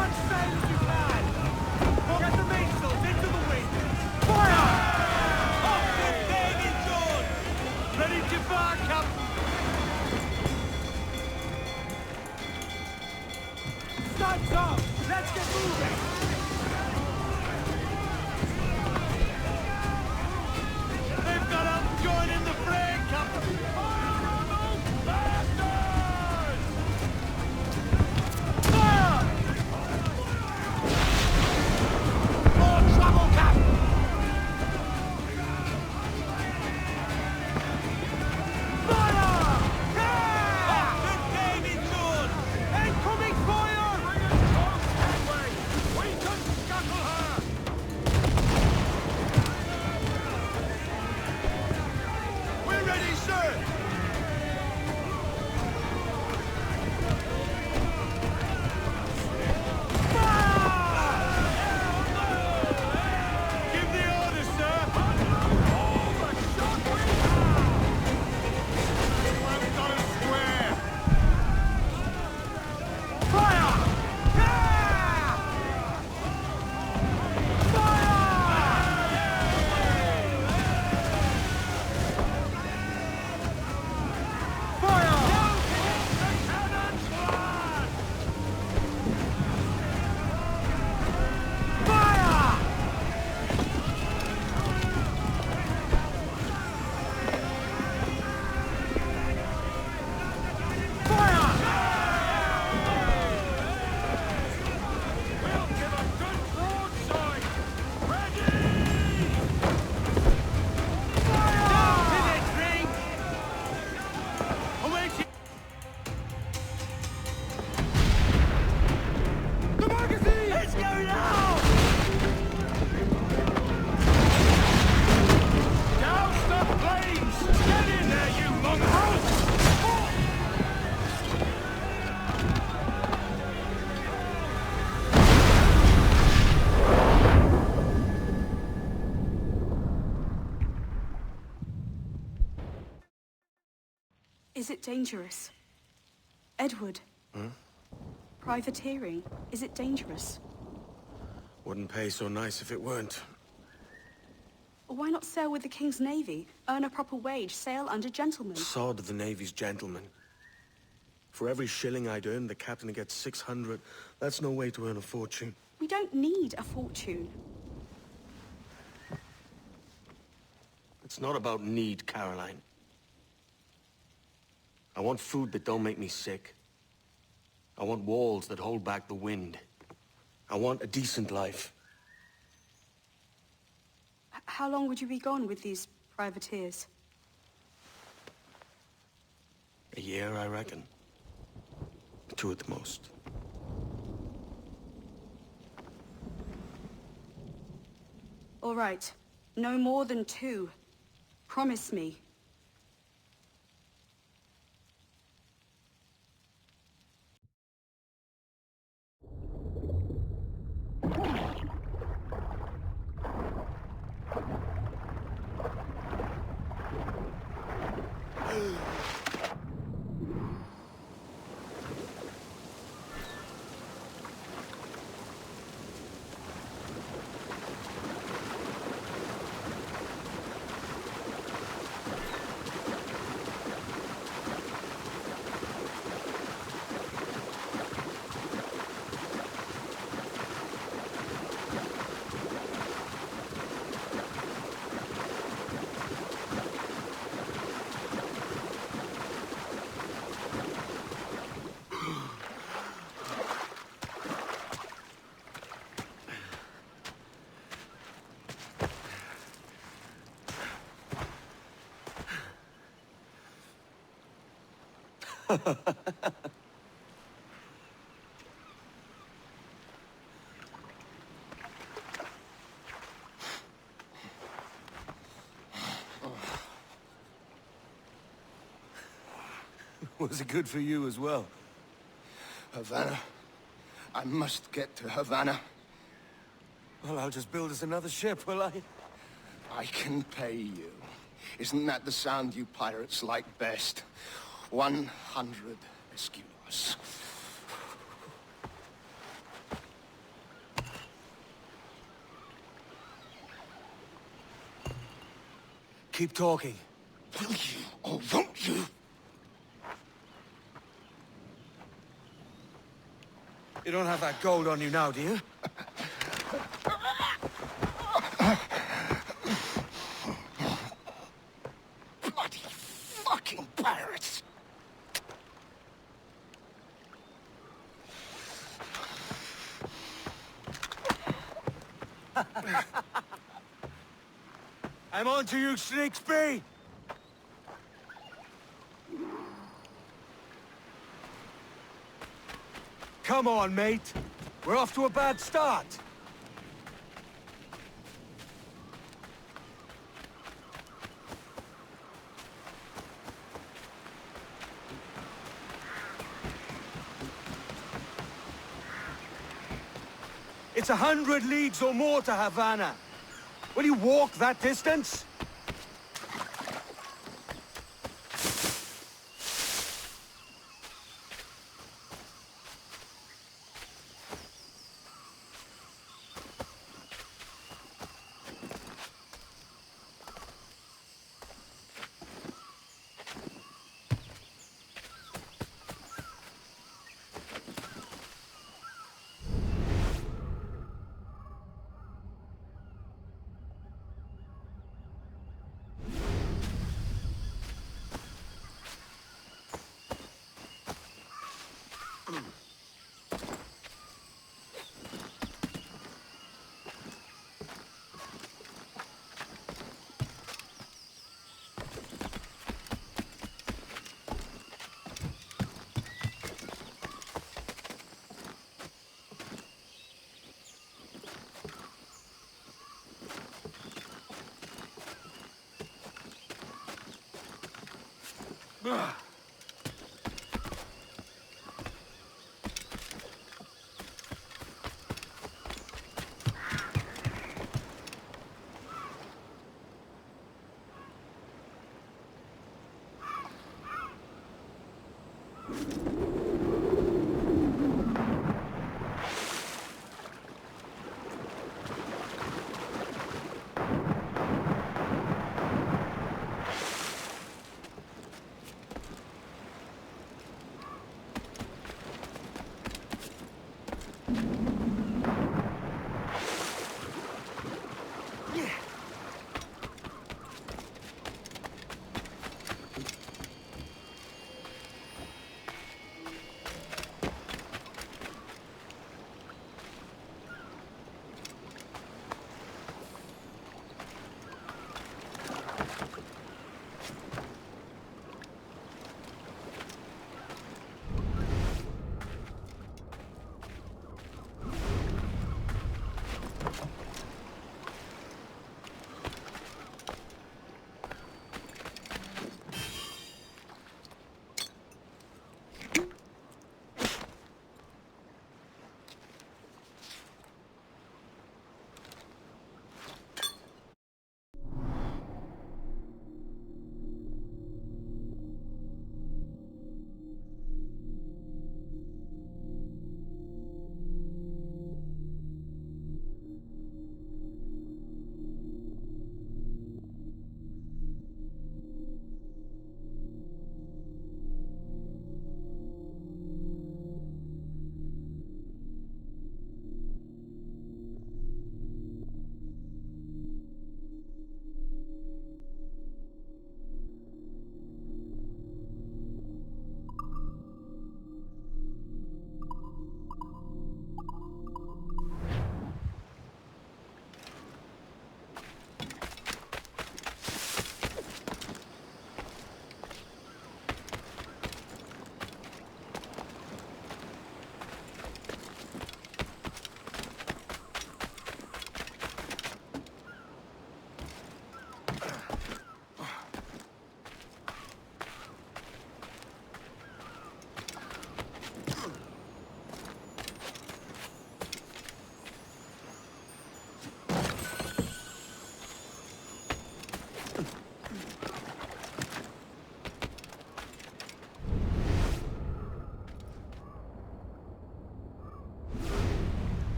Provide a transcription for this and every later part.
much sail as you can! Get the mainsails into the wind! Fire! Off the David George! Ready to fire, Captain! Studs up! Let's get moving! They've got up! Join in the fray, Captain! Fire on those bastards! Fire! More trouble, Captain! Fire! Captain David George! Incoming fire! Bring us close, Kenway! We can scuttle her! We're ready, sir! Give the order, sir! All the shot we have! I've got a square! Fire! Fire! Fire! The cannon's fire! Fire! We'll give a good broadside! Ready! Fire! Pivot, ring! Awaiting! The magazine! Let's go now! Douse the flames! Get in there, you mongrels! Is it dangerous? Edward? Privateering, is it dangerous? Wouldn't pay so nice if it weren't. Why not sail with the King's Navy? Earn a proper wage, sail under gentlemen. Sod the Navy's gentlemen. For every shilling I'd earn, the captain gets 600. That's no way to earn a fortune. We don't need a fortune. It's not about need, Caroline. I want food that don't make me sick. I want walls that hold back the wind. I want a decent life. How long would you be gone with these privateers? A year, I reckon. 2 at the most. All right. No more than 2. Promise me. Was it good for you as well? Havana. I must get to Havana. Well, I'll just build us another ship, will I? I can pay you. Isn't that the sound you pirates like best? 100 escudos. keep talking. Will you, or won't you? You don't have that gold on you now, do you? Bloody fucking pirates! I'm on to you, Snakesby! Come on, mate. We're off to a bad start. It's 100 leagues or more to Havana. Will you walk that distance?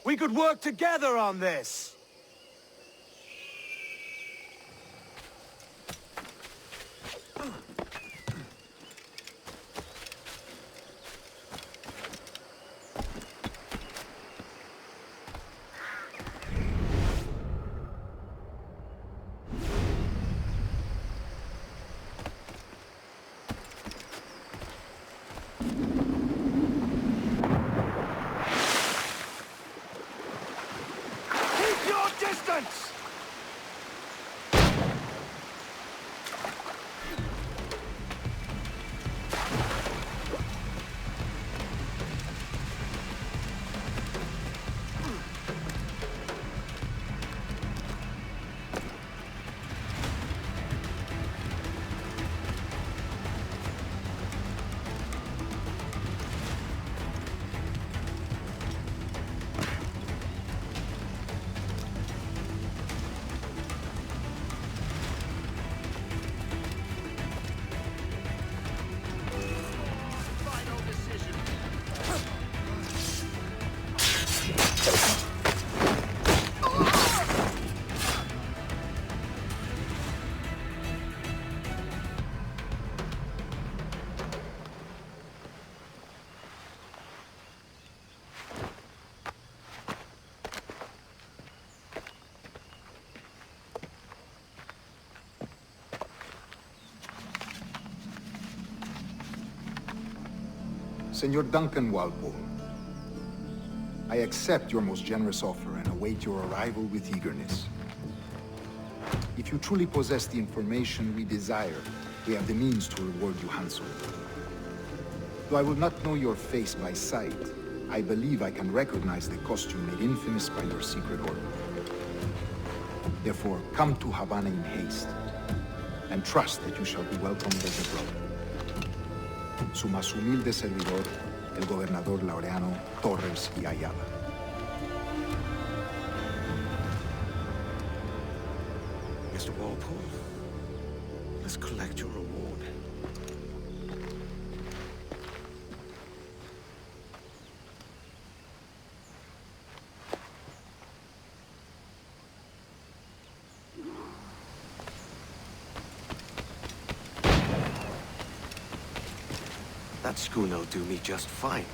We could work together on this! Keep your distance! Final decision. Senor Duncan Walpole, I accept your most generous offer and await your arrival with eagerness. If you truly possess the information we desire, we have the means to reward you handsomely. Though I will not know your face by sight, I believe I can recognize the costume made infamous by your secret order. Therefore, come to Havana in haste, and trust that you shall be welcomed as a brother. Su más humilde servidor, el gobernador Laureano Torres y Ayala. Mr. Walpole, let's collect your reward. That schooner'll do me just fine.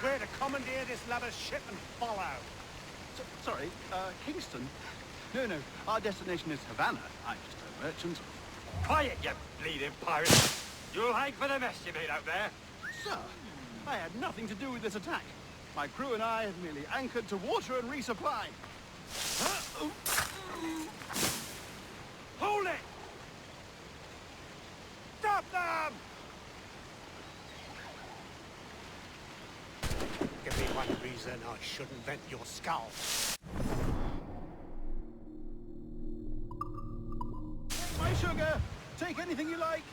We're to commandeer this lover's ship and follow. Sorry, Kingston? No, our destination is Havana. I'm just a merchant. Quiet, you bleeding pirate! You'll hang for the mess you made out there. Sir, I had nothing to do with this attack. My crew and I have merely anchored to water and resupply. Hold it! Stop them! Give me one reason I shouldn't vent your skull. My sugar! Take anything you like!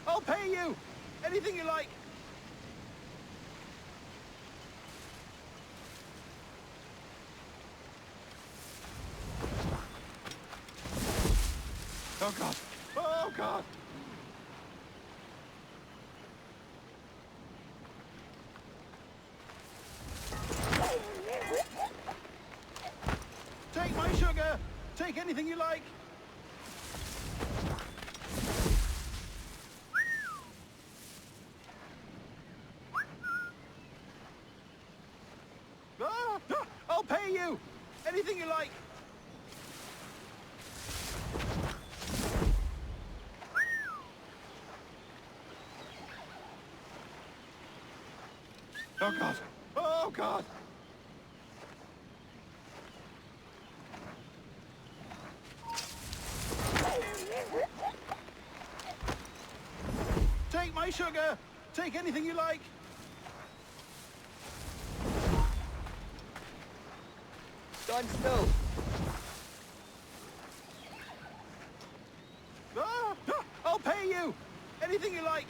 I'll pay you! Anything you like! Oh God! Oh God! Take my sugar! Take anything you like! I'll pay you! Anything you like! Oh God! Oh God! Take my sugar! Take anything you like! Stand still. I'll pay you! Anything you like!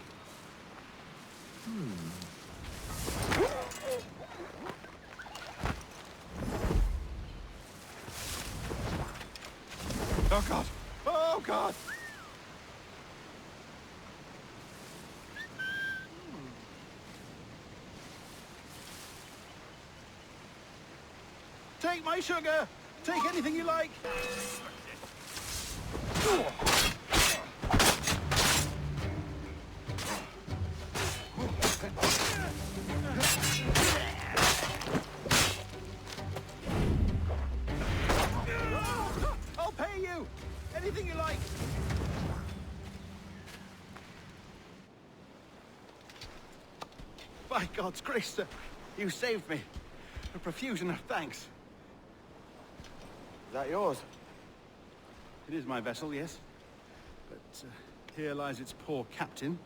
Oh God! Oh God! Take my sugar! Take anything you like! I'll pay you! Anything you like! By God's grace, sir, you saved me. A profusion of thanks. Is that yours? It is my vessel, yes. But here lies its poor captain,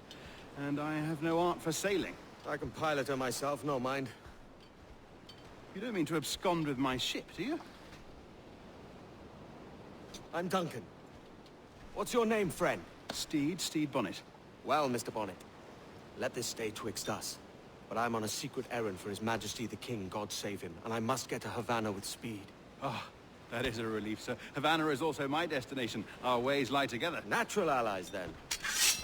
and I have no art for sailing. I can pilot her myself, no mind. You don't mean to abscond with my ship, do you? I'm Duncan. What's your name, friend? Steed Bonnet. Well, Mr. Bonnet, let this stay twixt us. But I'm on a secret errand for His Majesty the King, God save him, and I must get to Havana with speed. Ah, that is a relief, sir. Havana is also my destination. Our ways lie together. Natural allies, then.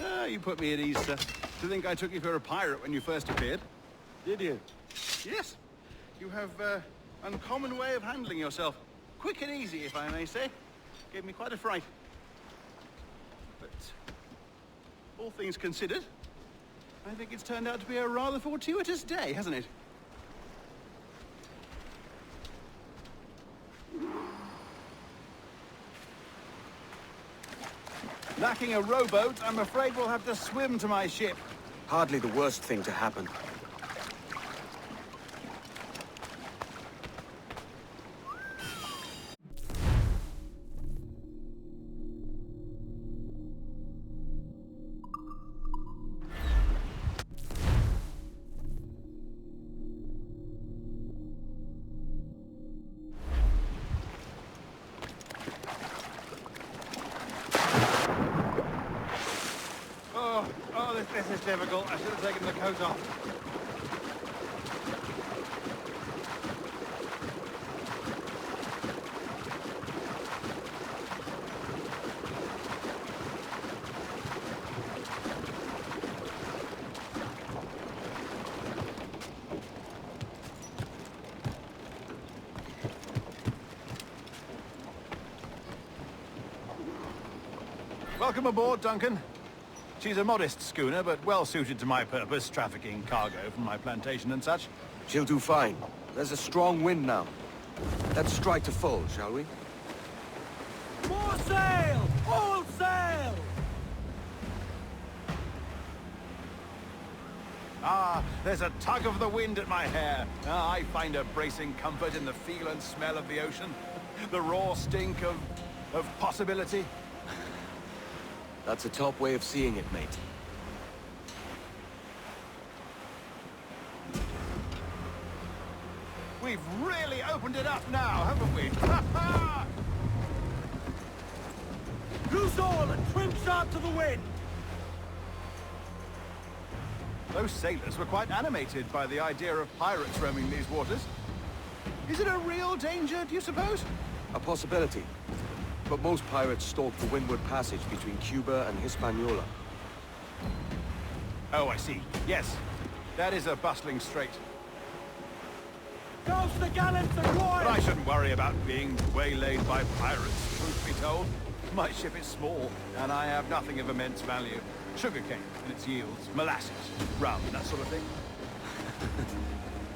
Ah, you put me at ease, sir. To think I took you for a pirate when you first appeared. Did you? Yes. You have uncommon way of handling yourself. Quick and easy, if I may say. Gave me quite a fright. But all things considered, I think it's turned out to be a rather fortuitous day, hasn't it? Lacking a rowboat, I'm afraid we'll have to swim to my ship. Hardly the worst thing to happen. This is difficult. I should have taken the coat off. Welcome aboard, Duncan. She's a modest schooner, but well-suited to my purpose, trafficking cargo from my plantation and such. She'll do fine. There's a strong wind now. Let's strike to full, shall we? More sail! All sail! Ah, there's a tug of the wind at my hair. Ah, I find a bracing comfort in the feel and smell of the ocean. The raw stink of possibility. That's a top way of seeing it, mate. We've really opened it up now, haven't we? Ha ha! Loose all and trim sharp to the wind! Those sailors were quite animated by the idea of pirates roaming these waters. Is it a real danger, do you suppose? A possibility. But most pirates stalk the windward passage between Cuba and Hispaniola. Oh, I see. Yes. That is a bustling strait. Ghost the gallants and But I royals! shouldn't worry about being waylaid by pirates, truth be told. My ship is small, and I have nothing of immense value. Sugarcane and its yields, molasses, rum, that sort of thing.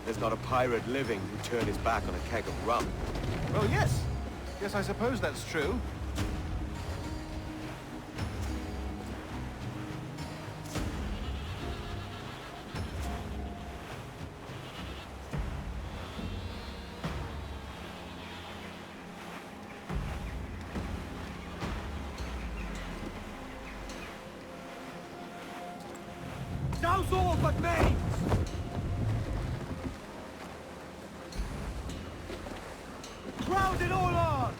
There's not a pirate living who'd turn his back on a keg of rum. Well, yes. Yes, I suppose that's true. Douse all but mains! Crowd Pound it all on!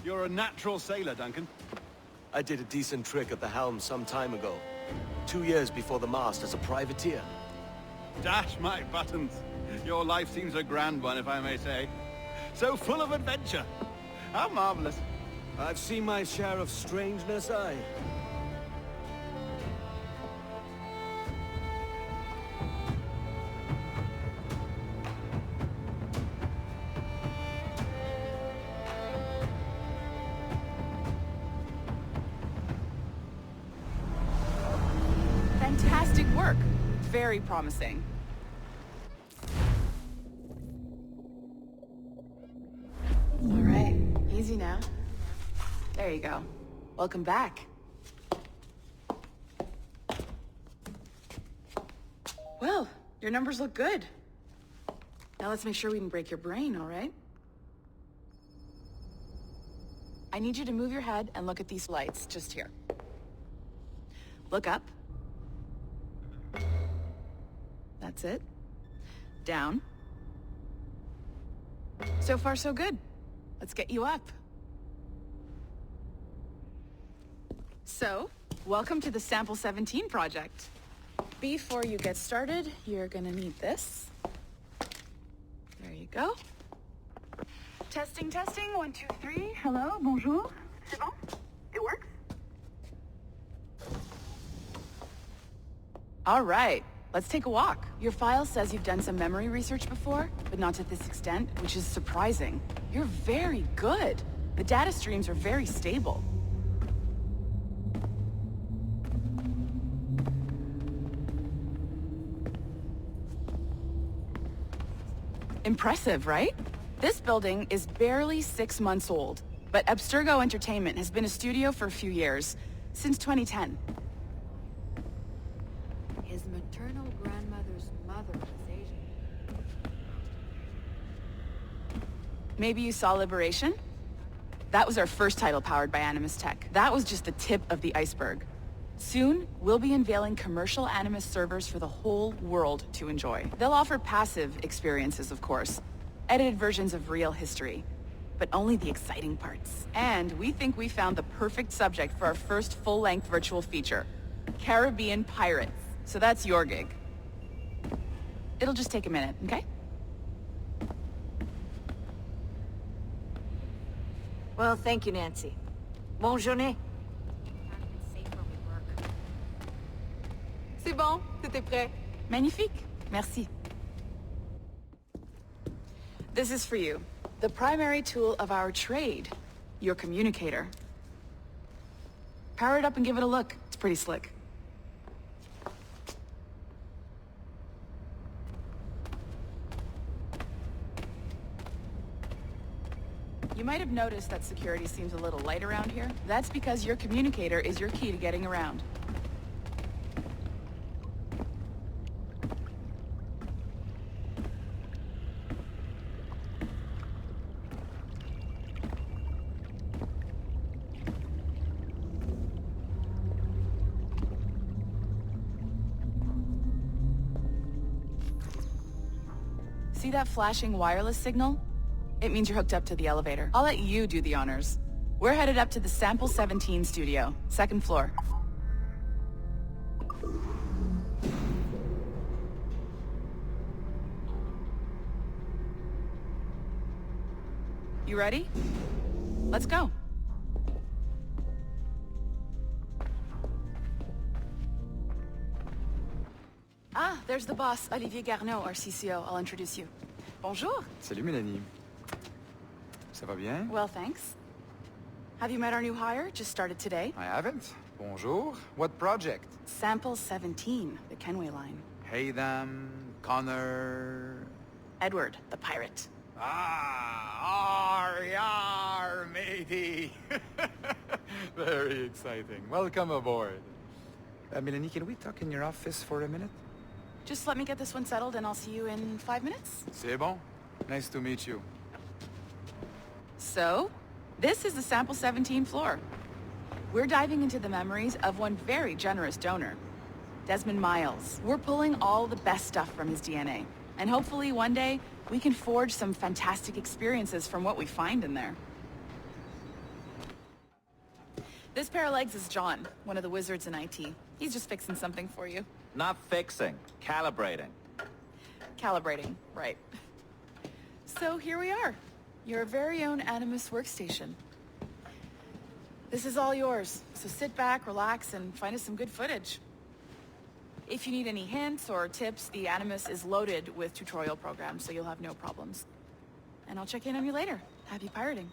You're a natural sailor, Duncan. I did a decent trick at the helm some time ago. 2 years before the mast as a privateer. Dash my buttons. Your life seems a grand one, if I may say. So full of adventure. How marvelous. I've seen my share of strangeness, aye. Fantastic work. Very promising. All right, easy now. There you go. Welcome back. Well, your numbers look good. Now let's make sure we can break your brain, all right? I need you to move your head and look at these lights just here. Look up. That's it. Down. So far, so good. Let's get you up. So, welcome to the Sample 17 project. Before you get started, you're gonna need this. There you go. Testing, testing, 1, 2, 3. Hello, bonjour. C'est bon? It works? All right, let's take a walk. Your file says you've done some memory research before, but not to this extent, which is surprising. You're very good. The data streams are very stable. Impressive, right? This building is barely 6 months old, but Abstergo Entertainment has been a studio for a few years, since 2010. His maternal grandmother's mother was Asian. Maybe you saw Liberation? That was our first title powered by Animus Tech. That was just the tip of the iceberg. Soon, we'll be unveiling commercial Animus servers for the whole world to enjoy. They'll offer passive experiences, of course. Edited versions of real history. But only the exciting parts. And we think we found the perfect subject for our first full-length virtual feature. Caribbean pirates. So that's your gig. It'll just take a minute, okay? Well, thank you, Nancy. Bonne journée. C'est bon, c'était prêt. Magnifique. Merci. This is for you. The primary tool of our trade. Your communicator. Power it up and give it a look. It's pretty slick. You might have noticed that security seems a little light around here. That's because your communicator is your key to getting around. See that flashing wireless signal? It means you're hooked up to the elevator. I'll let you do the honors. We're headed up to the Sample 17 studio, 2nd floor. You ready? Let's go. Ah, there's the boss, Olivier Garneau, our CCO. I'll introduce you. Bonjour. Salut Mélanie. Ça va bien? Well, thanks. Have you met our new hire? Just started today. I haven't. Bonjour. What project? Sample 17, the Kenway line. Hey them, Connor... Edward, the pirate. Ah, yar, matey. Very exciting. Welcome aboard. Melanie, can we talk in your office for a minute? Just let me get this one settled and I'll see you in 5 minutes. C'est bon. Nice to meet you. So, this is the Sample 17 floor. We're diving into the memories of one very generous donor, Desmond Miles. We're pulling all the best stuff from his DNA. And hopefully one day, we can forge some fantastic experiences from what we find in there. This pair of legs is John, one of the wizards in IT. He's just fixing something for you. Not fixing, calibrating. Calibrating, right. So here we are, your very own Animus workstation. This is all yours, so sit back, relax, and find us some good footage. If you need any hints or tips, the Animus is loaded with tutorial programs, so you'll have no problems. And I'll check in on you later. Happy pirating.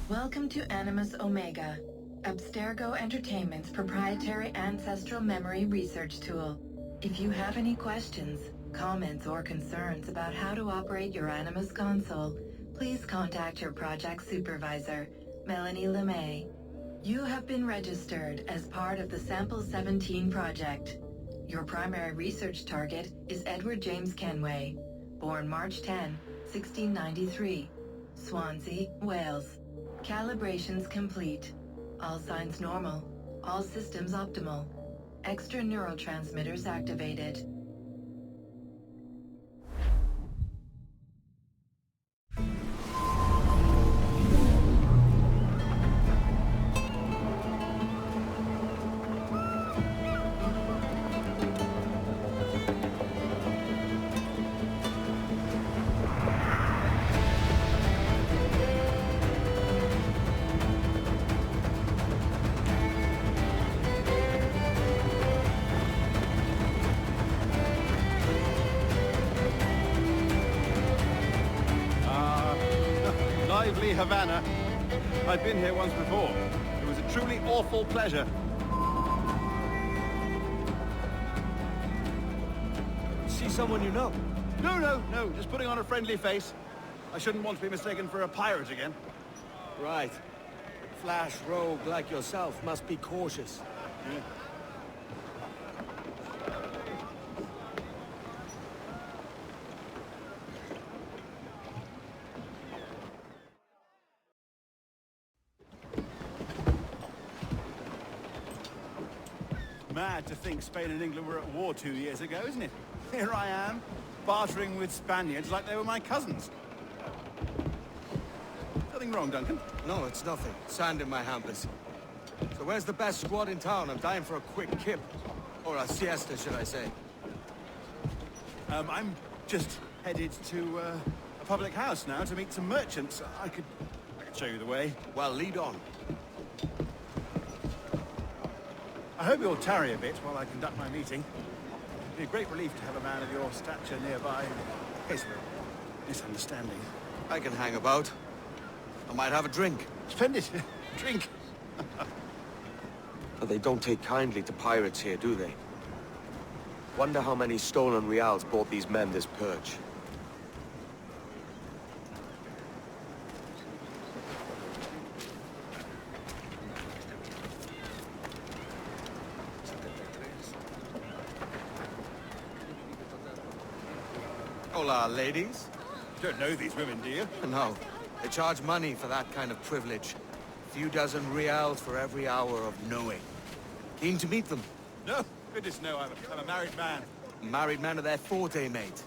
Welcome to Animus Omega, Abstergo Entertainment's proprietary ancestral memory research tool. If you have any questions, comments, or concerns about how to operate your Animus console, please contact your project supervisor, Melanie LeMay. You have been registered as part of the Sample 17 project. Your primary research target is Edward James Kenway, born March 10, 1693, Swansea, Wales. Calibrations complete. All signs normal. All systems optimal. Extra neurotransmitters activated. Lively Havana. I've been here once before. It was a truly awful pleasure. See someone you know? No, just putting on a friendly face. I shouldn't want to be mistaken for a pirate again. Right. Flash rogue like yourself must be cautious. Yeah. Mad to think Spain and England were at war 2 years ago, isn't it? Here I am, bartering with Spaniards like they were my cousins. Nothing wrong, Duncan? No, it's nothing. Sand in my hampers. So where's the best squad in town? I'm dying for a quick kip. Or a siesta, should I say. I'm just headed to a public house now to meet some merchants. I could show you the way. Well, lead on. I hope you'll tarry a bit while I conduct my meeting. It'd be a great relief to have a man of your stature nearby in case of a misunderstanding. I can hang about. I might have a drink. Splendid. Drink. But they don't take kindly to pirates here, do they? Wonder how many stolen reals bought these men this perch. Hola, ladies. Don't know these women, do you? No. They charge money for that kind of privilege. A few dozen reals for every hour of knowing. Keen to meet them. No, goodness no, I'm a married man. Married man of their forte, mate.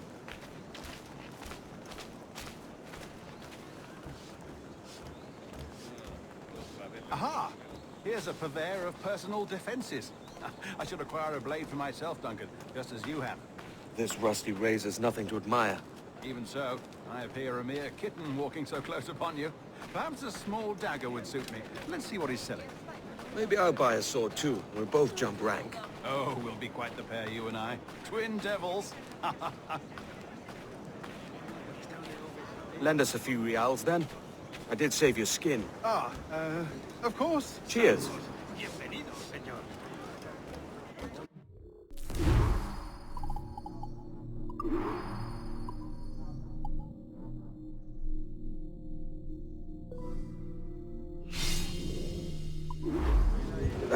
Aha! Here's a purveyor of personal defenses. I should acquire a blade for myself, Duncan, just as you have. This rusty razor's nothing to admire. Even so, I appear a mere kitten walking so close upon you. Perhaps a small dagger would suit me. Let's see what he's selling. Maybe I'll buy a sword too. We'll both jump rank. Oh, we'll be quite the pair, you and I. Twin devils. Lend us a few reals, then. I did save your skin. Of course. Cheers.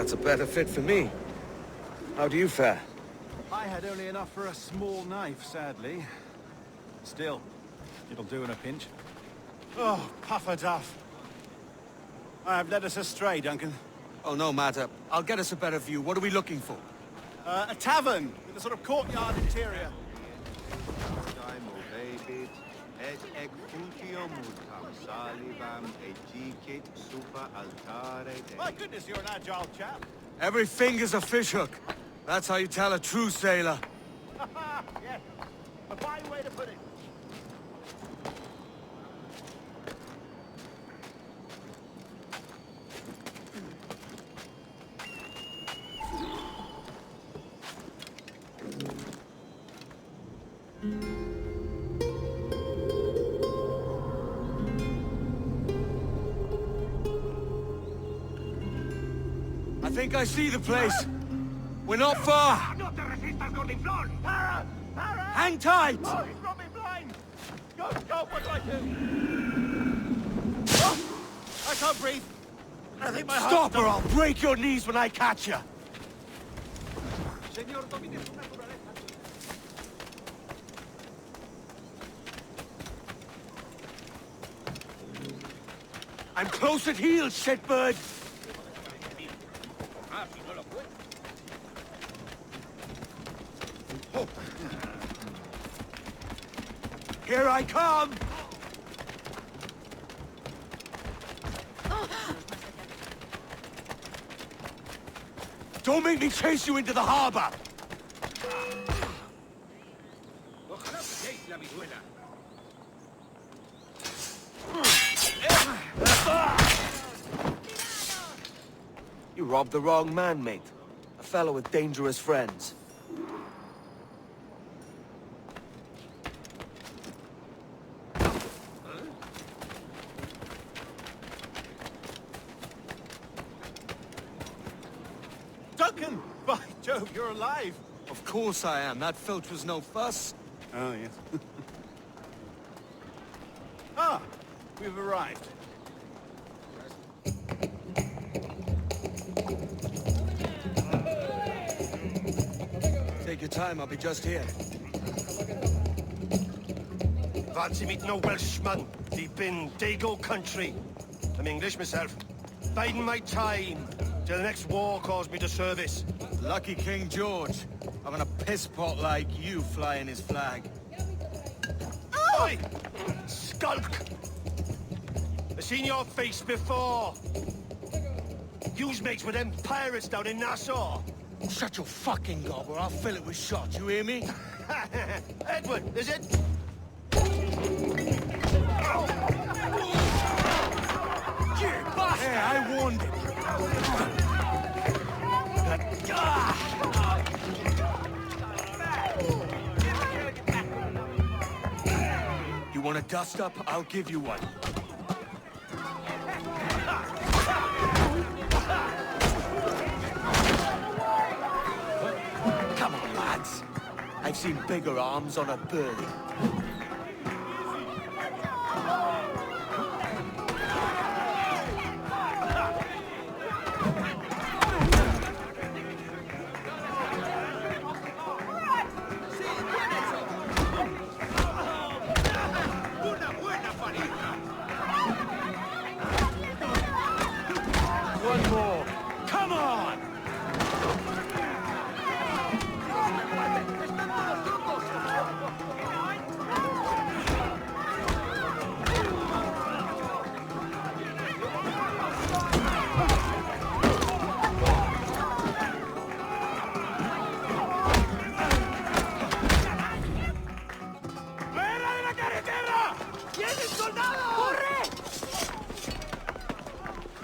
That's a better fit for me. How do you fare? I had only enough for a small knife, sadly. Still, it'll do in a pinch. Oh, puffer duff. I have led us astray, Duncan. Oh, no matter. I'll get us a better view. What are we looking for? A tavern with a sort of courtyard interior. My goodness, you're an agile chap. Every finger's a fishhook. That's how you tell a true sailor. Yes, a fine way to put it. I think I see the place. We're not far. Hang tight! Oh, he's brought me blind! Go, what do I do? Oh, I can't breathe. I think my heart's Stop or I'll break your knees when I catch you. I'm close at heel, shitbird! Here I come! Don't make me chase you into the harbor! You robbed the wrong man, mate. A fellow with dangerous friends. Duncan! By Jove, you're alive! Of course I am. That filch was no fuss. Oh, yes. Ah! We've arrived. Take your time, I'll be just here. Fancy meeting no Welshman. Deep in Dago country. I'm English myself. Biding my time till the next war calls me to service. Lucky King George, having a piss pot like you flying his flag. Oi! Skulk! I've seen your face before. You's mates with them pirates down in Nassau. Shut your fucking gob or I'll fill it with shot, you hear me? Edward, is it? Yeah, I warned him. You want a dust-up? I'll give you one. Come on, lads. I've seen bigger arms on a bird. One more. Come on!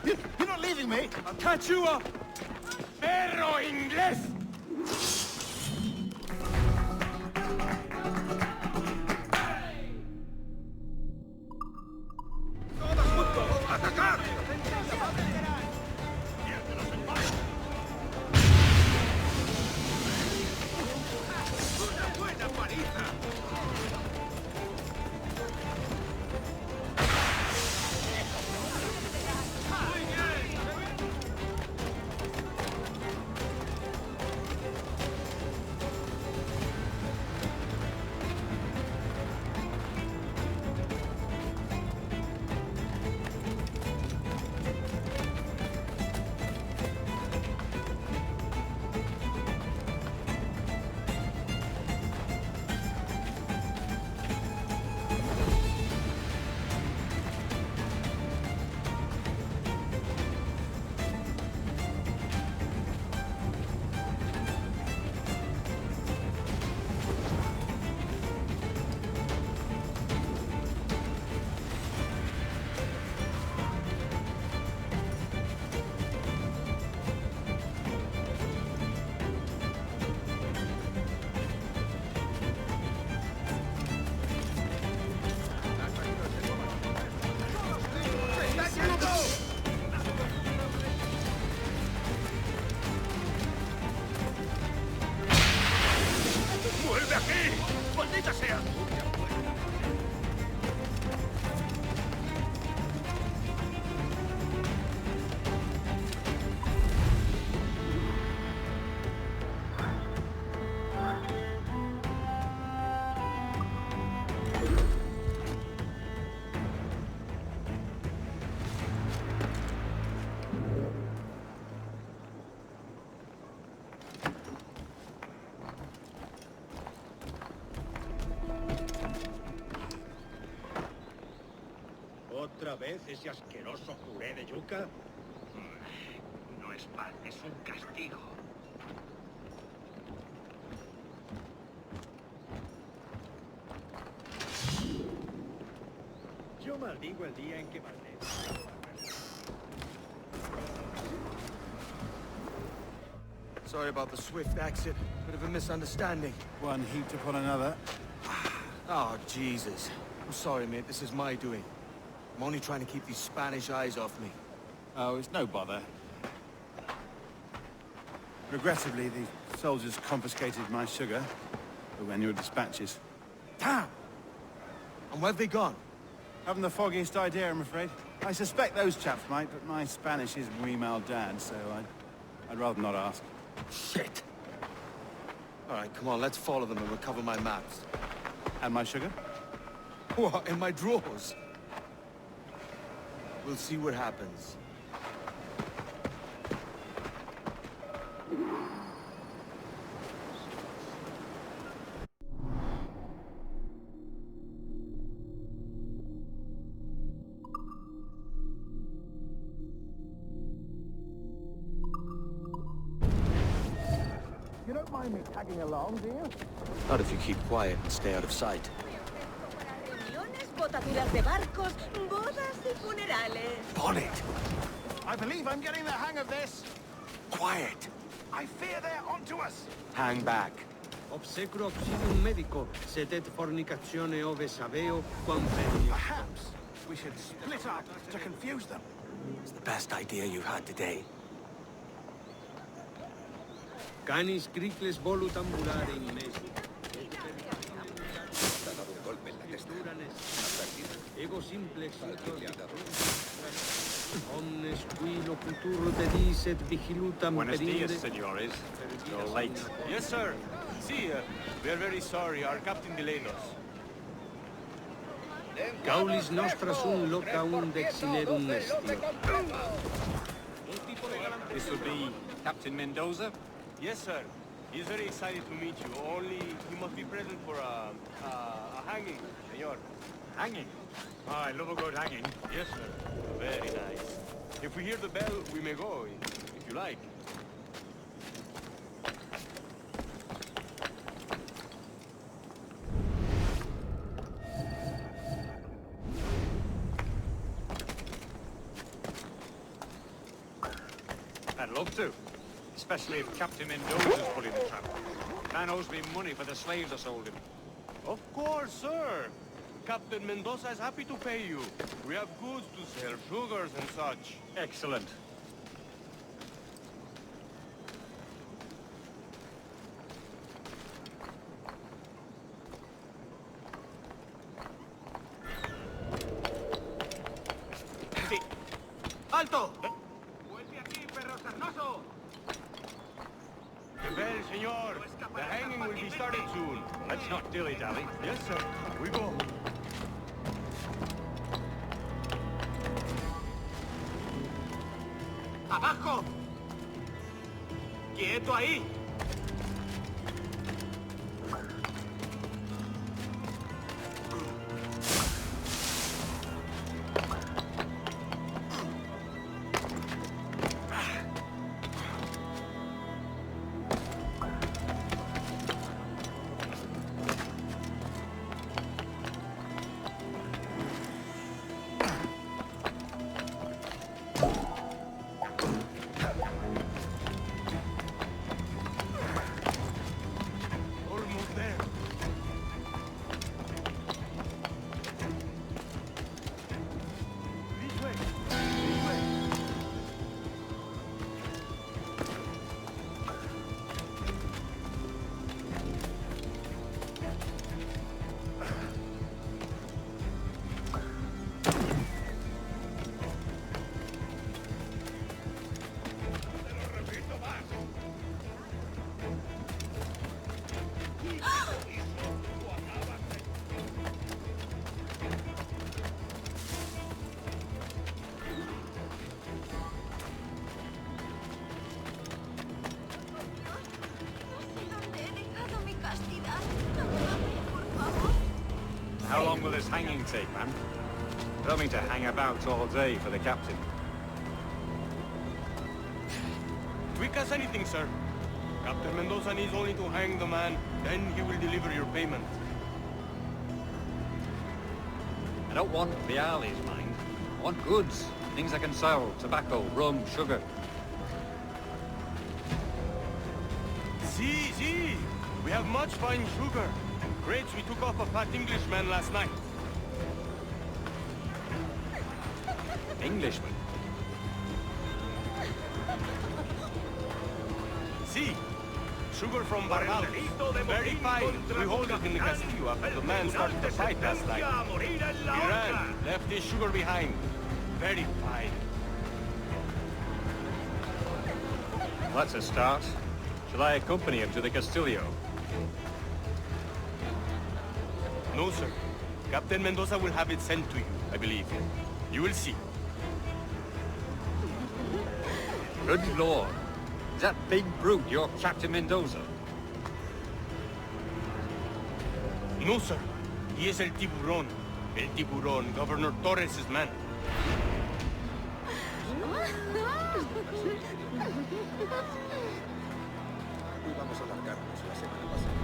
You're not leaving me! I'll catch you up! Perro inglés! aquí! ¡Maldita sea! ¿Otra vez ese asqueroso puré de yuca? No es pan, es un castigo. Yo maldigo el día en que maldé. Sorry about the swift exit. Bit of a misunderstanding. One heaped upon another. Oh, Jesus. I'm sorry, mate. This is my doing. I'm only trying to keep these Spanish eyes off me. Oh, it's no bother. Regrettably, the soldiers confiscated my sugar for annual dispatches. Damn! And where have they gone? Haven't the foggiest idea, I'm afraid. I suspect those chaps might, but my Spanish is muy mal dad, so I'd rather not ask. Shit! All right, come on, let's follow them and recover my maps. And my sugar? What, in my drawers? We'll see what happens. You don't mind me tagging along, do you? Not if you keep quiet and stay out of sight. Botaduras de barcos, bodas y funerales. Bonnet! I believe I'm getting the hang of this. Quiet! I fear they're onto us. Hang back. Obsecro auxilium medico, sed et fornicatione ove saveo, quam venius. Perhaps we should split up to confuse them. It's the best idea you've had today. Canis cricles volut ambulare in mesi. Ego simplex omnes qui locutur dedis et vigilutam Buenos perire. dias, senores. You're late. Yes, sir. See, we are very sorry. Our captain delayed us. Gaulis nostra sum loca undexinerum nestio. This would be Captain Mendoza? Yes, sir. He's very excited to meet you. Only he must be present for a hanging, senor. Hanging? Oh, I love a good hanging. Yes, sir. Very nice. If we hear the bell, we may go, if you like. I'd love to. Especially if Captain Mendoza's pulling the trap. Man owes me money for the slaves I sold him. Of course, sir. Captain Mendoza is happy to pay you. We have goods to sell, sugars and such. Excellent. Sí. ¡Alto! ¡Vuelve aquí, perro sarnoso! The bell, senor. The hanging will be started soon. Let's not dilly-dally. Yes, sir. We go. ¡Abajo! ¡Quieto ahí! How long will this hanging take, man? I don't mean to hang about all day for the captain. Quick as anything, sir. Captain Mendoza needs only to hang the man, then he will deliver your payment. I don't want Viali's mind. I want goods. Things I can sell. Tobacco, rum, sugar. See. We have much fine sugar. And crates we took off a fat Englishman last night. Englishman? See, sugar from Naval. Very fine. We hold it in the Castillo after the man started the fight last night. He ran, left his sugar behind. Very fine. That's a start. Shall I accompany him to the Castillo? No, sir. Captain Mendoza will have it sent to you, I believe. You will see. Good lord. Is that big brute your Captain Mendoza? No, sir. He is El Tiburón. El Tiburón, Governor Torres' man. Vamos a largarnos la semana pasada.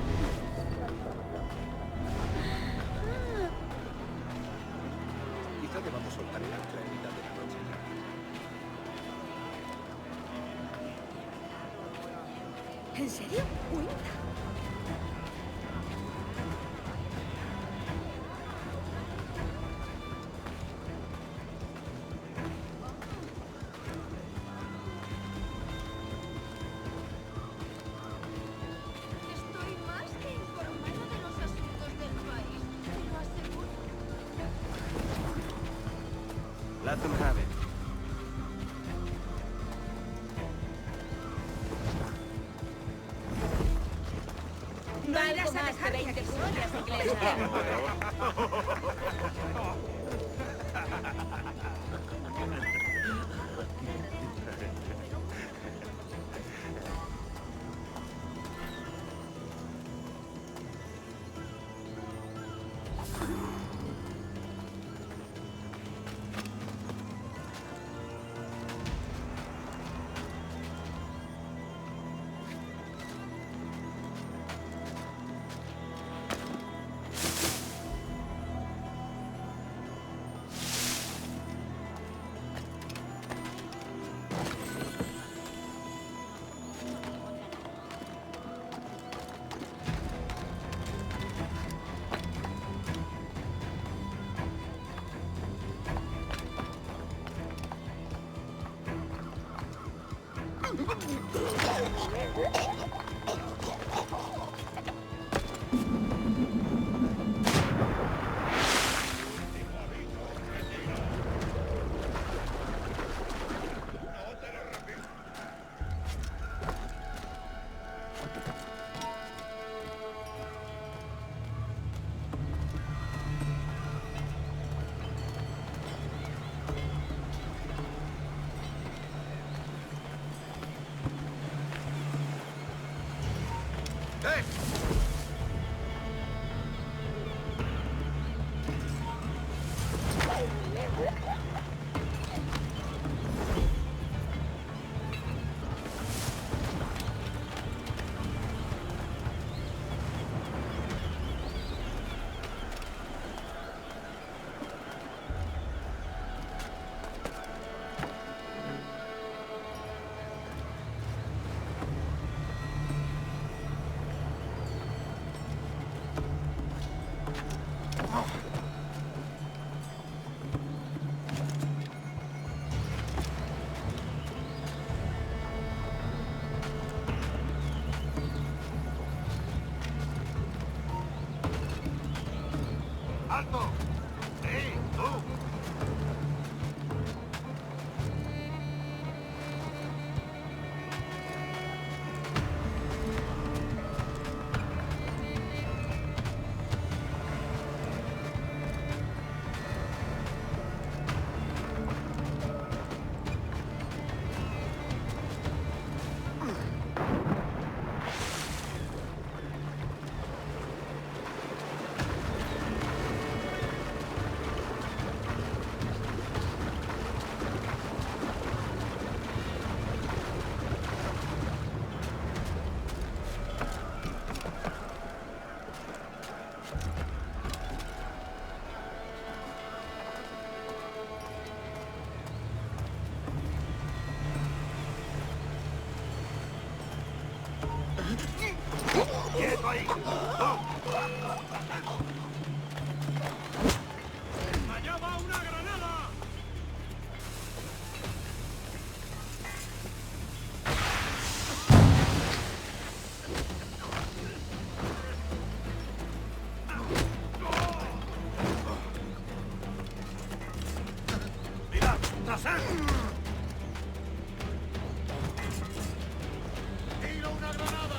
Quizá debamos soltar el ancla en mitad de la noche. ¿En serio? Cuenta. Estoy más que informada de los asuntos del país. Te lo aseguro. Let them have it. No irás a dejar 20 colonias inglesas. ¡Alto! ¡Sí, tú! ¡Quieto ahí! ¡Allá va una granada! ¡Mira! ¡Tras él! ¡Tiro una granada!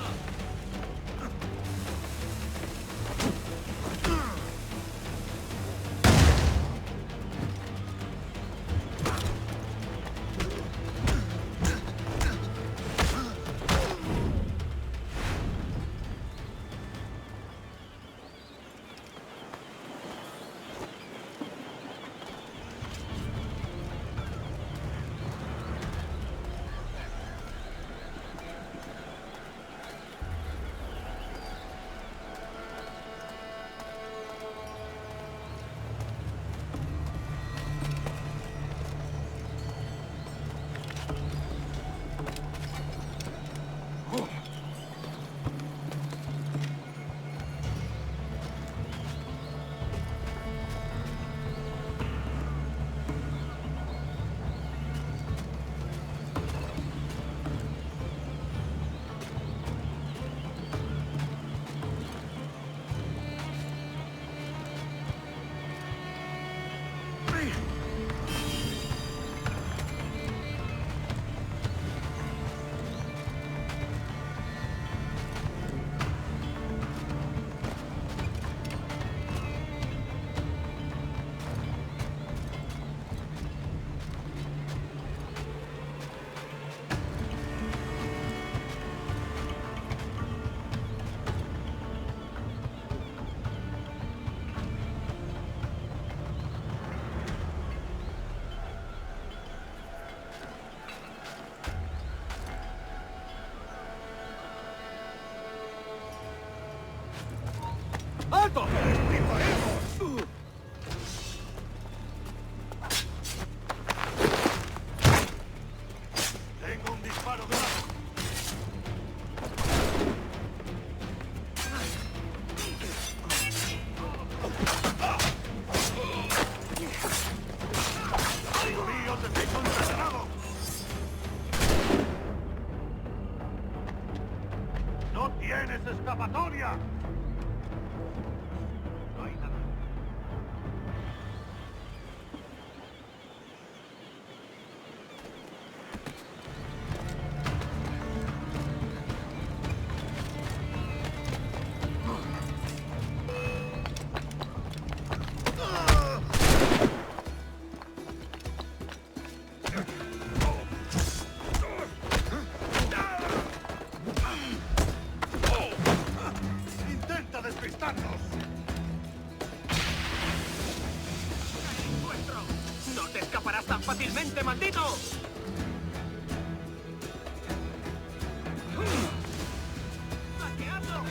¡Alto! Tengo un disparo de lado. ¡Amigo mío, te tengo encarcelado! ¡No tienes escapatoria! No hay nada. ¡Intenta despistarnos! ¡Nuestro! ¡No te escaparás tan fácilmente, maldito! ¡Saqueadlo!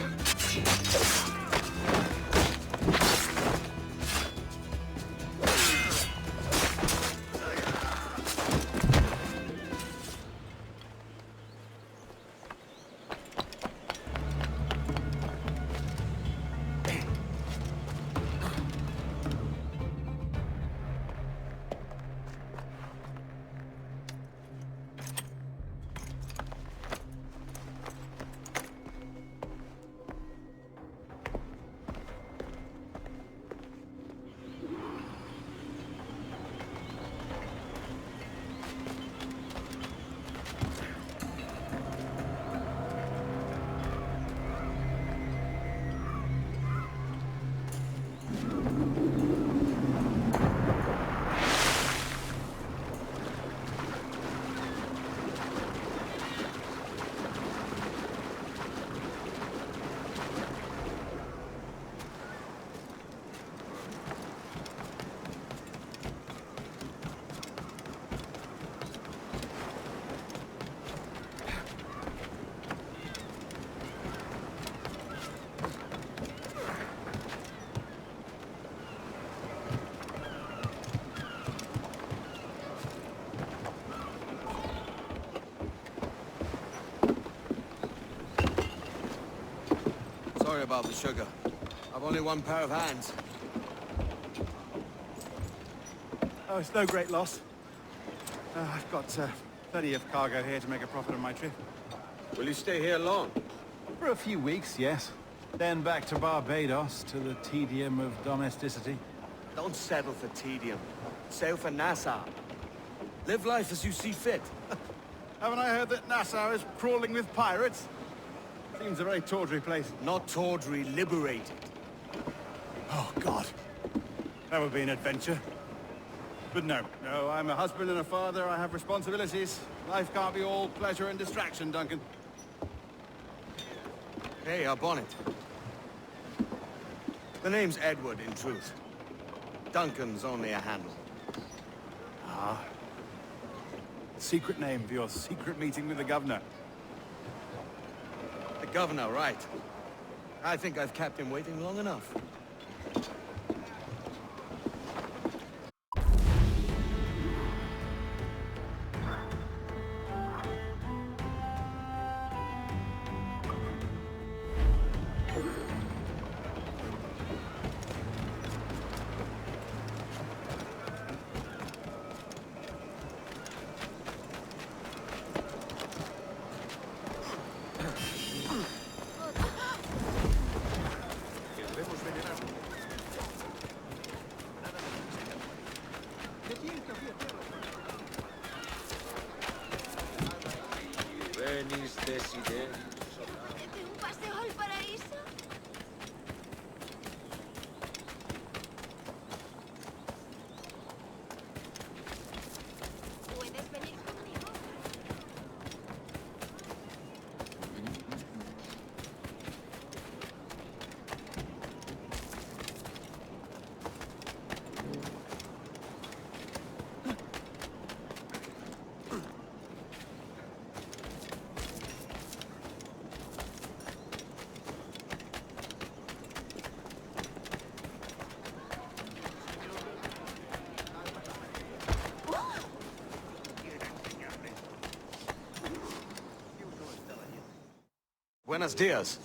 Sorry about the sugar. I've only one pair of hands. Oh, it's no great loss. I've got plenty of cargo here to make a profit on my trip. Will you stay here long? For a few weeks, yes. Then back to Barbados, to the tedium of domesticity. Don't settle for tedium. Sail for Nassau. Live life as you see fit. Haven't I heard that Nassau is crawling with pirates? Seems a very tawdry place. Not tawdry, liberated. Oh, God. That would be an adventure. But no, I'm a husband and a father. I have responsibilities. Life can't be all pleasure and distraction, Duncan. Hey, our bonnet. The name's Edward, in truth. Duncan's only a handle. Ah. Secret name for your secret meeting with the governor. The governor, right. I think I've kept him waiting long enough. ¿Un paseo al paraíso? ¿Puedes venir conmigo? Buenos dias.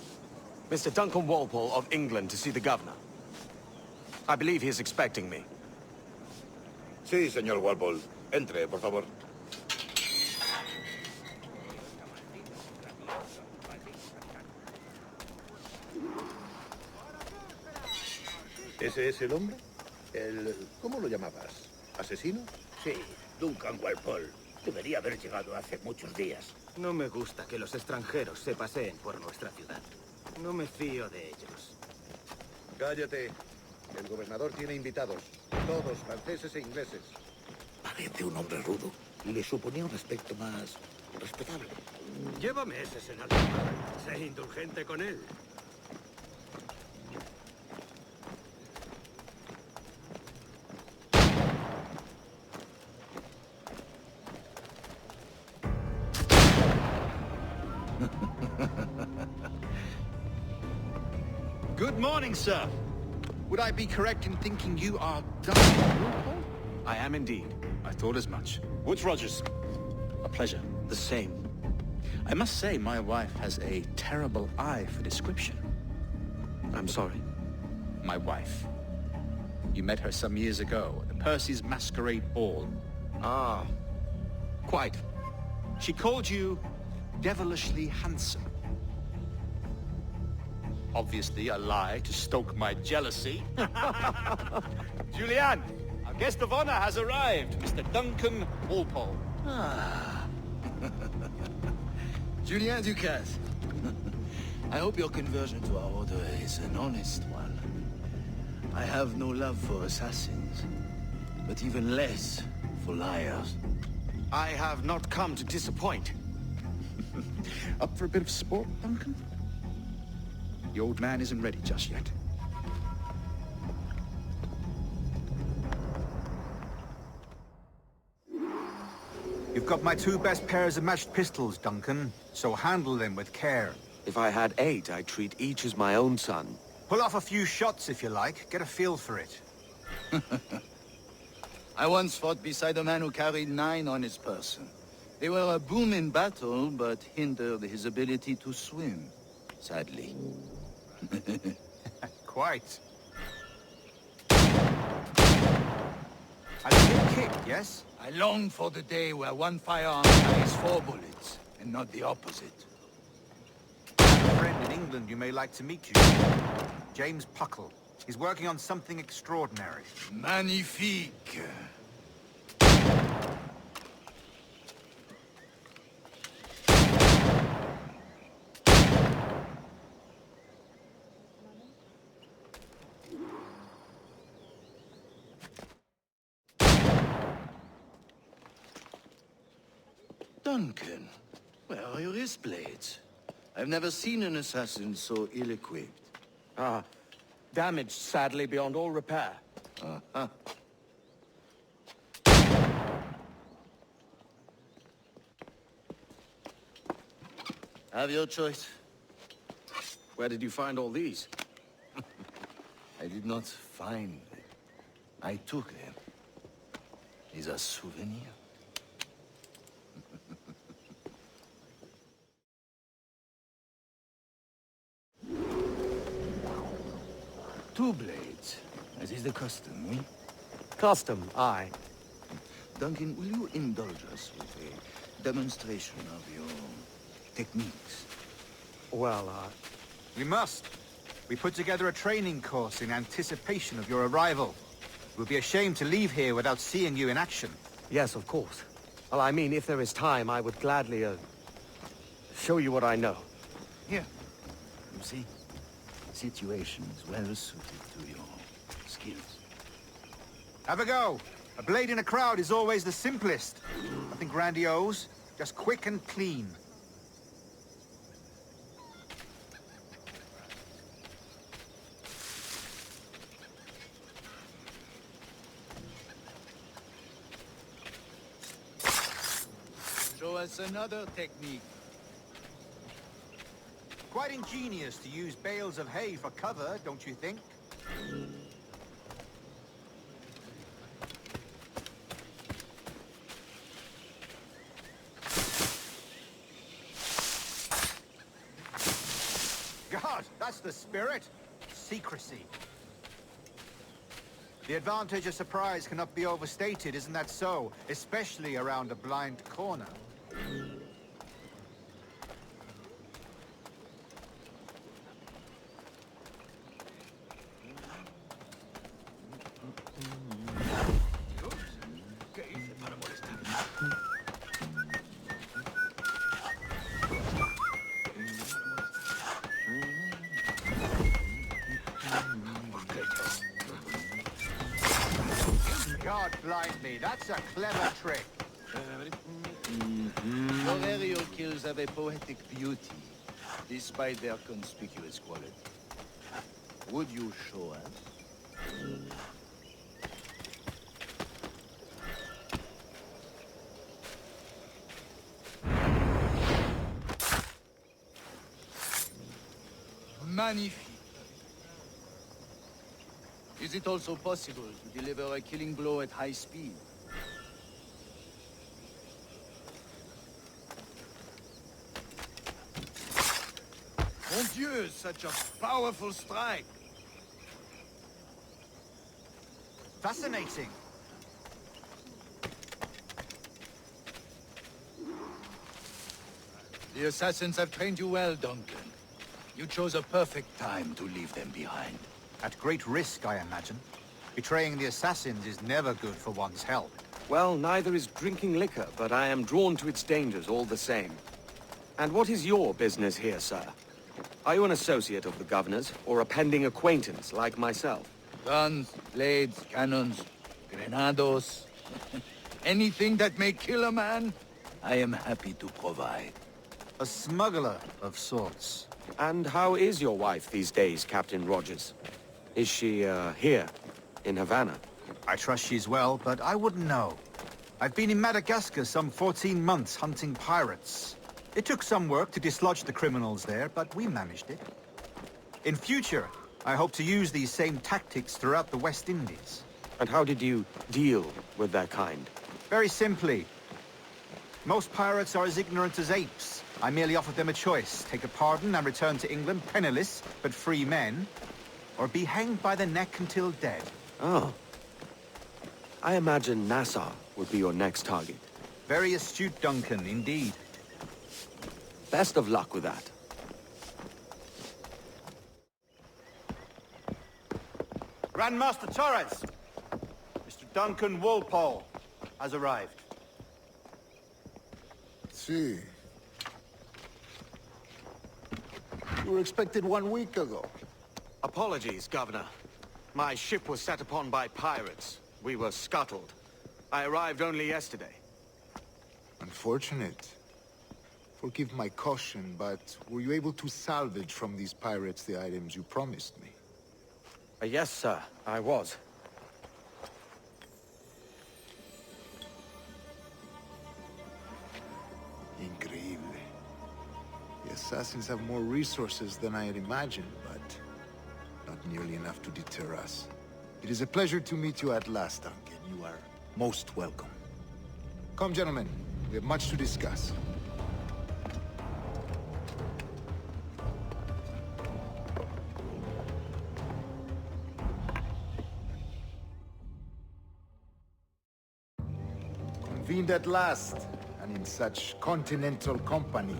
Mr. Duncan Walpole of England to see the governor. I believe he is expecting me. Sí, señor Walpole. Entre, por favor. ¿Ese es el hombre? ¿Cómo lo llamabas? ¿Asesino? Sí, Duncan Walpole. Debería haber llegado hace muchos días. No me gusta que los extranjeros se paseen por nuestra ciudad. No me fío de ellos. Cállate. El gobernador tiene invitados. Todos franceses e ingleses. Parece un hombre rudo. Le suponía un aspecto más respetable. Llévame ese senador. Sé indulgente con él. Good morning, sir. Would I be correct in thinking you are Duncan? I am indeed. I thought as much. Woods Rogers. A pleasure. The same. I must say, my wife has a terrible eye for description. I'm sorry. My wife. You met her some years ago at the Percy's Masquerade Ball. Ah, quite. She called you devilishly handsome. Obviously a lie to stoke my jealousy. Julianne, our guest of honor has arrived, Mr. Duncan Walpole. Ah. Julien Ducasse. I hope your conversion to our order is an honest one. I have no love for assassins, but even less for liars. I have not come to disappoint. Up for a bit of sport, Duncan? The old man isn't ready just yet. You've got my 2 best pairs of matched pistols, Duncan, so handle them with care. If I had 8, I'd treat each as my own son. Pull off a few shots if you like. Get a feel for it. I once fought beside a man who carried 9 on his person. They were a boon in battle, but hindered his ability to swim, sadly. Quite. A little kick, yes? I long for the day where one firearm carries 4 bullets, and not the opposite. I have a friend in England you may like to meet you. James Puckle. He's working on something extraordinary. Magnifique. Duncan, where are your wrist blades? I've never seen an assassin so ill-equipped. Ah, damaged sadly beyond all repair. Uh-huh. Have your choice. Where did you find all these? I did not find them. I took them. These are souvenirs. Two blades, as is the custom, eh? Custom, aye. Duncan, will you indulge us with a demonstration of your techniques? Well, We must. We put together a training course in anticipation of your arrival. It would be a shame to leave here without seeing you in action. Yes, of course. Well, I mean, if there is time, I would gladly, show you what I know. Here. You see? Situation is well suited to your skills. Have a go. A blade in a crowd is always the simplest. Nothing grandiose, just quick and clean. Show us another technique. Quite ingenious to use bales of hay for cover, don't you think? God, that's the spirit. Secrecy. The advantage of surprise cannot be overstated, isn't that so? Especially around a blind corner. God blind me, that's a clever trick. Your aerial kills have a poetic beauty, despite their conspicuous quality. Would you show us? Magnifique. Is it also possible to deliver a killing blow at high speed? Mon Dieu, such a powerful strike! Fascinating. The assassins have trained you well, Duncan. You chose a perfect time to leave them behind. At great risk, I imagine. Betraying the assassins is never good for one's health. Well, neither is drinking liquor, but I am drawn to its dangers all the same. And what is your business here, sir? Are you an associate of the governor's, or a pending acquaintance like myself? Guns, blades, cannons, grenados. Anything that may kill a man, I am happy to provide. A smuggler of sorts. And how is your wife these days, Captain Rogers? Is she, here, in Havana? I trust she's well, but I wouldn't know. I've been in Madagascar some 14 months hunting pirates. It took some work to dislodge the criminals there, but we managed it. In future, I hope to use these same tactics throughout the West Indies. And how did you deal with that kind? Very simply. Most pirates are as ignorant as apes. I merely offered them a choice. Take a pardon and return to England penniless, but free men, or be hanged by the neck until dead. Oh. I imagine Nassau would be your next target. Very astute, Duncan, indeed. Best of luck with that. Grandmaster Torres! Mr. Duncan Walpole has arrived. See. You were expected 1 week ago. Apologies, Governor. My ship was set upon by pirates. We were scuttled. I arrived only yesterday. Unfortunate. Forgive my caution, but were you able to salvage from these pirates the items you promised me? Yes, sir, I was. Increíble. The assassins have more resources than I had imagined, but not nearly enough to deter us. It is a pleasure to meet you at last, Duncan. You are most welcome. Come, gentlemen. We have much to discuss. Convened at last, and in such continental company.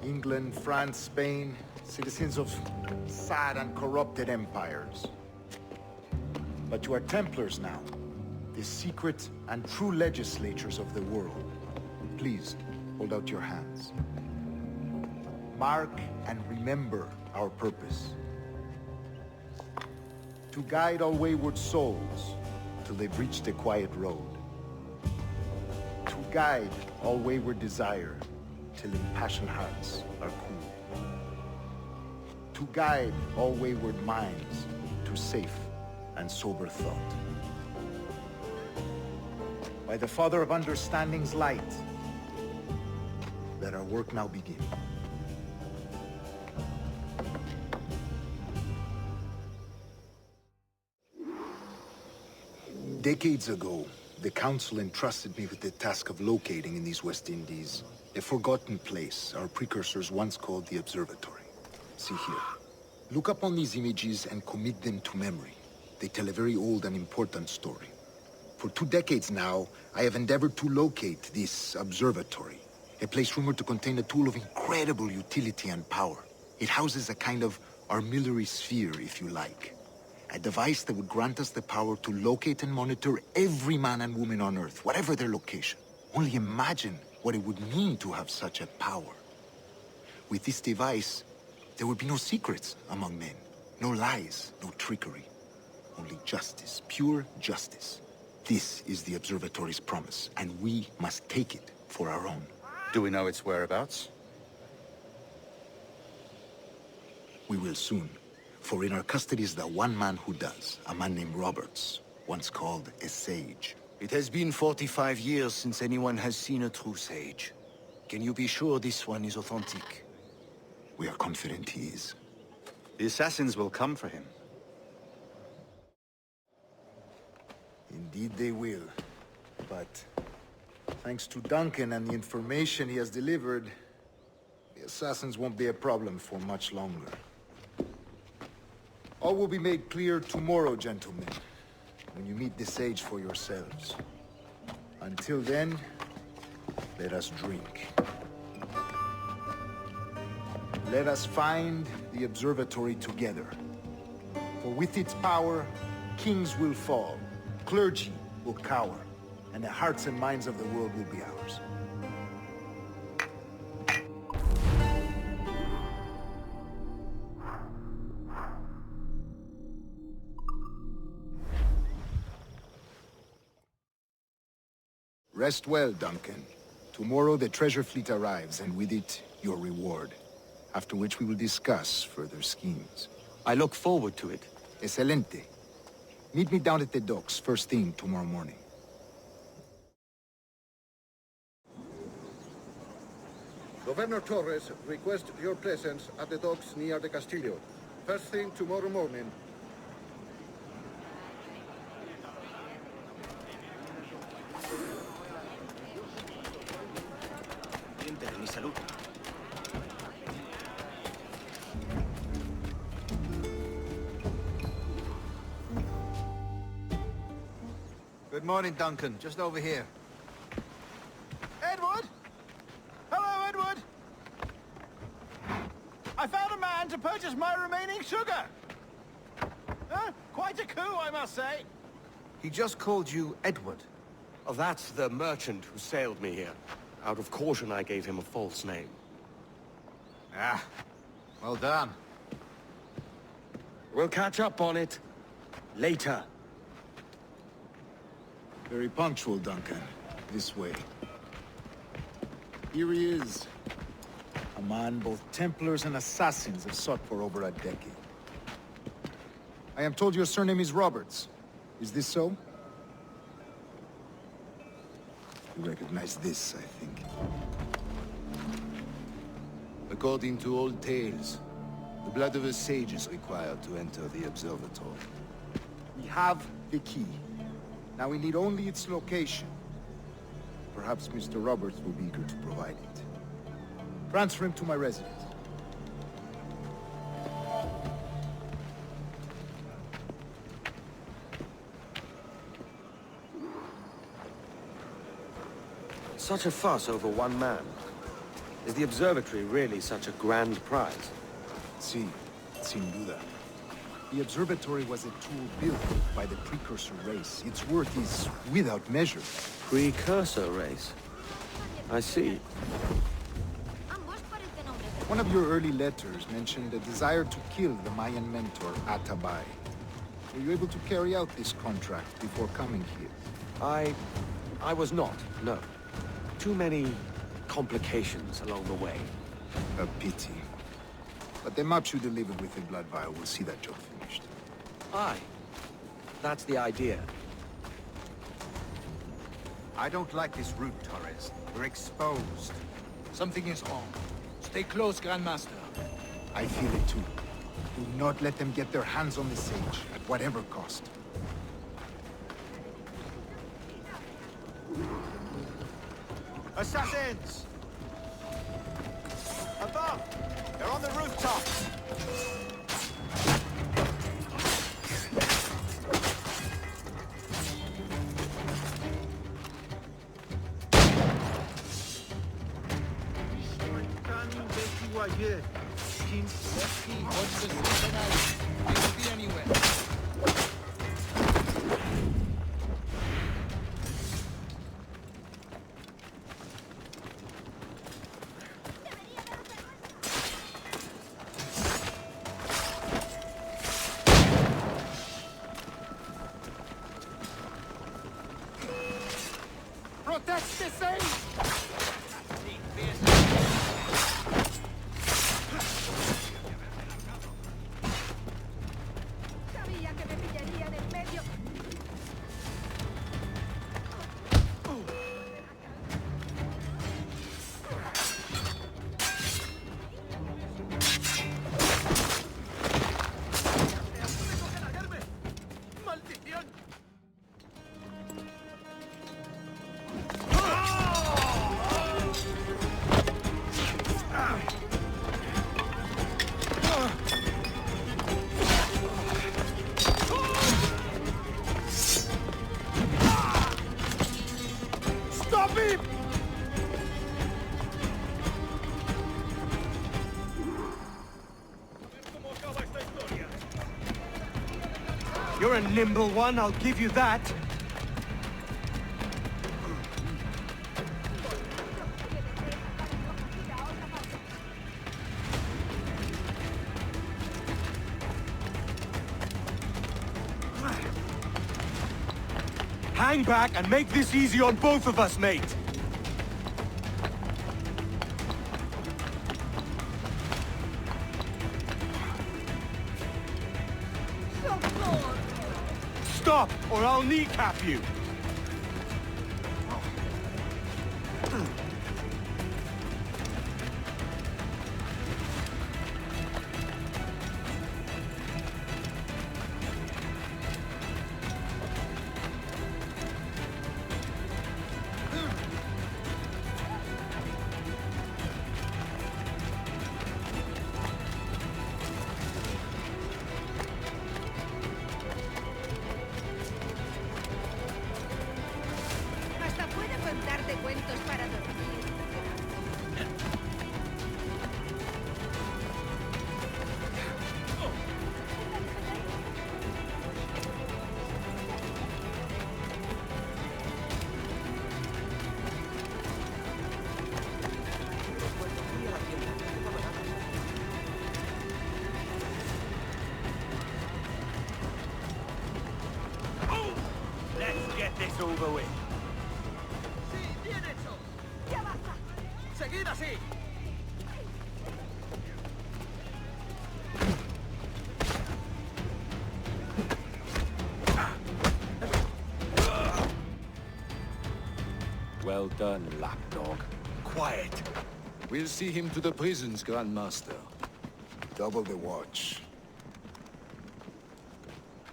England, France, Spain, citizens of sad and corrupted empires. But you are Templars now, the secret and true legislators of the world. Please, hold out your hands. Mark and remember our purpose. To guide all wayward souls till they've reached a quiet road. To guide all wayward desire till impassioned hearts are cool. To guide all wayward minds to safe and sober thought. By the Father of Understanding's light, let our work now begin. Decades ago, the Council entrusted me with the task of locating in these West Indies a forgotten place our precursors once called the Observatory. See here. Look upon these images and commit them to memory. They tell a very old and important story. For 2 decades now, I have endeavored to locate this observatory, a place rumored to contain a tool of incredible utility and power. It houses a kind of armillary sphere, if you like. A device that would grant us the power to locate and monitor every man and woman on Earth, whatever their location. Only imagine what it would mean to have such a power. With this device, there would be no secrets among men, no lies, no trickery. Only justice, pure justice. This is the observatory's promise, and we must take it for our own. Do we know its whereabouts? We will soon. For in our custody is the one man who does, a man named Roberts, once called a sage. It has been 45 years since anyone has seen a true sage. Can you be sure this one is authentic? We are confident he is. The assassins will come for him. Indeed they will. But thanks to Duncan and the information he has delivered, the assassins won't be a problem for much longer. All will be made clear tomorrow, gentlemen, when you meet the sage for yourselves. Until then, let us drink. Let us find the observatory together. For with its power, kings will fall, clergy will cower, and the hearts and minds of the world will be ours. Rest well, Duncan. Tomorrow the treasure fleet arrives, and with it, your reward. After which we will discuss further schemes. I look forward to it. Excelente. Meet me down at the docks first thing tomorrow morning. Governor Torres requests your presence at the docks near the Castillo. First thing tomorrow morning. Mi salud. morning, Duncan. Just over here. Edward? Hello, Edward! I found a man to purchase my remaining sugar! Huh? Quite a coup, I must say. He just called you Edward. Oh, that's the merchant who sailed me here. Out of caution, I gave him a false name. Ah, well done. We'll catch up on it later. Very punctual, Duncan. This way. Here he is. A man both Templars and Assassins have sought for over a decade. I am told your surname is Roberts. Is this so? You recognize this, I think. According to old tales, the blood of a sage is required to enter the observatory. We have the key. Now we need only its location. Perhaps Mr. Roberts will be eager to provide it. Transfer him to my residence. Such a fuss over one man. Is the observatory really such a grand prize? Si, sin duda. The observatory was a tool built by the precursor race. Its worth is without measure. Precursor race? I see. One of your early letters mentioned a desire to kill the Mayan mentor, Atabay. Were you able to carry out this contract before coming here? I was not, no. Too many complications along the way. A pity. But the maps you delivered with the blood vial will see that job finished. Aye. That's the idea. I don't like this route, Torres. We're exposed. Something is wrong. Stay close, Grandmaster. I feel it too. Do not let them get their hands on the sage, at whatever cost. Assassins! Above! They're on the rooftops! Protect the sage! Sabía que me pillaría en el medio. ¡Maldición! Stop him! You're a nimble one, I'll give you that. Hang back and make this easy on both of us, mate. Stop, or I'll kneecap you. over with. Sí, bien hecho. Ya basta. Seguid así. Well done, lapdog. Quiet. We'll see him to the prisons, Grandmaster. Double the watch.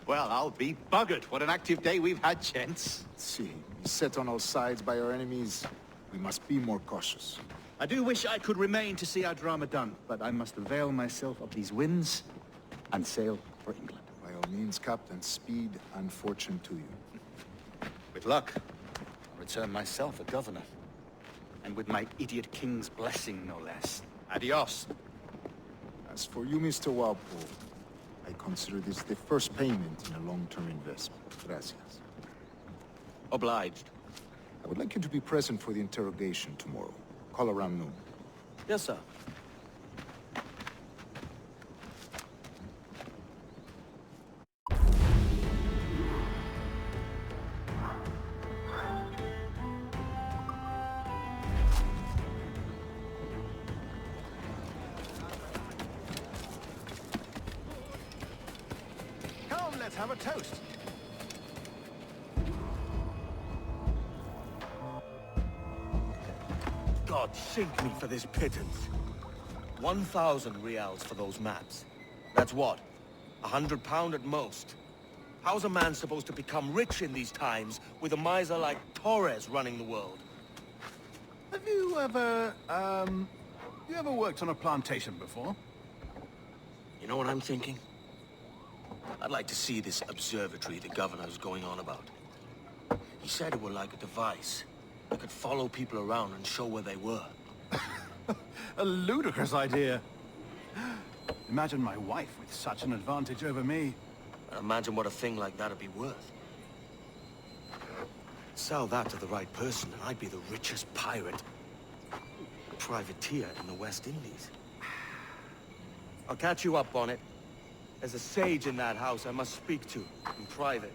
Well, I'll be buggered. What an active day we've had, gents. See, beset on all sides by our enemies. We must be more cautious. I do wish I could remain to see our drama done, but I must avail myself of these winds and sail for England. By all means, Captain, speed and fortune to you. With luck, I'll return myself a governor. And with my idiot king's blessing, no less. Adios. As for you, Mr. Walpole, I consider this the first payment in a long-term investment. Gracias. Obliged. I would like you to be present for the interrogation tomorrow. Call around noon. Yes, sir. Come, let's have a toast. God sink me for this pittance. 1,000 reals for those maps. That's what? £100 at most. How's a man supposed to become rich in these times with a miser like Torres running the world? Have you ever, worked on a plantation before? You know what I'm thinking? I'd like to see this observatory the governor's going on about. He said it were like a device. I could follow people around and show where they were. A ludicrous idea. Imagine my wife with such an advantage over me. And imagine what a thing like that'd be worth. Sell that to the right person and I'd be the richest pirate. Privateer in the West Indies. I'll catch you up on it. There's a sage in that house I must speak to in private.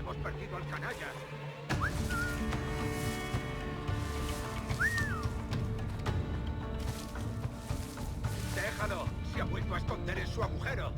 Hemos perdido al canalla. ¡Déjalo! Se ha vuelto a esconder en su agujero.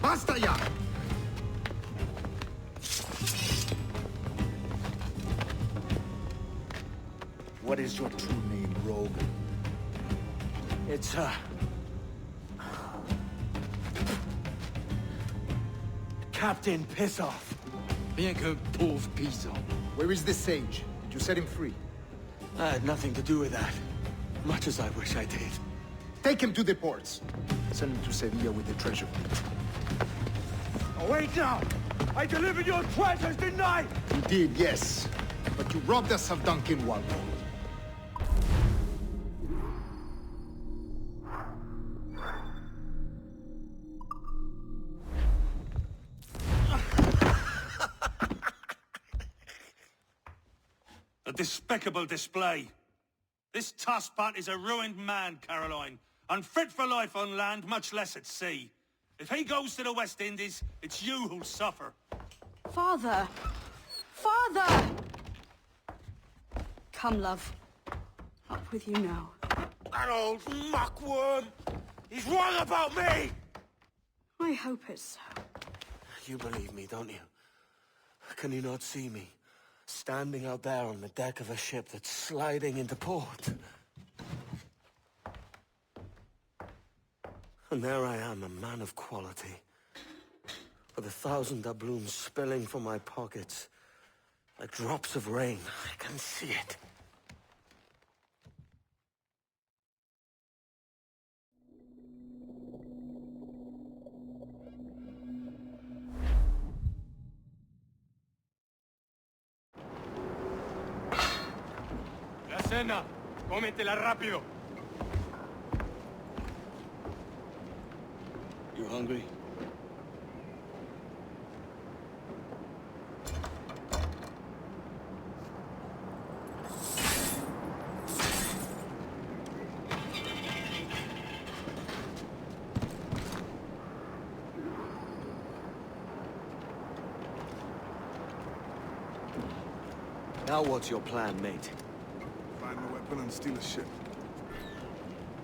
¡Basta ya! What is your true name, rogue? It's, Captain Pissoff. Bien que pauvre paysan. Where is the sage? Did you set him free? I had nothing to do with that. Much as I wish I did. Take him to the ports. Send him to Sevilla with the treasure. Oh, wait now! I delivered your treasures, didn't I? You did, yes. But you robbed us of Duncan Waldo. A despicable display. This tosspot is a ruined man, Caroline. Unfit for life on land, much less at sea. If he goes to the West Indies, it's you who'll suffer. Father! Father! Come, love. Up with you now. That old muckworm! He's wrong about me! I hope it's so. You believe me, don't you? Can you not see me? Standing out there on the deck of a ship that's sliding into port. And there I am, a man of quality. With 1,000 doubloons spilling from my pockets. Like drops of rain. I can see it. La cena. Cómetela rápido. You hungry? Now what's your plan, mate? Find a weapon and steal a ship.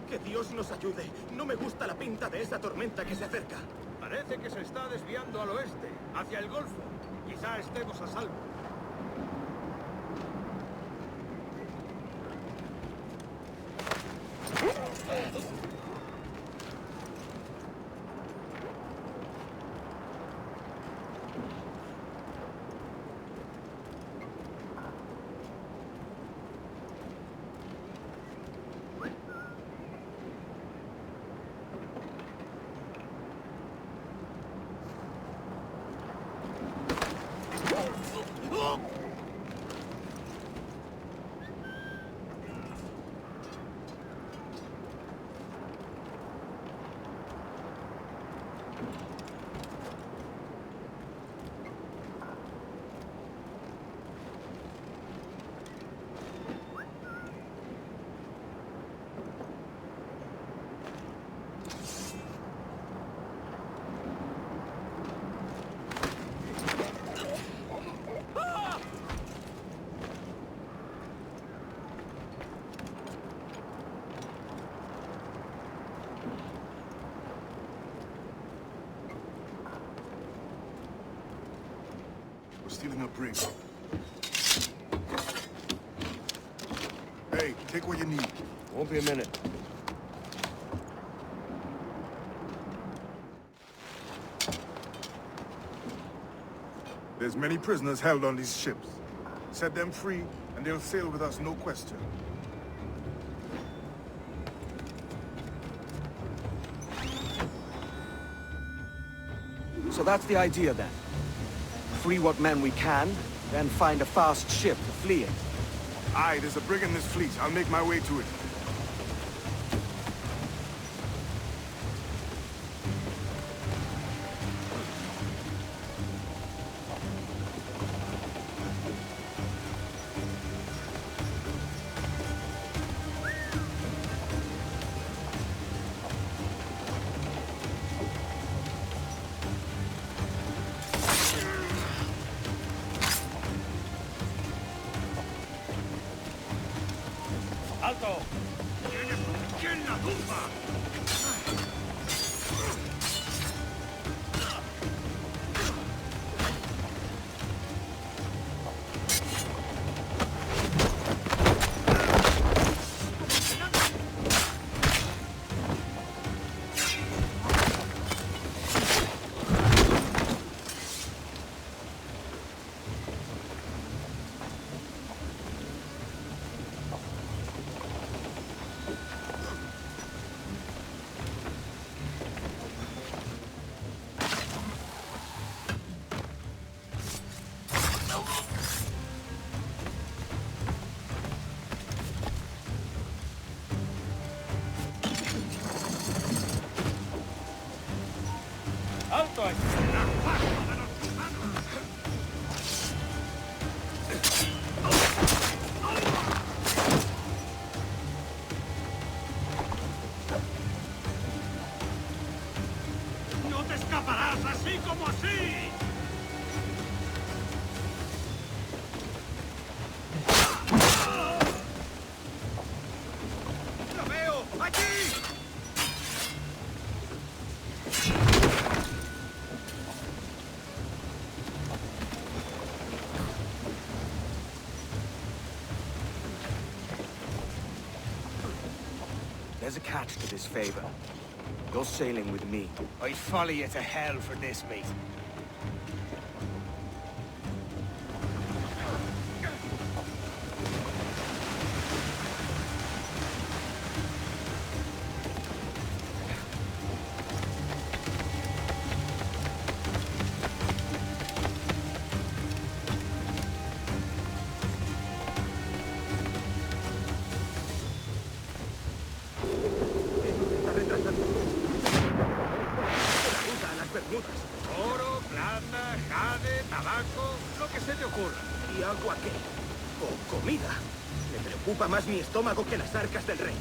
Que Dios nos ayude. No me gusta la pinta de esa tormenta que se acerca. Parece que se está desviando al oeste, hacia el Golfo. Quizá estemos a salvo. stealing a brig. Hey, take what you need. Won't be a minute. There's many prisoners held on these ships. Set them free, and they'll sail with us, no question. So that's the idea then. Free what men we can, then find a fast ship to flee in. Aye, there's a brig in this fleet. I'll make my way to it. ¡Alto! ¡Tienes un pie en la tumba! ¡Alto! ¡No te escaparás así como así! ¡Lo veo! ¡Aquí! There's a catch to this favor. You're sailing with me. I'd follow you to hell for this, mate. Oro, plata, jade, tabaco, lo que se te ocurra. ¿Y agua qué? ¿O comida? Me preocupa más mi estómago que las arcas del rey.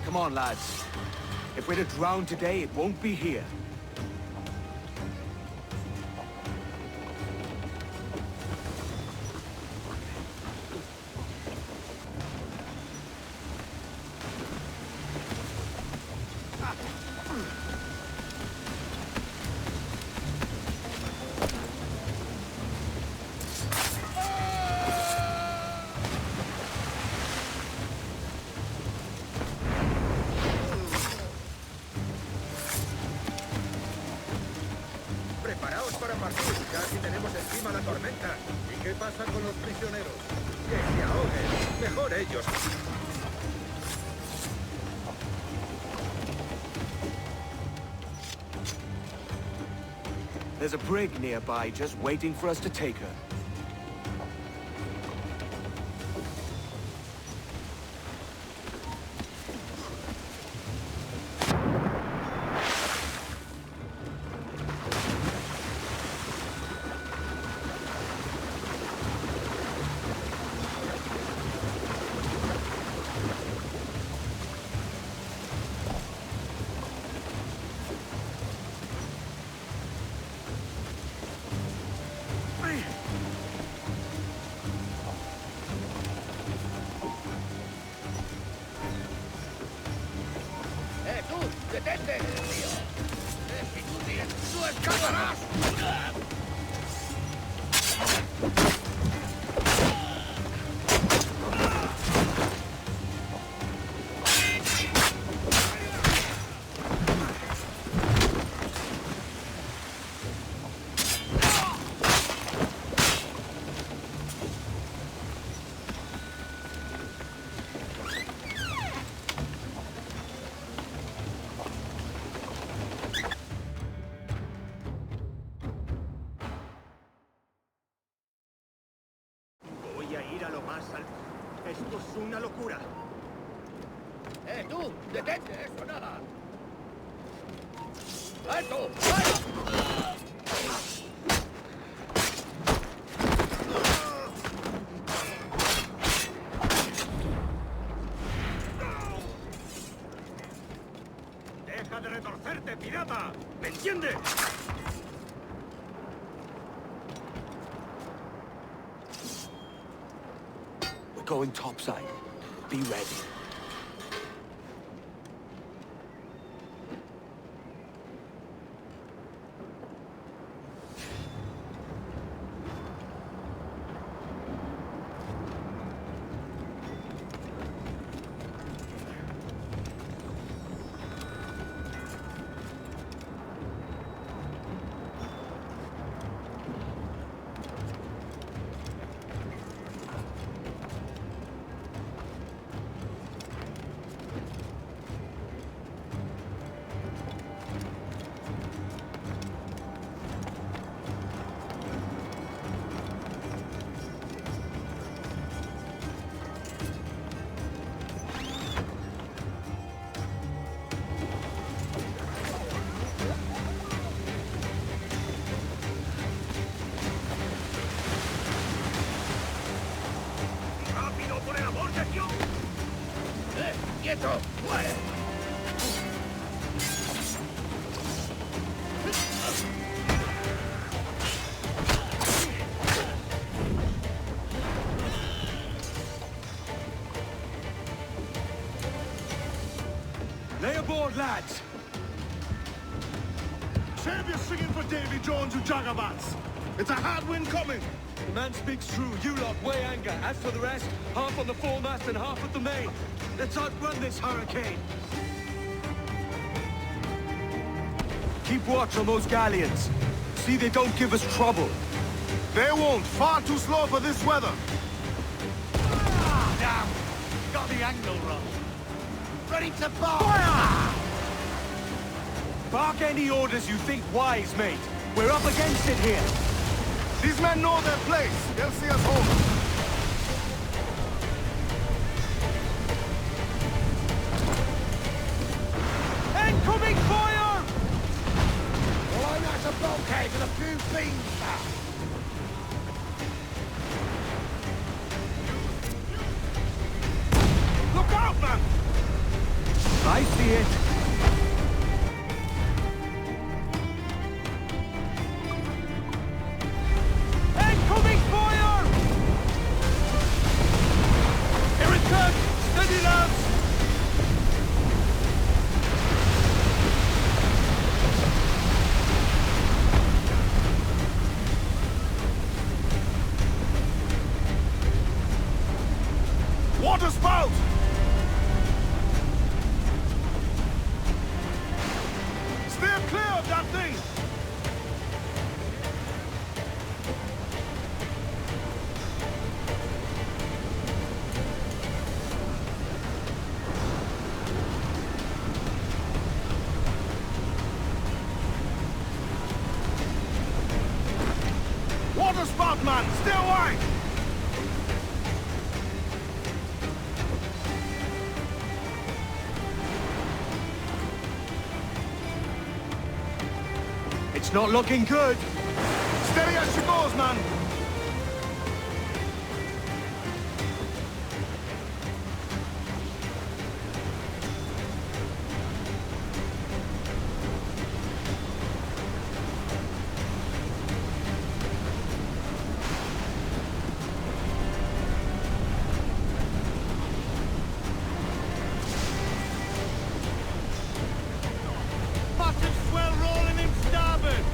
Come on, lads. If we're to drown today, it won't be here. Preparaos para partir, casi tenemos encima la tormenta. ¿Y qué pasa con los prisioneros? Que se ahoguen, mejor ellos. There's a brig nearby just waiting for us to take her. ¡Acabarás! Voy a ir a lo más alto. Esto es una locura. ¡Tú! ¡Detente! ¡Eso nada! ¡Alto! ¡Alto! ¡Deja de retorcerte, pirata! ¿Me entiendes? We're going topside. Be ready. ¡Rápido, por el amor de Dios! ¡Quieto! ¡Muere! Lay aboard, lads! Save your singing for Davy Jones, you jagabats! It's a hard wind coming! The man speaks true. You lot weigh anchor. As for the rest, half on the foremast and half at the main. Let's outrun this hurricane. Keep watch on those galleons. See they don't give us trouble. They won't. Far too slow for this weather. Damn! Got the angle wrong. Ready to fire! Bark any orders you think wise, mate. We're up against it here. These men know their place. They'll see us home. Incoming fire! Well, I'm at a bulkhead with a few beams, sir. Look out, man! I see it. Incoming fire! Here it comes! Steady, lads! Water spout! Steer clear of that thing! Water spout, man! Stay away! It's not looking good. Steady as she goes, man! Button swell rolling in starboard!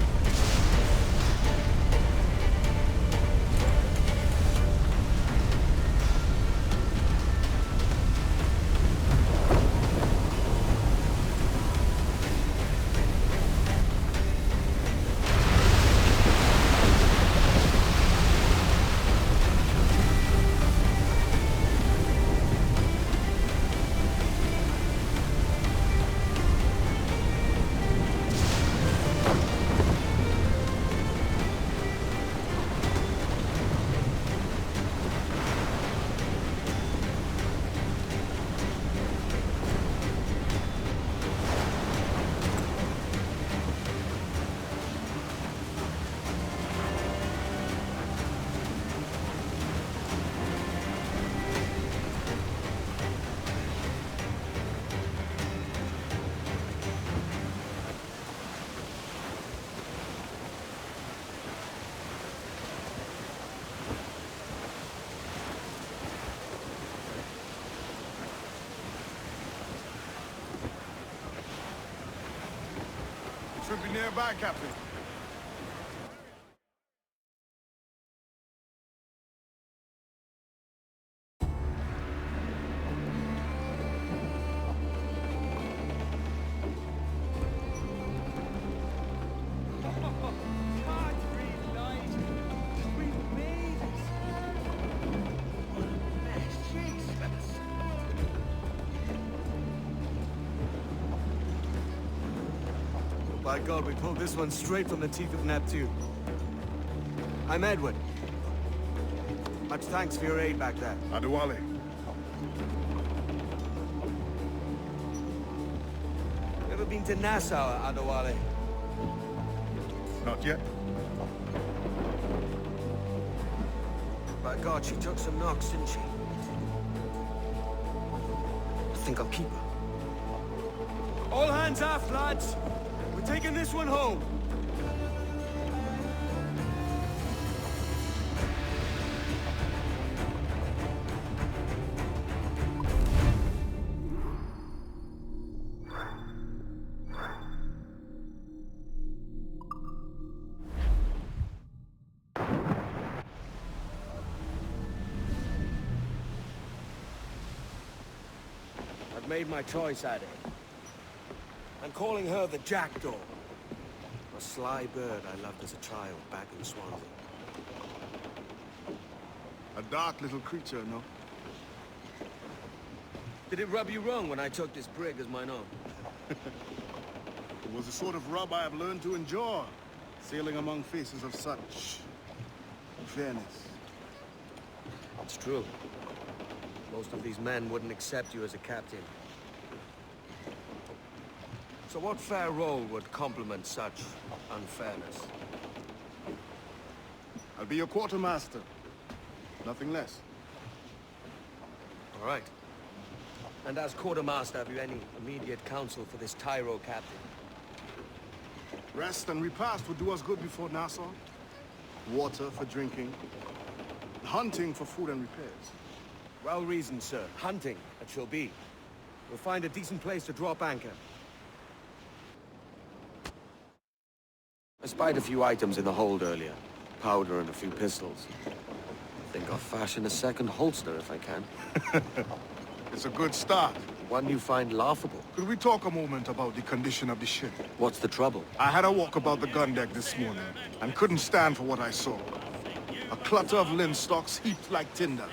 should be nearby, Captain. By God, we pulled this one straight from the teeth of Neptune. I'm Edward. Much thanks for your aid back there. Adewale. Ever been to Nassau, Adewale? Not yet. By God, she took some knocks, didn't she? I think I'll keep her. All hands aft, lads! We're taking this one home! I've made my choice, Addy. I'm calling her the Jackdaw. A sly bird I loved as a child back in Swansea. A dark little creature, no? Did it rub you wrong when I took this brig as mine own? It was the sort of rub I have learned to endure, sailing among faces of such fairness. It's true. Most of these men wouldn't accept you as a captain. So what fair role would complement such unfairness? I'll be your quartermaster. Nothing less. All right. And as quartermaster, have you any immediate counsel for this Tyro captain? Rest and repast would do us good before Nassau. Water for drinking. Hunting for food and repairs. Well reasoned, sir. Hunting, it shall be. We'll find a decent place to drop anchor. I spied a few items in the hold earlier. Powder and a few pistols. I think I'll fashion a second holster if I can. It's a good start. One you find laughable. Could we talk a moment about the condition of the ship? What's the trouble? I had a walk about the gun deck this morning, and couldn't stand for what I saw. A clutter of linstocks heaped like tinder,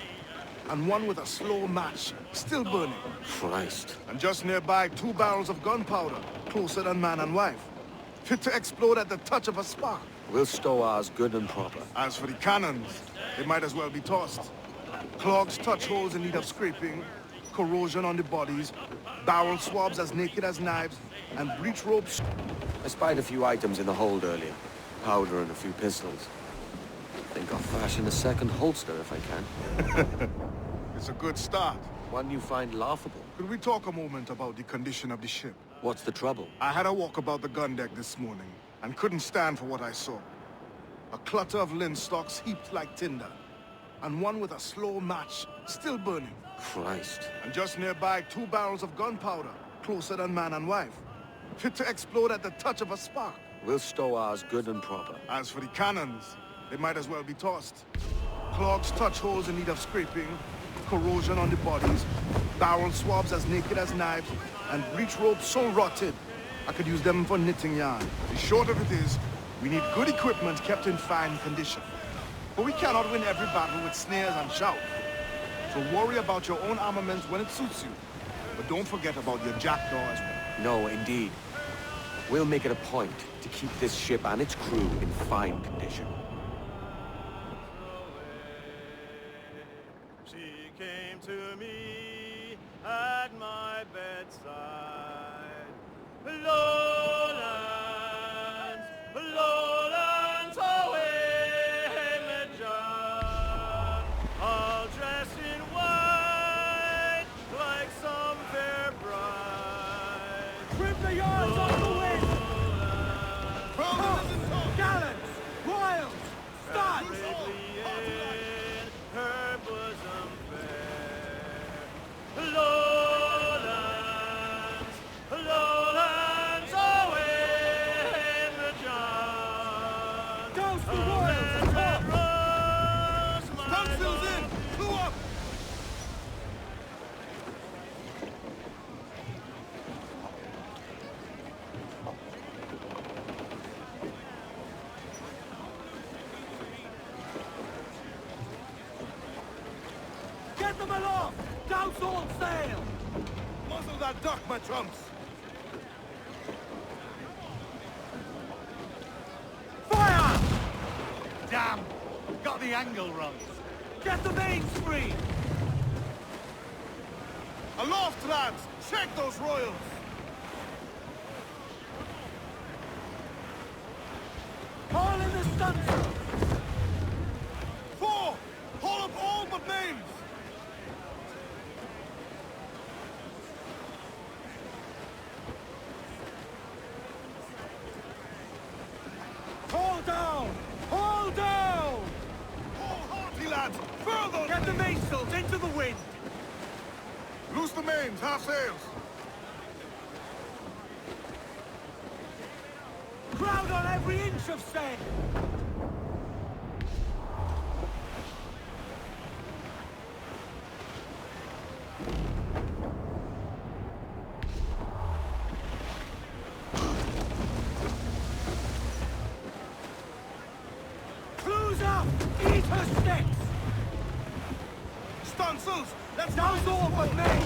and one with a slow match, still burning. Christ. And just nearby, 2 barrels of gunpowder, closer than man and wife. Fit to explode at the touch of a spark. We'll stow ours good and proper. As for the cannons, they might as well be tossed. Clogs touch holes in need of scraping, corrosion on the bodies, barrel swabs as naked as knives, and breech ropes. I spied a few items in the hold earlier. Powder and a few pistols. I think I'll fashion a second holster if I can. It's a good start. One you find laughable. Could we talk a moment about the condition of the ship? What's the trouble? I had a walk about the gun deck this morning, and couldn't stand for what I saw. A clutter of linstocks heaped like tinder, and one with a slow match, still burning. Christ. And just nearby, 2 barrels of gunpowder, closer than man and wife. Fit to explode at the touch of a spark. We'll stow ours good and proper. As for the cannons, they might as well be tossed. Clogs touch holes in need of scraping, corrosion on the bodies, barrel swabs as naked as knives, and breech ropes so rotted, I could use them for knitting yarn. The short of it is, we need good equipment kept in fine condition. But we cannot win every battle with snares and shout. So worry about your own armaments when it suits you. But don't forget about your jackdaw as well. No, indeed. We'll make it a point to keep this ship and its crew in fine condition. She came to me at my bedside. Lowlands, away, John, all dressed in white, like some fair bride. Trim the yards on the wind! Gallants, royals, start! In her bosom fair. Lowlands, Get them aloft! Douse all sail! Muzzle that duck, my trumps! Fire! Damn! Got the angle wrong. Get the mains free! Aloft, lads! Check those royals! Haul in the stunsail! 4! Haul up all but mains! Haul down! Haul down! Haul hearty, lads! Further! Get the mainsails into the wind! Loose the mains, half sails! Crowd on every inch of sail! Close up! Eat her sticks! Stunsails! Let's douse all but me!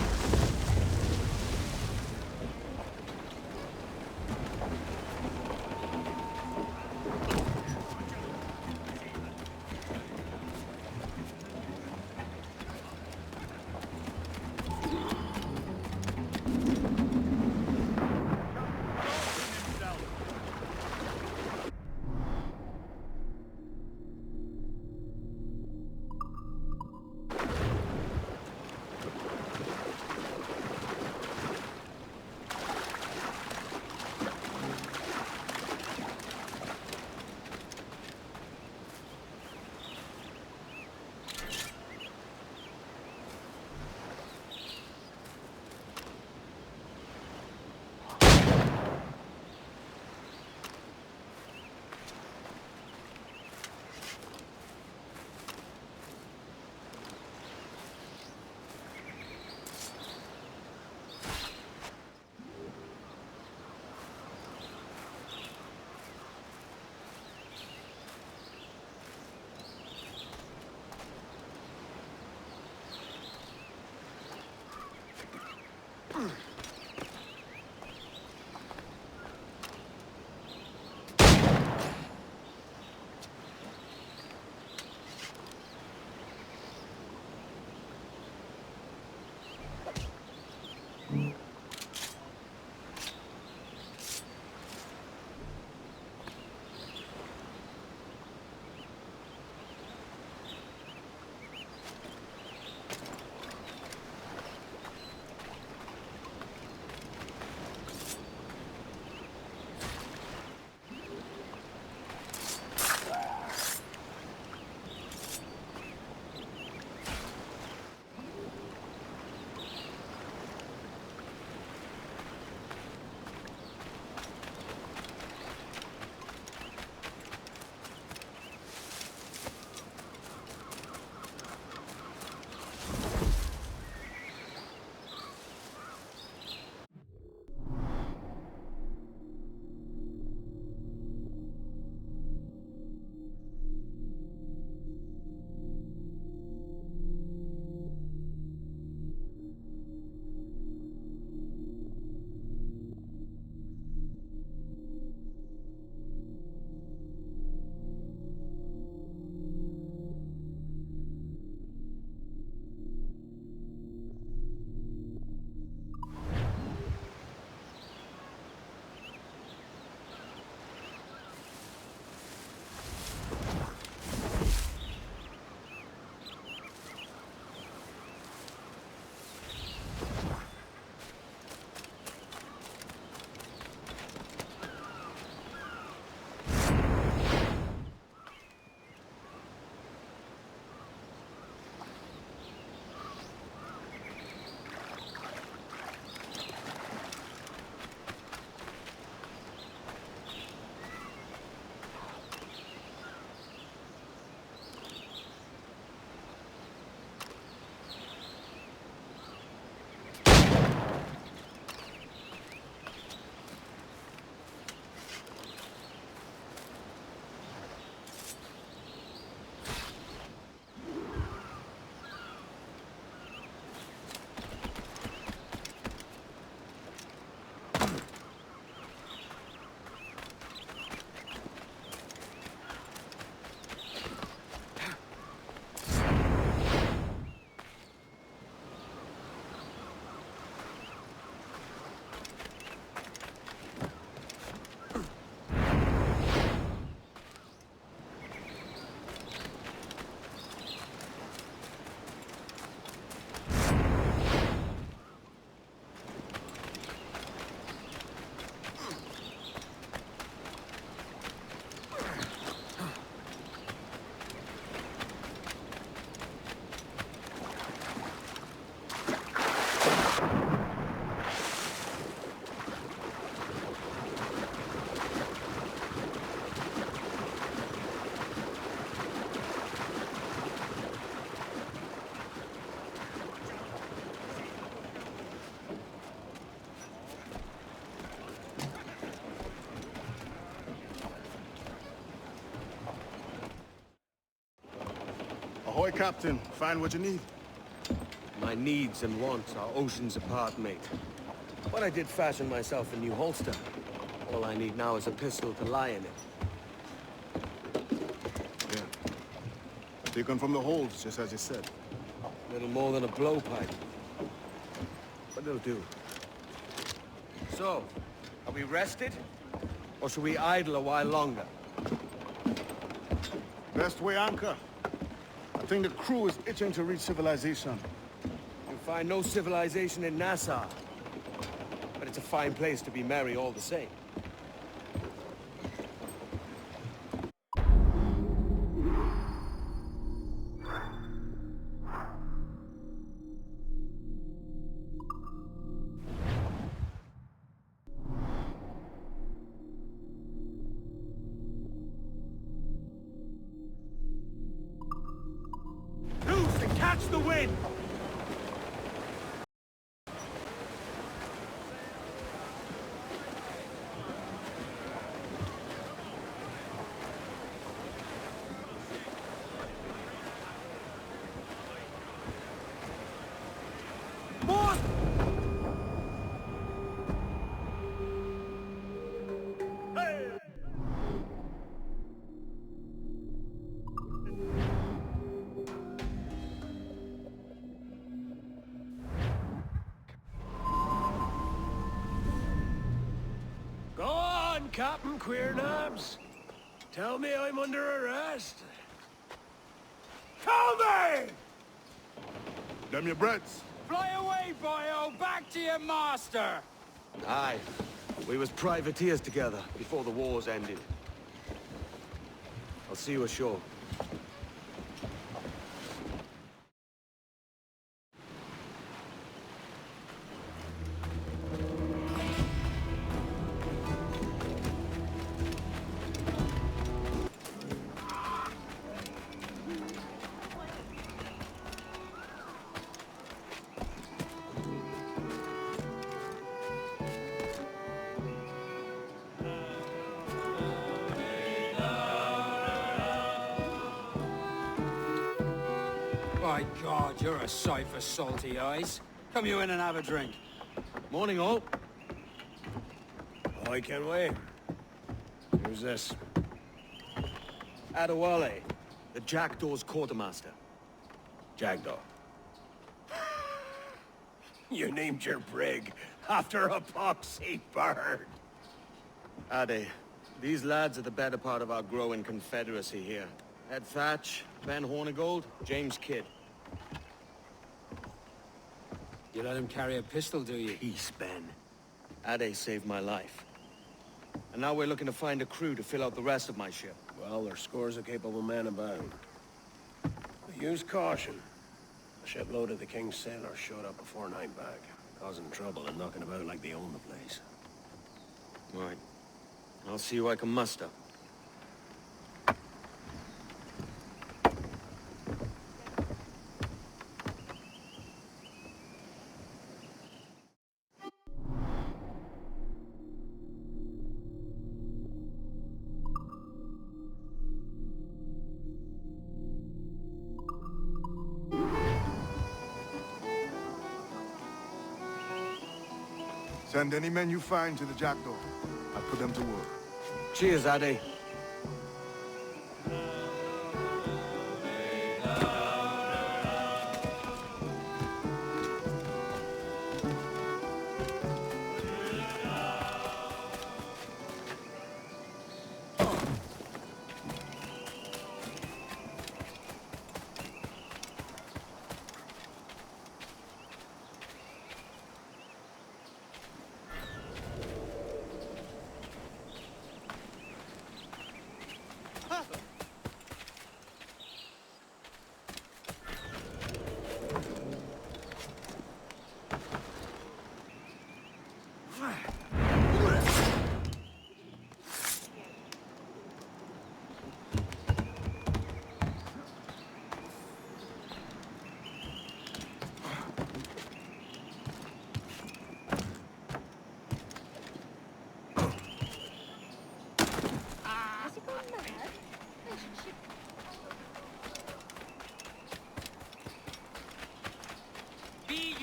Ahoy, Captain. Find what you need. My needs and wants are oceans apart, mate. But I did fashion myself a new holster. All I need now is a pistol to lie in it. Yeah. Taken from the holds, just as you said. Little more than a blowpipe. But it'll do. So, are we rested? Or should we idle a while longer? Best way anchor. I think the crew is itching to reach civilization. You'll find no civilization in Nassau. But it's a fine place to be merry all the same. Loose and catch the wind! Go on, Captain Queernabs. Tell me I'm under arrest. Tell me! Them your breads. Fly away, boyo! Back to your master! Aye. We was privateers together before the wars ended. I'll see you ashore. My God, you're a sight for salty eyes. Come you in and have a drink. Morning, all. Ahoy, Kenway. Who's this? Adewale, the Jackdaw's quartermaster. Jackdaw. You named your brig after a poxy bird. Ade, these lads are the better part of our growing confederacy here. Ed Thatch, Ben Hornigold, James Kidd. You let him carry a pistol, do you? Peace, Ben. Ade saved my life. And now we're looking to find a crew to fill out the rest of my ship. Well, there's scores of capable men about. But use caution. A shipload of the King's sailors showed up before night back, causing trouble and knocking about like they own the place. Right. I'll see who I can muster. Send any men you find to the Jackdaw. I'll put them to work. Cheers, Ade.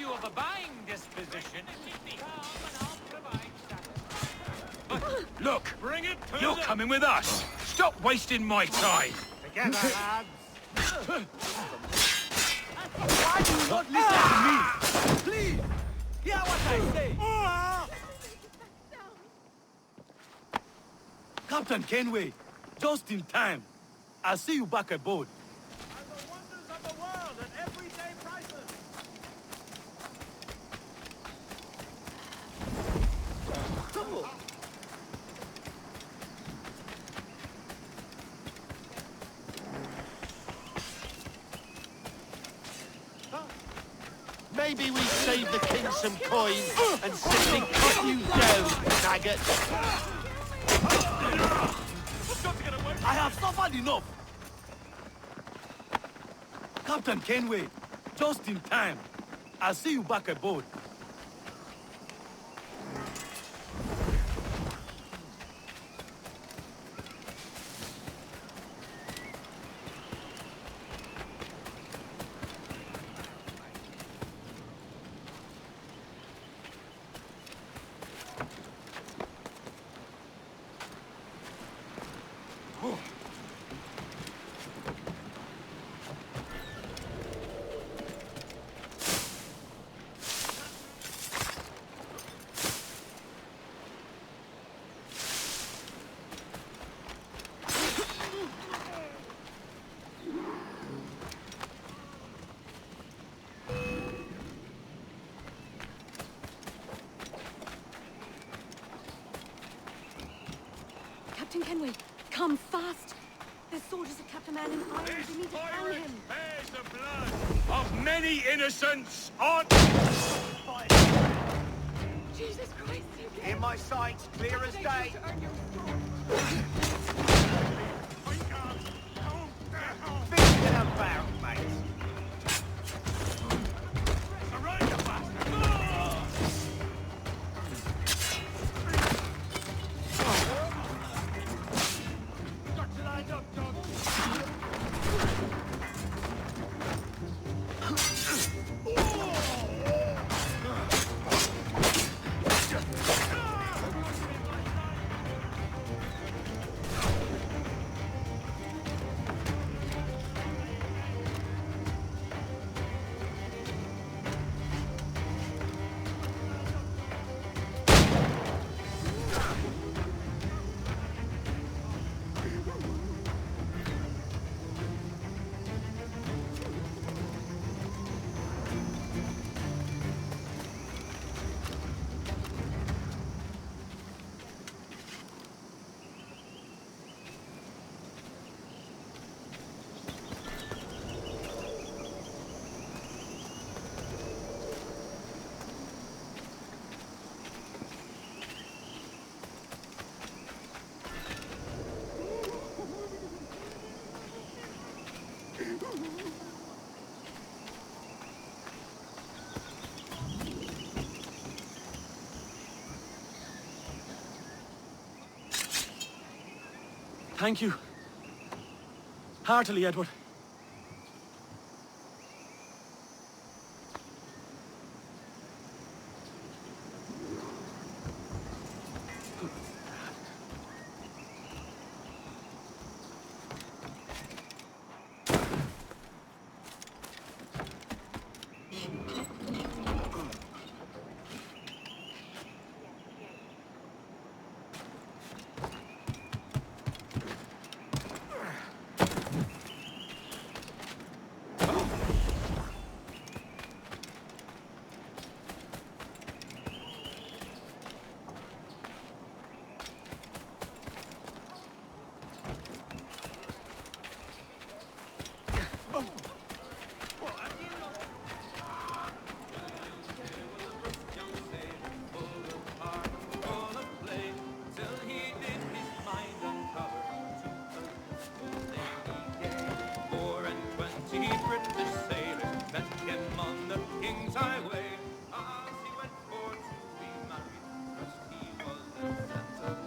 you of a buying disposition, Look! bring it to You're them. coming with us! Stop wasting my time! Together, lads. Why do you not listen to me? Please, hear what I say. Captain Kenway, just in time. I'll see you back aboard. Maybe we save the king some coin and simply cut you down, maggot. I have suffered enough. Captain Kenway, just in time. I'll see you back aboard. Captain Kenway, come fast! There's soldiers of Captain Man in irons. We need to hang him. Bears the blood of many innocents on... Jesus Christ! In my sights, clear as day. Thinking about, mate. Thank you. Heartily, Edward.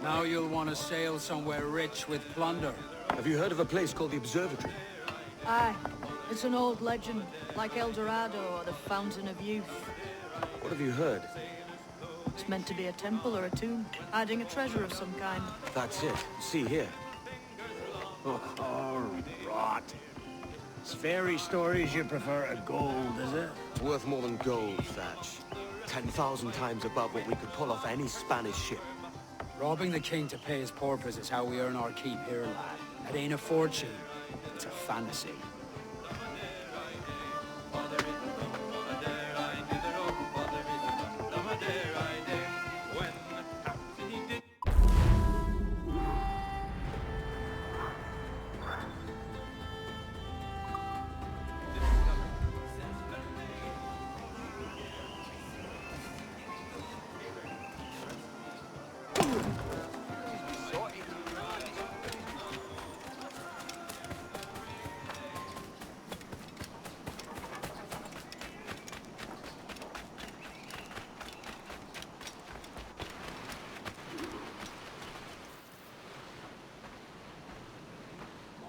Now you'll want to sail somewhere rich with plunder. Have you heard of a place called the Observatory? Aye. It's an old legend, like El Dorado or the Fountain of Youth. What have you heard? It's meant to be a temple or a tomb, hiding a treasure of some kind. That's it. See here. Oh, rot. It's fairy stories you prefer to gold, is it? It's worth more than gold, Thatch. 10,000 times above what we could pull off any Spanish ship. Robbing the king to pay his porpoise is how we earn our keep here, lad. It ain't a fortune. It's a fantasy.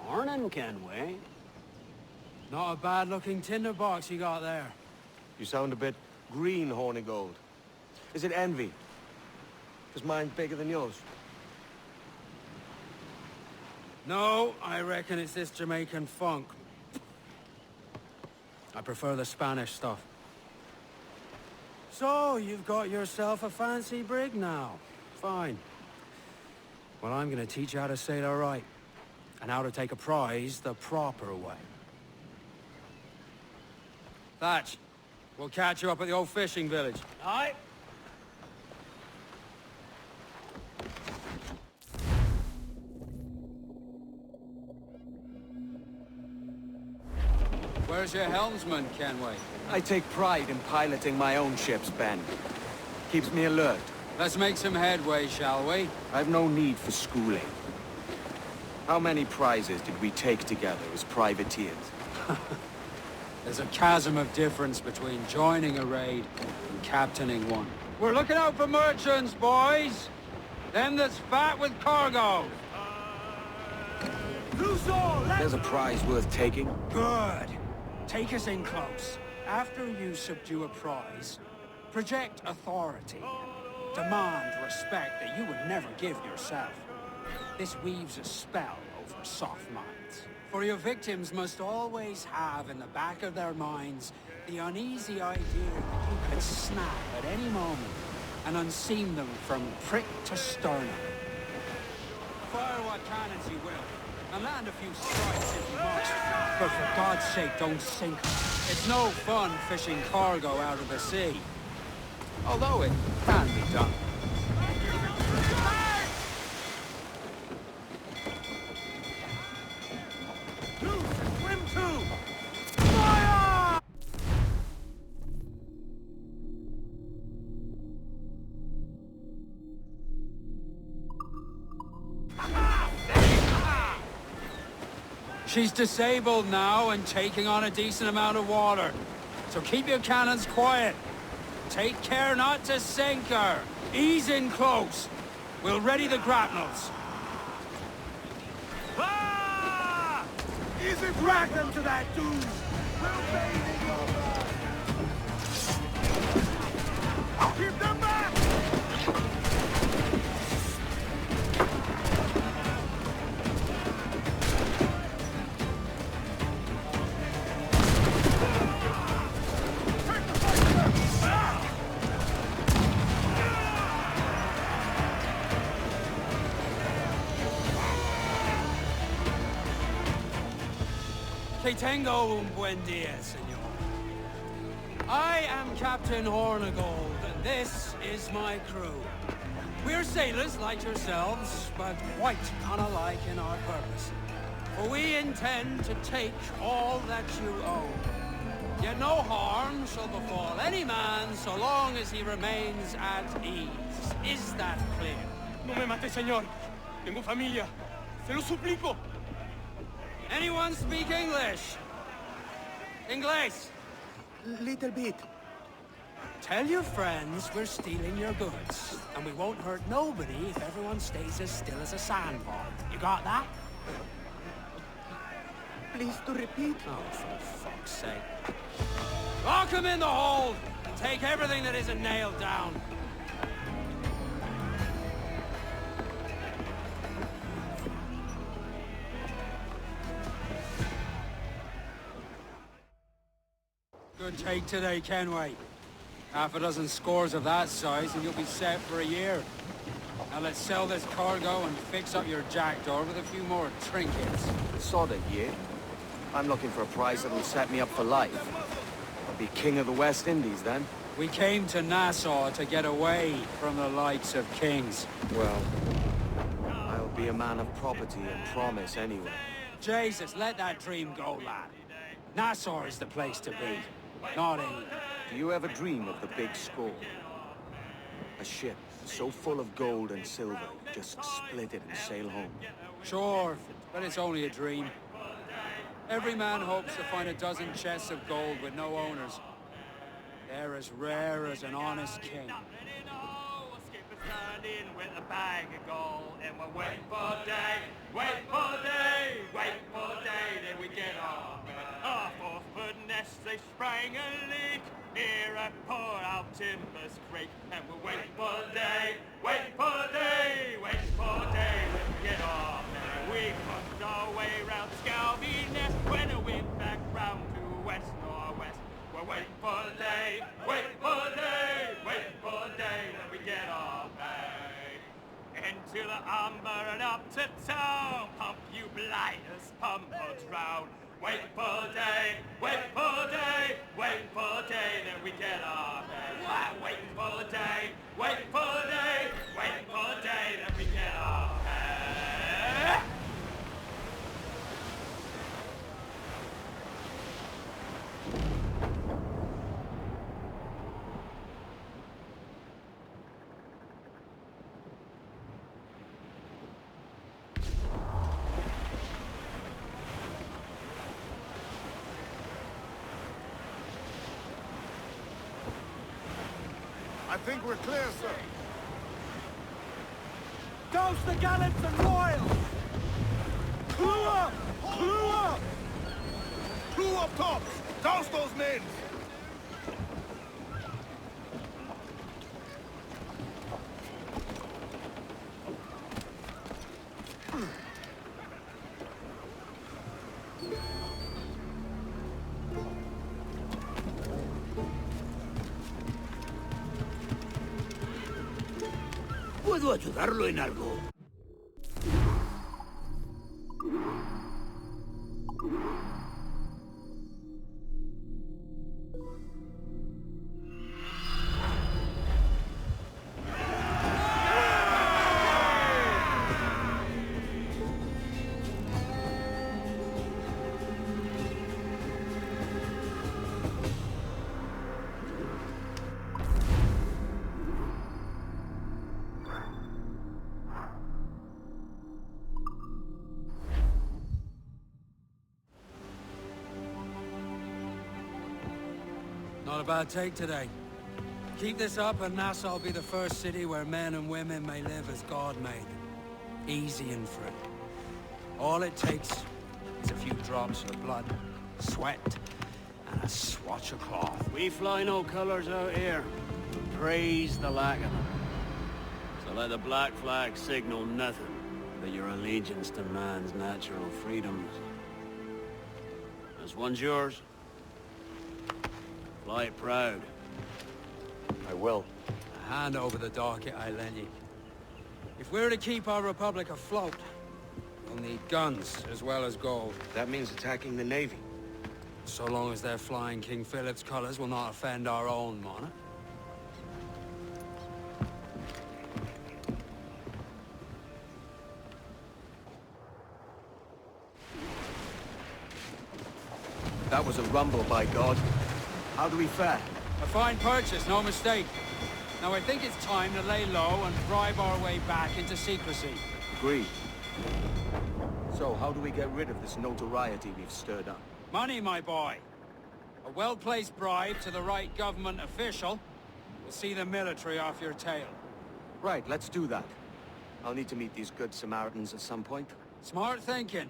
Morning, Kenway. Not a bad-looking tinderbox you got there. You sound a bit green, Hornigold. Is it envy? Because mine's bigger than yours. No, I reckon it's this Jamaican funk. I prefer the Spanish stuff. So, you've got yourself a fancy brig now. Fine. Well, I'm gonna teach you how to sail her right. And how to take a prize the proper way. Thatch, we'll catch you up at the old fishing village. Aye. Where's your helmsman, Kenway? I take pride in piloting my own ships, Ben. Keeps me alert. Let's make some headway, shall we? I've no need for schooling. How many prizes did we take together as privateers? There's a chasm of difference between joining a raid and captaining one. We're looking out for merchants, boys! Them that's fat with cargo! There's a prize worth taking. Good! Take us in close. After you subdue a prize, project authority. Demand respect that you would never give yourself. This weaves a spell over soft minds. For your victims must always have in the back of their minds the uneasy idea that you could snap at any moment and unseam them from prick to sternum. Fire what cannons you will, and land a few strikes if you must. But for God's sake, don't sink them. It's no fun fishing cargo out of the sea. Although it can be done. She's disabled now and taking on a decent amount of water. So keep your cannons quiet. Take care not to sink her. Ease in close. We'll ready the grapnels. Ah! Easy, drag them to that doom. We'll bathe in your blood. Keep them back! Que tengo un buen día, señor. I am Captain Hornigold, and this is my crew. We're sailors like yourselves, but quite unalike in our purpose. For we intend to take all that you own. Yet no harm shall befall any man so long as he remains at ease. Is that clear? No me mate, señor. Tengo familia. Se lo suplico. Anyone speak English? English? Little bit. Tell your friends we're stealing your goods, and we won't hurt nobody if everyone stays as still as a sandbar. You got that? Please to repeat. Oh, for fuck's sake. Lock him in the hold! Take everything that isn't nailed down. Good take today, Kenway. Half a dozen scores of that size and you'll be set for a year. Now let's sell this cargo and fix up your jackdaw with a few more trinkets. Sod it, yeah? I'm looking for a price that'll set me up for life. I'll be king of the West Indies then. We came to Nassau to get away from the likes of kings. Well, I'll be a man of property and promise anyway. Jesus, let that dream go, lad. Nassau is the place to be, not England. Do you ever dream of the big score? A ship so full of gold and silver, you just split it and sail home. Sure, but it's only a dream. Every man hopes to find a dozen chests of gold with no owners. They're as rare as an honest king. With a bag of gold, and we're waiting for day, wait for day, wait for day, then we get off. Off of Goodness, they sprang a leak near a poor out Timbers Creek, and we're waiting for day, wait for day, wait for day, then we get off. And we pumped our way round Scalby Nest when we went back round to West Northwest. We're waiting for day, wait for day, wait for day, then we get off. Into the umber and up to town, pump you blighters, pump us round. Wait for day, wait for day, wait for day, then we get off. Wait for day, wait for day, wait for day, then we get off. I think we're clear, sir. Douse the gallants and royals! Clue up! Clue up! Clue up tops! Douse those men! ¿Puedo ayudarlo en algo? Not a bad take today. Keep this up and Nassau will be the first city where men and women may live as God made them. Easy and free. All it takes is a few drops of blood, sweat, and a swatch of cloth. We fly no colors out here. Praise the lack of them. So let the black flag signal nothing but your allegiance to man's natural freedoms. This one's yours. Fly it proud. I will. Hand over the docket I lent you. If we're to keep our republic afloat, we'll need guns as well as gold. That means attacking the Navy. So long as they're flying King Philip's colors will not offend our own monarch. That was a rumble, by God. How do we fare? A fine purchase, no mistake. Now I think it's time to lay low and bribe our way back into secrecy. Agreed. So, how do we get rid of this notoriety we've stirred up? Money, my boy. A well-placed bribe to the right government official will see the military off your tail. Right, let's do that. I'll need to meet these good Samaritans at some point. Smart thinking.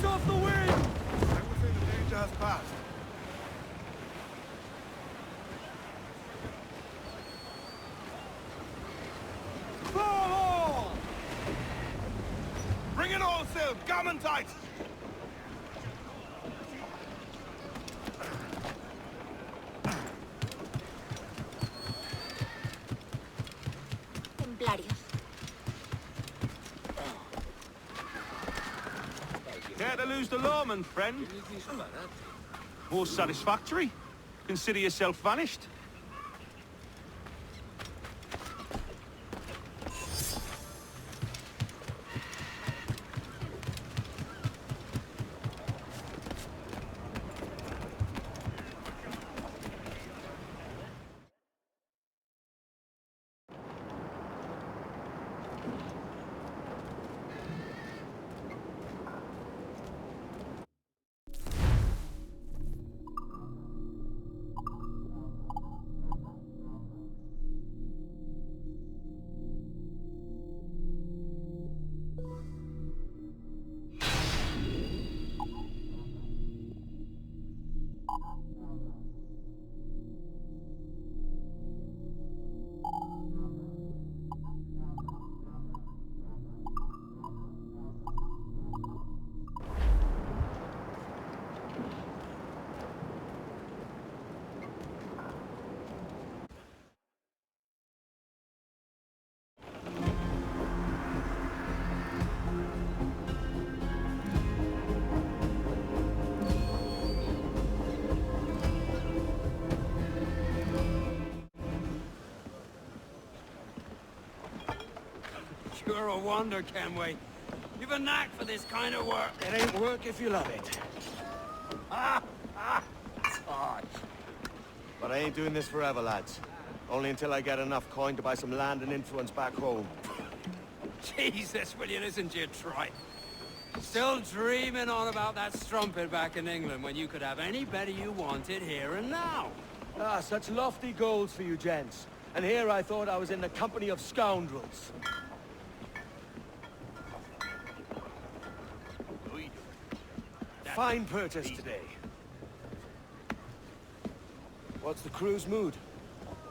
Brace off the wind! I would say the danger has passed. Fall! Bring it all sail, gammon tight! Templarios. Care to lose the lawman, friend? More satisfactory? Consider yourself vanished. You're a wonder, Kenway. You've a knack for this kind of work. It ain't work if you love it. Todd. But I ain't doing this forever, lads. Only until I get enough coin to buy some land and influence back home. Jesus, will you listen to your trite? Still dreaming on about that strumpet back in England when you could have any better you wanted here and now. Ah, such lofty goals for you gents. And here I thought I was in the company of scoundrels. Fine purchase today. What's the crew's mood?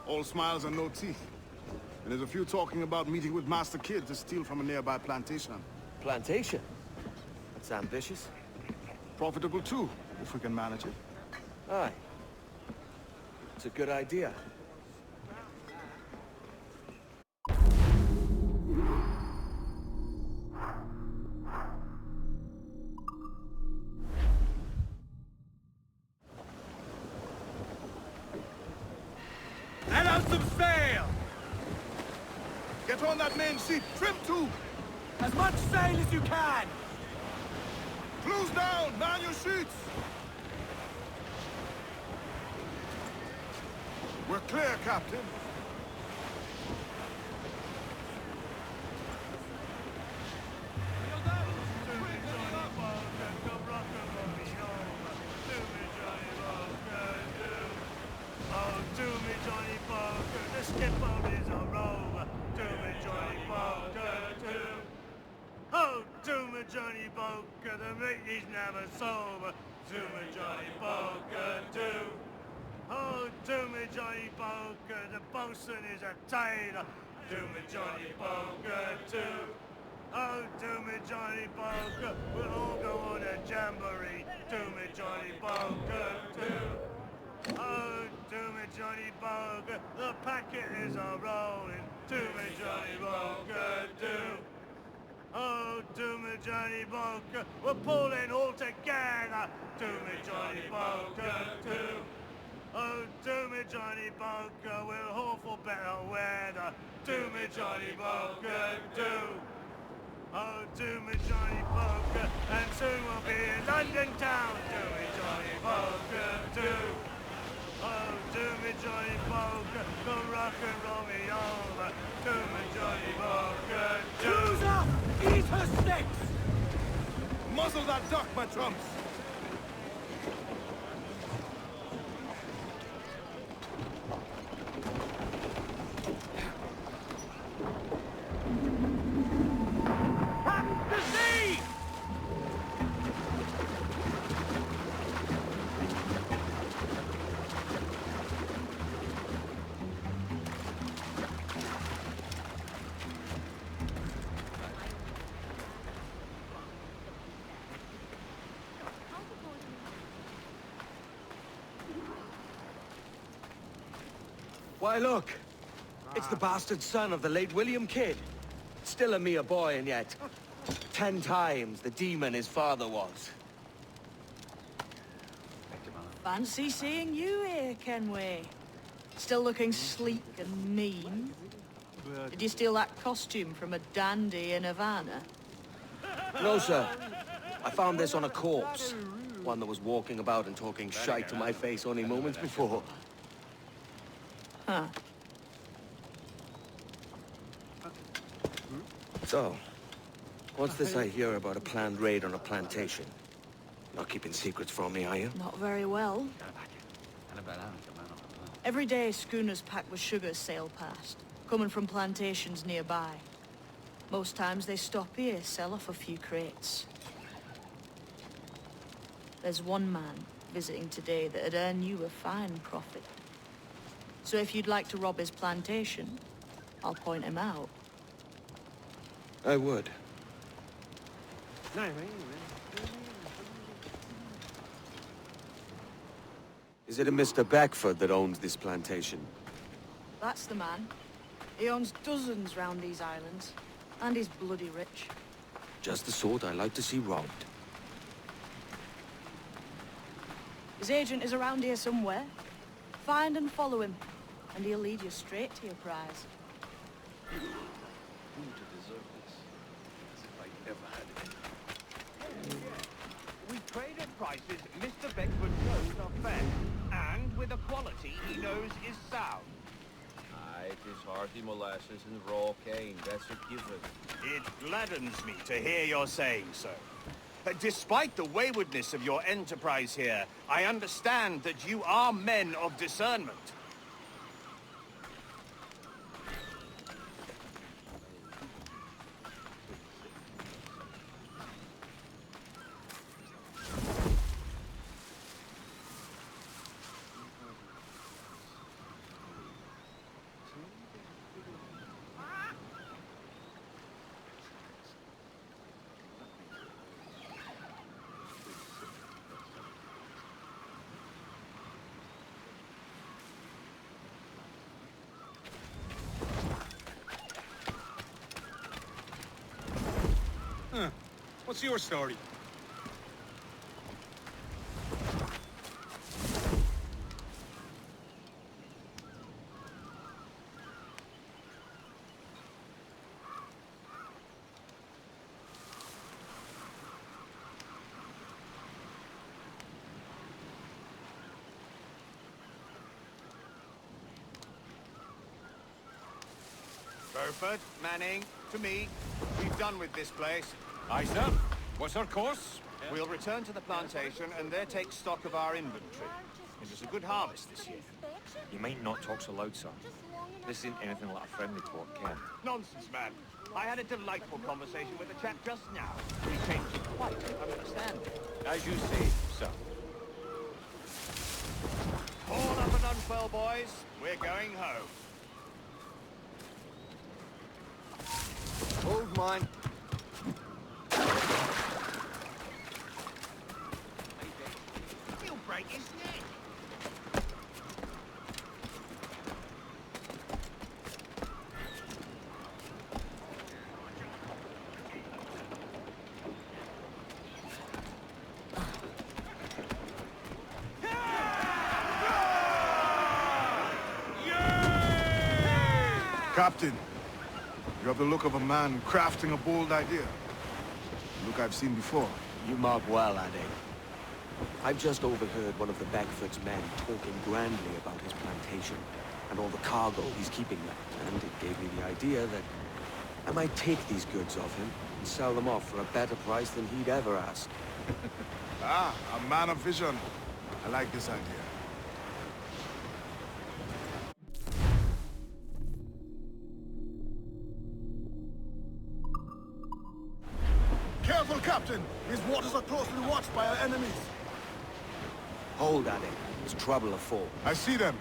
All smiles and no teeth. And there's a few talking about meeting with Master Kid to steal from a nearby plantation. Plantation? That's ambitious. Profitable too, if we can manage it. Aye. It's a good idea. Let out some sail! Get on that main sheet, trim to! As much sail as you can! Close down, man your sheets! We're clear, Captain. Johnny Poker, the meat is never sober. To me, Johnny Poker, do. Oh, to me, Johnny Poker, the bosun is a tailor. To me, Johnny Poker, do. Oh, to me, Johnny Poker, we'll all go on a jamboree. To me, Johnny Poker, do. Oh, to me, Johnny Poker, the packet is a rolling. To me, Johnny Poker, do. Oh, do me, Johnny Poker, we're pulling all together. Do me, Johnny Poker, do. Oh, do me, Johnny Poker, we'll hope for better weather. Do me, Johnny Poker, do. Oh, do me, Johnny Poker, and soon we'll be in London town. Do me, Johnny Poker, do. Oh, do me, Johnny Poker, come rock and roll me over. Do me, Johnny Poker, do. Choose up! Eat her sticks! Muzzle that duck, my trumps! The sea! Why, look. It's the bastard son of the late William Kidd. Still a mere boy, and yet 10 times the demon his father was. Fancy seeing you here, Kenway. Still looking sleek and mean. Did you steal that costume from a dandy in Havana? No, sir. I found this on a corpse. One that was walking about and talking shite to my face only moments before. Huh. So, what's this I hear about a planned raid on a plantation? Not keeping secrets from me, are you? Not very well. Every day, schooners packed with sugar sail past, coming from plantations nearby. Most times they stop here, sell off a few crates. There's one man visiting today that'd earn you a fine profit. So if you'd like to rob his plantation, I'll point him out. I would. Is it a Mr. Beckford that owns this plantation? That's the man. He owns dozens round these islands, and he's bloody rich. Just the sort I like to see robbed. His agent is around here somewhere. Find and follow him, and he'll lead you straight to your prize. We trade at prices Mr. Beckford knows are fair, and with a quality he knows is sound. Aye, it is hearty molasses and raw cane, that's a given. It gladdens me to hear you're saying so. Despite the waywardness of your enterprise here, I understand that you are men of discernment. What's your story? Beaufort, Manning, to me. We've done with this place. Aye, sir. What's our course? We'll return to the plantation and there take stock of our inventory. It was a good harvest this year. You might not talk so loud, sir. This isn't anything like a friendly talk, Ken. Nonsense, man. I had a delightful conversation with the chap just now. We came to quite an understanding. As you say, sir. All up and unfurl, boys. We're going home. Hold mine. He'll break his neck. Captain, you have the look of a man crafting a bold idea. Look I've seen before. You mark well, Addy. I've just overheard one of the Beckford's men talking grandly about his plantation and all the cargo he's keeping there, and it gave me the idea that I might take these goods off him and sell them off for a better price than he'd ever ask. Ah, a man of vision. I like this idea. Careful, Captain! These waters are closely watched by our enemies. Hold, Addy. There's trouble afoot. I see them.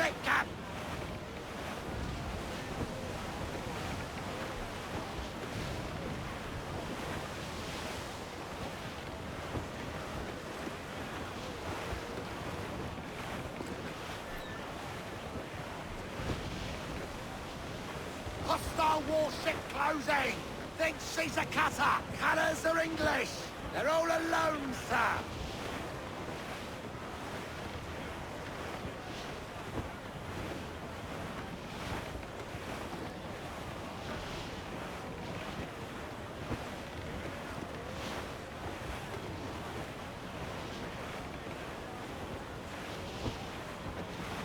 it, Cap! Hostile warship closing! Think she's a cutter! Cutters are English! They're all alone, sir!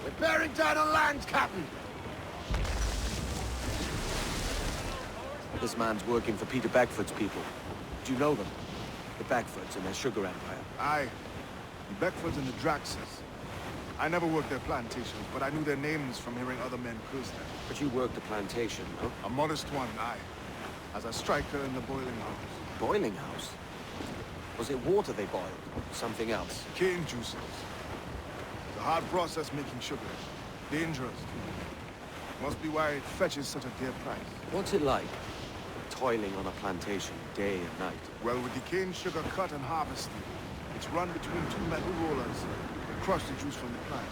We're bearing down on land, Captain! This man's working for Peter Beckford's people. Do you know them? The Beckfords and their sugar empire. Aye. The Beckfords and the Draxes. I never worked their plantations, but I knew their names from hearing other men curse them. But you worked the plantation, no? A modest one, aye. As a striker in the boiling house. Boiling house? Was it water they boiled? Something else? Cane juices. It's a hard process making sugar. Dangerous, too. Must be why it fetches such a dear price. What's it like? Toiling on a plantation, day and night. Well, with the cane sugar cut and harvested, it's run between two metal rollers that crush the juice from the plant.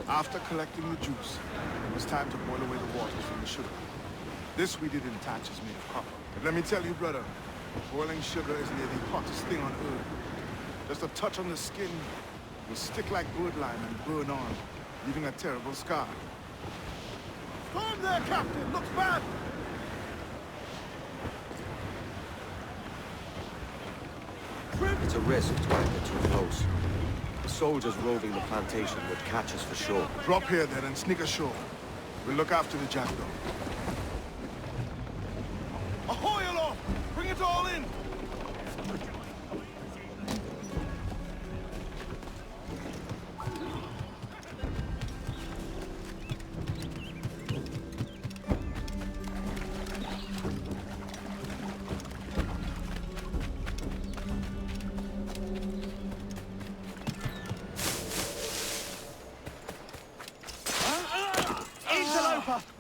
After collecting the juice, it was time to boil away the water from the sugar. This we did in thatches made of copper. But let me tell you, brother, boiling sugar is near the hottest thing on earth. Just a touch on the skin will stick like birdlime and burn on, leaving a terrible scar. Storm there, Captain! Looks bad! It's a risk to get too close. The soldiers roving the plantation would catch us for sure. Drop here then and sneak ashore. We'll look after the jackdaw. Ahoy aloft! Bring it all in!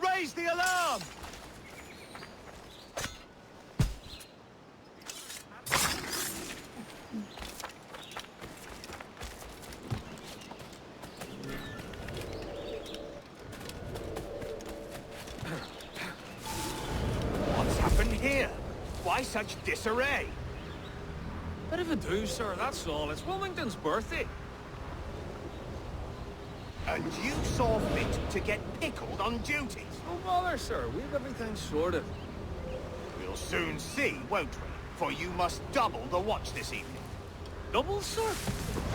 Raise the alarm! What's happened here? Why such disarray? Bit of a do, sir, that's all. It's Wilmington's birthday. And you saw fit to get pickled on duty? No bother, sir. We've everything sorted. We'll soon see, won't we? For you must double the watch this evening. Double, sir?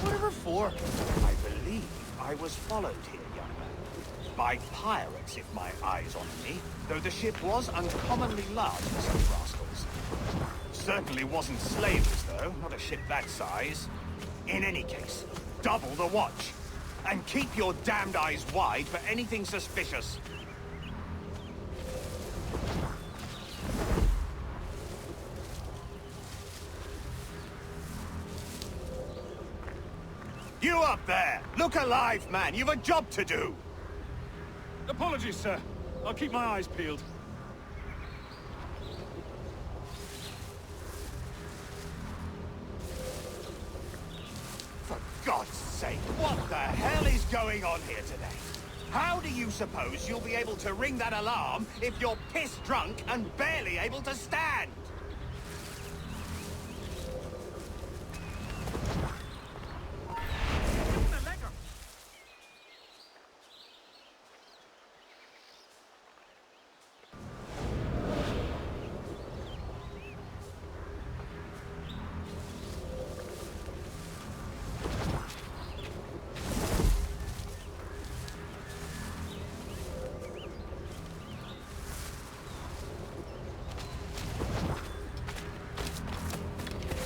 Whatever for? I believe I was followed here, young man. By pirates, if my eyes on me. Though the ship was uncommonly large for such rascals. Certainly wasn't slavers, though. Not a ship that size. In any case, double the watch. And keep your damned eyes wide for anything suspicious. You up there! Look alive, man! You've a job to do! Apologies, sir. I'll keep my eyes peeled. For God's sake, what the hell is going on here today? How do you suppose you'll be able to ring that alarm if you're piss-drunk and barely able to stand?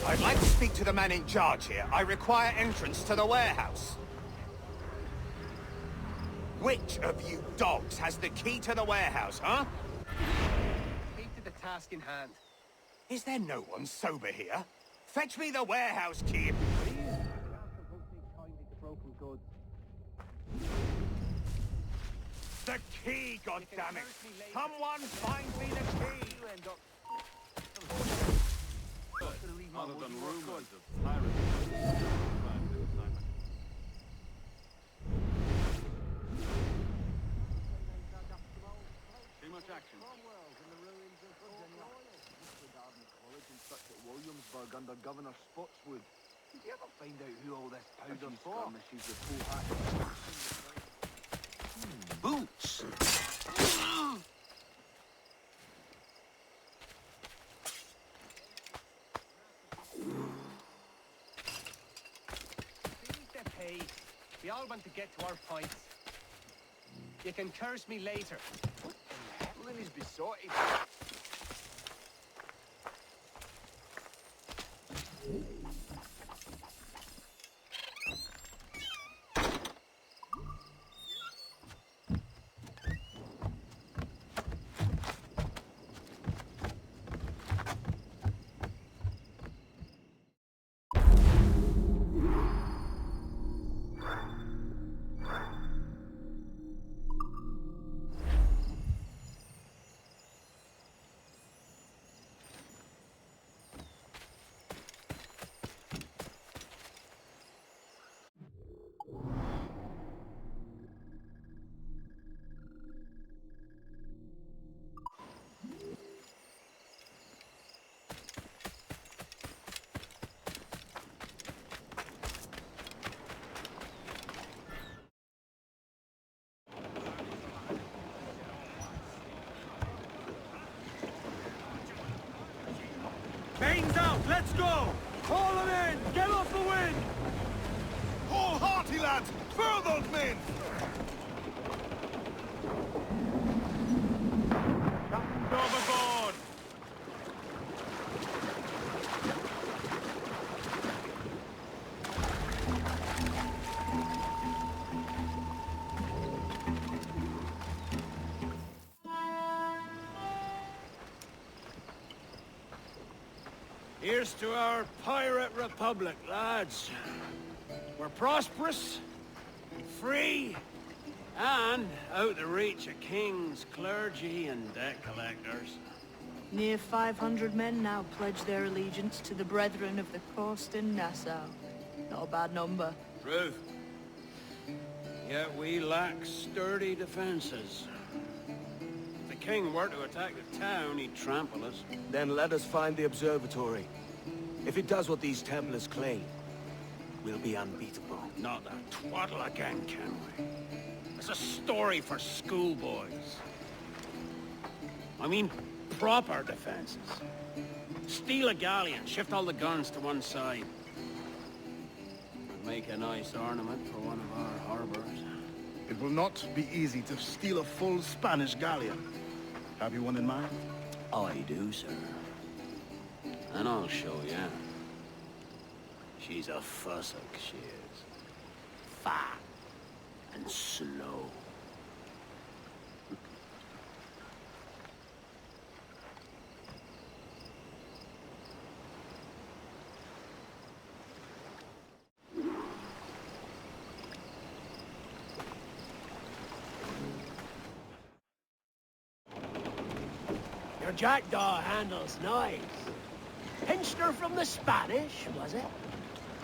I'd like to speak to the man in charge here. I require entrance to the warehouse. Which of you dogs has the key to the warehouse, huh? Keep to the task in hand. Is there no one sober here? Fetch me the warehouse key, if you please. The key, goddammit! Someone find me the key! Other than rumors of piracy. Too much action. At Williamsburg under Governor Spotswood. Did you ever find out who all this powder's for? She's the Boots! The pace. We all want to get to our points. You can curse me later. What the hell is besotted? Bane's out! Let's go! Haul them in! Get off the wind! Hold hearty, lads! Furl those men! Captain's overboard! Here's to our pirate republic, lads. We're prosperous, free, and out the reach of kings, clergy, and debt collectors. Near 500 men now pledge their allegiance to the Brethren of the Coast in Nassau. Not a bad number. Truth. Yet we lack sturdy defenses. If the king were to attack the town, he'd trample us. Then let us find the observatory. If it does what these Templars claim, we'll be unbeatable. Not that twaddle again, Kenway. It's a story for schoolboys. I mean, proper defenses. Steal a galleon, shift all the guns to one side. Make a nice ornament for one of our harbors. It will not be easy to steal a full Spanish galleon. Have you one in mind? I do, sir. And I'll show you. She's a fussock, she is. Fat and slow. Your jackdaw handles nice. Pinched her from the Spanish, was it?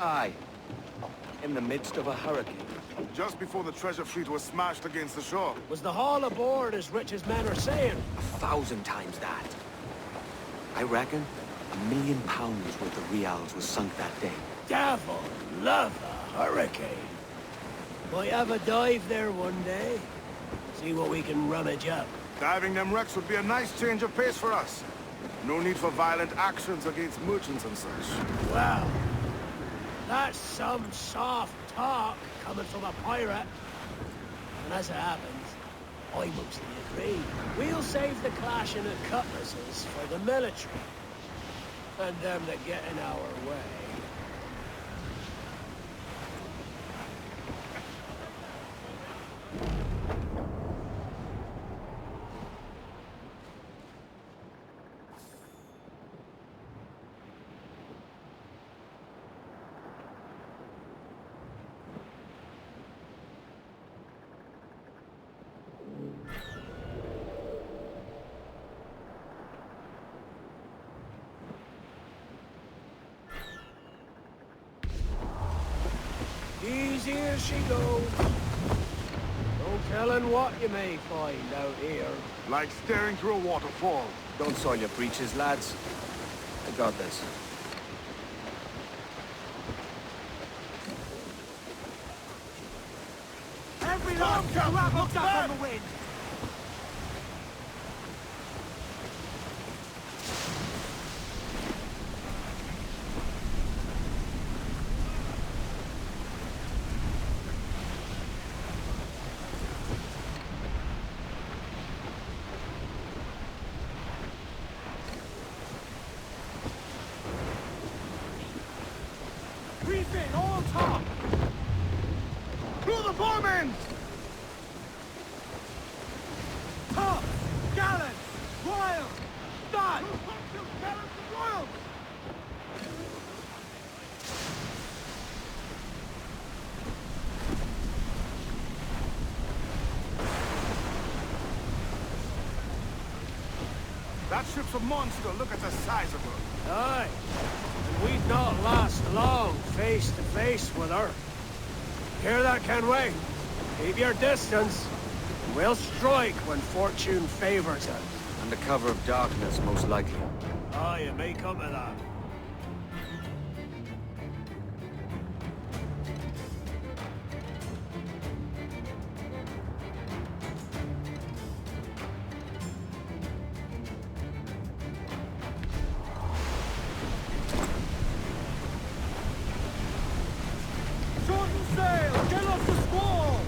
Aye. In the midst of a hurricane. Just before the treasure fleet was smashed against the shore. Was the haul aboard as rich as men are saying? 1,000 times that. I reckon £1 million worth of reals was sunk that day. Devil love a hurricane. Might have a dive there one day. See what we can rummage up. Diving them wrecks would be a nice change of pace for us. No need for violent actions against merchants and such. Wow. That's some soft talk coming from a pirate. And as it happens, I mostly agree. We'll save the clashing of cutlasses for the military. And them that get in our way. Easy as she goes. No telling what you may find out here. Like staring through a waterfall. Don't soil your breeches, lads. I got this. Every last grab of that on the wind! Refit, all top! Through the foremen! Top! Gallants! Royals! Dodge! Gallants and Royals! That ship's a monster. Look at the size of her. Aye. And we'd not last long face to face with her. Hear that, Kenway? Keep your distance. We'll strike when fortune favors us. Under cover of darkness, most likely. Aye, it may come to that. Shorten sail! Get off the squall!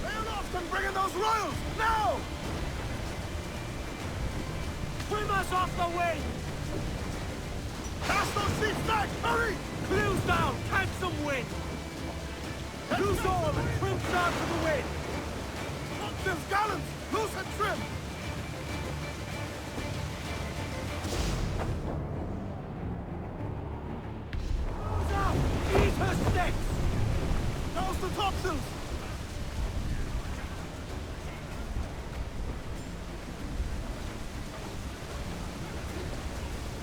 Sail off and bring in those royals! Now! Trim us off the wind! Cast those sheets back! Hurry! Clews down! Catch some wind! Loose all and trim sharp to the wind! Topsails, gallants! Loose and trim! Close out! Ease her sticks! Now's the topsails!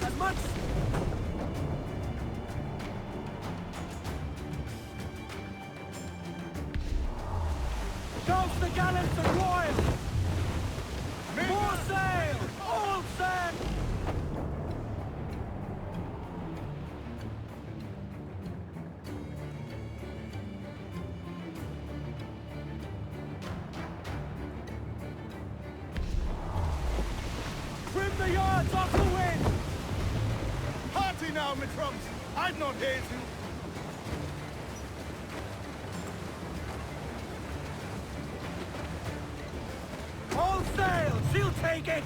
As much... Douse the gallants and royals! More sail! All sail! Trim the yards off the wind! Party now, me trumps! I'd not haze you! All sail! She'll take it!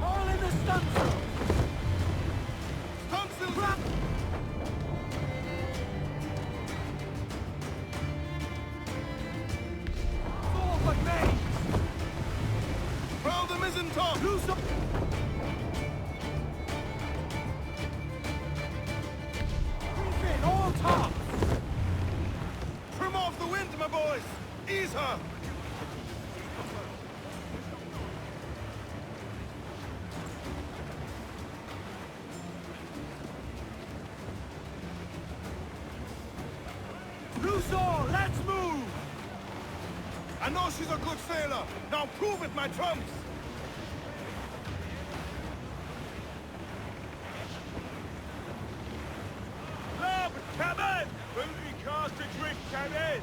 All in the stunsail! Stunsails! Crap! Forward, mates! Prowl the mizzen top! Loose up! Refit, all tops! Trim off the wind, my boys! Ease her! Loose all! Let's move! I know she's a good sailor! Now prove it, my trumps! Larboard cabin! Booty cast adrift cabin!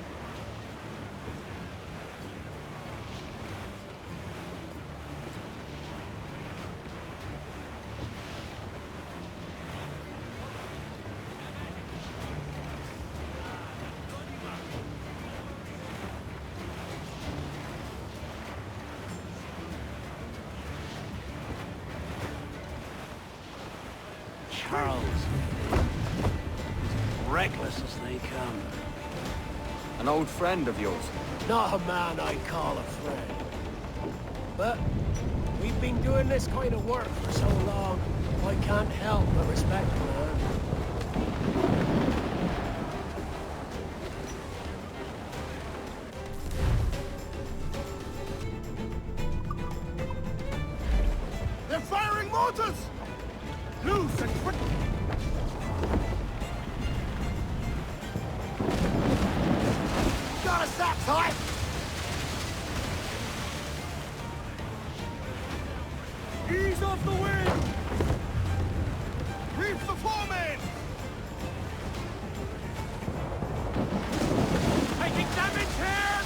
Charles. Reckless as they come. An old friend of yours? Not a man I'd call a friend. But we've been doing this kind of work for so long, I can't help but respect the man. They're firing mortars! Loose! Got a sack tight! Ease off the wind! Reef the foreman! Taking damage here!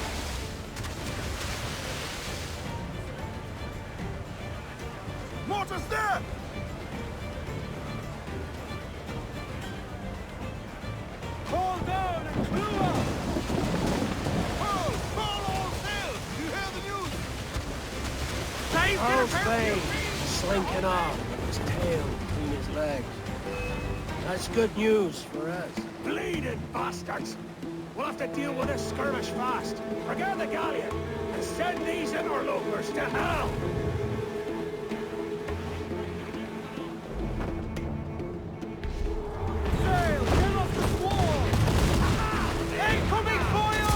Mortars there! Call down and clew up! Pull! Pull all sail! You hear the news? How's Bane? Slinking off with his tail between his legs. That's good news for us. Bleeding bastards! We'll have to deal with this skirmish fast. Forget the galleon, and send these interlopers to hell! Sail! Get off the squall! Incoming fire!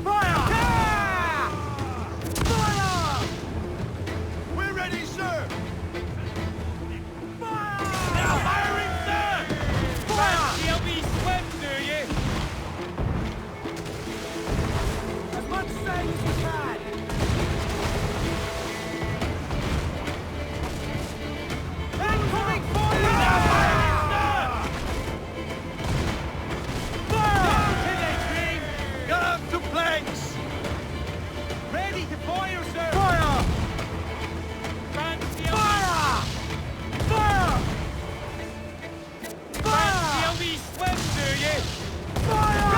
Fire! Fire! We're ready, sir! Now firing, sir! Fire! You'll be swim, do you? As much sail as you can! Incoming fire! Now firing, sir! Fire! Penetrating! Got up to planks! Ready to fire, sir! Fire! Fire! Fire! Fancy a wee swim, do you? Fire!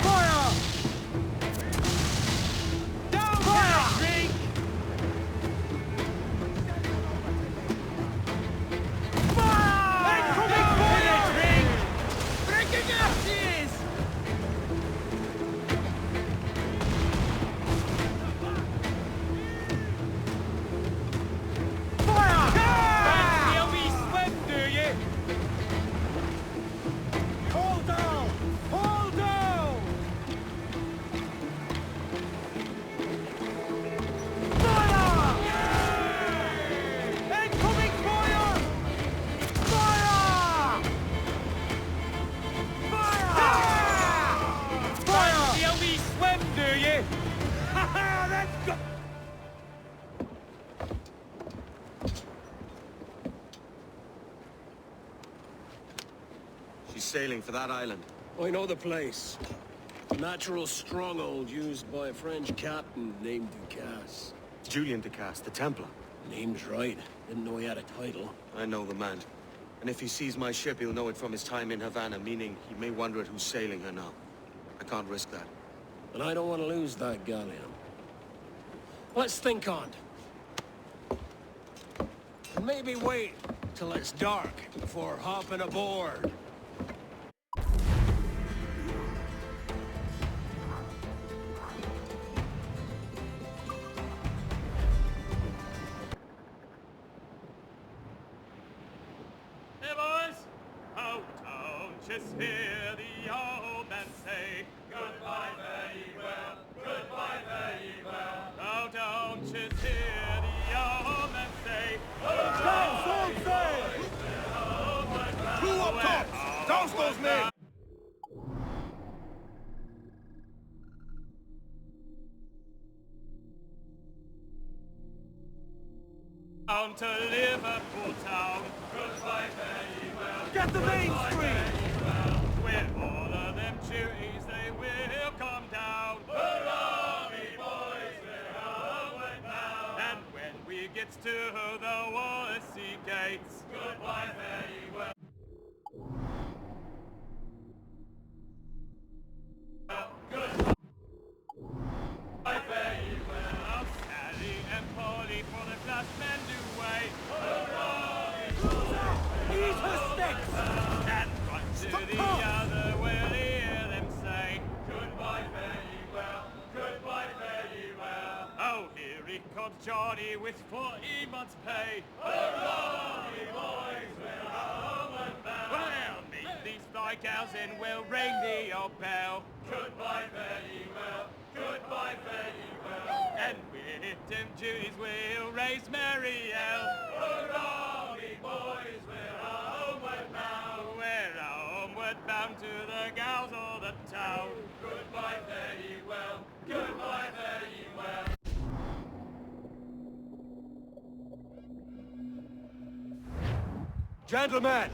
Fire! Down fire! Drink! Fire! Incoming fire! Drink! Breaking ashes! Fire! Fancy a wee swim, do you? Hold down! Hold down! Fire! Incoming fire! Fire! Fire! Fancy a wee swim, do you? Ha ha! That's good! She's sailing for that island. I know the place. A natural stronghold used by a French captain named Ducasse. Julian Ducasse, the Templar. Name's right. Didn't know he had a title. I know the man. And if he sees my ship, he'll know it from his time in Havana, meaning he may wonder at who's sailing her now. I can't risk that. And I don't want to lose that galleon. Let's think on it. And maybe wait till it's dark before hopping aboard. Hey boys! Oh, don't just hear the old man say goodbye, fare ye well, goodbye, fare ye well. Oh, don't just hear the old man say Crew up top! Douse those men! down to Liverpool town. Goodbye, fare ye well. Get the main street! With all of them duties, they will come down. Hurrah, me boys, we're homeward bound. And when we get to the Wallasey gates, goodbye, fare ye well. Goodbye, fare ye well. Sally and Polly for the last men do wait. Hurrah, me boys, Eat her sticks! and run to the other where hear them say goodbye, fare ye well, goodbye, fare ye well. Oh, here he comes Johnny with 40 months' pay. Hurrah, me boys, we're homeward bound. Well, meet these fly gals and we'll ring the old bell. Goodbye, fare ye well, goodbye, fare ye well. And with him Jews will raise merry hell. Hurrah, me boys, we're homeward bound. We're homeward bound to the gals of the town. Goodbye, fare ye well. Goodbye, fare ye well. Gentlemen,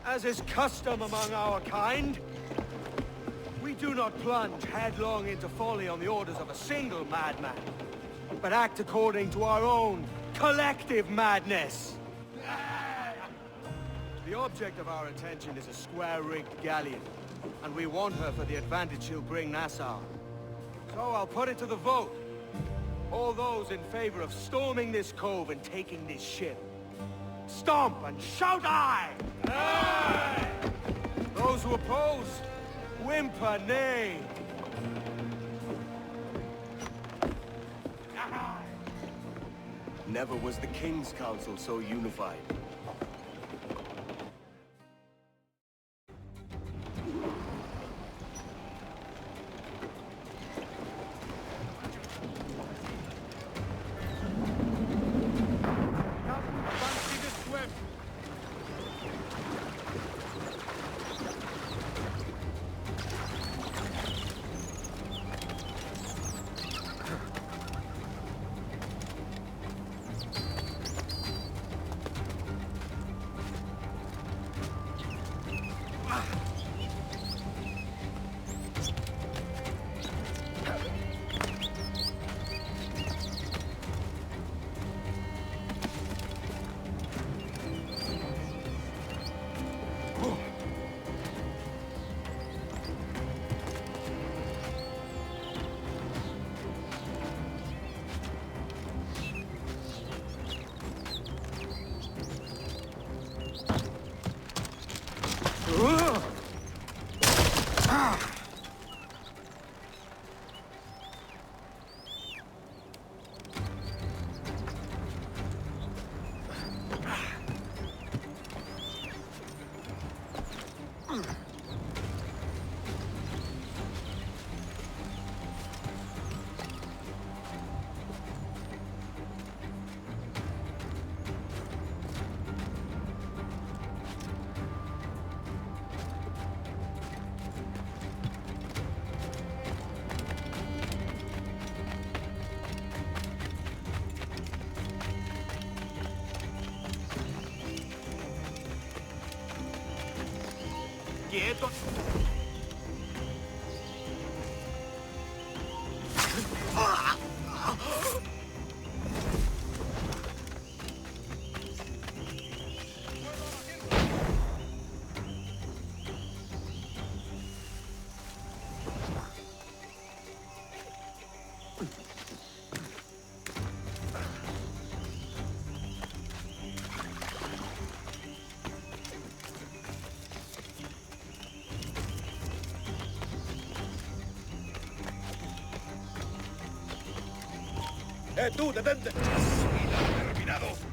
as is custom among our kind, we do not plunge headlong into folly on the orders of a single madman, but act according to our own collective madness. The object of our attention is a square-rigged galleon, and we want her for the advantage she'll bring Nassau. So I'll put it to the vote. All those in favor of storming this cove and taking this ship, stomp and shout aye! Aye! Those who oppose, whimper nay. Never was the King's Council so unified. Quieto. ¡Tú, detente! ¡Mira, terminado!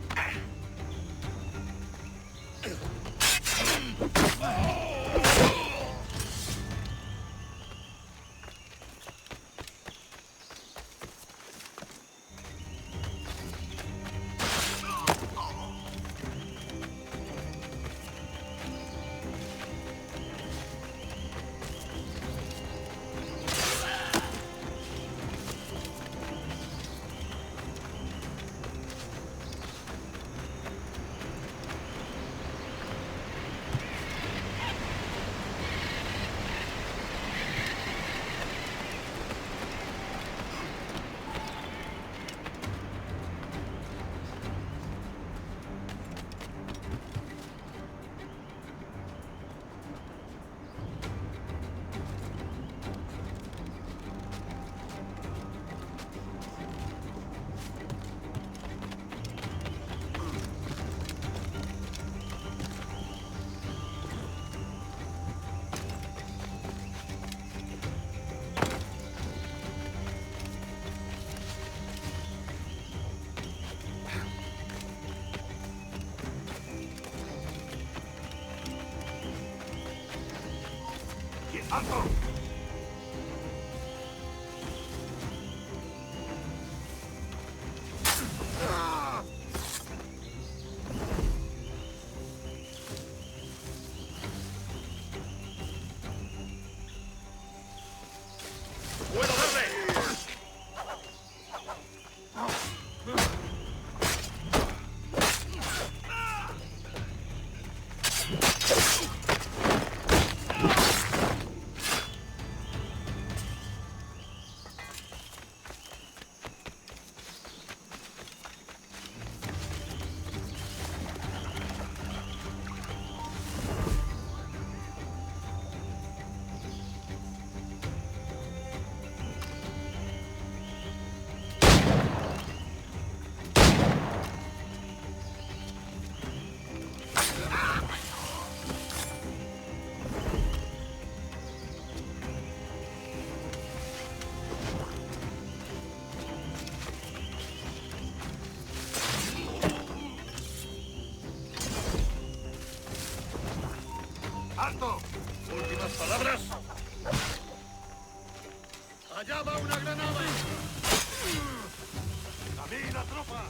Alto! ¿Últimas palabras? ¡Allá va una granada! ¡Camina, tropa!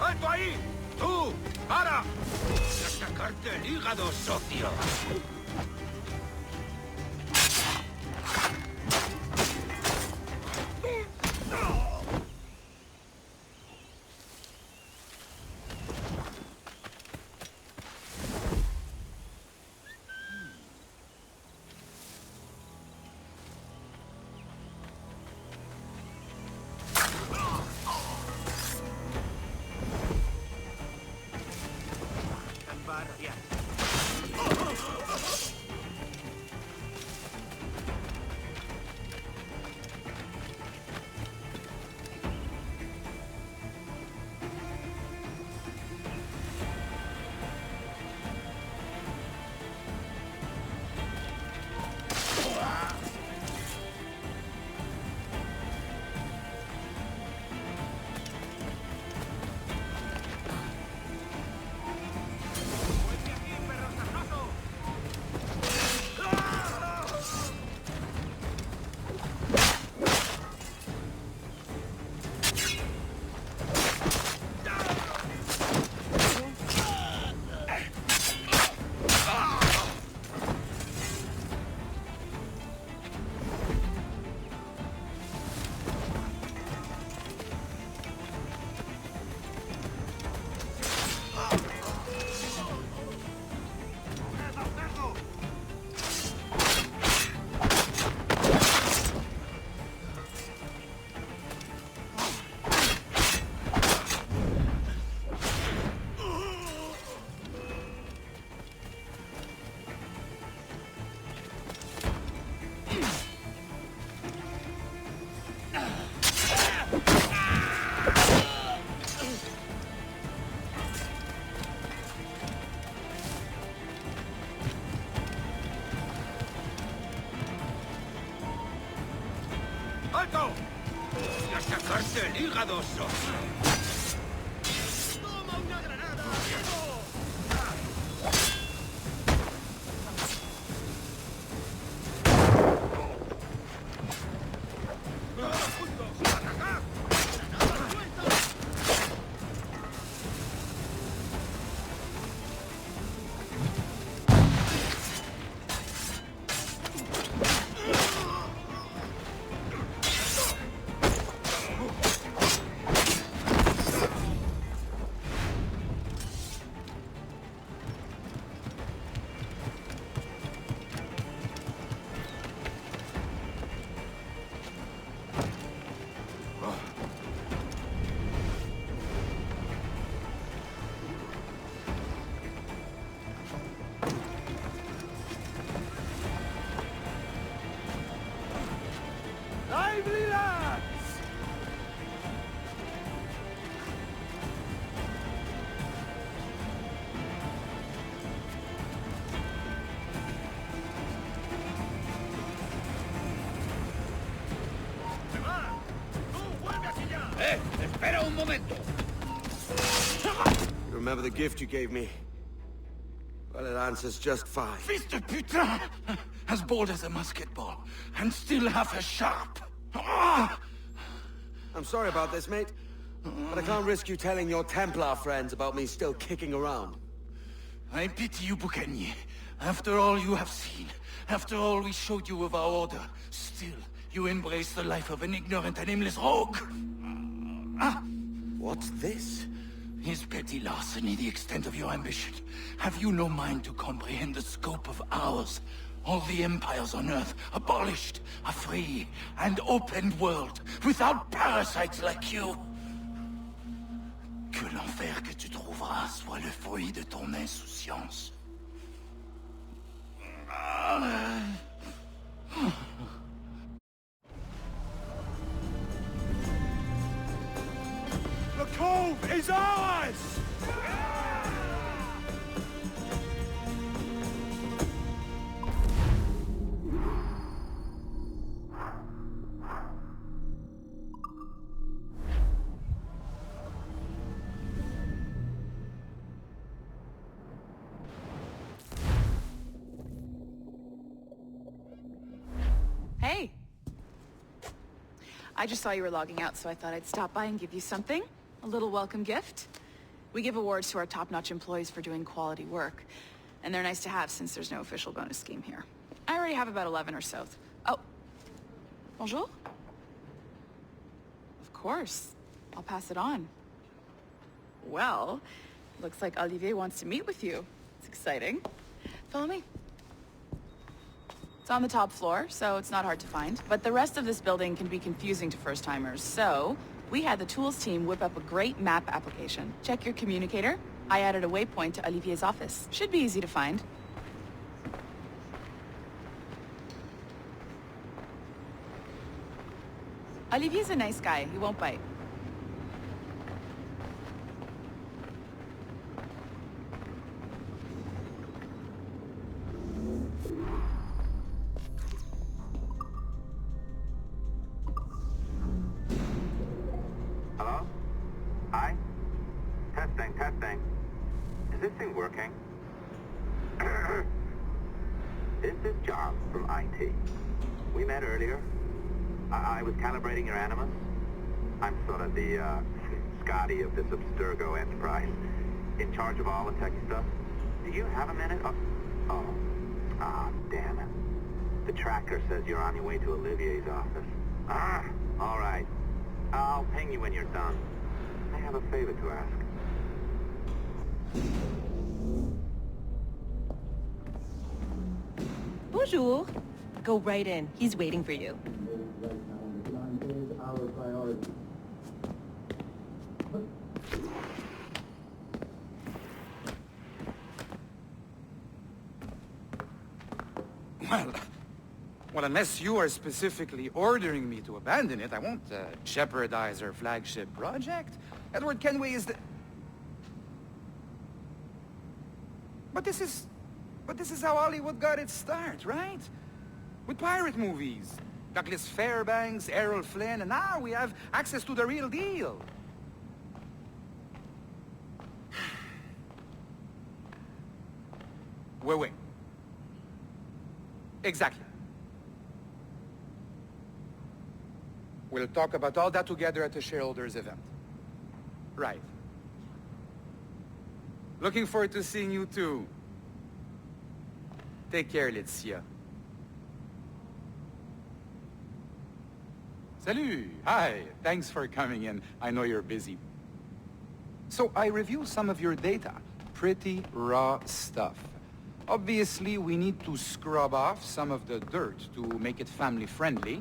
¡Alto ahí! ¡Tú! ¡Para! ¡Voy a sacarte el hígado, socio! ¡Alto! ¡Voy a sacarte el hígado, socio! ¡Toma una granada! ¡Espera un momento! You remember the gift you gave me? Well, it answers just fine. Fils de putain! As bold as a musket ball, and still half as sharp. I'm sorry about this, mate. But I can't risk you telling your Templar friends about me still kicking around. I pity you, Boucanier. After all you have seen, after all we showed you of our order, still you embrace the life of an ignorant and aimless rogue. What's this? Is petty larceny the extent of your ambition? Have you no mind to comprehend the scope of ours? All the empires on Earth abolished, a free and open world, without parasites like you. Que l'enfer que tu trouveras soit le fruit de ton insouciance. The cove is ours! Hey. I just saw you were logging out, so I thought I'd stop by and give you something. A little welcome gift. We give awards to our top-notch employees for doing quality work, and they're nice to have since there's no official bonus scheme here. I already have about 11 or so. Oh. Bonjour? Of course. I'll pass it on. Well, looks like Olivier wants to meet with you. It's exciting. Follow me. It's on the top floor, so it's not hard to find. But the rest of this building can be confusing to first-timers, so we had the tools team whip up a great map application. Check your communicator. I added a waypoint to Olivier's office. Should be easy to find. Olivier's a nice guy. He won't bite. Hello? Hi? Testing, testing. Is this thing working? This is John from IT. We met earlier. I was calibrating your Animus. I'm sort of the, Scotty of this Abstergo enterprise. In charge of all the techie stuff. Do you have a minute? Damn it. The tracker says you're on your way to Olivier's office. All right. I'll ping you when you're done. I have a favor to ask. Bonjour. Go right in. He's waiting for you. Well, unless you are specifically ordering me to abandon it, I won't jeopardize our flagship project. Edward Kenway is the... But this is how Hollywood got its start, right? With pirate movies. Douglas Fairbanks, Errol Flynn, and now we have access to the real deal. Wait. Exactly. We'll talk about all that together at the shareholders event. Right. Looking forward to seeing you too. Take care, Laetitia. Salut! Hi! Thanks for coming in. I know you're busy. So I reviewed some of your data. Pretty raw stuff. Obviously, we need to scrub off some of the dirt to make it family-friendly.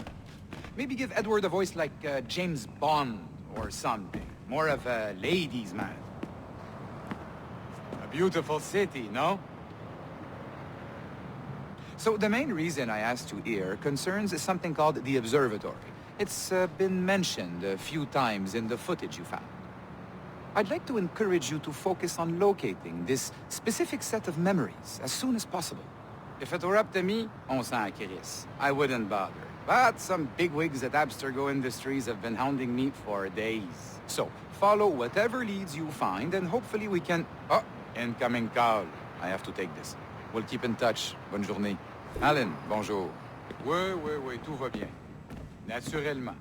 Maybe give Edward a voice like James Bond or something. More of a ladies' man. A beautiful city, no? So the main reason I asked you here concerns something called the Observatory. It's been mentioned a few times in the footage you found. I'd like to encourage you to focus on locating this specific set of memories as soon as possible. If it were up to me, on s'en crisse. I wouldn't bother. But some bigwigs at Abstergo Industries have been hounding me for days. So, follow whatever leads you find, and hopefully we can... Oh, incoming call. I have to take this. We'll keep in touch. Bonne journée. Alan, bonjour. Oui, tout va bien. Naturellement.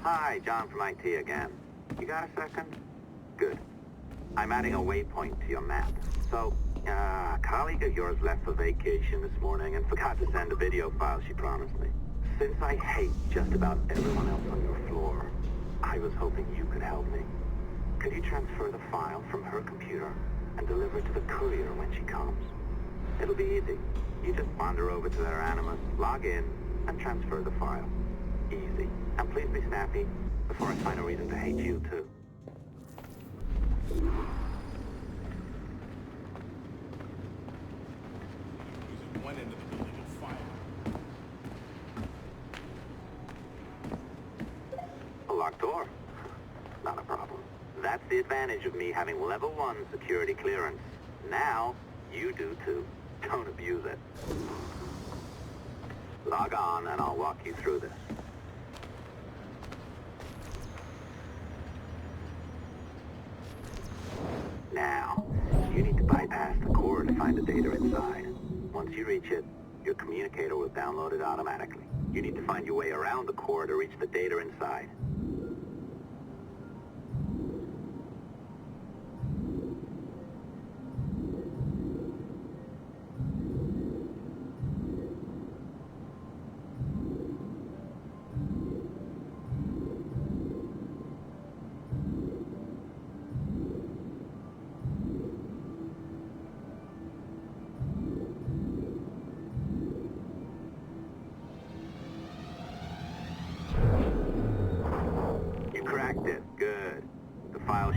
Hi, John from IT again. You got a second? Good. I'm adding a waypoint to your map. So, a colleague of yours left for vacation this morning and forgot to send a video file she promised me. Since I hate just about everyone else on your floor, I was hoping you could help me. Could you transfer the file from her computer and deliver it to the courier when she comes? It'll be easy. You just wander over to their Animus, log in, and transfer the file. Easy. And please be snappy. before I find a reason to hate you, too. One end of the building on fire. A locked door? Not a problem. That's the advantage of me having level 1 security clearance. Now, you do too. Don't abuse it. Log on and I'll walk you through this. Now, you need to bypass the core to find the data inside. Once you reach it, your communicator will download it automatically. You need to find your way around the core to reach the data inside.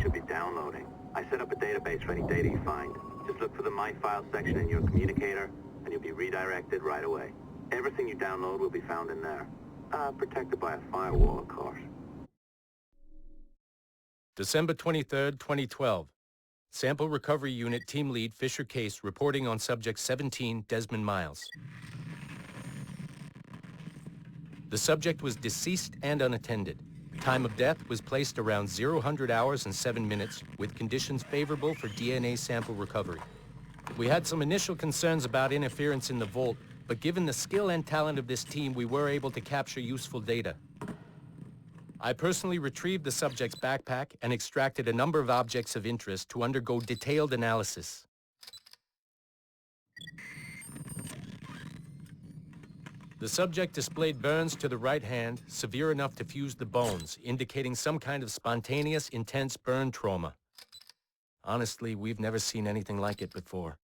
Should be downloading. I set up a database for any data you find. Just look for the My Files section in your communicator, and you'll be redirected right away. Everything you download will be found in there. Protected by a firewall, of course. December 23rd, 2012. Sample Recovery Unit Team Lead Fisher Case reporting on Subject 17, Desmond Miles. The subject was deceased and unattended. Time of death was placed around 00 hours and 7 minutes, with conditions favorable for DNA sample recovery. We had some initial concerns about interference in the vault, but given the skill and talent of this team, we were able to capture useful data. I personally retrieved the subject's backpack and extracted a number of objects of interest to undergo detailed analysis. The subject displayed burns to the right hand, severe enough to fuse the bones, indicating some kind of spontaneous, intense burn trauma. Honestly, we've never seen anything like it before.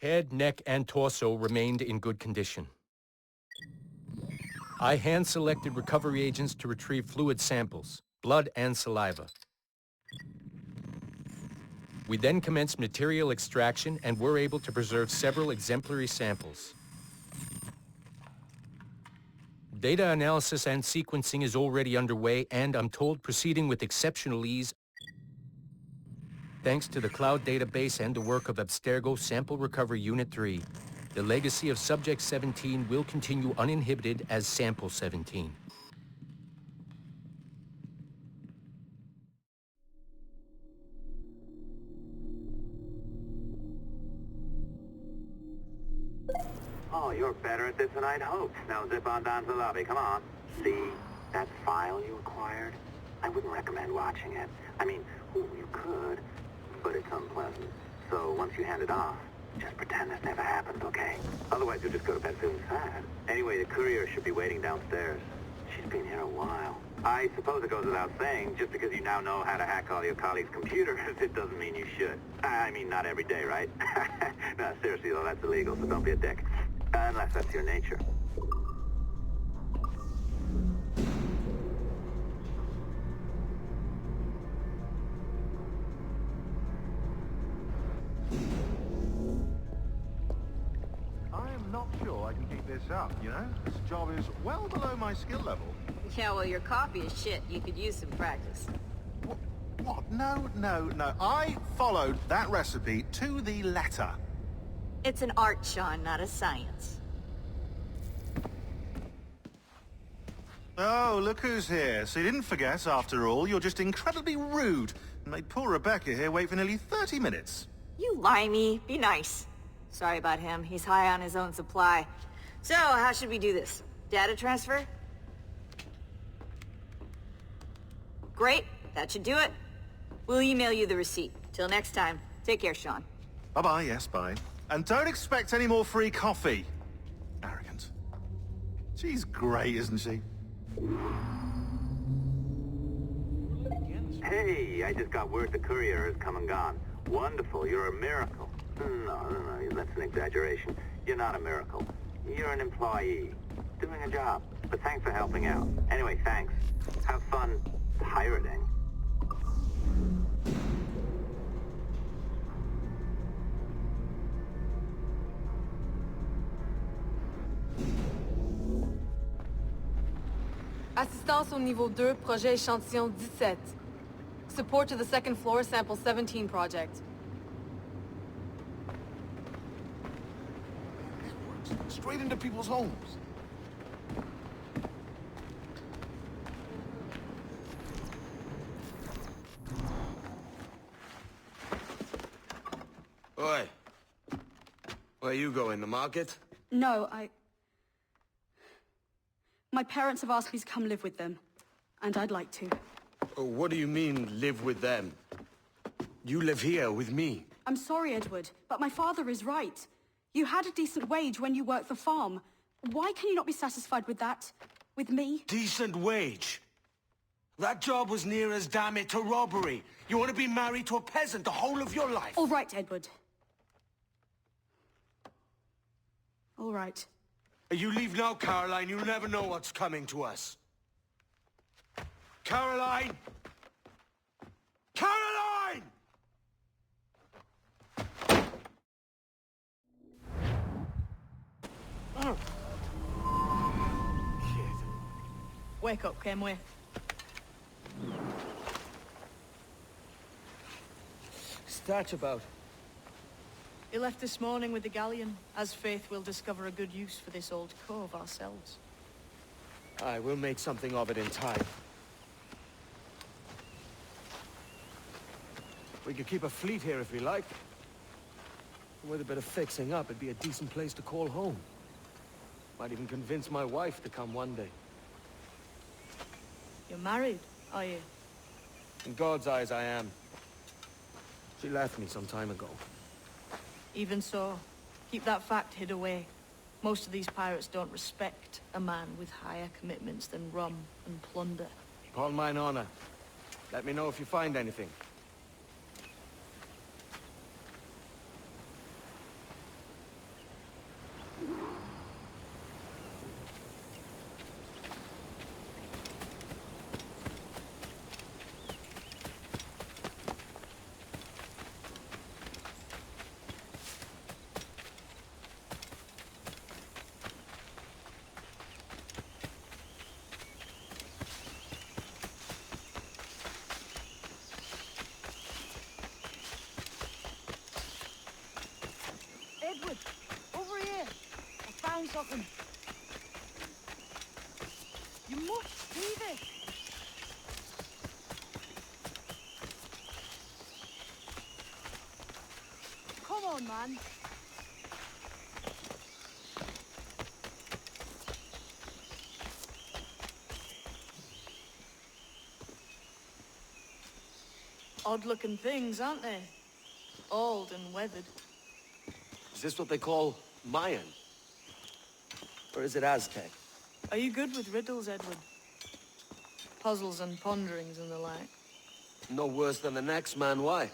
Head, neck, and torso remained in good condition. I hand-selected recovery agents to retrieve fluid samples, blood and saliva. We then commenced material extraction and were able to preserve several exemplary samples. Data analysis and sequencing is already underway, and I'm told proceeding with exceptional ease. Thanks to the cloud database and the work of Abstergo Sample Recovery Unit 3, the legacy of Subject 17 will continue uninhibited as Sample 17. Oh, you're better at this than I'd hoped. Now zip on down to the lobby, come on. See that file you acquired? I wouldn't recommend watching it. I mean, you could, but it's unpleasant. So once you hand it off, just pretend this never happened, okay? Otherwise you'll just go to bed feeling sad. Anyway, the courier should be waiting downstairs. She's been here a while. I suppose it goes without saying, just because you now know how to hack all your colleagues' computers, it doesn't mean you should. I mean, not every day, right? No, seriously though, that's illegal, so don't be a dick. Unless that's your nature. I am not sure I can keep this up, you know? This job is well below my skill level. Yeah, well, your coffee is shit. You could use some practice. What? No. I followed that recipe to the letter. It's an art, Sean, not a science. Oh, look who's here. So you didn't forget, after all, you're just incredibly rude and made poor Rebecca here wait for nearly 30 minutes. You limey. Be nice. Sorry about him. He's high on his own supply. So, how should we do this? Data transfer? Great. That should do it. We'll email you the receipt. Till next time. Take care, Sean. Bye-bye, yes, bye. And don't expect any more free coffee. Arrogant. She's great, isn't she? Hey, I just got word the courier has come and gone. Wonderful, you're a miracle. No, that's an exaggeration. You're not a miracle. You're an employee, doing a job. but thanks for helping out. Anyway, thanks. Have fun pirating. Assistance au niveau 2, projet échantillon 17. Support to the second floor, sample 17 project. Straight into people's homes. Oi. Where you going, the market? No, My parents have asked me to come live with them, and I'd like to. Oh, what do you mean, live with them? You live here with me. I'm sorry, Edward, but my father is right. You had a decent wage when you worked the farm. Why can you not be satisfied with that? With me? Decent wage? That job was near as, damn it, to robbery. You want to be married to a peasant the whole of your life? All right, Edward. All right. You leave now, Caroline. You'll never know what's coming to us. Caroline! Caroline! Wake up, Kenway. Statch about. He left this morning with the galleon. As faith, we'll discover a good use for this old cove ourselves. Aye, we'll make something of it in time. We could keep a fleet here if we like. With a bit of fixing up, it'd be a decent place to call home. Might even convince my wife to come one day. You're married, are you? In God's eyes, I am. She left me some time ago. Even so, keep that fact hid away. Most of these pirates don't respect a man with higher commitments than rum and plunder. Upon mine honor. Let me know if you find anything. Edward, over here. I found something. You must see this. Come on, man. Odd-looking things, aren't they? Old and weathered. Is this what they call Mayan? Or is it Aztec? Are you good with riddles, Edward? Puzzles and ponderings and the like? No worse than the next man, why?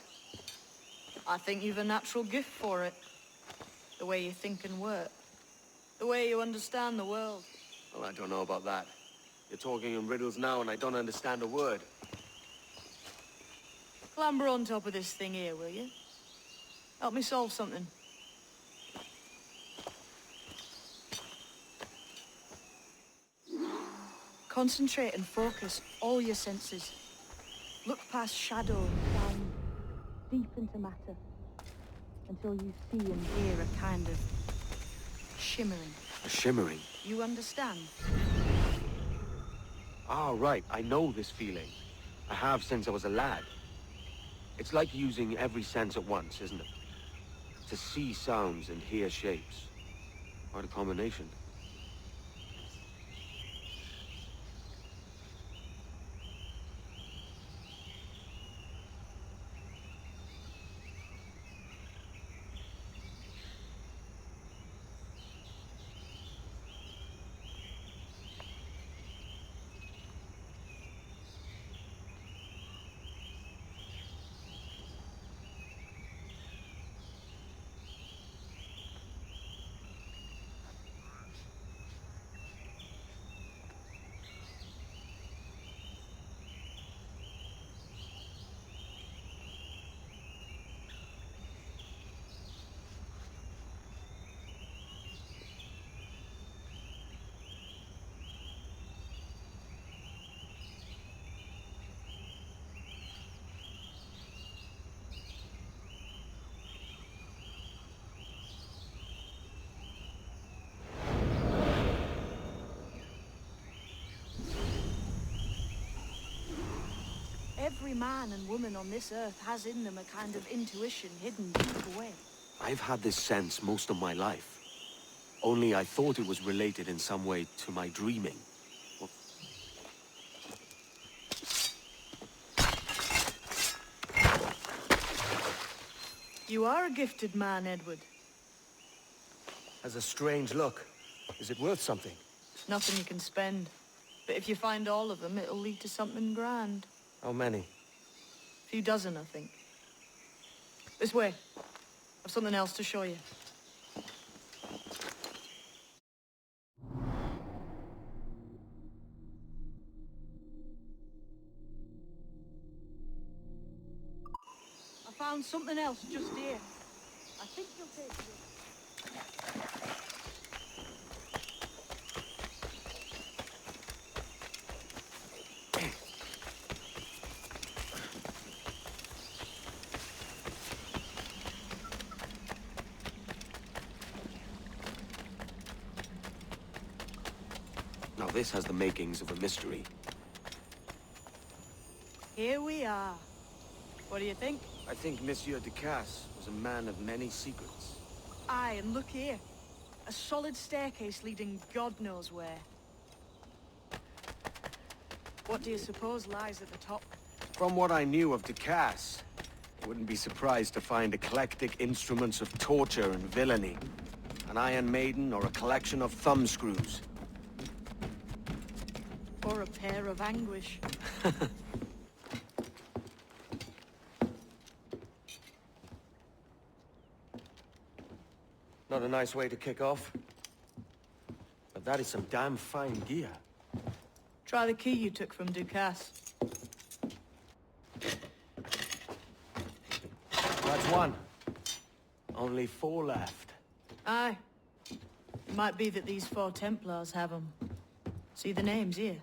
I think you've a natural gift for it. The way you think and work. The way you understand the world. Well, I don't know about that. You're talking in riddles now and I don't understand a word. Clamber on top of this thing here, will you? Help me solve something. Concentrate and focus all your senses. Look past shadow, down deep into matter, until you see and hear a kind of shimmering. A shimmering? You understand? Ah, right. I know this feeling. I have since I was a lad. It's like using every sense at once, isn't it? To see sounds and hear shapes. Quite a combination. Every man and woman on this earth has in them a kind of intuition hidden deep away. I've had this sense most of my life. Only I thought it was related in some way to my dreaming. You are a gifted man, Edward. Has a strange look. Is it worth something? Nothing you can spend. But if you find all of them, it'll lead to something grand. How many? A few dozen, I think. This way. I've something else to show you. I found something else just here. I think you'll take it. Now this has the makings of a mystery. Here we are. What do you think? I think Monsieur Ducasse was a man of many secrets. Aye, and look here. A solid staircase leading God knows where. What do you suppose lies at the top? From what I knew of Ducasse, I wouldn't be surprised to find eclectic instruments of torture and villainy. An Iron Maiden or a collection of thumbscrews. Or a pair of anguish. Not a nice way to kick off. But that is some damn fine gear. Try the key you took from Ducasse. That's one. Only 4 left. Aye. It might be that these 4 Templars have them. See the names here?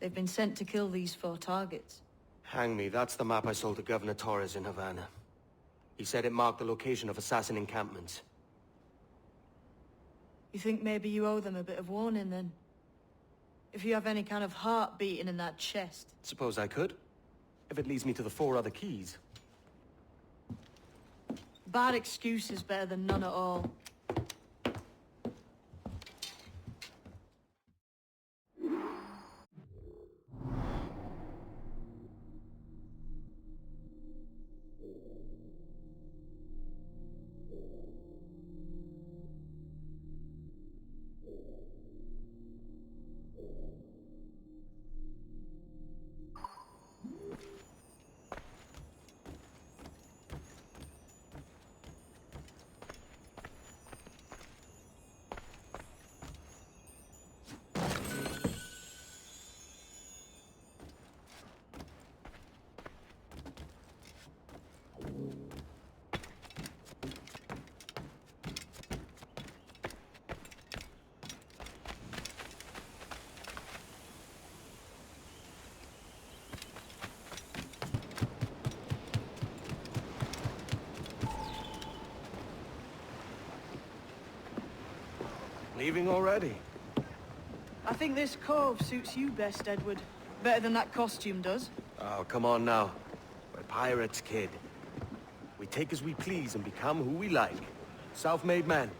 They've been sent to kill these 4 targets. Hang me, that's the map I sold to Governor Torres in Havana. He said it marked the location of assassin encampments. You think maybe you owe them a bit of warning, then? If you have any kind of heart beating in that chest. Suppose I could, if it leads me to the 4 other keys. Bad excuse is better than none at all. Leaving already? I think this cove suits you best, Edward. Better than that costume does. Oh, come on now. We're pirates, kid. We take as we please and become who we like. Self-made men.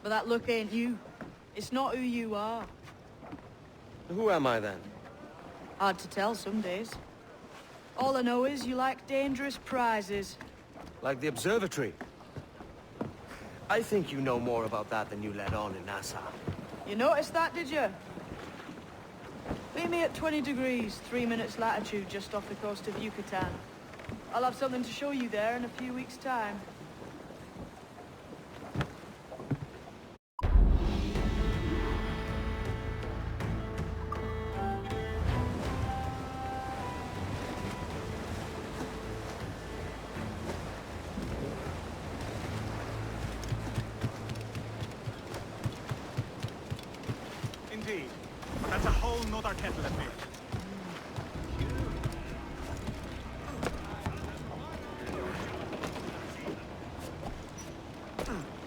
But that look ain't you. It's not who you are. Who am I then? Hard to tell some days. All I know is you like dangerous prizes. Like the observatory. I think you know more about that than you let on in Nassau. You noticed that, did you? Meet me at 20 degrees, 3 minutes latitude just off the coast of Yucatan. I'll have something to show you there in a few weeks' time. Indeed. But that's a whole nother kettle of fish.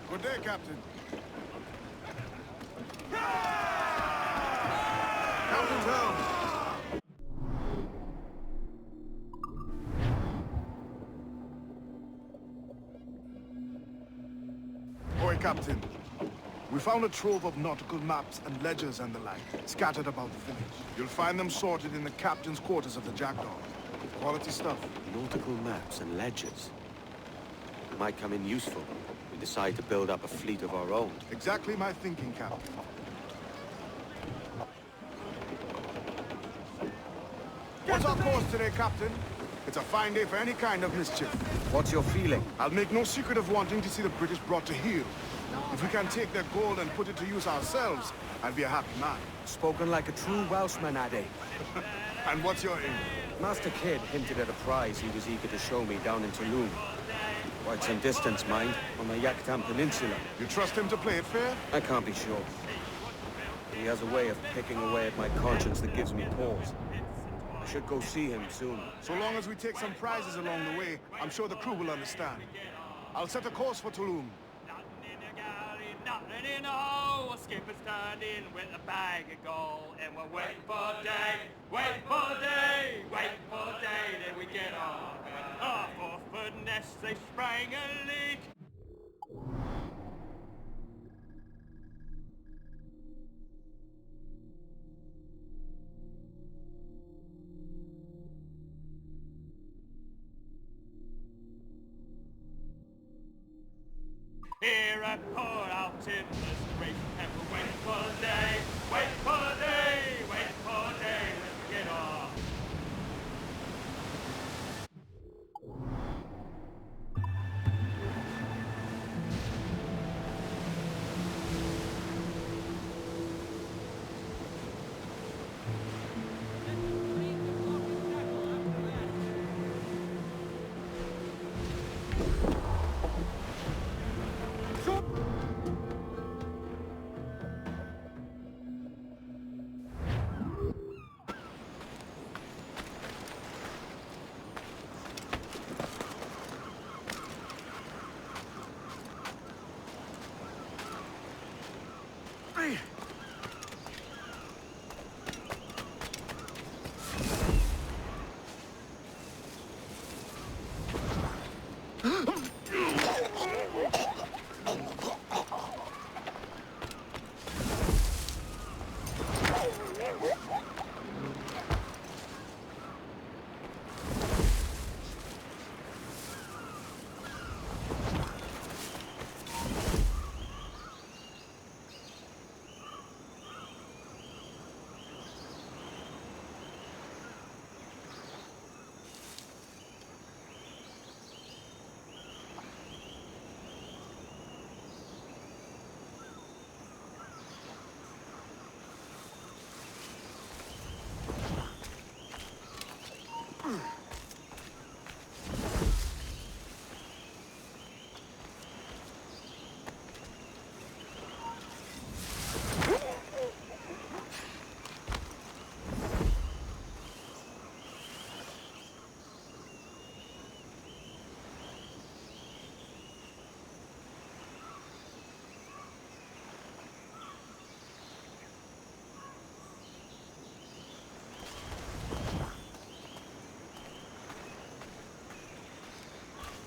Good day, Captain. Captain's helm! Captain. We found a trove of nautical maps and ledgers and the like, scattered about the village. You'll find them sorted in the captain's quarters of the Jackdaw. Quality stuff. Nautical maps and ledgers. Might come in useful. We decide to build up a fleet of our own. Exactly my thinking, Captain. What's our course today, Captain? It's a fine day for any kind of mischief. What's your feeling? I'll make no secret of wanting to see the British brought to heel. If we can take their gold and put it to use ourselves, I'll be a happy man. Spoken like a true Welshman, Addy. And what's your aim? Master Kidd hinted at a prize he was eager to show me down in Tulum. Quite some distance, mind, on the Yucatan Peninsula. You trust him to play it fair? I can't be sure. He has a way of picking away at my conscience that gives me pause. I should go see him soon. So long as we take some prizes along the way, I'm sure the crew will understand. I'll set a course for Tulum. Nothing in a hole, a skipper's turned in with a bag of gold, and we're waiting for day, waiting for day, waiting for day, then we get on. Half off the nest, they sprang a leak. Here at Port out in the street, and we're waiting for the day, waiting for the day, waiting for the day, let's get off.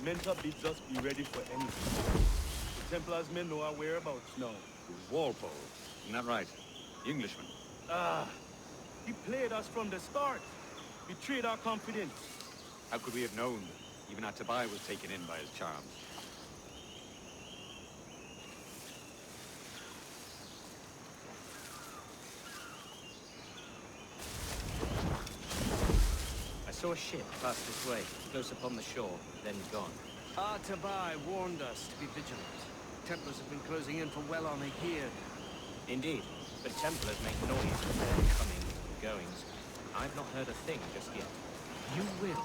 Mentor bids us be ready for anything. The Templars may know our whereabouts now. Walpole, isn't that right? The Englishman. He played us from the start. Betrayed our confidence. How could we have known that even our Tobias was taken in by his charms? I saw a ship pass this way, close upon the shore, then gone. Our Tabai warned us to be vigilant. Templars have been closing in for well on a year. Indeed, but Templars make noise with their comings and goings. I've not heard a thing just yet. You will.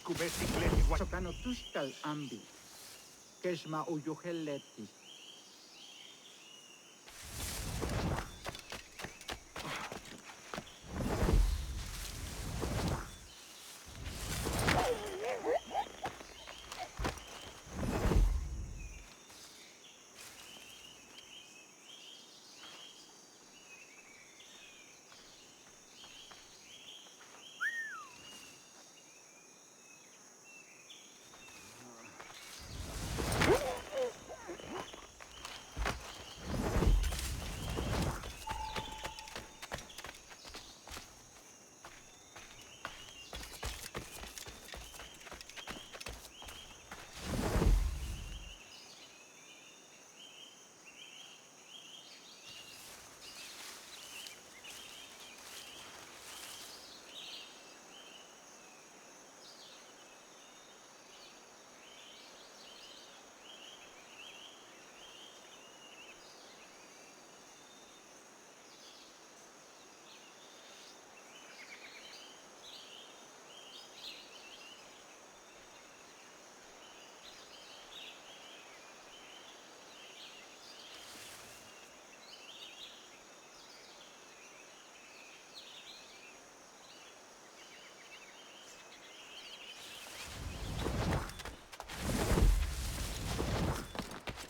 kubesikleti wasokano tustal ambi. Keshma uyoheleti.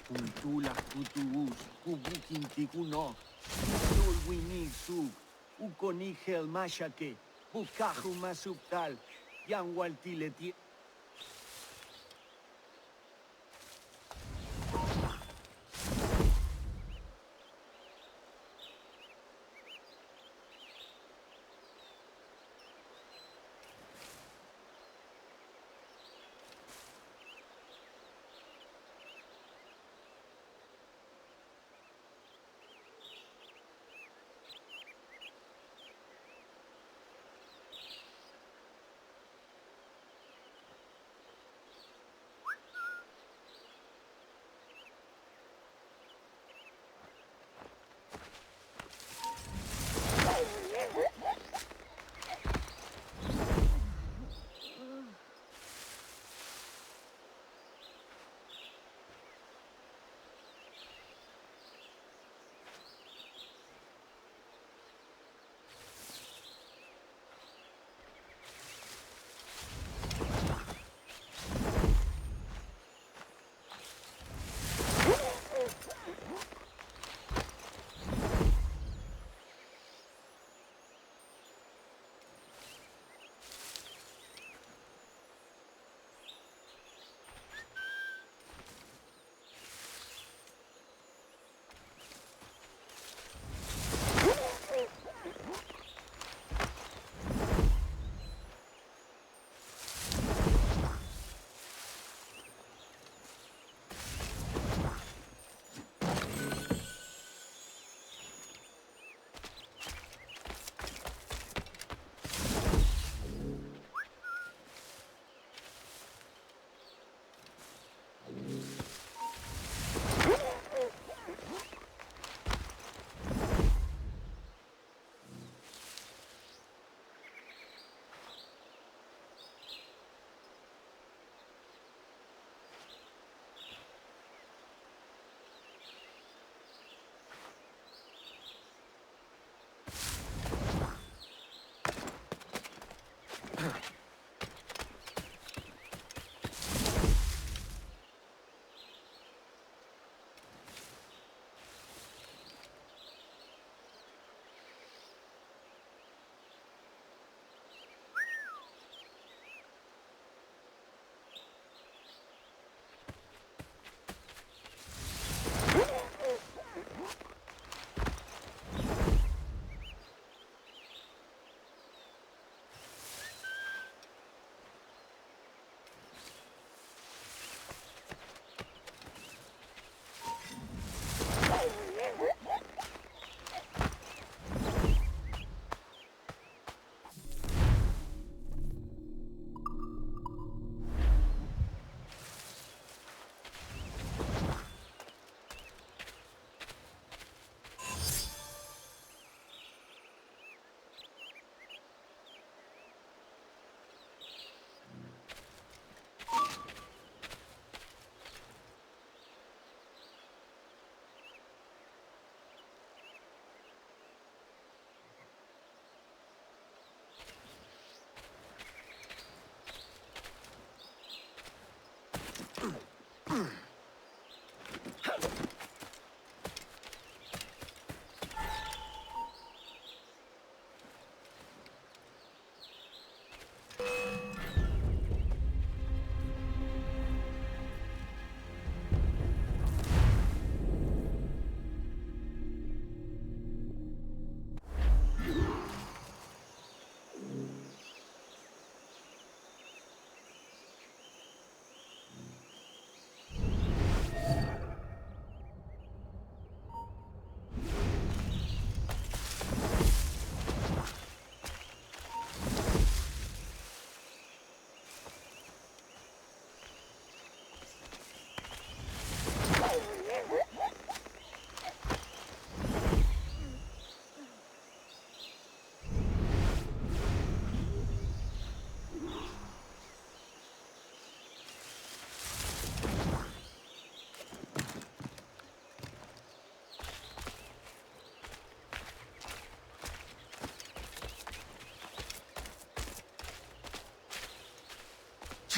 Kuntula kutuus, kubukintikunok, Tulwinisuk, Ukonigel Mashake, Bukaju Masuptal, Yanwaltileti.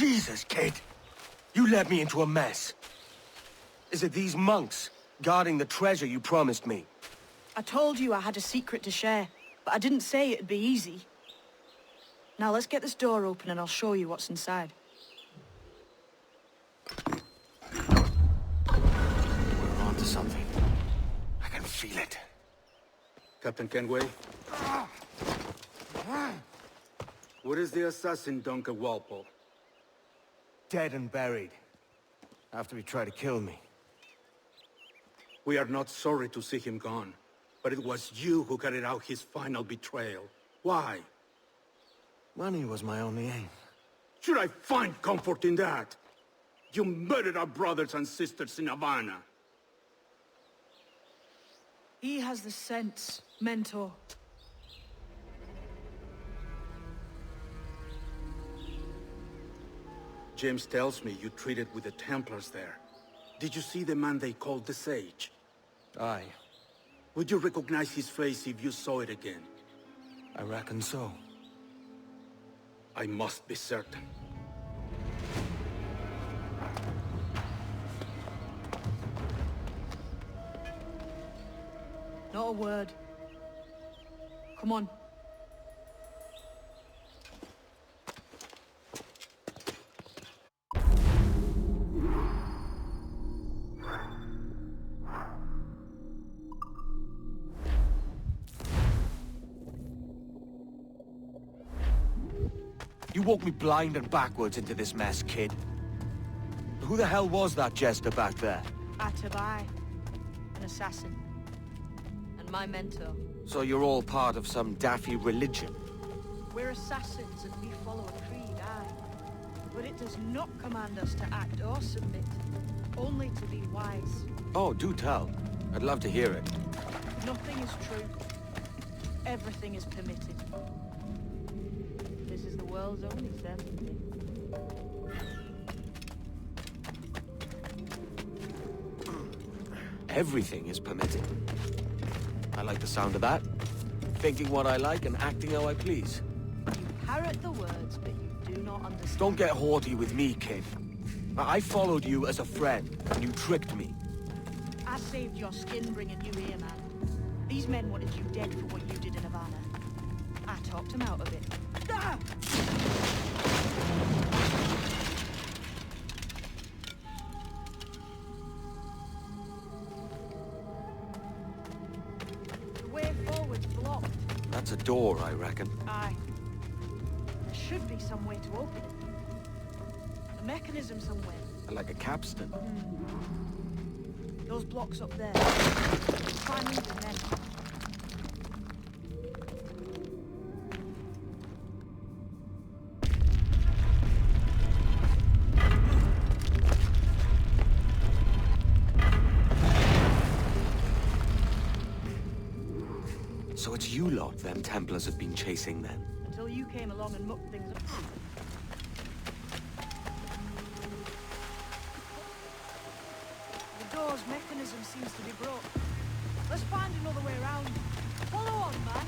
Jesus, kid! You led me into a mess. Is it these monks guarding the treasure you promised me? I told you I had a secret to share, but I didn't say it'd be easy. Now let's get this door open and I'll show you what's inside. We're onto something. I can feel it. Captain Kenway? What is the assassin Duncan Walpole? Dead and buried. After he tried to kill me. We are not sorry to see him gone, but it was you who carried out his final betrayal. Why? Money was my only aim. Should I find comfort in that? You murdered our brothers and sisters in Havana. He has the sense, Mentor. James tells me you treated with the Templars there. Did you see the man they called the Sage? Aye. Would you recognize his face if you saw it again? I reckon so. I must be certain. Not a word. Come on. You walked me blind and backwards into this mess, kid. Who the hell was that jester back there? Atabai, an assassin. And my mentor. So you're all part of some daffy religion? We're assassins and we follow a creed, aye. But it does not command us to act or submit. Only to be wise. Oh, do tell. I'd love to hear it. Nothing is true. Everything is permitted. This is the world's only certainty. Everything is permitted. I like the sound of that. Thinking what I like and acting how I please. You parrot the words, but you do not understand. Don't get haughty with me, kid. I followed you as a friend, and you tricked me. I saved your skin bringing you here, man. These men wanted you dead for what you did in Havana. I talked them out of it. Ah! The way forward's blocked. That's a door, I reckon. Aye. There should be some way to open it. A mechanism somewhere. Like a capstan. Those blocks up there. Try moving them. So it's you lot them Templars have been chasing then? Until you came along and mucked things up. The door's mechanism seems to be broke. Let's find another way around. Follow on, man.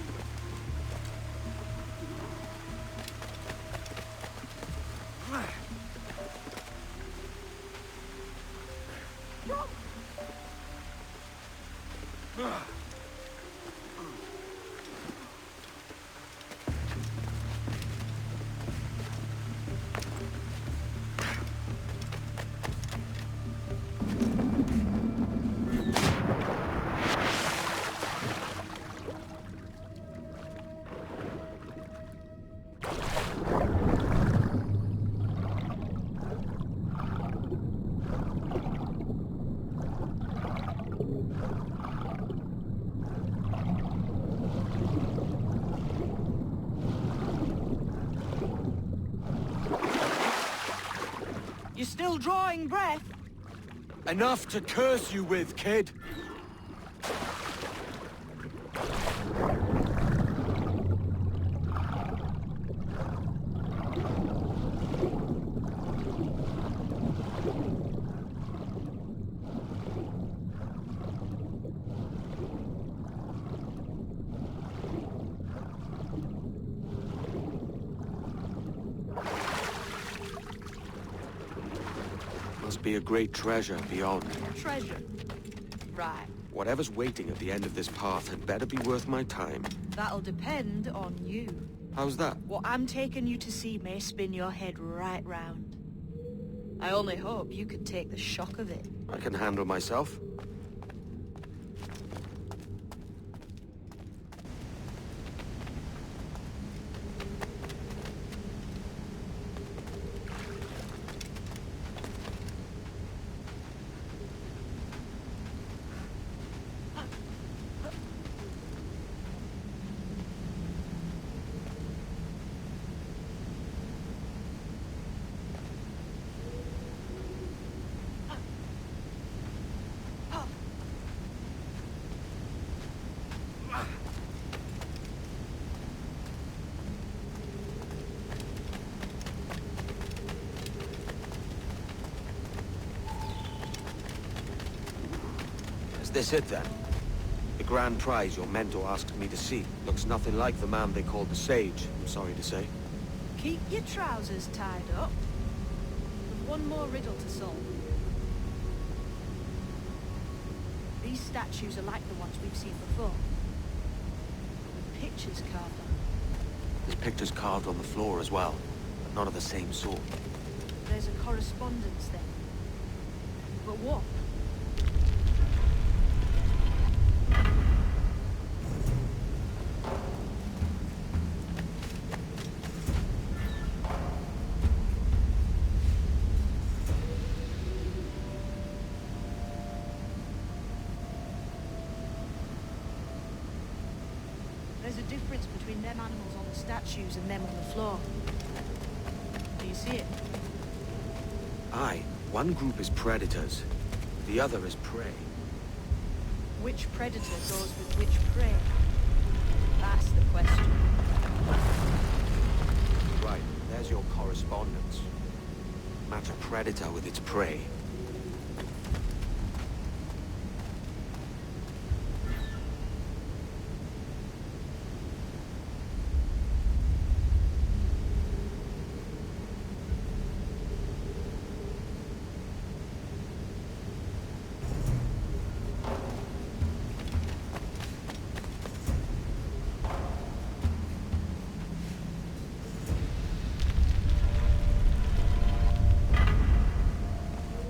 You're still drawing breath? Enough to curse you with, kid! must be a great treasure beyond. Treasure. Right. Whatever's waiting at the end of this path had better be worth my time. That'll depend on you. How's that? What I'm taking you to see may spin your head right round. I only hope you can take the shock of it. I can handle myself. Is this it then? The grand prize your mentor asked me to see looks nothing like the man they called the Sage, I'm sorry to say. Keep your trousers tied up. With one more riddle to solve. These statues are like the ones we've seen before. With pictures carved on them. There's pictures carved on the floor as well, but not of the same sort. There's a correspondence then. But what? There's a difference between them animals on the statues and them on the floor. Do you see it? Aye, one group is predators, the other is prey. Which predator goes with which prey? That's the question. Right, there's your correspondence. Match a predator with its prey.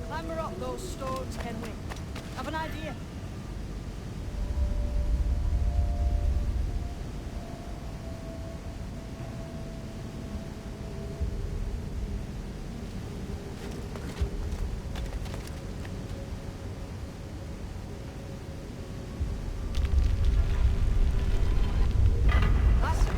Clamber up those stones, Kenway. Have an idea. That's it.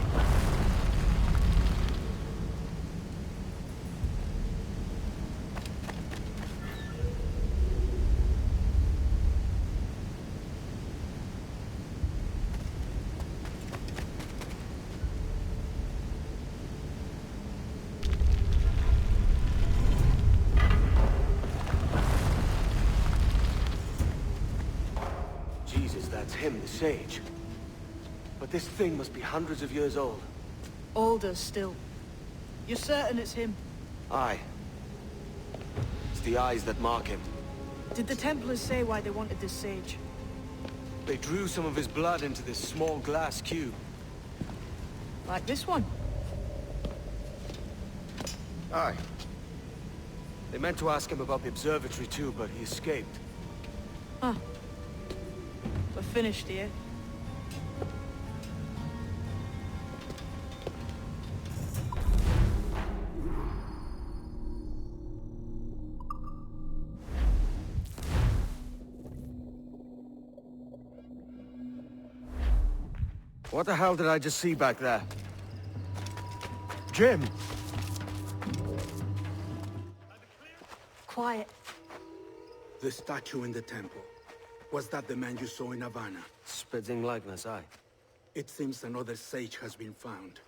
Jesus, that's him, the Sage. But this thing must be hundreds of years old. Older still. You're certain it's him? Aye. It's the eyes that mark him. Did the Templars say why they wanted this sage? They drew some of his blood into this small glass cube. Like this one? Aye. They meant to ask him about the observatory too, but he escaped. Huh. We're finished here. What the hell did I just see back there? Jim! Quiet. The statue in the temple. Was that the man you saw in Havana? Spitting likeness, aye. It seems another sage has been found.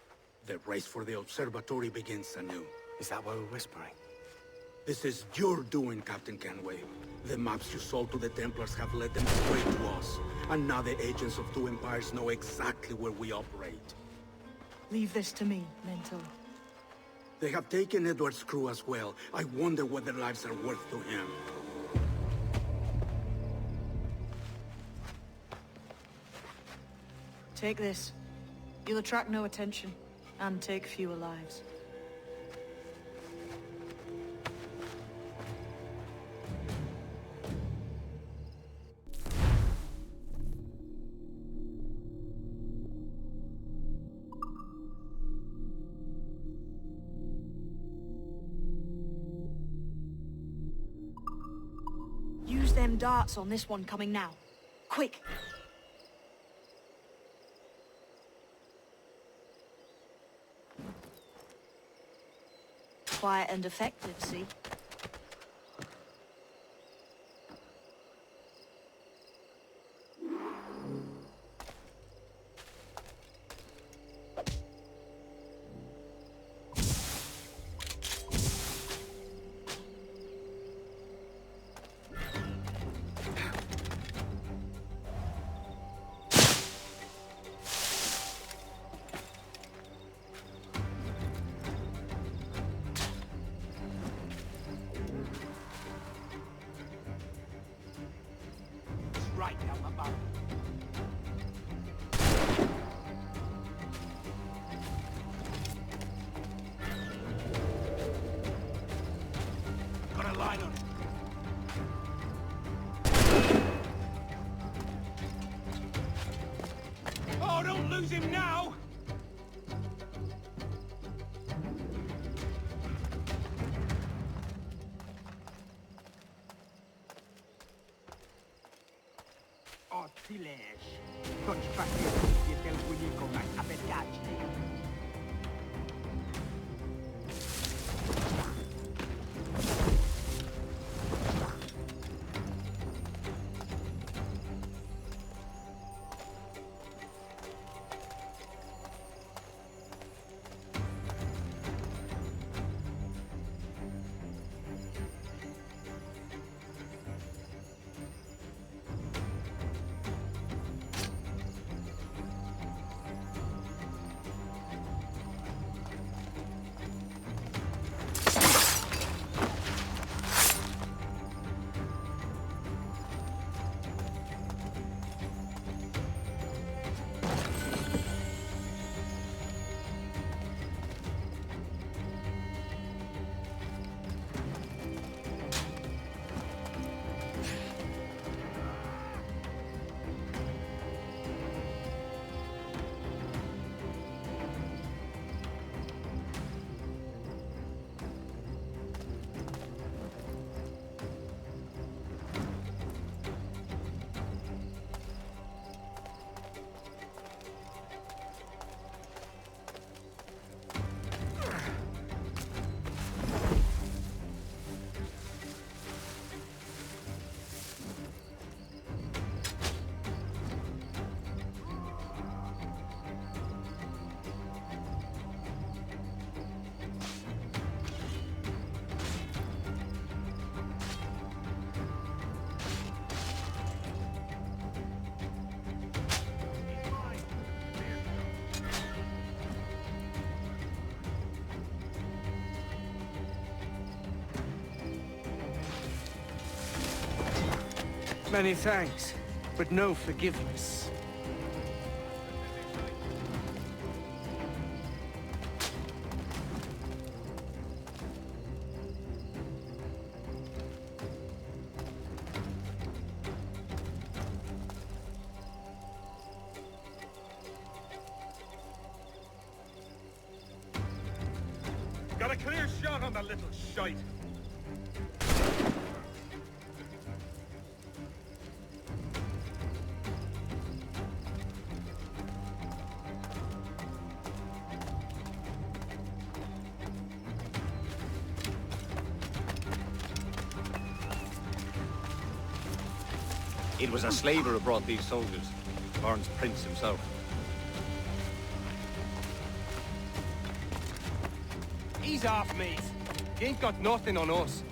The race for the observatory begins anew. Is that why we're whispering? This is your doing, Captain Kenway. The maps you sold to the Templars have led them straight to us. And now the agents of two empires know exactly where we operate. Leave this to me, Mentor. They have taken Edward's crew as well. I wonder what their lives are worth to him. Take this. You'll attract no attention, and take fewer lives. Use them darts on this one coming now. Quick! Quiet and effective, see? Right down my mouth. Got a line on it. Oh, don't lose him now! Otileș, toți pachetii de telcunicul mai apetați. Many thanks, but no forgiveness. Got a clear shot on that little shite. It was a slaver who brought these soldiers. Lawrence Prince himself. Ease off, mate. You ain't got nothing on us.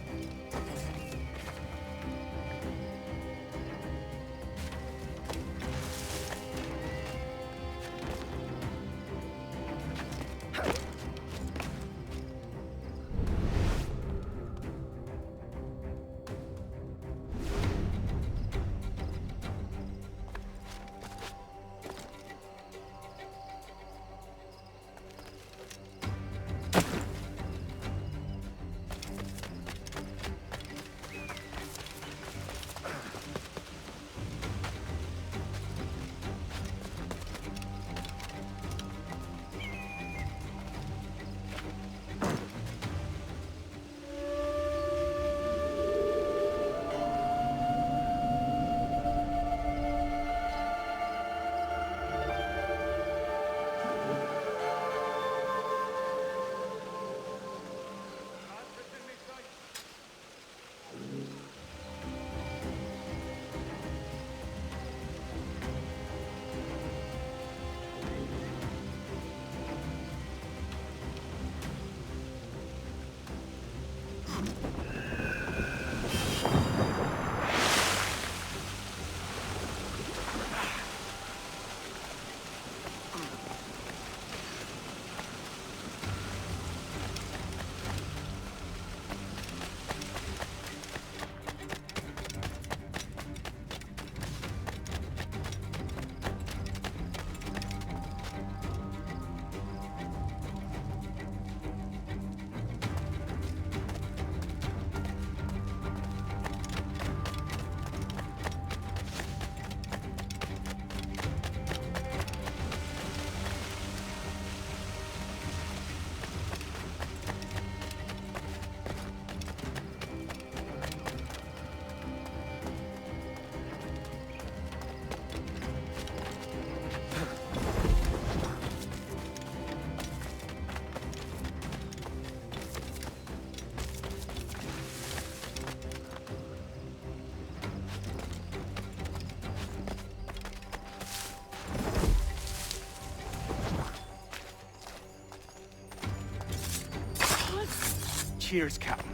Cheers, Captain.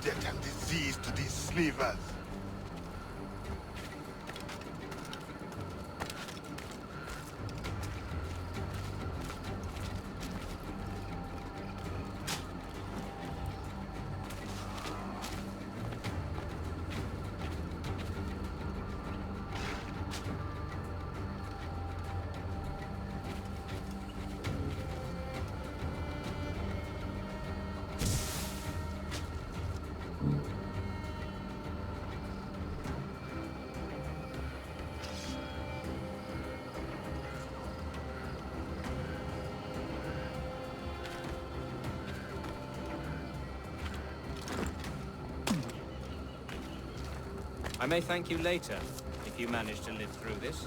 Death and disease to these slavers. I may thank you later, if you manage to live through this.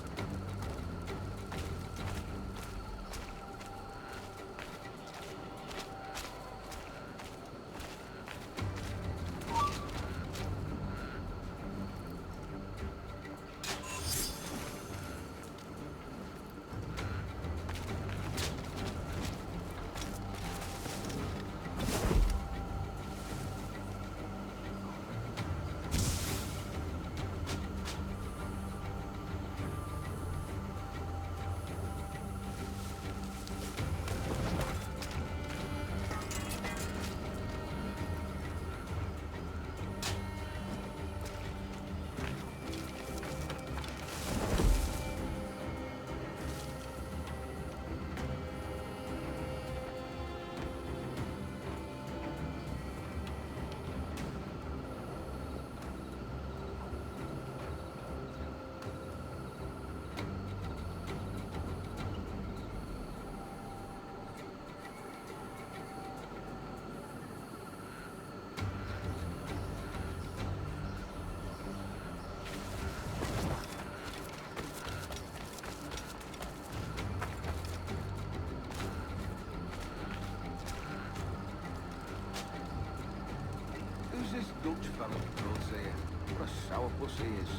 Who's this Dutch fellow who goes there? What a sourpuss he is.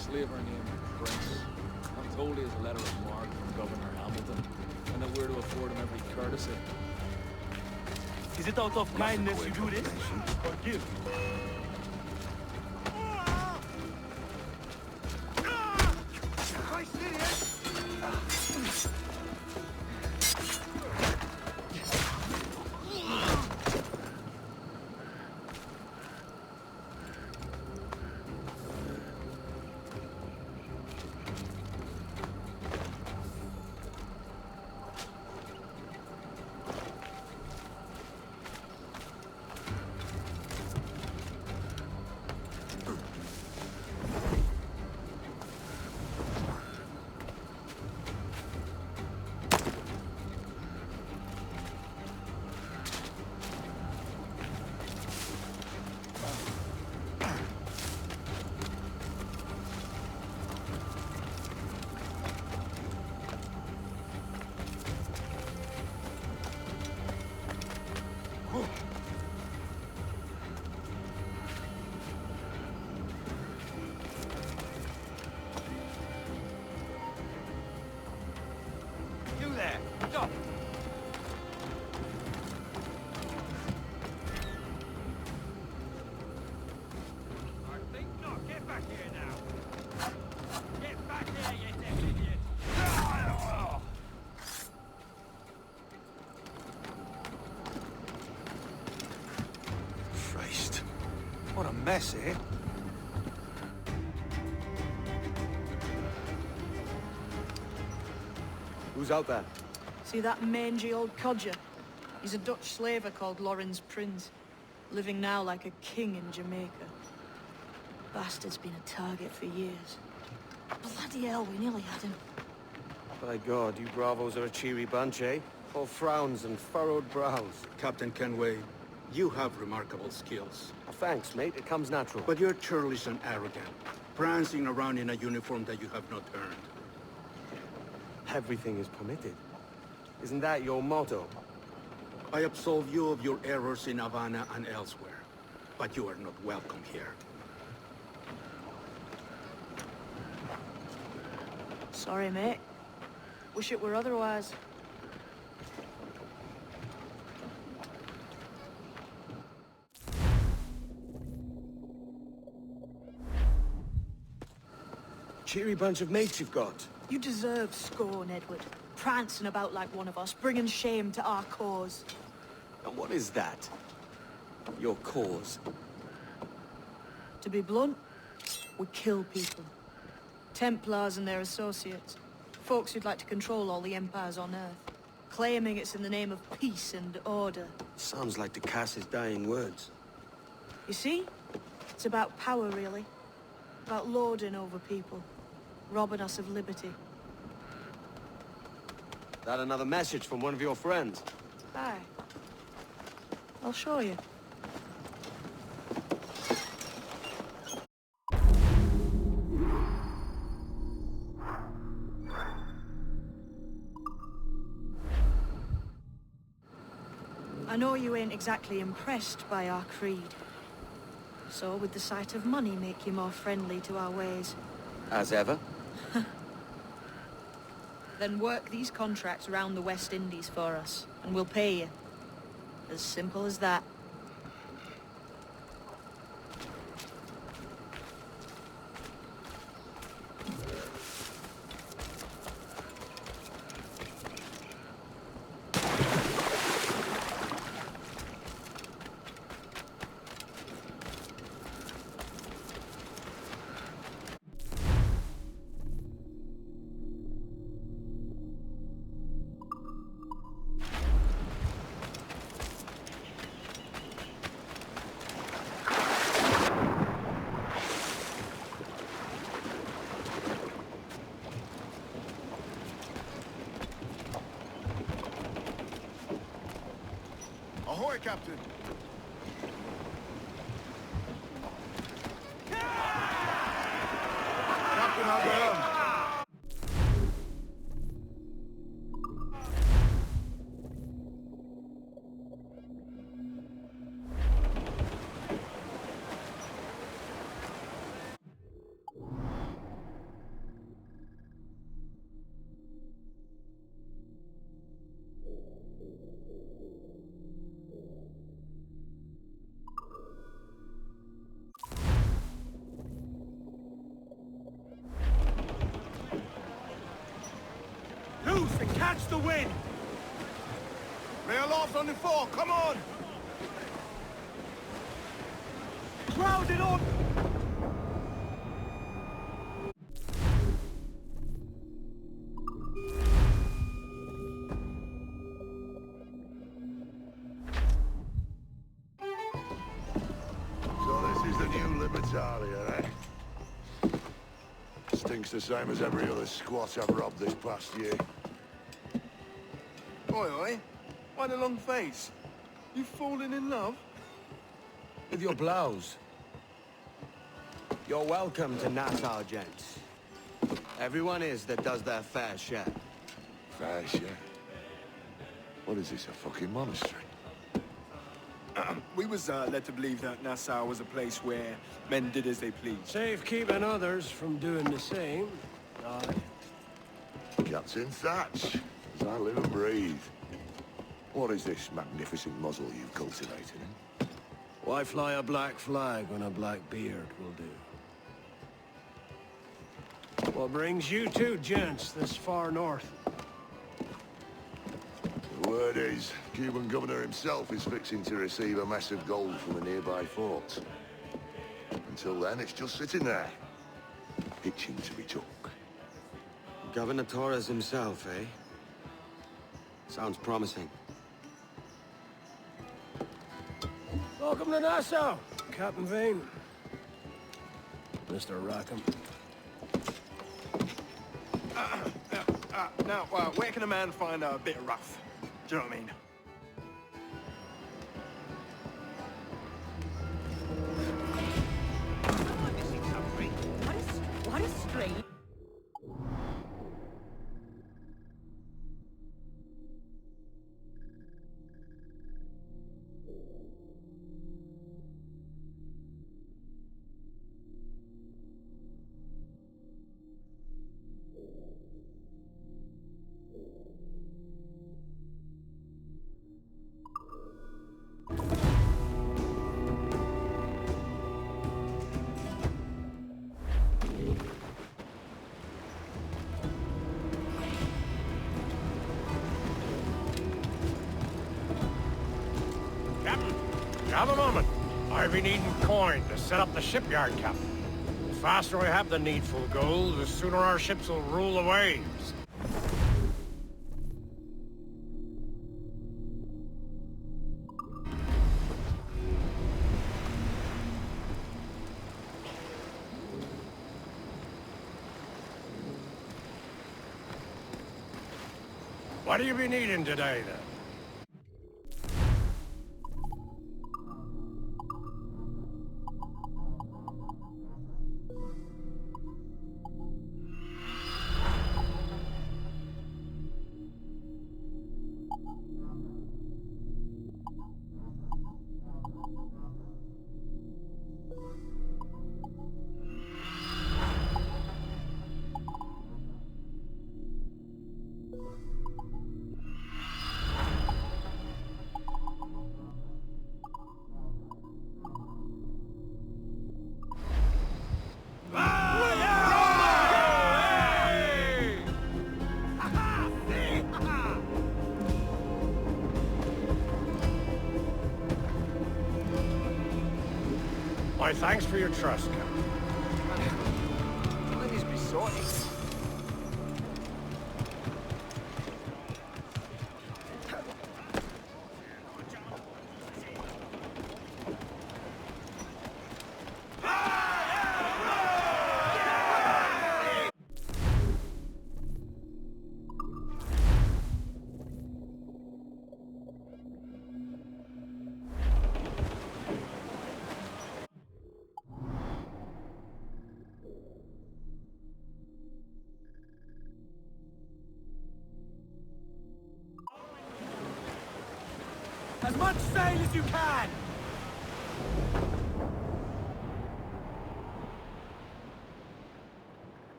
Slaver named Prince. I'm told he has a letter of marque from Governor Hamilton, and that we're to afford him every courtesy. Is it out of kindness you do this? Or gift? Christ, idiot! What a mess, eh? Who's out there? See that mangy old codger? He's a Dutch slaver called Lawrence Prince, living now like a king in Jamaica. Bastard's been a target for years. Bloody hell, we nearly had him. By God, you bravos are a cheery bunch, eh? All frowns and furrowed brows. Captain Kenway, you have remarkable skills. Thanks, mate. It comes natural. But you're churlish and arrogant, prancing around in a uniform that you have not earned. Everything is permitted. Isn't that your motto? I absolve you of your errors in Havana and elsewhere, but you are not welcome here. Sorry, mate. Wish it were otherwise. Cheery bunch of mates you've got. You deserve scorn, Edward. Prancing about like one of us, bringing shame to our cause. And what is that? Your cause? To be blunt, we kill people. Templars and their associates. Folks who'd like to control all the empires on Earth. Claiming it's in the name of peace and order. Sounds like to Cass's dying words. You see? It's about power, really. About lording over people. Robbing us of liberty. That another message from one of your friends? Aye. I'll show you. I know you ain't exactly impressed by our creed. So would the sight of money make you more friendly to our ways? As ever. Then work these contracts around the West Indies for us, and we'll pay you. As simple as that. Ahoy, Captain! Captain, how the Loose and catch the wind! Lay aloft on the fore, come on! Ground it on! So this is the new Libertalia, eh? Stinks the same as every other squat I've robbed this past year. Oi, oi. Why the long face? You fallen in love? With your blouse. You're welcome to Nassau, gents. Everyone is that does their fair share. Fair share? What is this, a fucking monastery? We was led to believe that Nassau was a place where men did as they pleased. Safekeeping others from doing the same. Aye. Captain Thatch, as I live and breathe. What is this magnificent muzzle you've cultivated, eh? Why fly a black flag when a black beard will do? What brings you two gents this far north? The word is, Cuban governor himself is fixing to receive a mess of gold from a nearby fort. until then, it's just sitting there, itching to be took. Governor Torres himself, eh? Sounds promising. Welcome to Nassau, Captain Vane. Mr. Rackham. Now, where can a man find a bit of rough? Do you know what I mean? What a strange... Have a moment. I've been needing coin to set up the shipyard, Captain. The faster we have the needful gold, the sooner our ships will rule the waves. What do you be needing today, then? My thanks for your trust, Captain. Let this be sorted. As much sail as you can!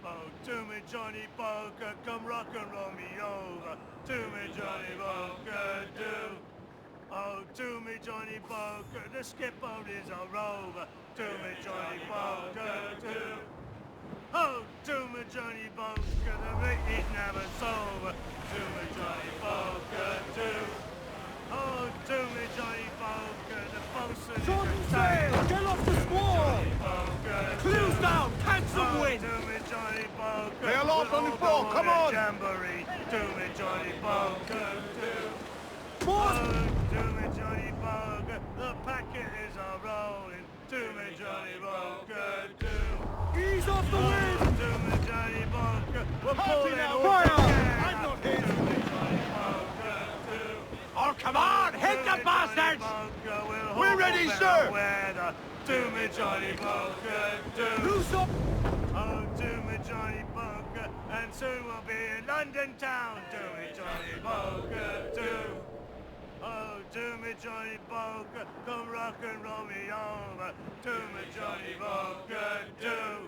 Oh, to me, Johnny Poker, come rock and roll me over. To me, Johnny Poker, do. Oh, to me, Johnny Poker, the skip boat is a rover. To me, Johnny Poker, do. Oh, to me, Johnny Poker, the meat is never sober. To me, Johnny Poker, do. Oh, to me, Johnny Poker, the bosun is a sail. Get off the squall! Clues down! Cancel wind! To me, Johnny Poker. Lay aloft on the fore, come on! Jamboree. To me, Johnny Poker, do. Boss! Oh, to me, Johnny Poker, the packet is a rolling. To me, Johnny Poker, do. Ease off the wind! To me, Johnny Poker, we're Happy pulling now, over fire! again. I'm not here! To me, Johnny Poker, do. Oh, come on! Hit the bastards! We're ready, sir! Weather. To me, Johnny Poker, do. Loose up! Oh, to me, Johnny Poker, and soon we'll be in London town. To me, Johnny Poker, do. Oh, to me, Johnny Poker, come rock and roll me over. To me, Johnny Poker, do.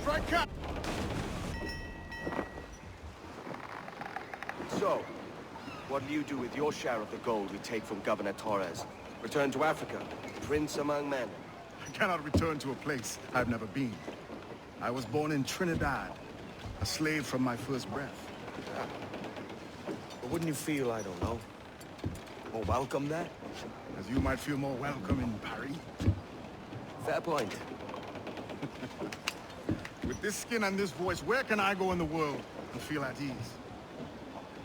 Strike up! So, What'll you do with your share of the gold we take from Governor Torres? Return to Africa, prince among men. I cannot return to a place I've never been. I was born in Trinidad, a slave from my first breath. But wouldn't you feel, I don't know, more welcome there? As you might feel more welcome in Paris. Fair point. With this skin and this voice, where can I go in the world and feel at ease?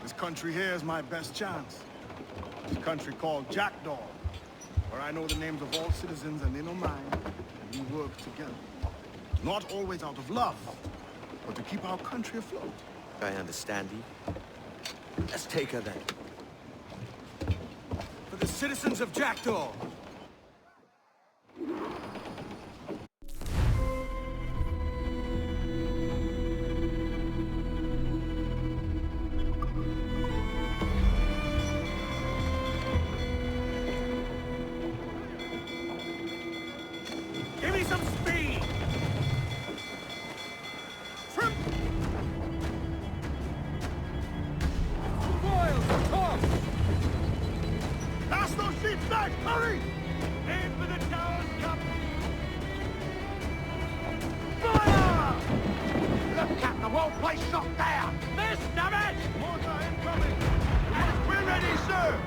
This country here is my best chance. This country called Jackdaw, where I know the names of all citizens and they know mine, and we work together. Not always out of love, but to keep our country afloat. I understand you. Let's take her then. For the citizens of Jackdaw! Give me some speed! Trim! Royals, talk! That's those sheep back! Hurry! Aim for the towers, Captain! Fire! Look, Captain, the whole place shot down! Miss, damn it! Mortar incoming! We're ready, sir!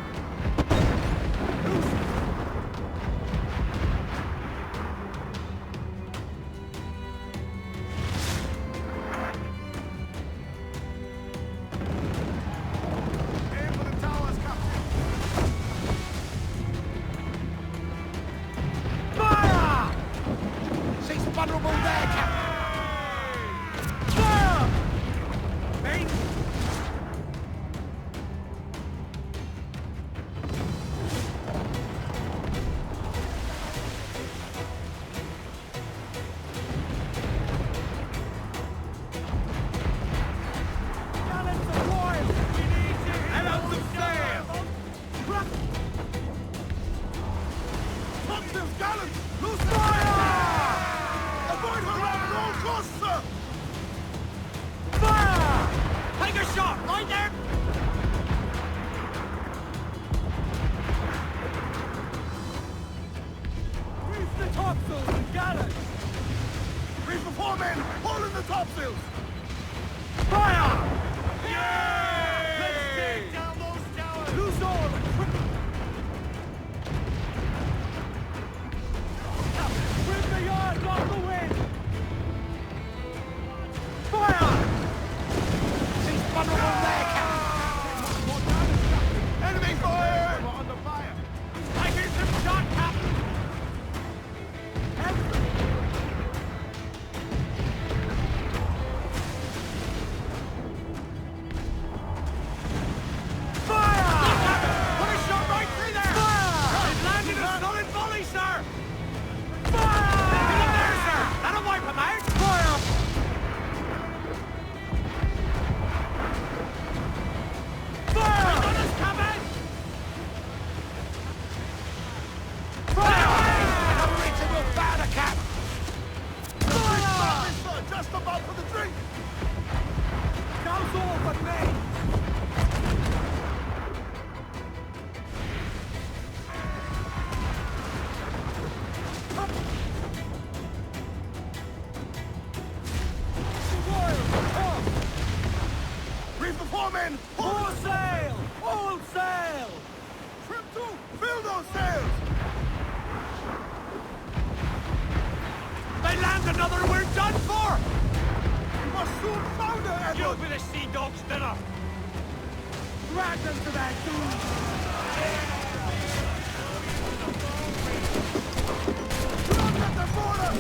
Vulnerable there, Captain! Fire! Main! Gallants of royals! We need to hit and out of sail! Topsails, gallants! Loose fire! Avoid her at all costs, sir! Fire! Take a shot, right there! Reef the topsails and gallants! Reef the foremen! Haul in the topsails! Fire! Yay! Let's take down those towers! Loose all and quick! Bring the yards off the wind! Fire! She's vulnerable there, Captain! Enemy fire! We're under fire! I hear some shot, Captain! Foremen! All sail! All sail! Trim to! Fill those sails! They land another and we're done for! We must soon founder, Edward! You'll be the sea dog's dinner! Drag them to that doom! Look at the border!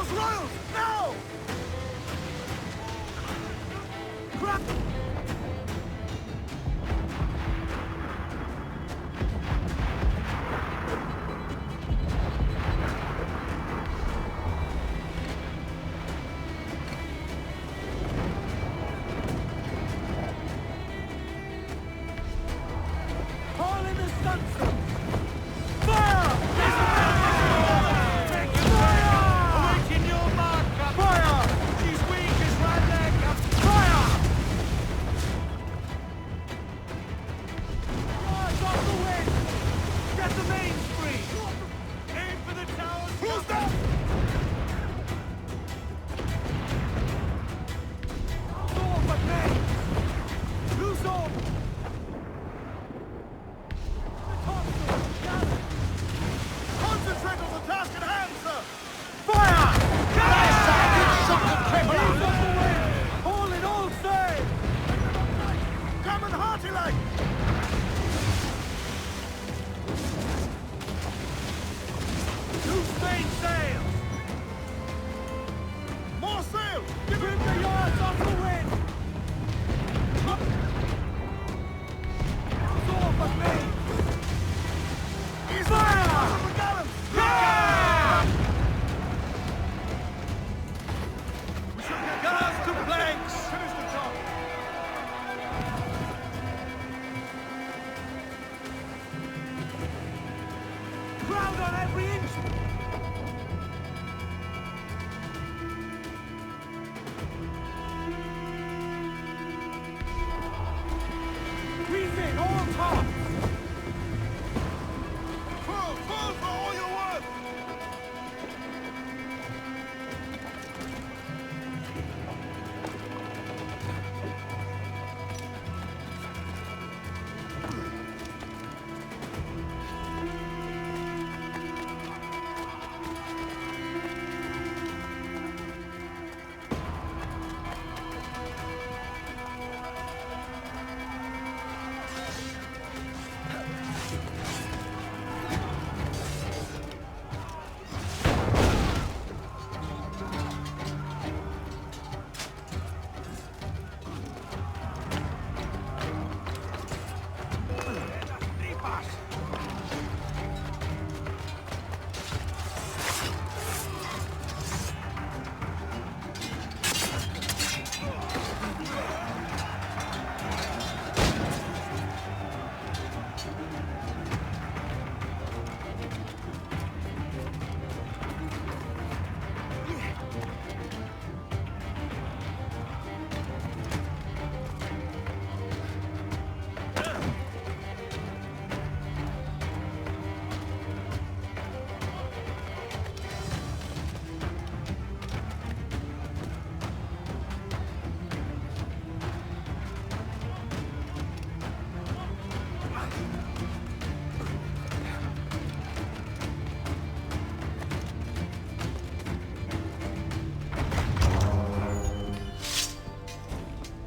Those royals! Now! Crap! All in the sunset! Awaken your mark, Captain! Fire! She's weak as right leg, Captain! Fire! Eyes off the wind! Get the mains free! Aim for the towers! Who's that? All but mains! Loose off! Concentrate on the task at hand, sir! Fire! All in all sail! Come and hearty like! Loose main sails! More sail! Give him the yards off the wind! Loose all but mains! Ease fire! The gallant! Guns to planks! Finish the job! Crowd on every inch! Breathe in, all tops! Pull for all your worth!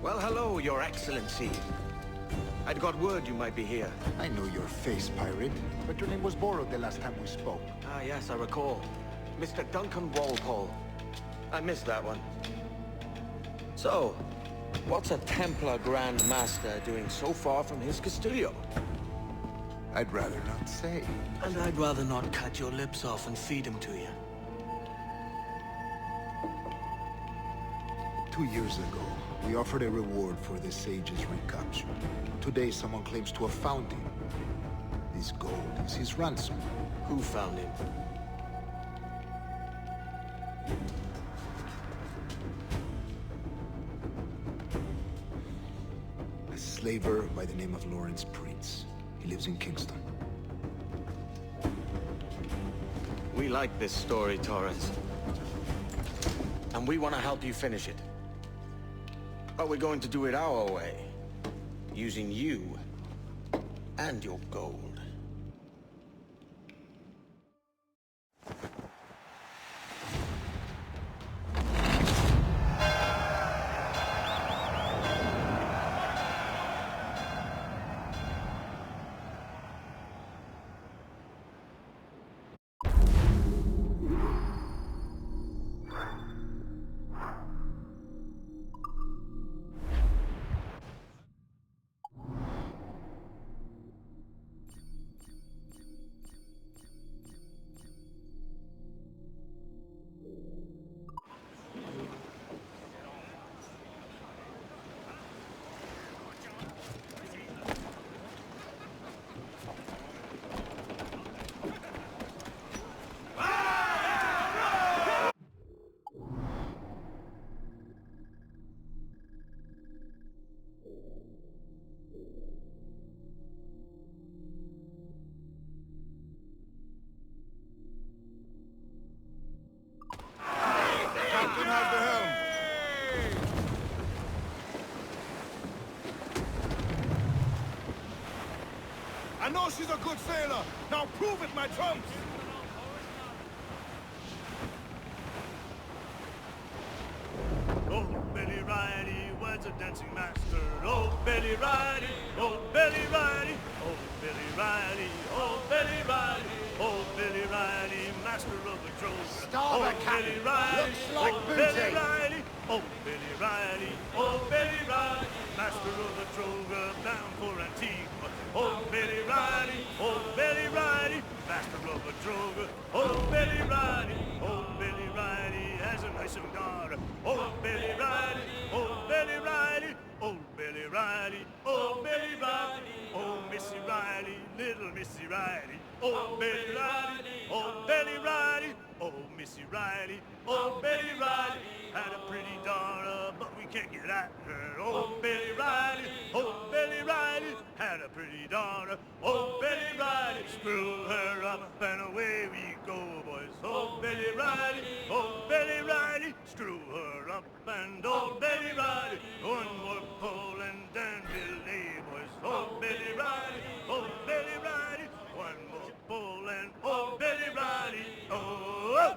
Well, hello, Your Excellency. I'd got word you might be here. I know your face, pirate, but your name was borrowed the last time we spoke. Ah, yes, I recall. Mr. Duncan Walpole. I missed that one. So, what's a Templar Grand Master doing so far from his Castillo? I'd rather not say. And I'd rather not cut your lips off and feed him to you. 2 years ago, we offered a reward for the sage's recapture. Today, someone claims to have found him. This gold is his ransom. Who found him? A slaver by the name of Lawrence Prince. He lives in Kingston. We like this story, Torres. And we want to help you finish it. But we're going to do it our way. Using you and your gold. I know she's a good sailor. Now prove it, my trumps. Oh, Billy Riley was a dancing master. Oh, Billy Riley, oh, Billy Riley, oh, Billy Riley, oh, Billy Riley, oh, Billy Riley, master of the drover. Starboard, Captain. Billy Riley, Looks like oh, booty. Billy Riley, oh, Billy Riley, oh, Billy Riley, master of the drover, bound for Antigua. Oh, Billy Riley, oh, Billy Riley, master of the drover. Oh, Billy Riley, oh, Billy Riley, has a nice young daughter. Oh, Billy Riley, oh, Billy Riley, oh, Billy Riley, oh, Billy Riley, oh, Missy Riley, little Missy Riley. Oh, Billy Riley, oh, Billy Riley, oh, Missy Riley, oh, Billy Riley, had a pretty daughter, but we can't get at her. Oh, Billy Riley, oh, Billy Riley, had a pretty daughter. Oh, Billy Riley, screw her up and away we go, boys. Oh, Billy Riley, oh, Billy Riley, screw her up and oh, Billy Riley, one more pull and then belay, boys. Oh, Billy Riley, oh, Billy Riley, one more pull and oh, Billy Riley, oh.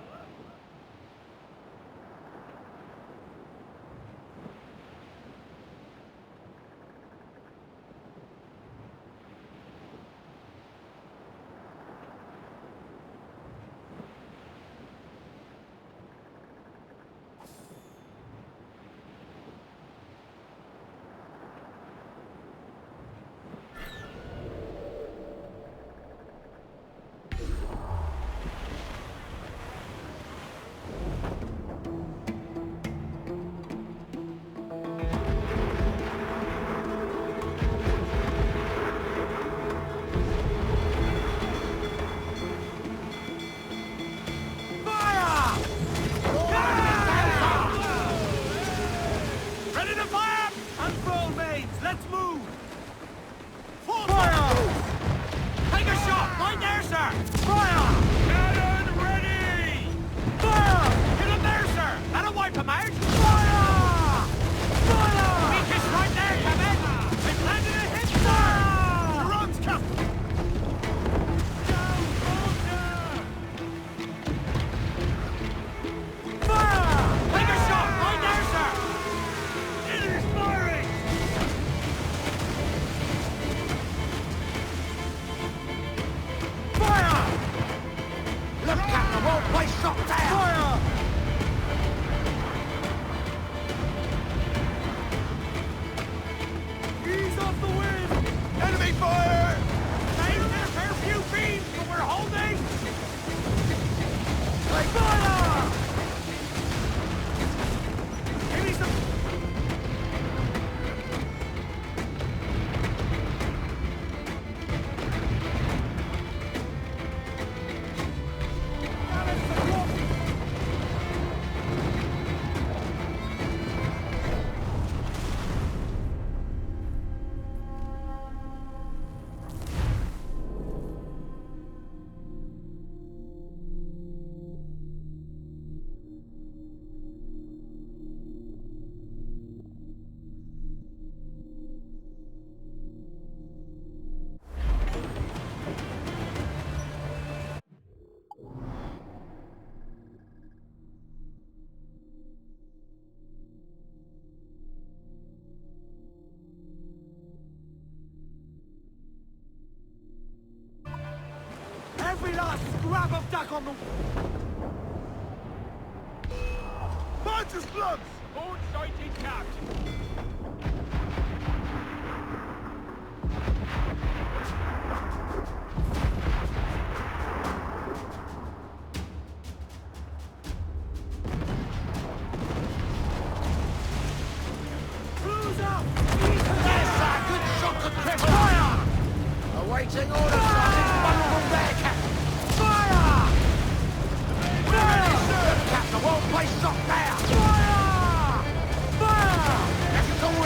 Every last scrap of duck on the... Punch his slugs! Port sighted, Captain. Cruise up! Yes, sir! Good shot to cripple! Fire! Awaiting orders, sir! Wonderful there, Captain! Fire! Fire! Captain, well placed shot there! Fire! Fire! That's all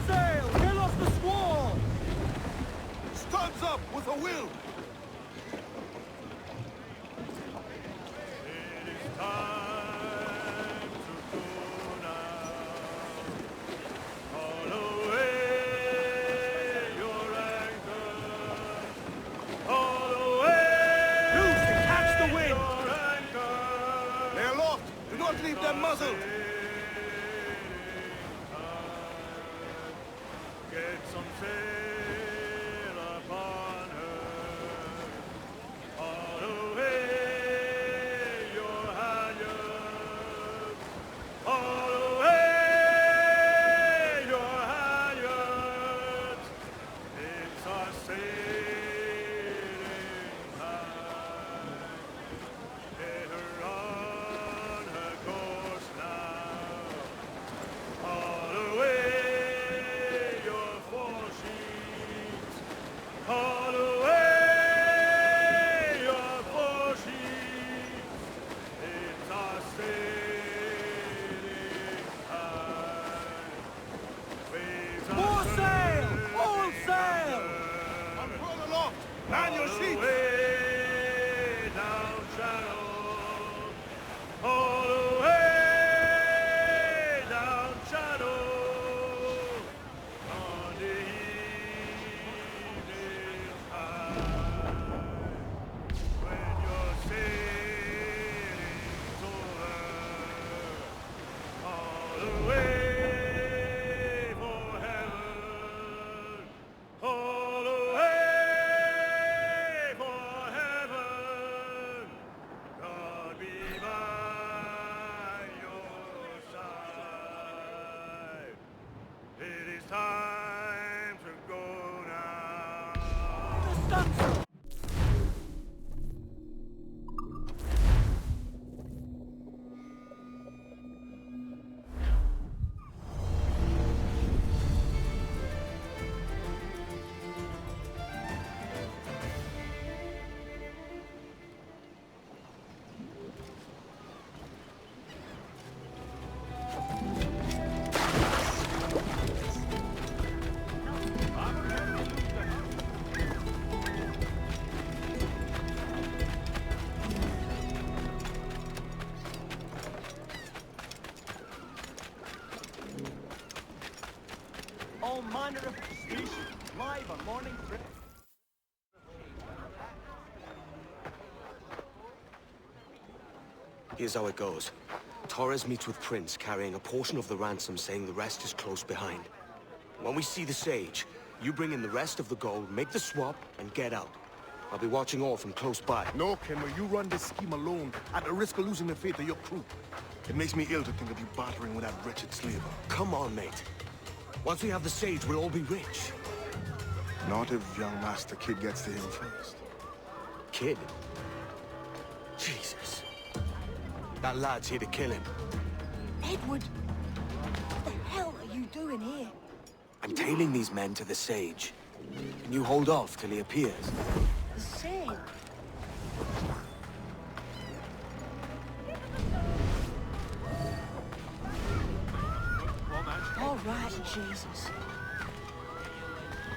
Sail! Get off the squall! Studs up with a will! Leave them muzzled! Get some sail upon her. All away your halyards. All away your halyards. It's our sailing time. Let her on her course now. All away your foresheets. All away your foresheets. It's our sailing time. Waves are More sail! All sail! I'm pulling aloft! Man your sheets! away down channel. All away down channel. On the evening tide. When your sailing's over. All away for heaven. All away for heaven. God be by your side. It is time to go now. All manner of prestige, live on morning trip. Here's how it goes. Torres meets with Prince, carrying a portion of the ransom, saying the rest is close behind. When we see the Sage, you bring in the rest of the gold, make the swap, and get out. I'll be watching all from close by. No, Kenway, you run this scheme alone, at the risk of losing the faith of your crew. It makes me ill to think of you bartering with that wretched slaver. Come on, mate. Once we have the Sage, we'll all be rich. Not if young Master Kid gets to him first. Kid? Jesus. That lad's here to kill him. Edward! What the hell are you doing here? I'm tailing these men to the Sage. Can you hold off till he appears? The Sage? All right, Jesus.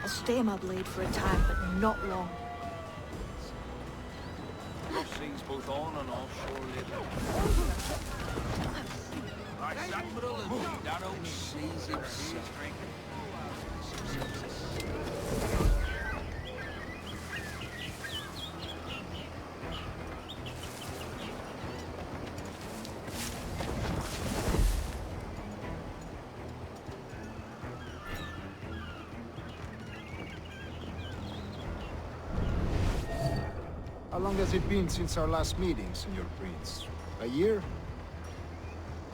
I'll stay my blade for a time, but not long. Seas both on and offshore lately. Nice admiral and that old seas in sea drinking. How long has it been since our last meeting, Senor Prince? A year?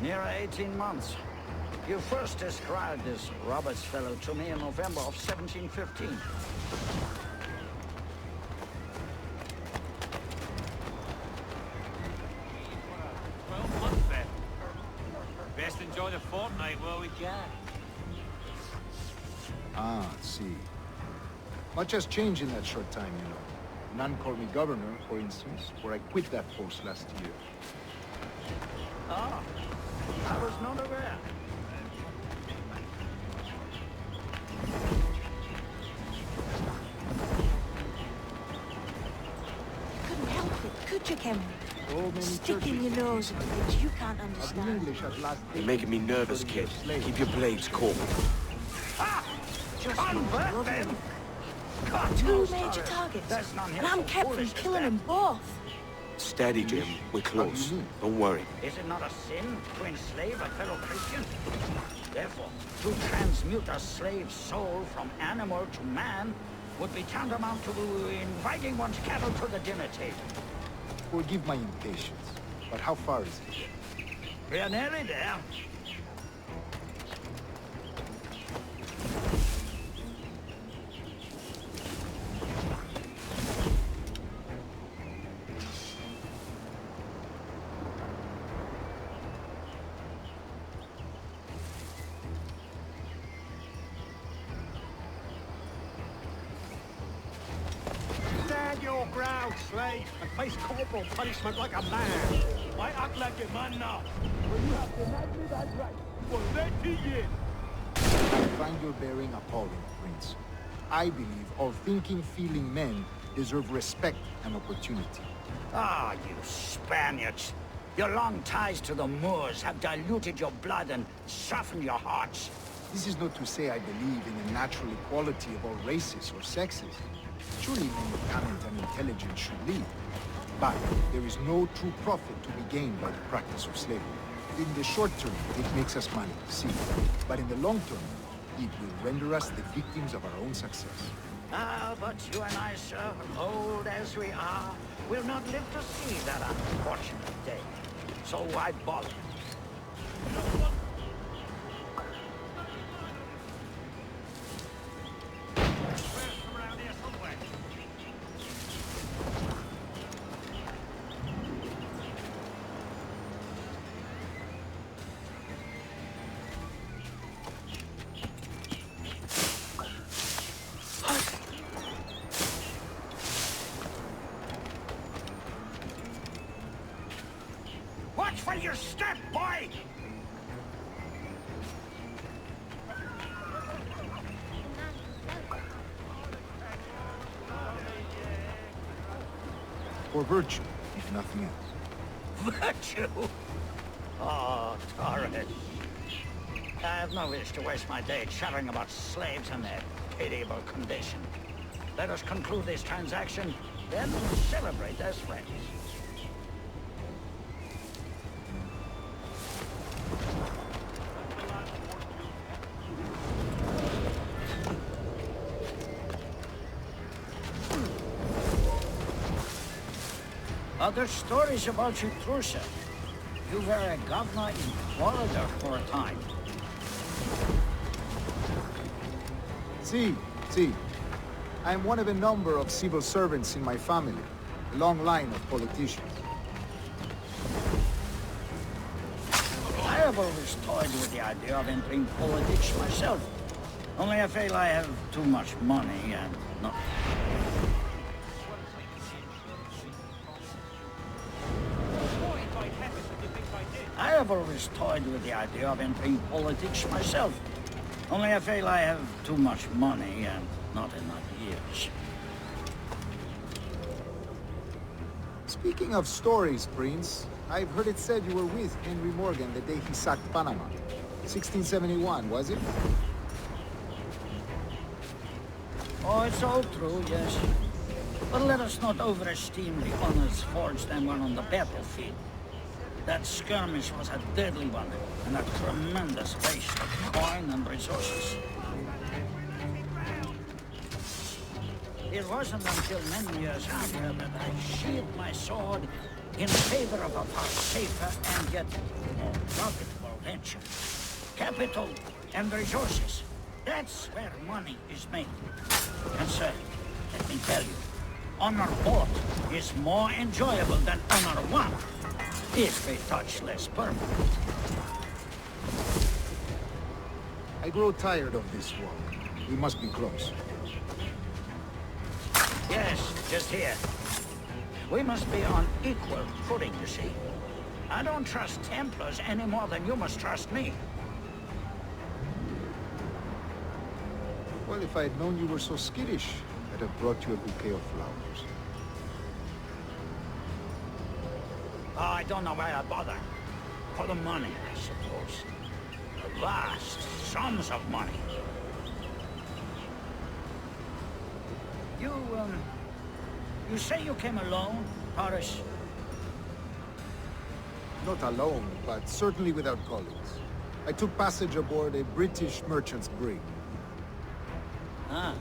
Near 18 months. You first described this Roberts fellow to me in November of 1715. 12 months then. Best enjoy the fortnight while we can. Ah, see. Much has changed in that short time, you know. None called me governor, for instance, for I quit that post last year. Ah, I was not aware. Preacher Kenway. Sticking your nose into things you can't understand. You're making me nervous, kid. Keep your blades cool. Just convert them. Two major targets, and I'm kept from killing them both. Steady, Jim. We're close. Don't worry. Is it not a sin to enslave a fellow Christian? Therefore, to transmute a slave's soul from animal to man would be tantamount to inviting one's cattle to the dinner table. Forgive my impatience, but how far is it? We're nearly there. Stand your ground, slave, and face corporal punishment like a man. Why act like a man now? When you have denied me that right for 30 years. I find your bearing appalling, Prince. I believe all thinking, feeling men deserve respect and opportunity. Ah, you Spaniards. Your long ties to the Moors have diluted your blood and softened your hearts. This is not to say I believe in the natural equality of all races or sexes. Surely men with talent and intelligence should lead. But there is no true profit to be gained by the practice of slavery. In the short term, it makes us money, see. But in the long term, it will render us the victims of our own success. Ah, but you and I, sir, old as we are, will not live to see that unfortunate day. So why bother? Watch for your step, boy! For virtue, if nothing else. Virtue? Oh, Torres. I have no wish to waste my day chattering about slaves and their pitiable condition. Let us conclude this transaction, then celebrate as friends. Other stories about you, Trusa. You were a governor in Florida for a time. See. I am one of a number of civil servants in my family. A long line of politicians. I have always toyed with the idea of entering politics myself. Only I feel I have too much money and not... I have always toyed with the idea of entering politics myself. Only I feel I have too much money and not enough years. Speaking of stories, Prince, I've heard it said you were with Henry Morgan the day he sacked Panama. 1671, was it? Oh, it's all true, yes. But let us not overesteem the honors forged and won on the battlefield. That skirmish was a deadly one, and a tremendous waste of coin and resources. It wasn't until many years after that I sheathed my sword in favor of a far safer and yet more profitable venture. Capital and resources. That's where money is made. And sir, let me tell you, honor bought is more enjoyable than honor won. If a touch less permanent. I grow tired of this walk. We must be close. Yes, just here. We must be on equal footing, you see. I don't trust Templars any more than you must trust me. Well, if I had known you were so skittish, I'd have brought you a bouquet of flowers. Oh, I don't know why I bother. For the money, I suppose. The vast sums of money. You say you came alone, Horace? Not alone, but certainly without colleagues. I took passage aboard a British merchant's brig. Ah.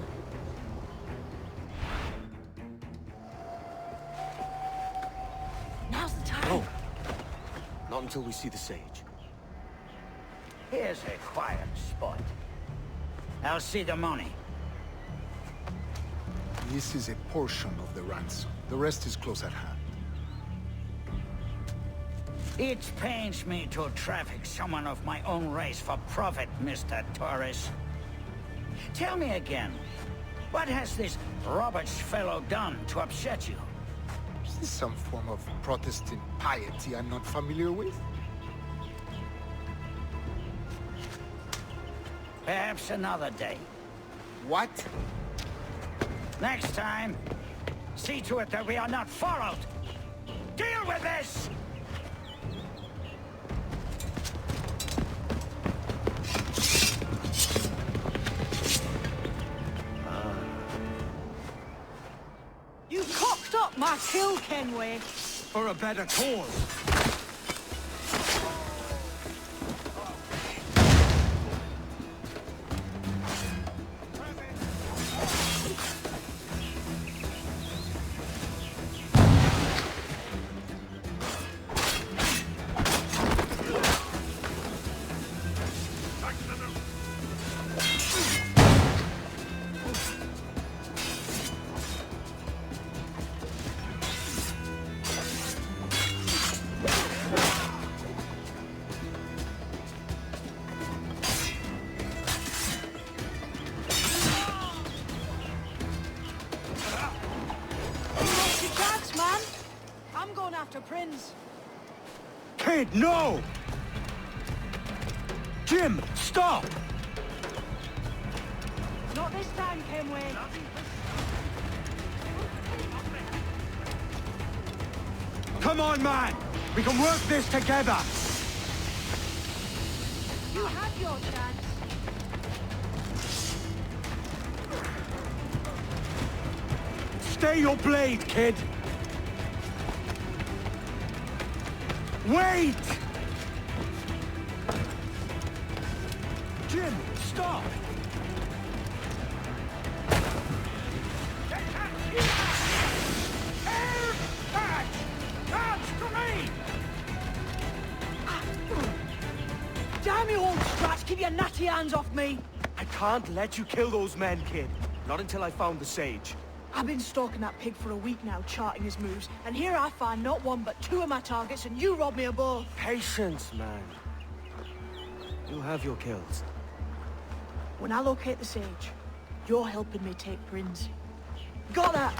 Now's the time. No. Not until we see the sage. Here's a quiet spot. I'll see the money. This is a portion of the ransom. The rest is close at hand. It pains me to traffic someone of my own race for profit, Mr. Torres. Tell me again, what has this Roberts fellow done to upset you? Is this some form of Protestant piety I'm not familiar with? Perhaps another day. What? Next time, see to it that we are not followed. Deal with this! You cocked up my kill, Kenway. For a better cause. After Prince. Kid, no! Jim, stop! Not this time, Kenway. Come on, man! We can work this together! You had your chance. Stay your blade, kid! Wait! Jim, stop! Air patch! Patch to me! Damn you, old Strat! Keep your natty hands off me! I can't let you kill those men, kid. Not until I found the sage. I've been stalking that pig for a week now, charting his moves, and here I find not one but two of my targets, and you robbed me of both. Patience, man. You'll have your kills. When I locate the sage, you're helping me take Prince. Got that?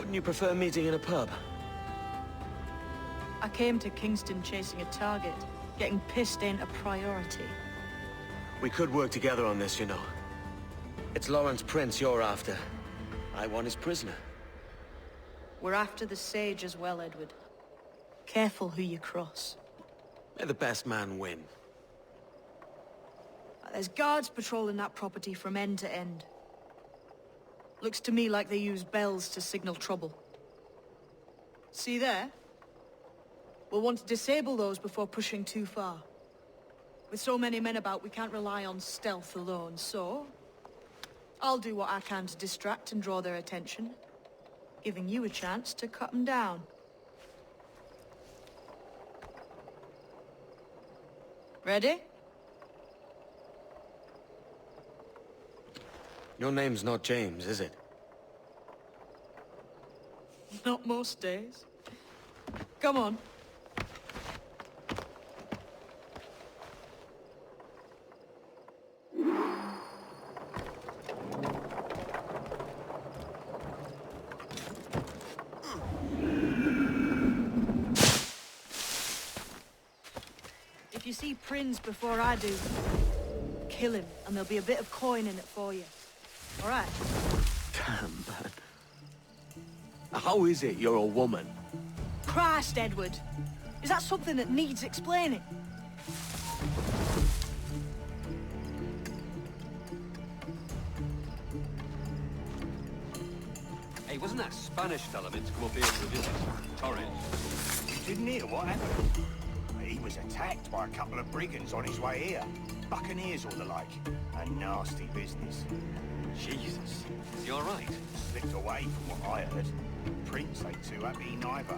Wouldn't you prefer meeting in a pub? I came to Kingston chasing a target. Getting pissed ain't a priority. We could work together on this, you know. It's Lawrence Prince you're after. I want his prisoner. We're after the Sage as well, Edward. Careful who you cross. May the best man win. There's guards patrolling that property from end to end. Looks to me like they use bells to signal trouble. See there? We'll want to disable those before pushing too far. With so many men about, we can't rely on stealth alone, so... I'll do what I can to distract and draw their attention, giving you a chance to cut them down. Ready? Your name's not James, is it? Not most days. Come on. If you see Prince before I do, kill him, and there'll be a bit of coin in it for you. All right? Damn, man. How is it you're a woman? Christ, Edward. Is that something that needs explaining? Hey, wasn't that Spanish fella meant to come up here for a visit? Torres. You didn't hear what happened? He was attacked by a couple of brigands on his way here. Buccaneers or the like. A nasty business. Jesus. Is he all right? Slipped away from what I heard. Prince ain't too happy neither.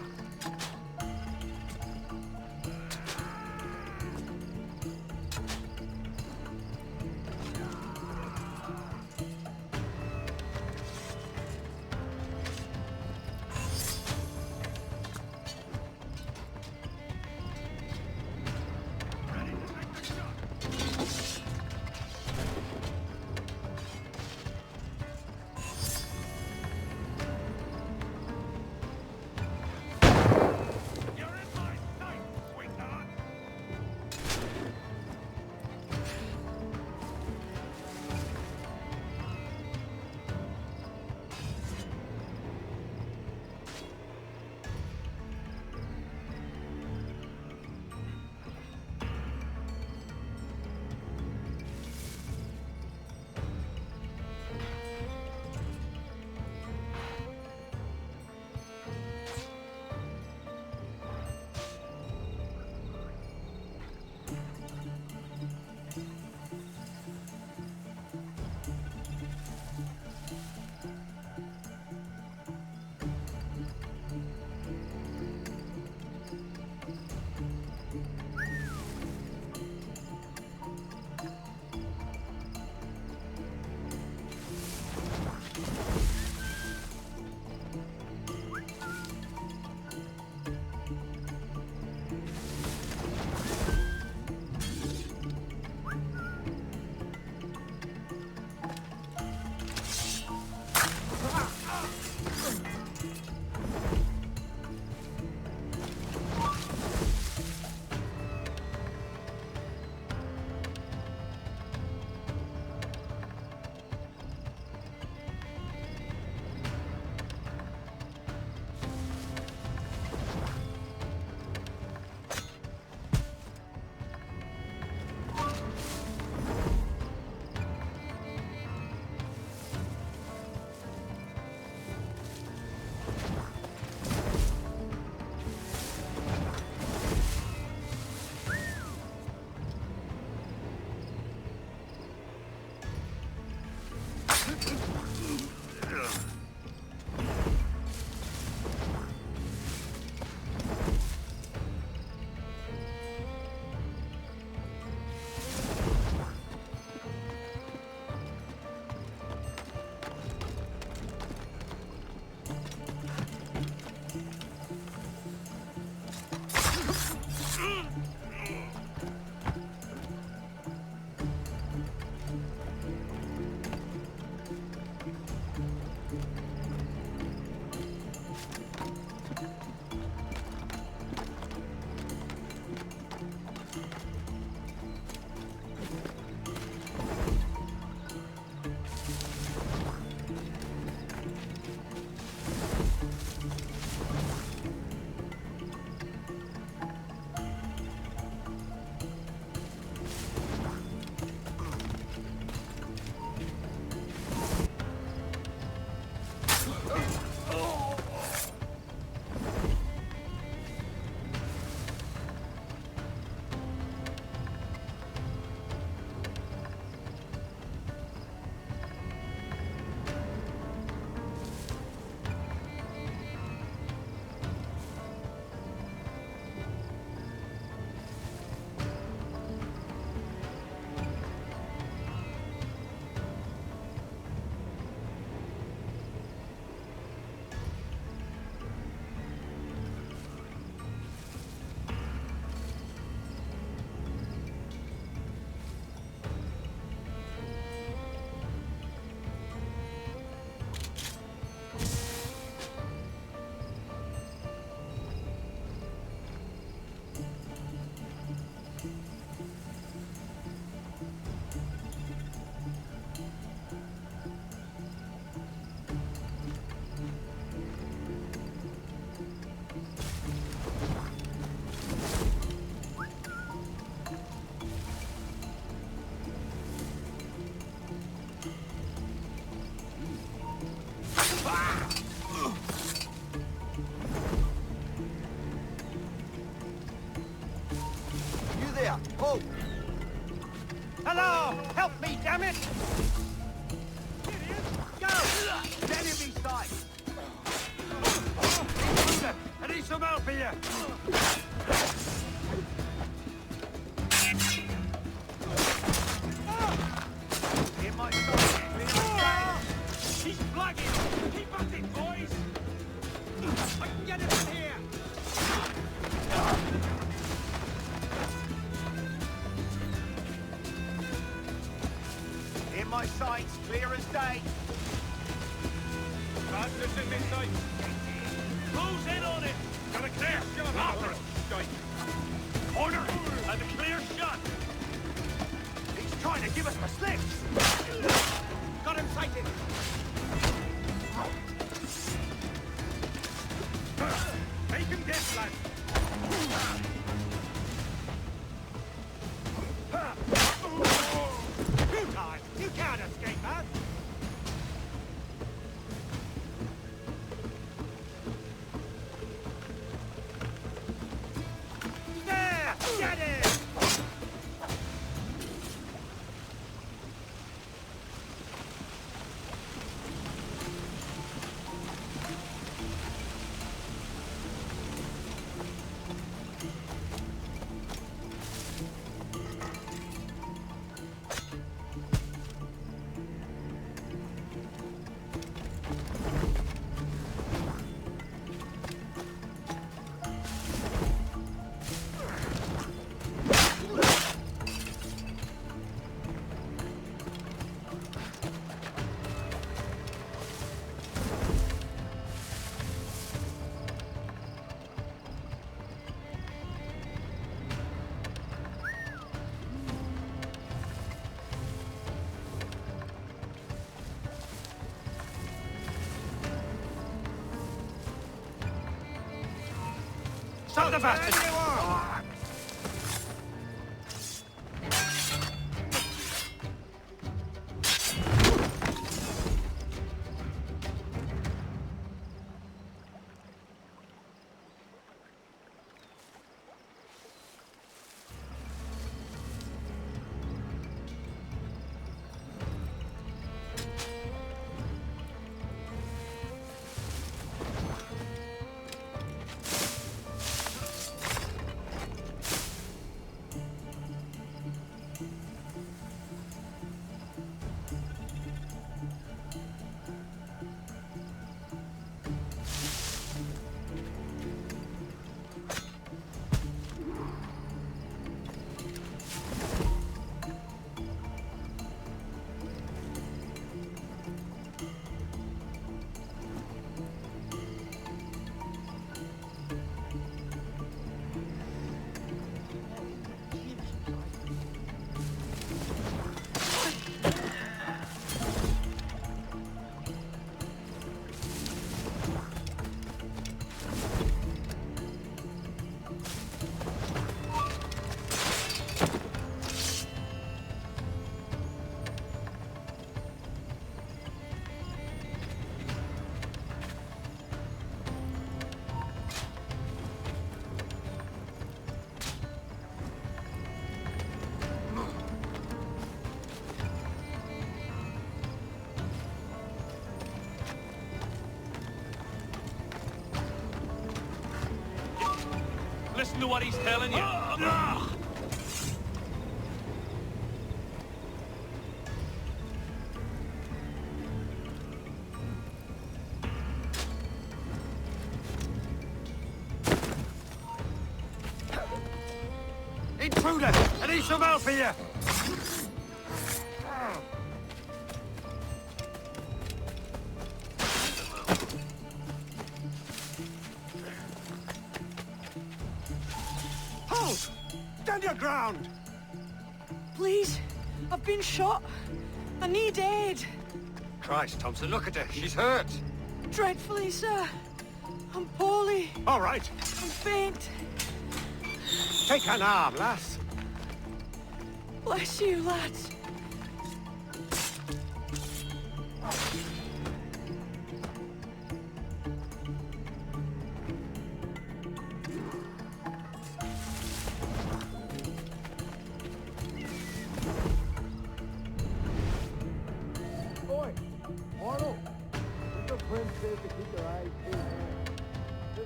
Get in! Go! Enemy sight! Intruder! I need some help here! In my sight! He's flagging! Keep at it, boys! I can get him in here! In my sights, clear as day. Fastest in this sight. Who's in on it? Got a clear shot after it. Order and a clear shot. He's trying to give us the slip. Got him sighted. Make him guess, lad. You can't escape that! There! Get it! Stop the bastard! Listen to what he's telling you. Intruder! I need some help here! Halt! Stand your ground! Please, I've been shot. I need aid. Christ, Thompson, look at her. She's hurt. Dreadfully, sir. I'm poorly. All right. I'm faint. Take an arm, lass. Bless you, lads.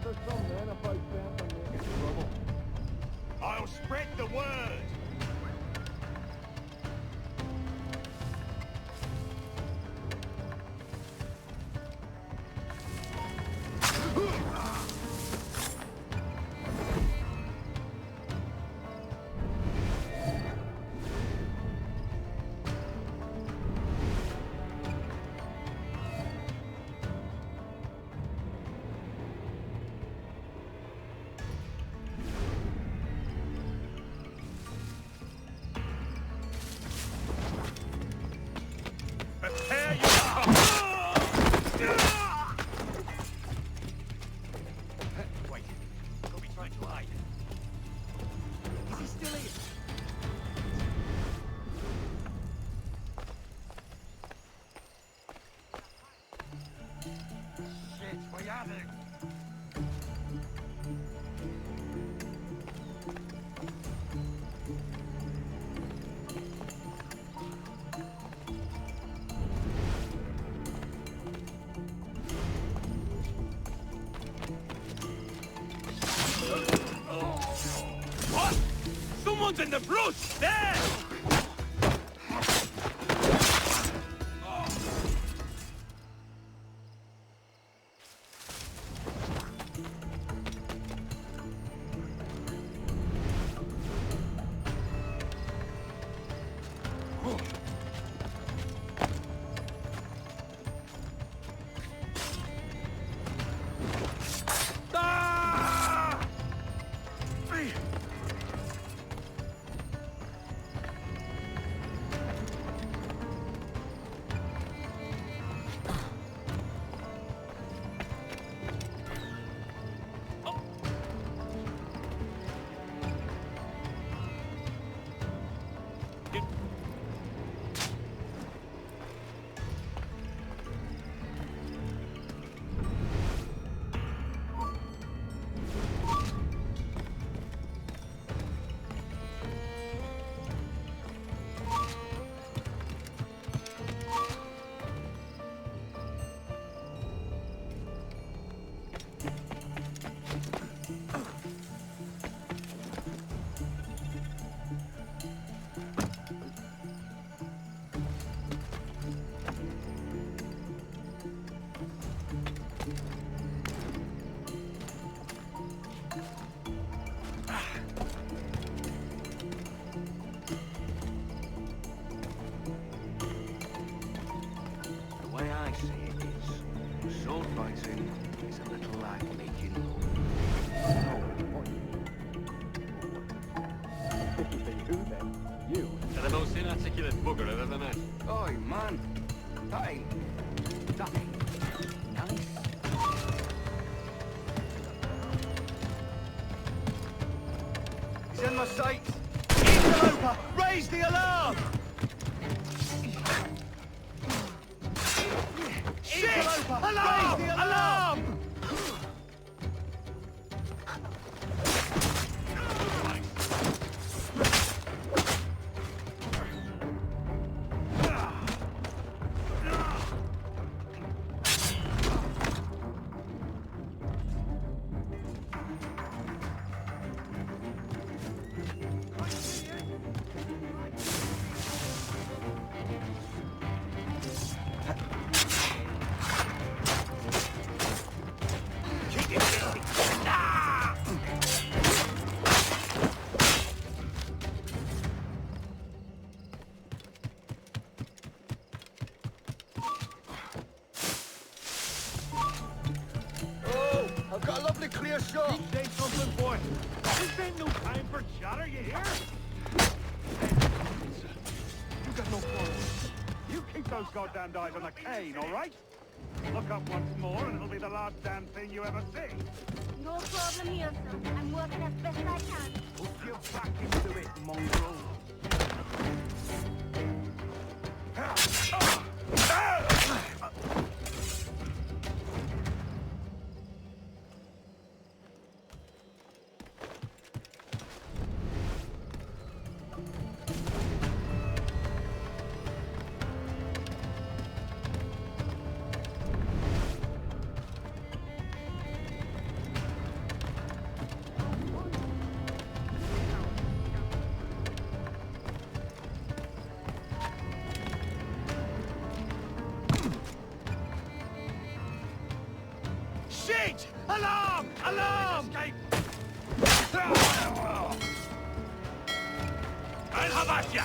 There's some men about bent on making trouble. I'll spread the word. Prepare Wait. Don't be trying to hide. Is he still here? Shit, we have it. What? Someone's in the brush! There! The way I see it is, sword fighting is a little like making love. You then? You? You're the most inarticulate bugger I've ever met. Oi, man. That ain't nice. He's in my sights! Interloper! Raise the alarm! Interloper! Alarm! Raise the alarm! I've got a lovely clear shot. Say something, boy. This ain't no time for chatter, you hear? You got no quarrels. You keep those goddamn eyes on the cane, all right? Look up once more, and it'll be the last damn thing you ever see. No problem here, sir. I'm working as best I can. Put your back into it, mongrel. Alarm! I'll have at ya!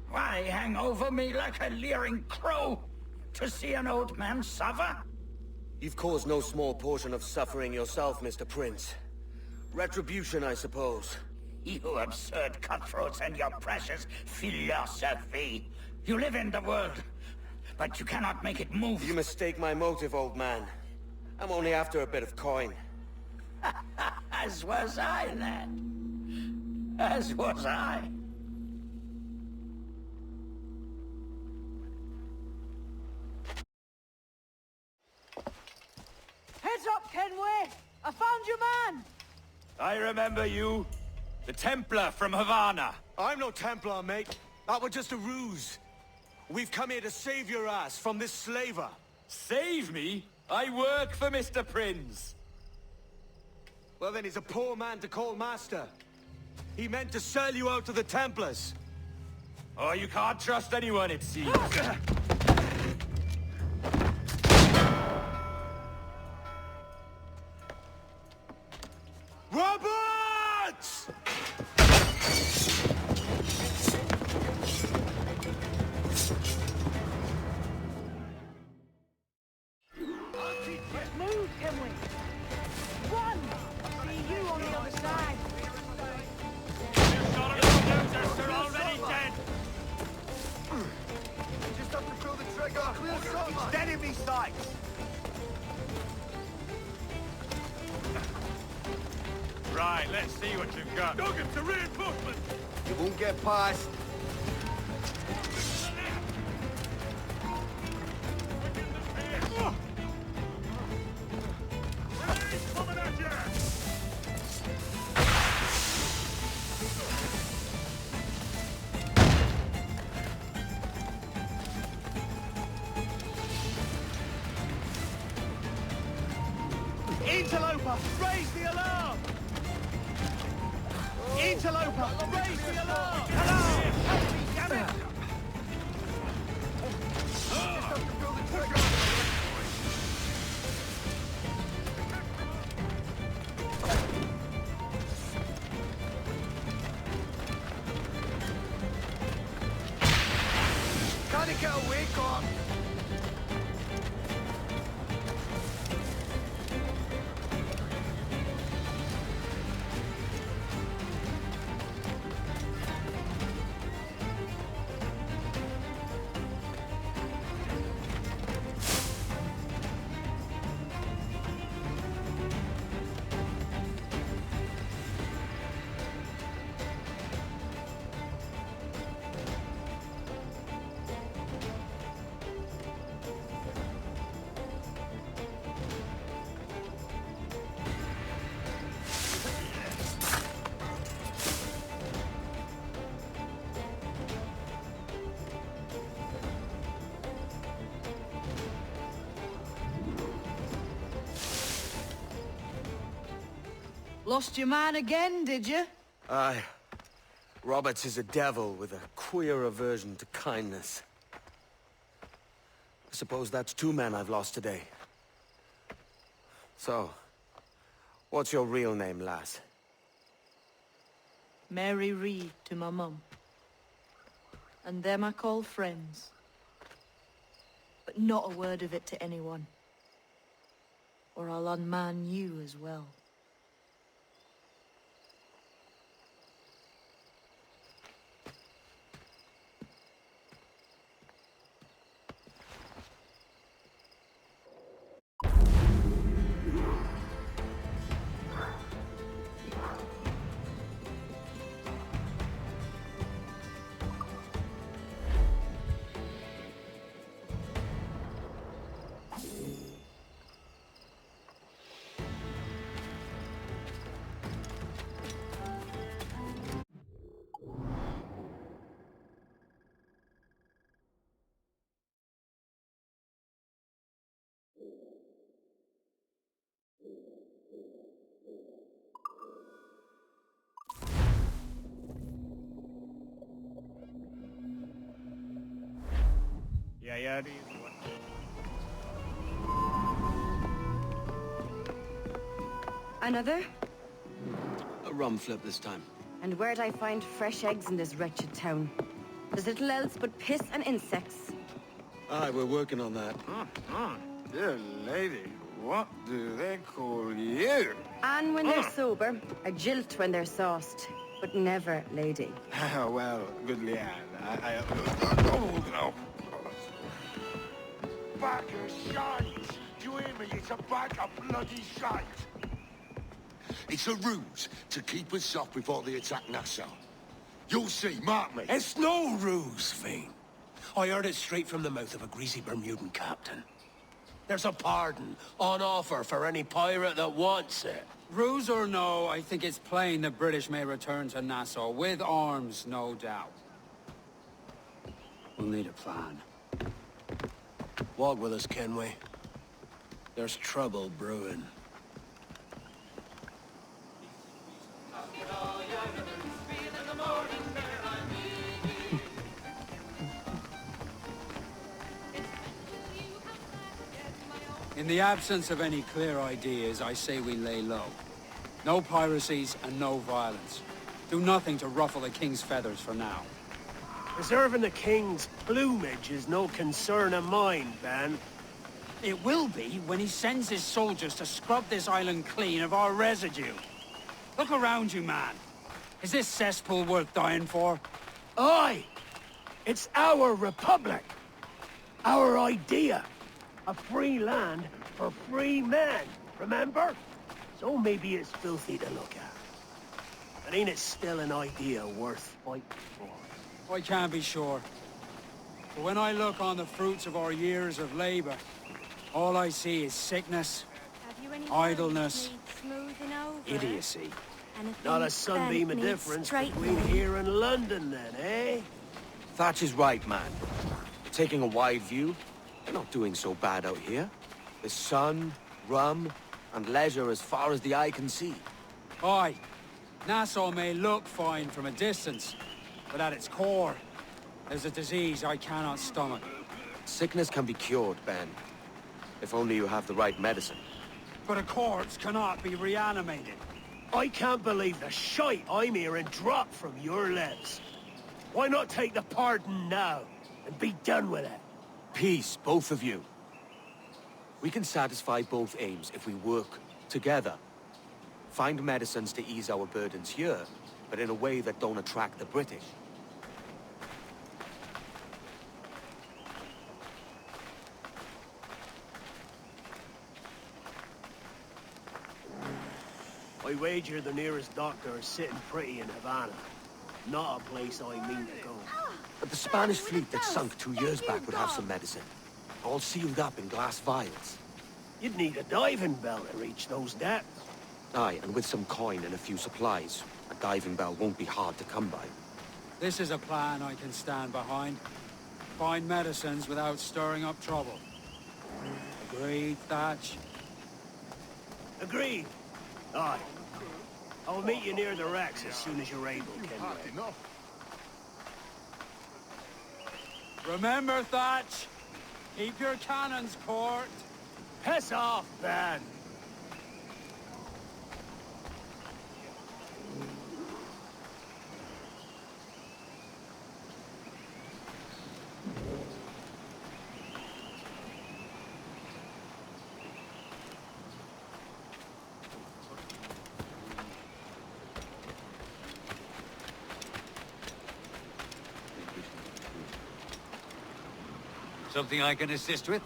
Why hang over me like a leering crow? To see an old man suffer? You've caused no small portion of suffering yourself, Mr. Prince. Retribution, I suppose. You absurd cutthroats and your precious philosophy. You live in the world, but you cannot make it move. You mistake my motive, old man. I'm only after a bit of coin. As was I, then. As was I. Heads up, Kenway! I found your man! I remember you. The Templar from Havana. I'm no Templar, mate. That was just a ruse. We've come here to save your ass from this slaver. Save me? I work for Mr. Prince. Well, then he's a poor man to call master. He meant to sell you out to the Templars. Oh, you can't trust anyone, it seems. Roberts! Let's move, Kenway! Run! See you on the other side! They're already dead! Just have to pull the trigger. Clear shot, man. It's dead in me sights! Right, let's see what you've got. Duggan to reinforcement! You won't get past. Coming at you! Interloper, raise the alarm! Interloper, raise the alarm! Alarm! Help me, damn it! Just have to pull the trigger. Can't get away, Corp! Lost your man again, did you? Aye. Roberts is a devil with a queer aversion to kindness. I suppose that's 2 men I've lost today. So, what's your real name, lass? Mary Reed to my mum. And them I call friends. But not a word of it to anyone. Or I'll unman you as well. Yeah. Another? A rum flip this time. And where'd I find fresh eggs in this wretched town? There's little else but piss and insects. Aye, we're working on that. Dear lady, what do they call you? And when they're sober, a jilt when they're sauced, but never lady. Well, good lad. Oh, no. Bag of shite! Do you hear me? It's a bag of bloody shite! It's a ruse to keep us off before they attack Nassau. You'll see, mark me. It's no ruse, Fiend. I heard it straight from the mouth of a greasy Bermudan captain. There's a pardon on offer for any pirate that wants it. Ruse or no, I think it's plain the British may return to Nassau, with arms, no doubt. We'll need a plan. Walk with us, Kenway. There's trouble brewing. In the absence of any clear ideas, I say we lay low. No piracies and no violence. Do nothing to ruffle the king's feathers for now. Preserving the king's plumage is no concern of mine, Ben. It will be when he sends his soldiers to scrub this island clean of our residue. Look around you, man. Is this cesspool worth dying for? Aye! It's our republic! Our idea! A free land for free men, remember? So maybe it's filthy to look at. But ain't it still an idea worth fighting for? I can't be sure. But when I look on the fruits of our years of labor, all I see is sickness, idleness, idiocy. Not a sunbeam of difference between here and London then, eh? Thatch is right, man. Taking a wide view, they're not doing so bad out here. There's sun, rum, and leisure as far as the eye can see. Aye. Nassau may look fine from a distance, but at its core, there's a disease I cannot stomach. Sickness can be cured, Ben. If only you have the right medicine. But a corpse cannot be reanimated. I can't believe the shite I'm hearing drop from your lips. Why not take the pardon now, and be done with it? Peace, both of you. We can satisfy both aims if we work together. Find medicines to ease our burdens here, but in a way that don't attract the British. I wager the nearest doctor is sitting pretty in Havana. Not a place I mean to go. But the Spanish fleet that sunk 2 years back would have some medicine. All sealed up in glass vials. You'd need a diving bell to reach those depths. Aye, and with some coin and a few supplies, a diving bell won't be hard to come by. This is a plan I can stand behind. Find medicines without stirring up trouble. Agreed, Thatch? Agreed. Aye. I'll meet you near the wrecks as soon as you're able, Kenway. Remember, Thatch! Keep your cannons court. Piss off, Ben! Something I can assist with?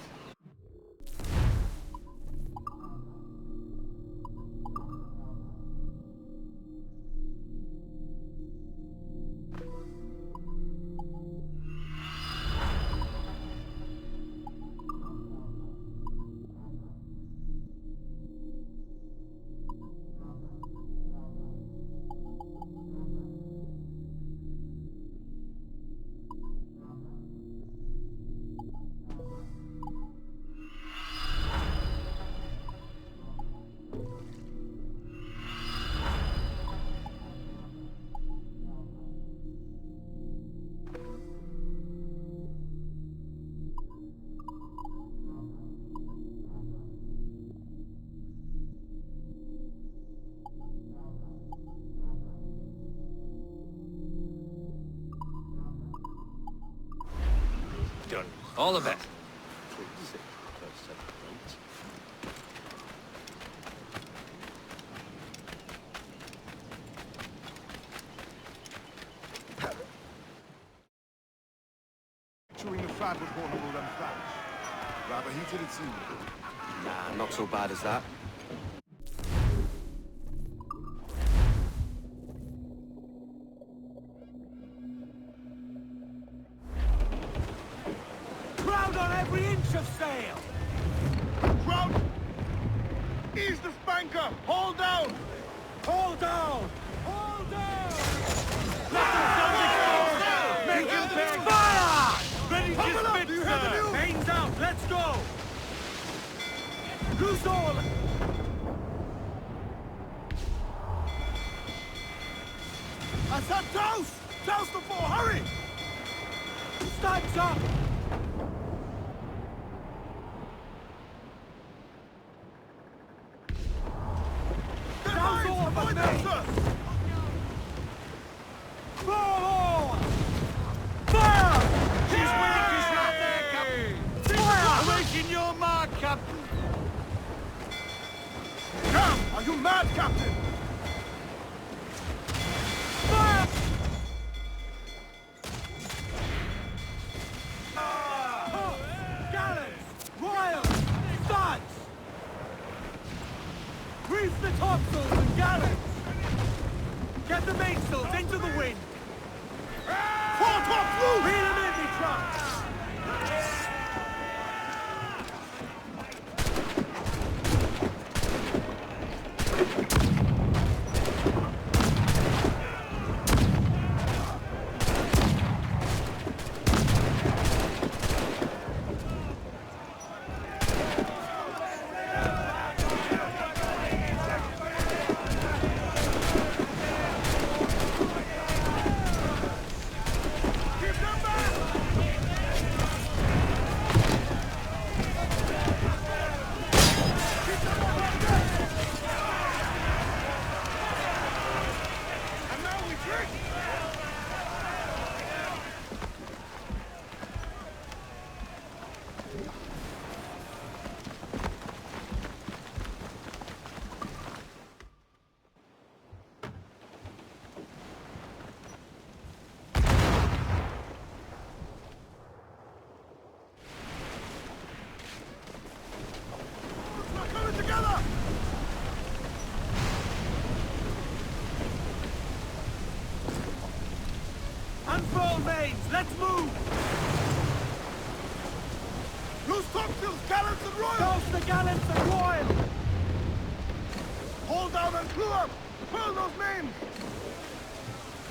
Done. All the best. Chewing the fat was more noble than fat. Rather heated it seemed. Nah, not so bad as that. Crowd on every inch of sail! Crowd! Ease the spanker! Hold down! Hold down! Hold down! Make him beg! Fire! Ready to spit, sir! Pains out, let's go! Loose all! I said toast! Toast the four, hurry! Stacks up! Down all of us, sir! Forward! Fire! She's weak as right there, Captain! Fire! Awaiting your mark, Captain! Come! Are you mad, Captain? Fire! Gallants! Royals! Studs! Reef the topsails and gallants! Get the mainsails into the wind! Fore top loose! Reel them in, me trucks! Unfurl mains, let's move! Loose topsails, gallants and royals! Douse the gallants and royals! Hold down and clew up! Furl those mains!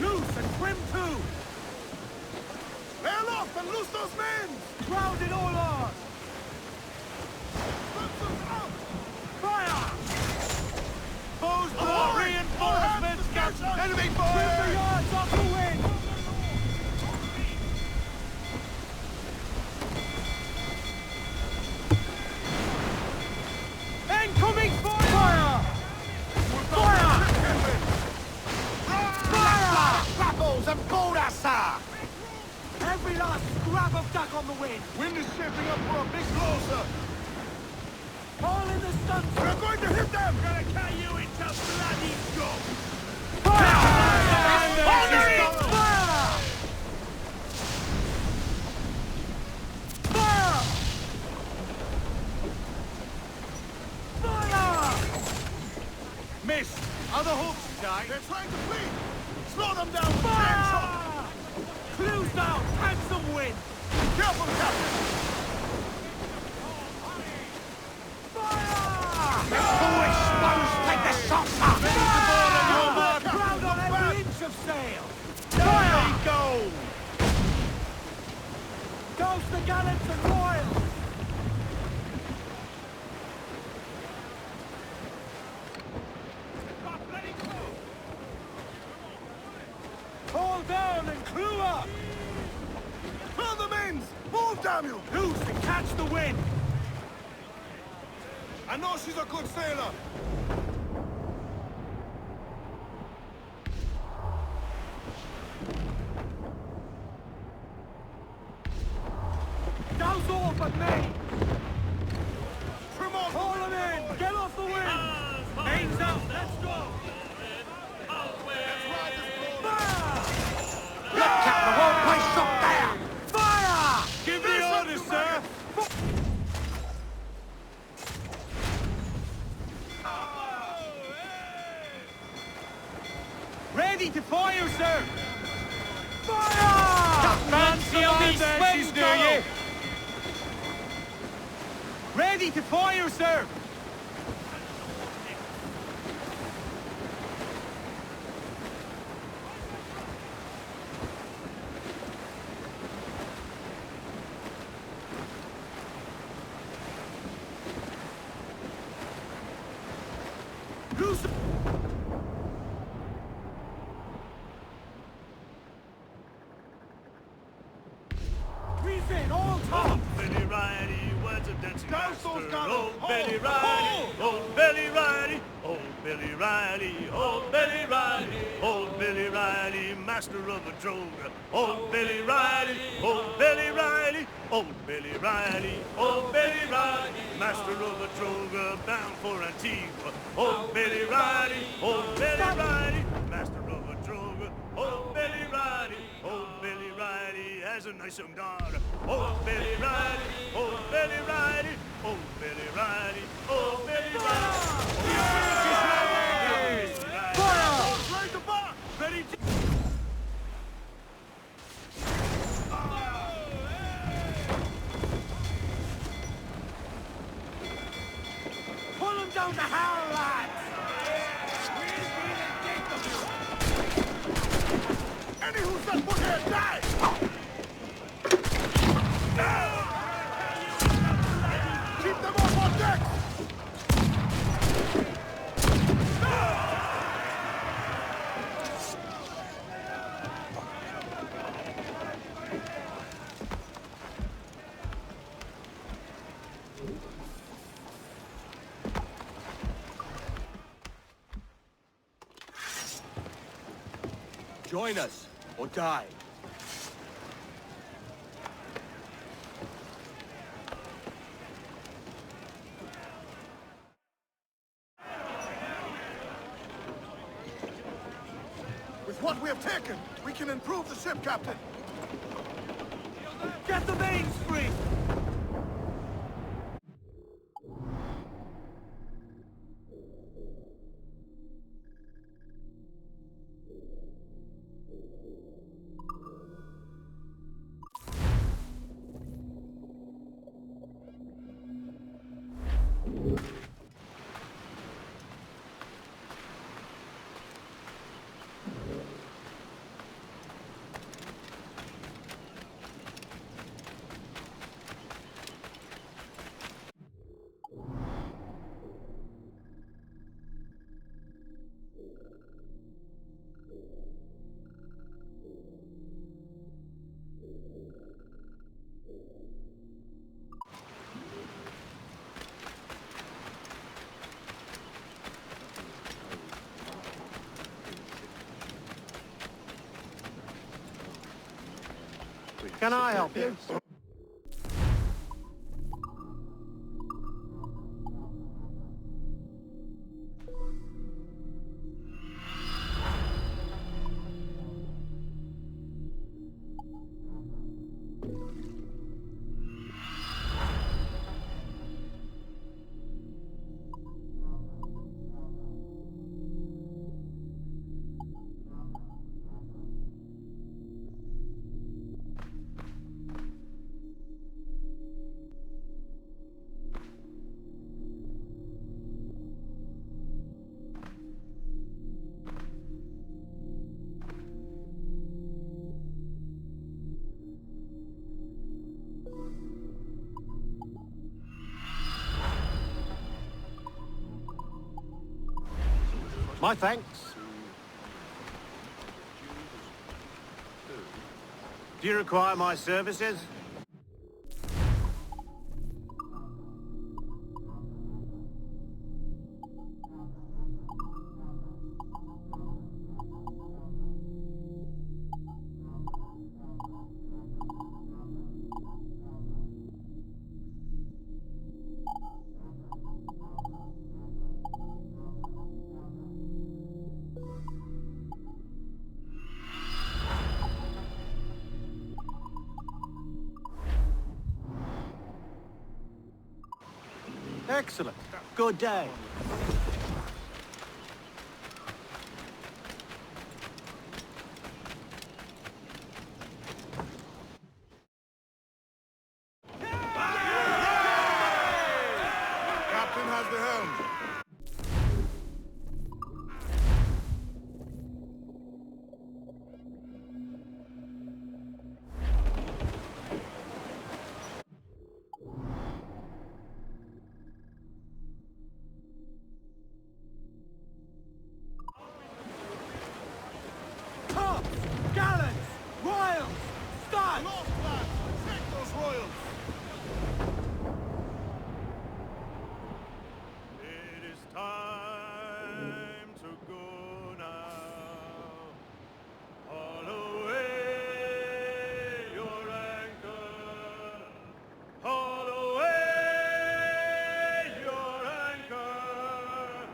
Loose and trim too! Bail off and loose those mains! Crowd in all oars! Topsails out! Fire! Foes brought reinforcements, Captain! Enemy Trim fire! the yards off the wind! Incoming fire! Fire! Fire! Grapples and Bodassa! Every last scrap of duck on the wind! Wind is shaping up for a big blow, sir! All in the stunts! We're going to hit them! Gonna cut you into bloody scum! Fire! Fire! Fire! the hooks, Jai. They're trying to flee! Slow them down with Fire! chainsaw! Clues down! Catch some wind! Careful, Captain! Take the shots up! Ready to board on your mark! Crowd on every inch of sail! There we go! Toast the gallants and royals! Hold down and crew up! Fill the mains! Move, damn you! Loose and catch the wind! I know she's a good sailor! Douse all but me! Trim off! Haul them in! Get off the wind! Mains out! Let's go! Look, Captain, the whole place shut down! Fire! Give me orders, sir! Ready to fire, sir! Fire! Fancy on these swings, do you? Ready to fire, sir! Loose! Reason, all top! Billy Riley, words of dancing master. Oh, Billy Riley, oh, Billy Riley, oh, Billy Riley, oh, Billy Riley, oh, Billy Riley, master of a droga. Oh, Billy Riley, oh, Billy Riley, oh, Billy Riley, oh, Billy Riley, master of a droga, bound for Antigua. Oh, Billy Riley, oh, Billy Riley, master of a droga. Oh, Billy Riley, oh, Billy Riley has a nice young daughter. Oh, Billy Riley, oh, Billy Riley, oh, Billy Riley, oh, Billy Riley. Fire! Raise the bar! Ready to... Pull him down the howl, lads! Any who set foot here, die! Keep them off on deck! Join us, or die. With what we have taken, we can improve the ship, Captain. Get the mains free! Can I help you? My thanks. Do you require my services? Excellent. Good day. Captain has the helm. Tops! Gallants! Royals! Start! Lost, lads! Take those royals! It is time to go now. Haul away your anchor. Haul away your anchor.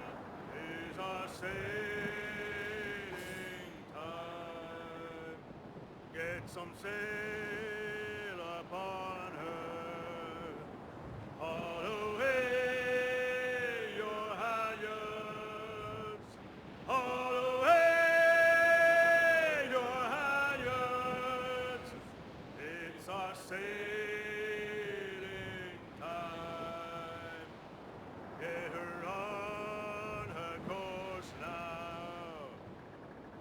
Is our sailing time. Get some sail upon her. Haul away your halyards. Haul away your halyards. It's our sailing time. Get her on her course now.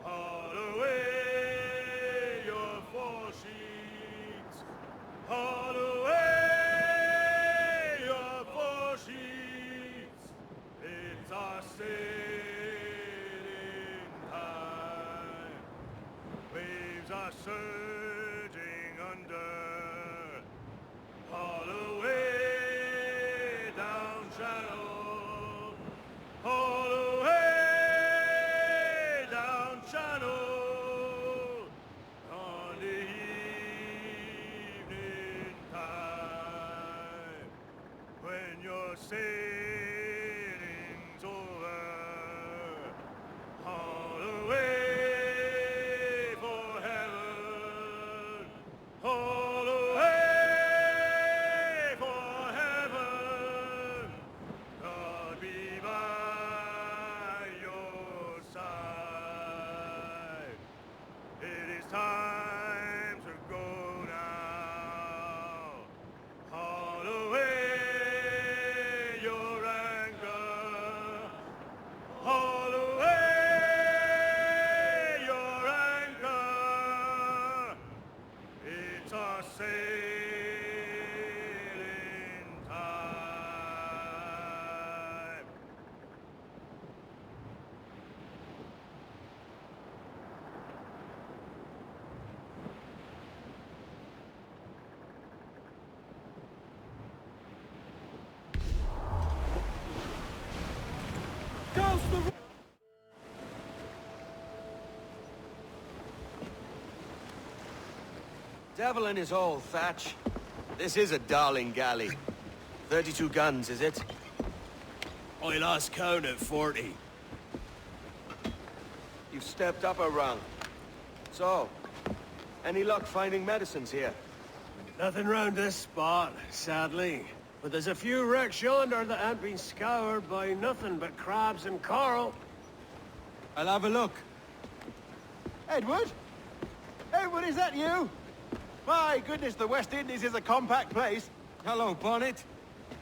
Haul away your foresheets. Haul away your foresheets. It's our sailing time. Waves are surging under. Haul away down channel. Haul away down channel. On the evening time, when your sailing's over, haul away for heaven. Haul away for heaven. God be by your side. It is time to go now. Haul away your anchor. Haul away your anchor. It's our sailing time. Goes the... Devil in his hole, Thatch. This is a darling galley. 32 guns, is it? I lost count at 40. You've stepped up a rung. So, any luck finding medicines here? Nothing round this spot, sadly. But there's a few wrecks yonder that ain't been scoured by nothing but crabs and coral. I'll have a look. Edward? Edward, is that you? My goodness, the West Indies is a compact place. Hello, Bonnet.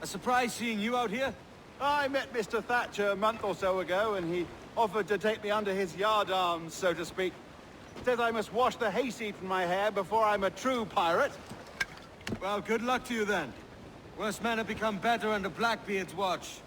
A surprise seeing you out here. I met Mr. Thatcher a month or so ago, and he offered to take me under his yardarms, so to speak. Says I must wash the hayseed from my hair before I'm a true pirate. Well, good luck to you then. Worst men have become better under Blackbeard's watch.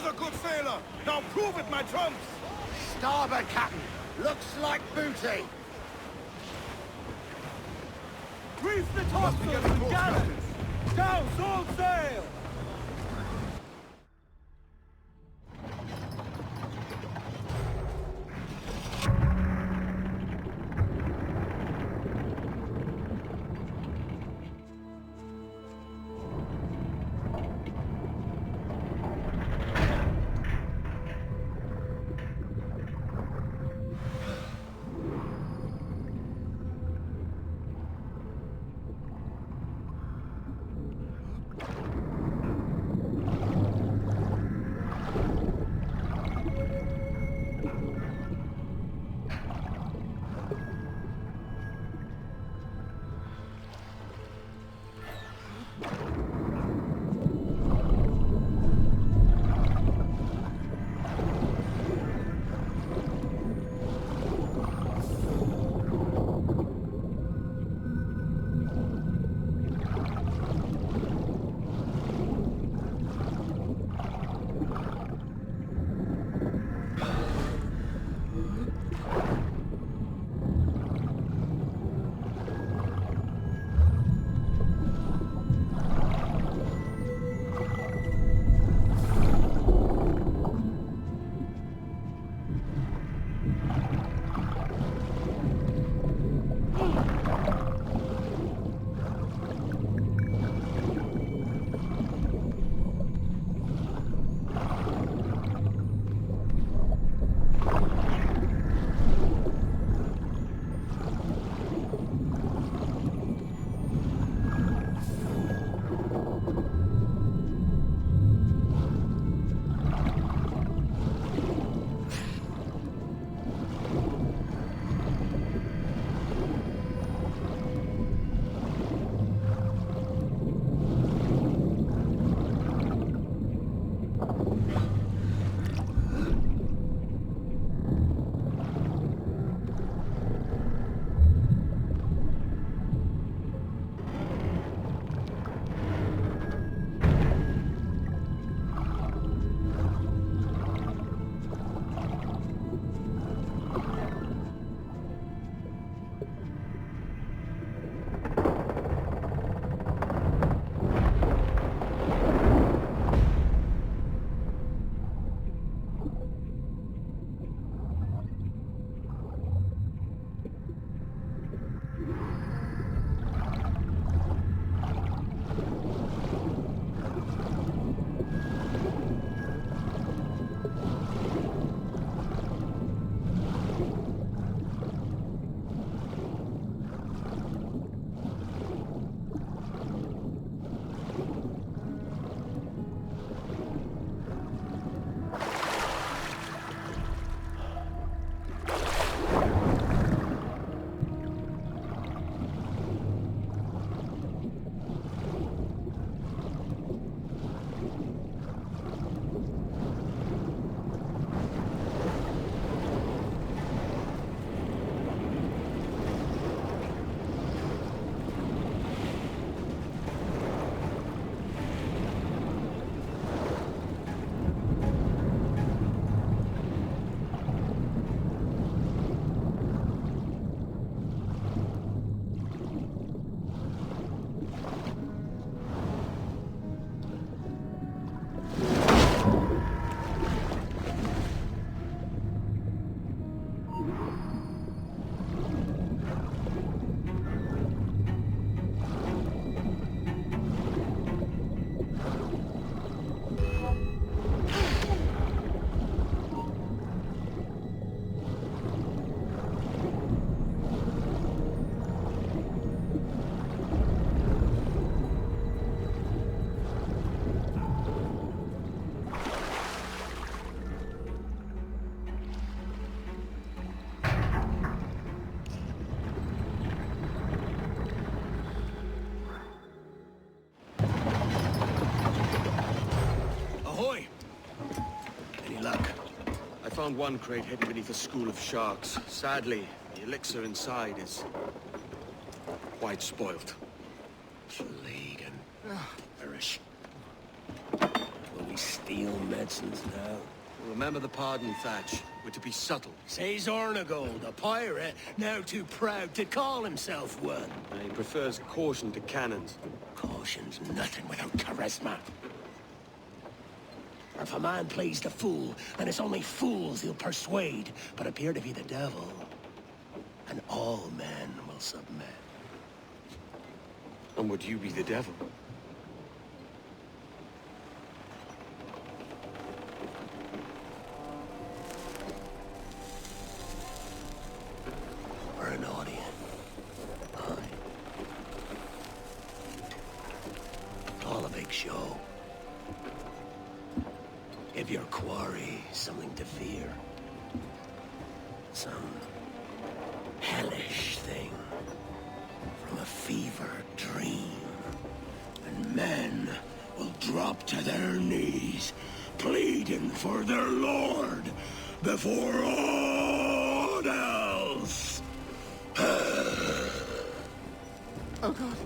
You's a good sailor. Now prove it, my trumps. Starboard, Captain. Looks like booty. Reef the topsails and gallants! Down, all sail! Found one crate hidden beneath a school of sharks. Sadly, the elixir inside is quite spoilt. Plague and perish. Will me steal medicines now. Remember the pardon, Thatch. We're to be subtle. Says Ornagold, a pirate, now too proud to call himself one. He prefers caution to cannons. Caution's nothing without charisma. If a man plays the fool, then it's only fools he'll persuade, but appear to be the devil. And all men will submit. And would you be the devil? Or an audience. Aye. All a big show. Give your quarry something to fear. Some hellish thing from a fevered dream. And men will drop to their knees, pleading for their lord before all else. Oh, God.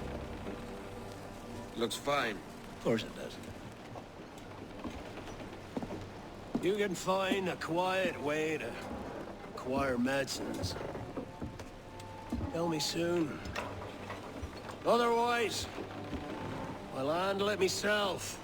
Looks fine. Of course it does. You can find a quiet way to acquire medicines. Tell me soon. Otherwise, I'll handle it myself.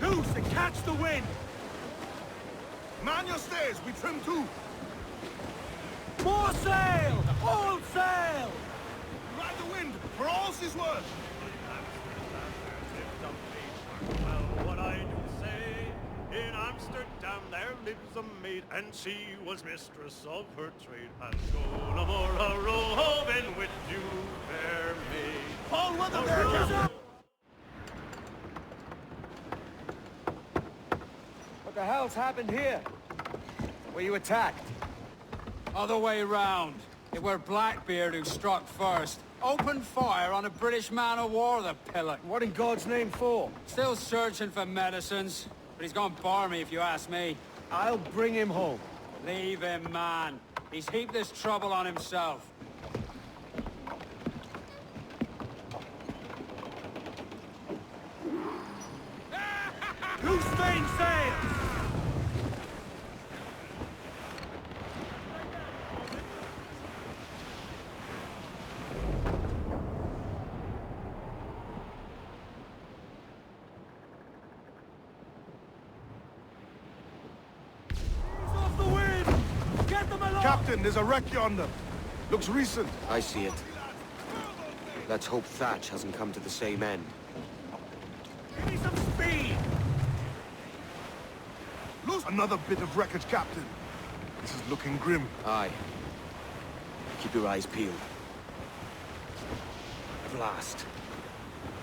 Loose and catch the wind! Man your stays, we trim too! More sail! All sail! Ride the wind, for all's is worth! Well, what I do say, in Amsterdam there lives a maid, and she was mistress of her trade. And go no more a roving with you, fair maid. All weather there, Captain! What the hell's happened here? Were you attacked? Other way round. It were Blackbeard who struck first. Opened fire on a British man-of-war, the pillock. What in God's name for? Still searching for medicines, but he's gone barmy if you ask me. I'll bring him home. Leave him, man. He's heaped this trouble on himself. Loose main sails! Off the wind! Get them along! Captain, there's a wreck yonder. Looks recent. I see it. Let's hope Thatch hasn't come to the same end. Give me some speed! Loose another bit of wreckage, Captain. This is looking grim. Aye. Keep your eyes peeled. Blast.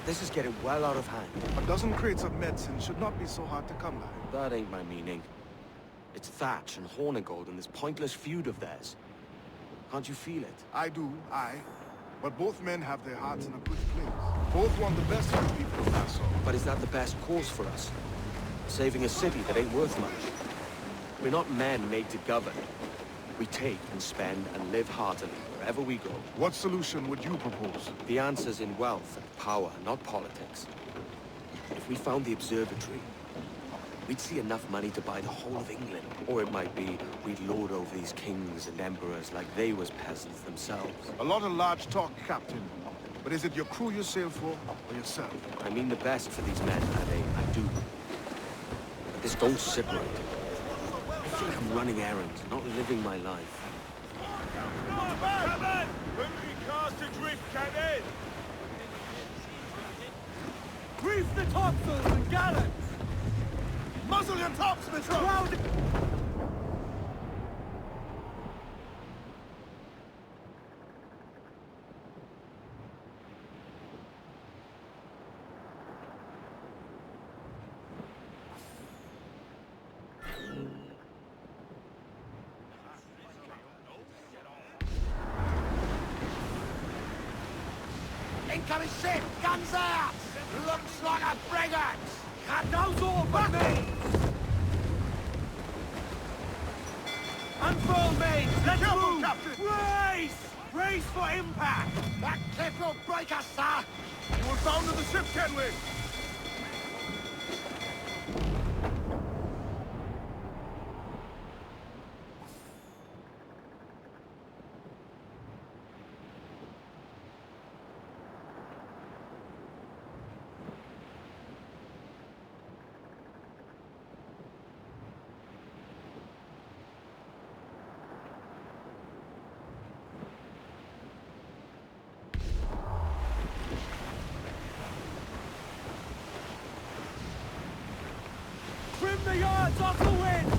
This is getting well out of hand. A dozen crates of medicine should not be so hard to come by. That ain't my meaning. It's Thatch and Hornigold and this pointless feud of theirs. Can't you feel it? I do, aye. But both men have their hearts in a good place. Both want the best for the people of Nassau. But is that the best course for us? Saving a city that ain't worth much? We're not men made to govern. We take and spend and live heartily wherever we go. What solution would you propose? The answer's in wealth and power, not politics. If we found the observatory, we'd see enough money to buy the whole of England. Or it might be we'd lord over these kings and emperors like they was peasants themselves. A lot of large talk, Captain. But is it your crew you sail for, or yourself? I mean the best for these men, Ade. I do. But this don't sit right. I feel like I'm running errands, not living my life. Come on, Captain! When we cast adrift, Captain! Reef the topsails and gallants! Muzzle your tops, Mitchell! Incoming ship! Guns out! Looks like a brigand! Cut those off with me! Unfold mains! Let's move! Captain! Race! Race for impact! That cliff will break us, sir! You were found on the ship, Kenway! Trim the yards off the wind!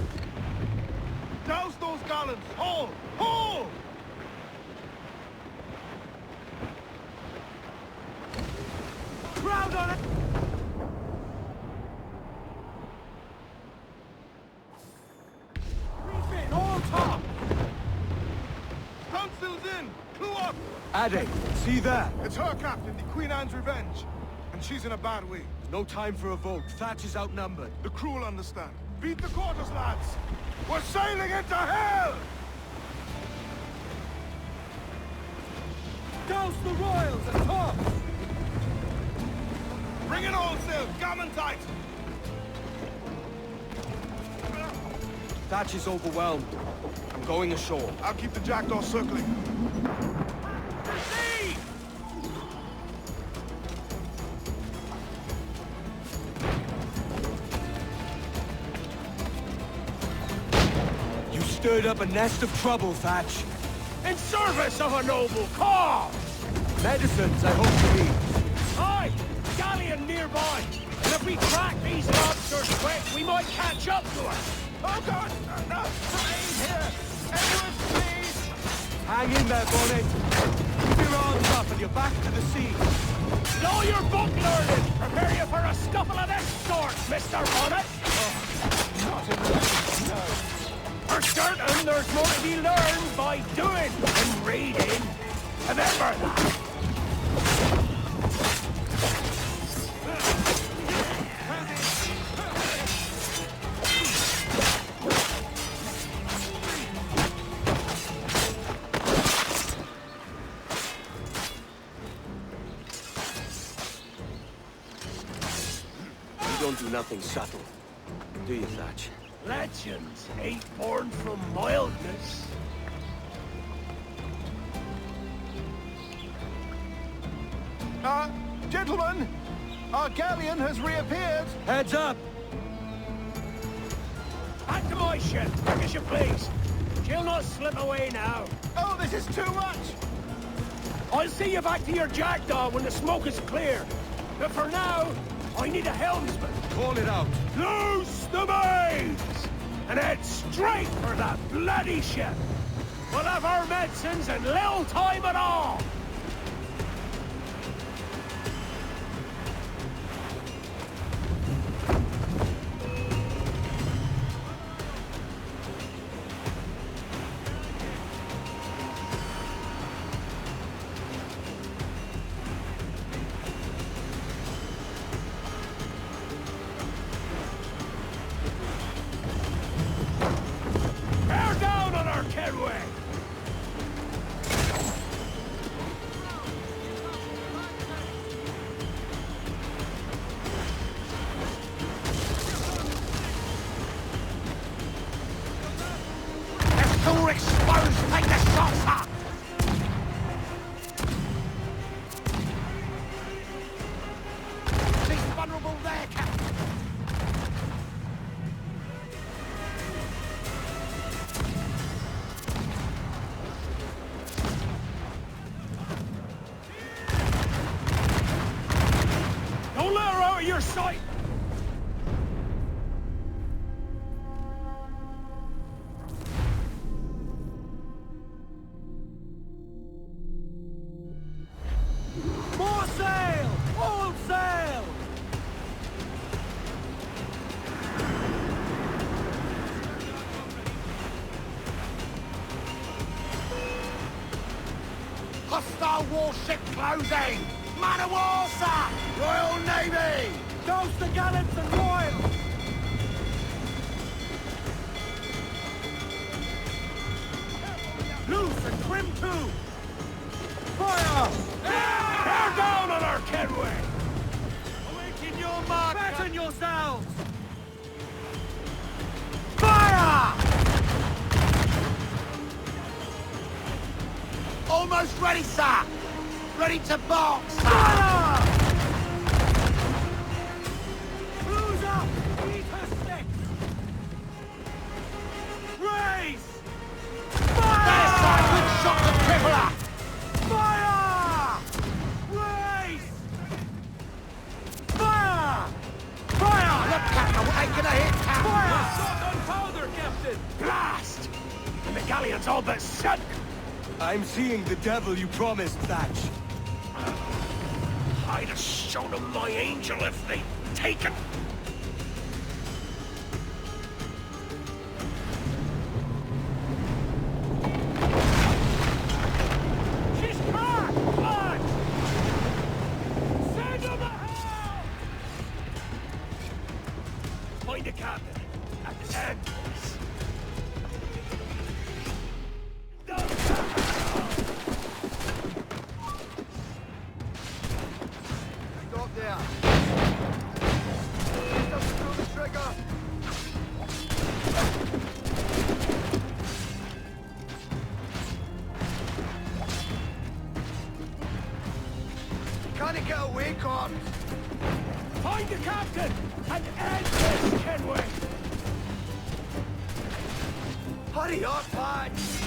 Douse those gallants! Haul! Haul! Crowd on it! Refit, all top! Council's in! Clue up! Ade, see there? It's her, Captain, the Queen Anne's Revenge. And she's in a bad way. No time for a vote. Thatch is outnumbered. The crew will understand. Beat the quarters, lads! We're sailing into hell! Douse the royals and tops! Bring it all sail! Gammon tight! Thatch is overwhelmed. I'm going ashore. I'll keep the jackdaw circling. Proceed! You stirred up a nest of trouble, Thatch. In service of a noble cause! Medicines, I hope to be. Aye! Galleon nearby! And if we crack these lobsters quick, we might catch up to her! Oh God! No! Aid here! Edward, please! Hang in there, Bonnet. Keep your arms up and your back to the sea. Know your book learning! Prepare you for a scuffle of this sort, Mr. Bonnet! Not in the no. For certain, there's more to be learned by doing than reading. Remember that! You don't do nothing subtle, do you, Thatch? Legends ain't born from mildness. Gentlemen, our galleon has reappeared. Heads up! Back to my ship, quick as you please. She'll not slip away now. Oh, this is too much! I'll see you back to your jackdaw when the smoke is clear. But for now, I need a helmsman. Call it out. Loose the mains! And head straight for that bloody ship. We'll have our medicines in little time at all. Bear down on our Kenway! Too exposed! Take the shots up! She's vulnerable there, Captain! Don't let her out of your sight! Hostile warship closing! Man of war, sir! Royal Navy! Toast the gallants and royals! Loose and trim to! Fire! Bear down on our Kenway! Awaken your mark! Batten yourselves! Fire! Almost ready, sir! Ready to box! Fire! Cruise up! Eat her sticks! Raise! Fire! There, sir! Good shot to cripple her! Fire! Raise! Fire! Fire! Look, Captain, we're taking a hit, Captain! Fire! Shot on powder, Captain! Blast! And the galleon's all but sunk! I'm seeing the devil you promised, Thatch. I'd have shown them my angel if they'd taken. She's cracked! Blood! Send them to hell! Find the captain at the end. There. Doesn't pull the trigger. Can't it get away, Corn? Find the captain and end this, Kenway! Hurry up, lads!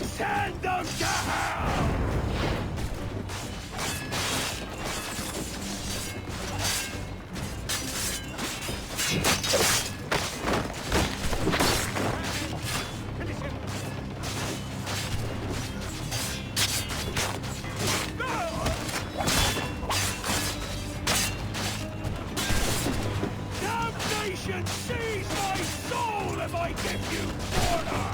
Send them to hell! Damnation seize my soul if I give you order!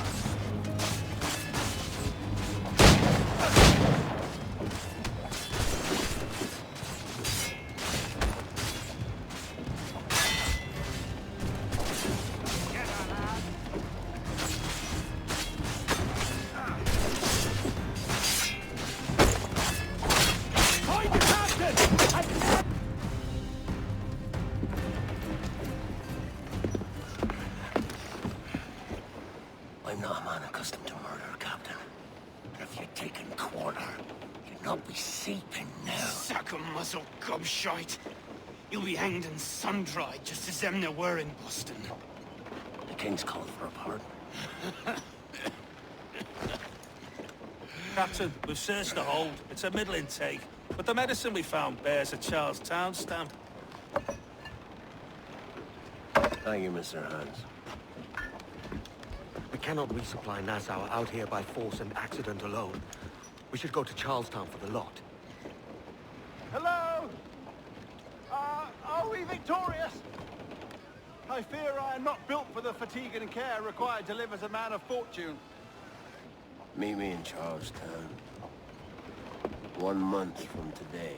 I'm not a man accustomed to murder, Captain. If you'd taken quarter, you'd not be seeping now. Sack a muzzle, gobshite. You'll be hanged and sun-dried, just as them there were in Boston. The King's called for a pardon. Captain, we've searched the hold. It's a middling take, but the medicine we found bears a Charlestown stamp. Thank you, Mr. Hans. We cannot resupply Nassau out here by force and accident alone. We should go to Charlestown for the lot. Hello? Are we victorious? I fear I am not built for the fatigue and care required to live as a man of fortune. Meet me in Charlestown. 1 month from today.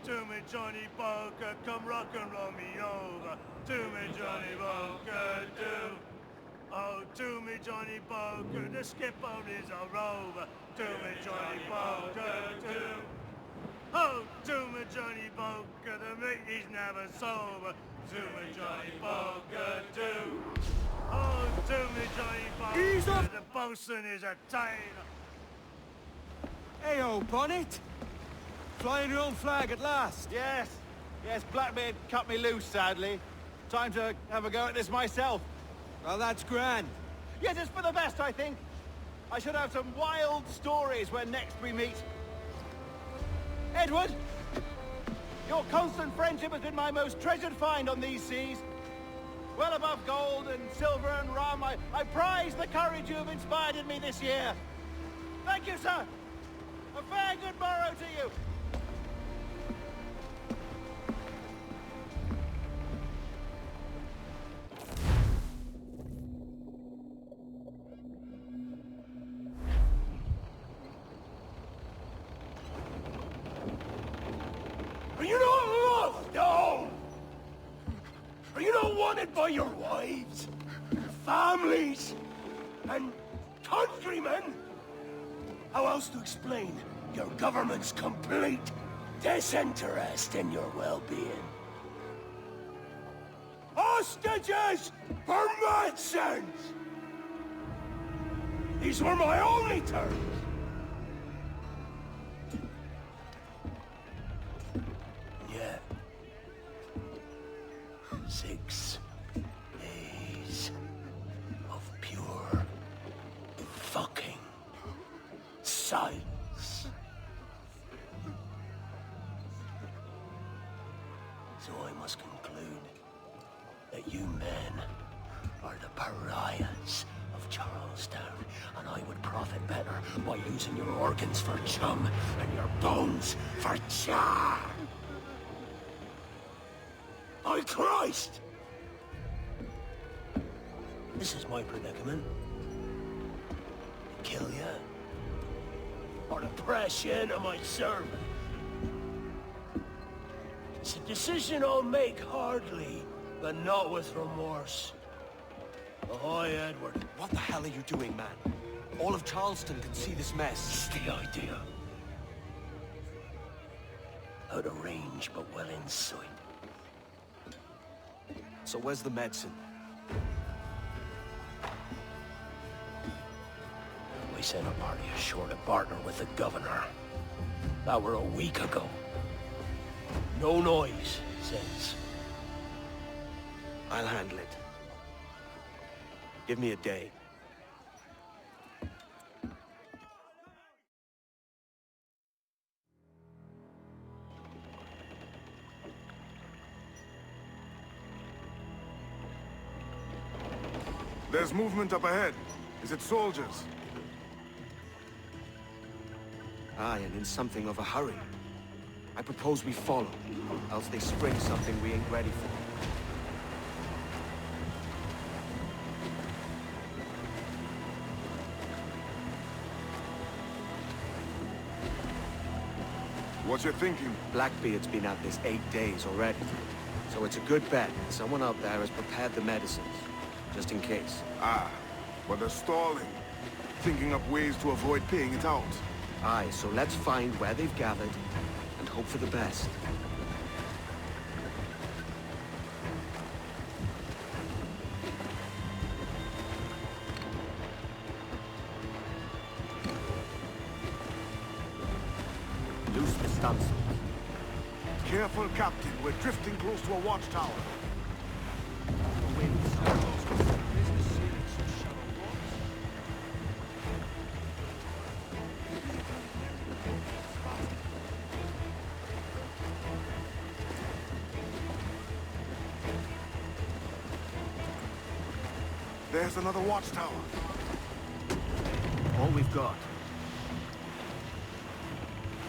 to me Johnny Poker, come rock and roll me over. To me Johnny Poker, do. Oh, to me Johnny Poker, the skipper is a rover. To me Johnny Poker, do. Oh, to me Johnny Poker, the mate is never sober. To me Johnny Poker, do. Oh, to me Johnny Poker, the bosun is a tailor. Hey-o, Bonnet! Flying your own flag at last. Yes. Yes, Blackbeard cut me loose, sadly. Time to have a go at this myself. Well, that's grand. Yes, it's for the best, I think. I should have some wild stories when next we meet. Edward! Your constant friendship has been my most treasured find on these seas. Well above gold and silver and rum, I prize the courage you have inspired in me this year. Thank you, sir. A fair good morrow to you. Are you not loved, no? Are you not wanted by your wives, families, and countrymen? How else to explain your government's complete disinterest in your well-being? Hostages for medicines! These were my only terms. Yeah. 6 days of pure fucking silence. So I must conclude that you men are the pariahs of Charlestown, and I would profit better by using your organs for chum and your bones for char. By Christ! This is my predicament. Kill ya, or to press you into my service. It's a decision I'll make hardly, but not with remorse. Ahoy, Edward. What the hell are you doing, man? All of Charleston can see this mess. It's the idea. Out of range, but well in sight. So where's the medicine? We sent a party ashore to partner with the governor. That were a week ago. No noise since. I'll handle it. Give me a day. There's movement up ahead. Is it soldiers? Aye, and in something of a hurry. I propose we follow, else they spring something we ain't ready for. What you thinking? Blackbeard's been at this 8 days already. So it's a good bet someone out there has prepared the medicines, just in case. Ah, but they're stalling. Thinking up ways to avoid paying it out. Aye, so let's find where they've gathered, and hope for the best. Loose the stunts. Careful, Captain. We're drifting close to a watchtower. There's another watchtower. All we've got.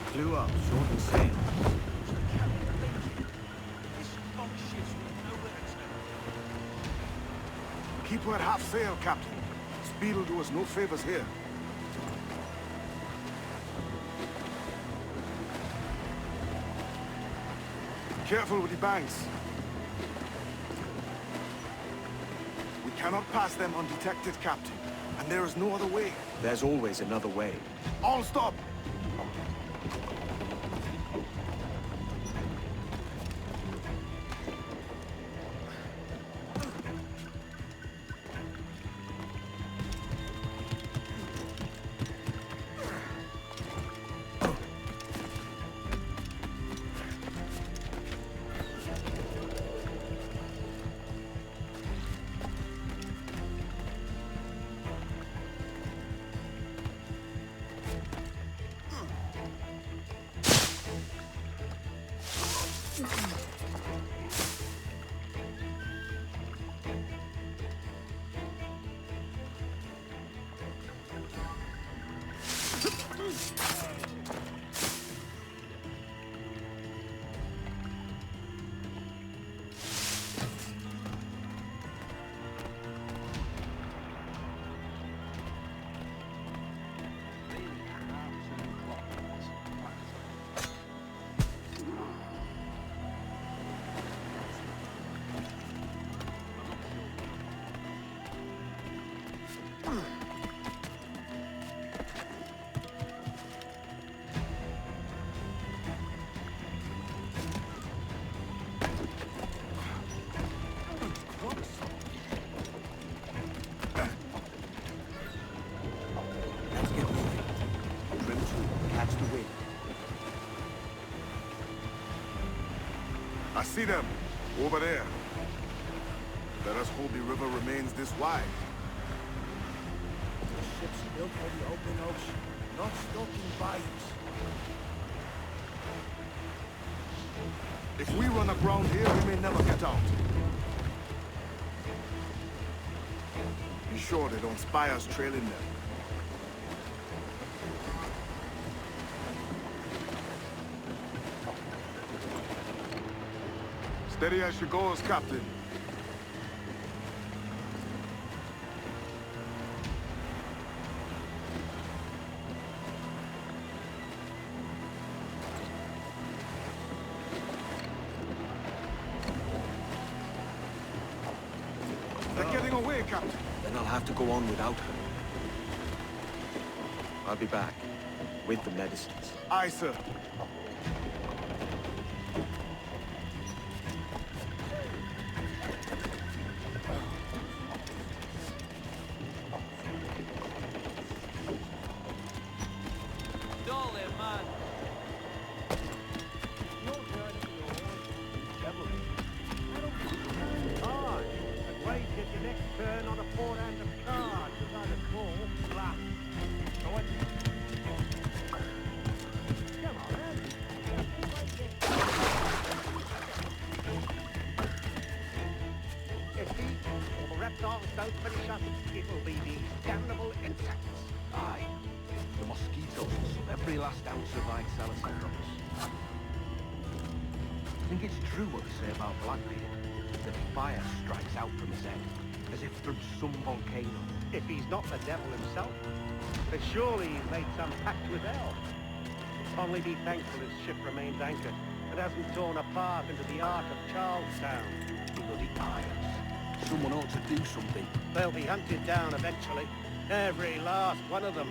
Clue up, short and sail. Keep her at half sail, Captain. Speed'll do us no favors here. Careful with the banks. We cannot pass them undetected, Captain. And there is no other way. There's always another way. All stop! I see them, over there. Let us hope the river remains this wide. The ship's built for the open ocean, not stuck in bayous. If we run aground here, we may never get out. Be sure they don't spy us trailing them. Steady as she goes, Captain. They're getting away, Captain. Then I'll have to go on without her. I'll be back with the medicines. Aye, sir. It'll be these damnable insects. Aye. The mosquitoes will suck every last ounce of vitality from us. I think it's true what they say about Blackbeard. That fire strikes out from his head, as if from some volcano. If he's not the devil himself, then surely he's made some pact with hell. Only be thankful his ship remains anchored and hasn't torn apart into the Ark of Charlestown. Bloody irons. Someone ought to do something. They'll be hunted down eventually. Every last one of them.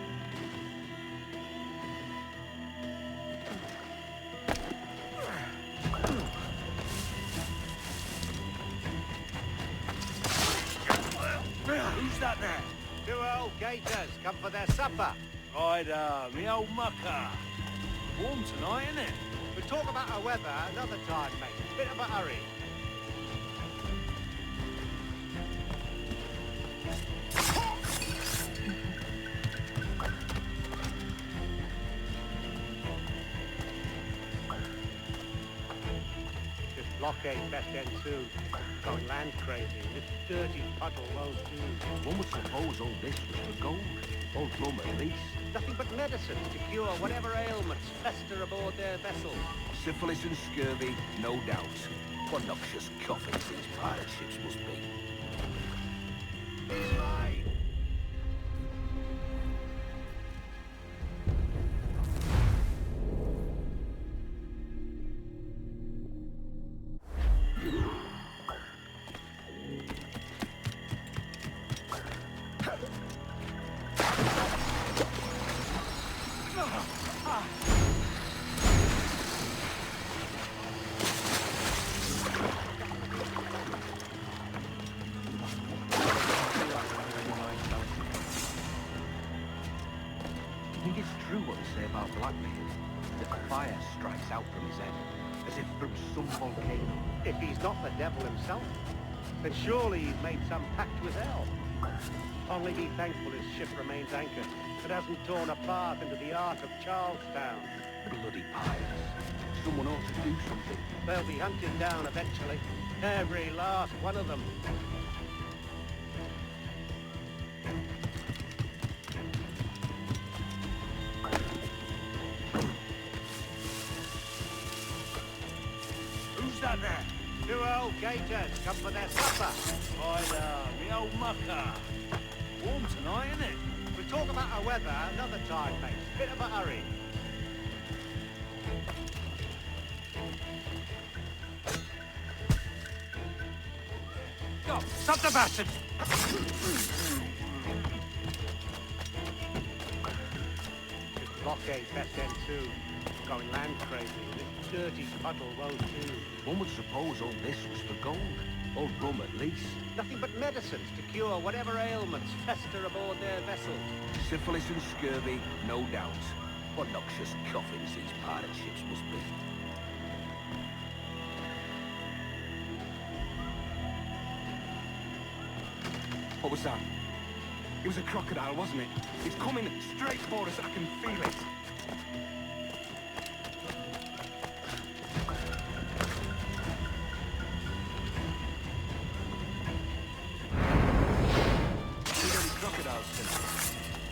Who's that there? Two old gators come for their supper. Right, me old mucker. Warm tonight, isn't it? We'll talk about our weather another time, mate. Bit of a hurry. This blockade best end soon. Going land crazy. This dirty puddle won't do. One would suppose all this was for gold. Or rum at least. Nothing but medicine to cure whatever ailments fester aboard their vessel. Syphilis and scurvy, no doubt. What noxious coffins these pirate ships must be. about Blackbeard. The fire strikes out from his head, as if from some volcano. If he's not the devil himself, then surely he's made some pact with hell. Only be thankful his ship remains anchored and hasn't torn a path into the Ark of Charlestown. Bloody pirates. Someone ought to do something. They'll be hunted down eventually. Every last one of them. Who's that there? Two old gators come for their supper. Me old mucker. Warm tonight, isn't it? We'll talk about our weather another time, mate. Bit of a hurry. Go, stop the bastard! This blockade best end soon. Going land crazy. This dirty puddle won't do. One would suppose all this was for gold. Or rum at least. Nothing but medicines to cure whatever ailments fester aboard their vessels. Syphilis and scurvy, no doubt. What noxious coffins these pirate ships must be. What was that? It was a crocodile, wasn't it? It's coming straight for us. I can feel it.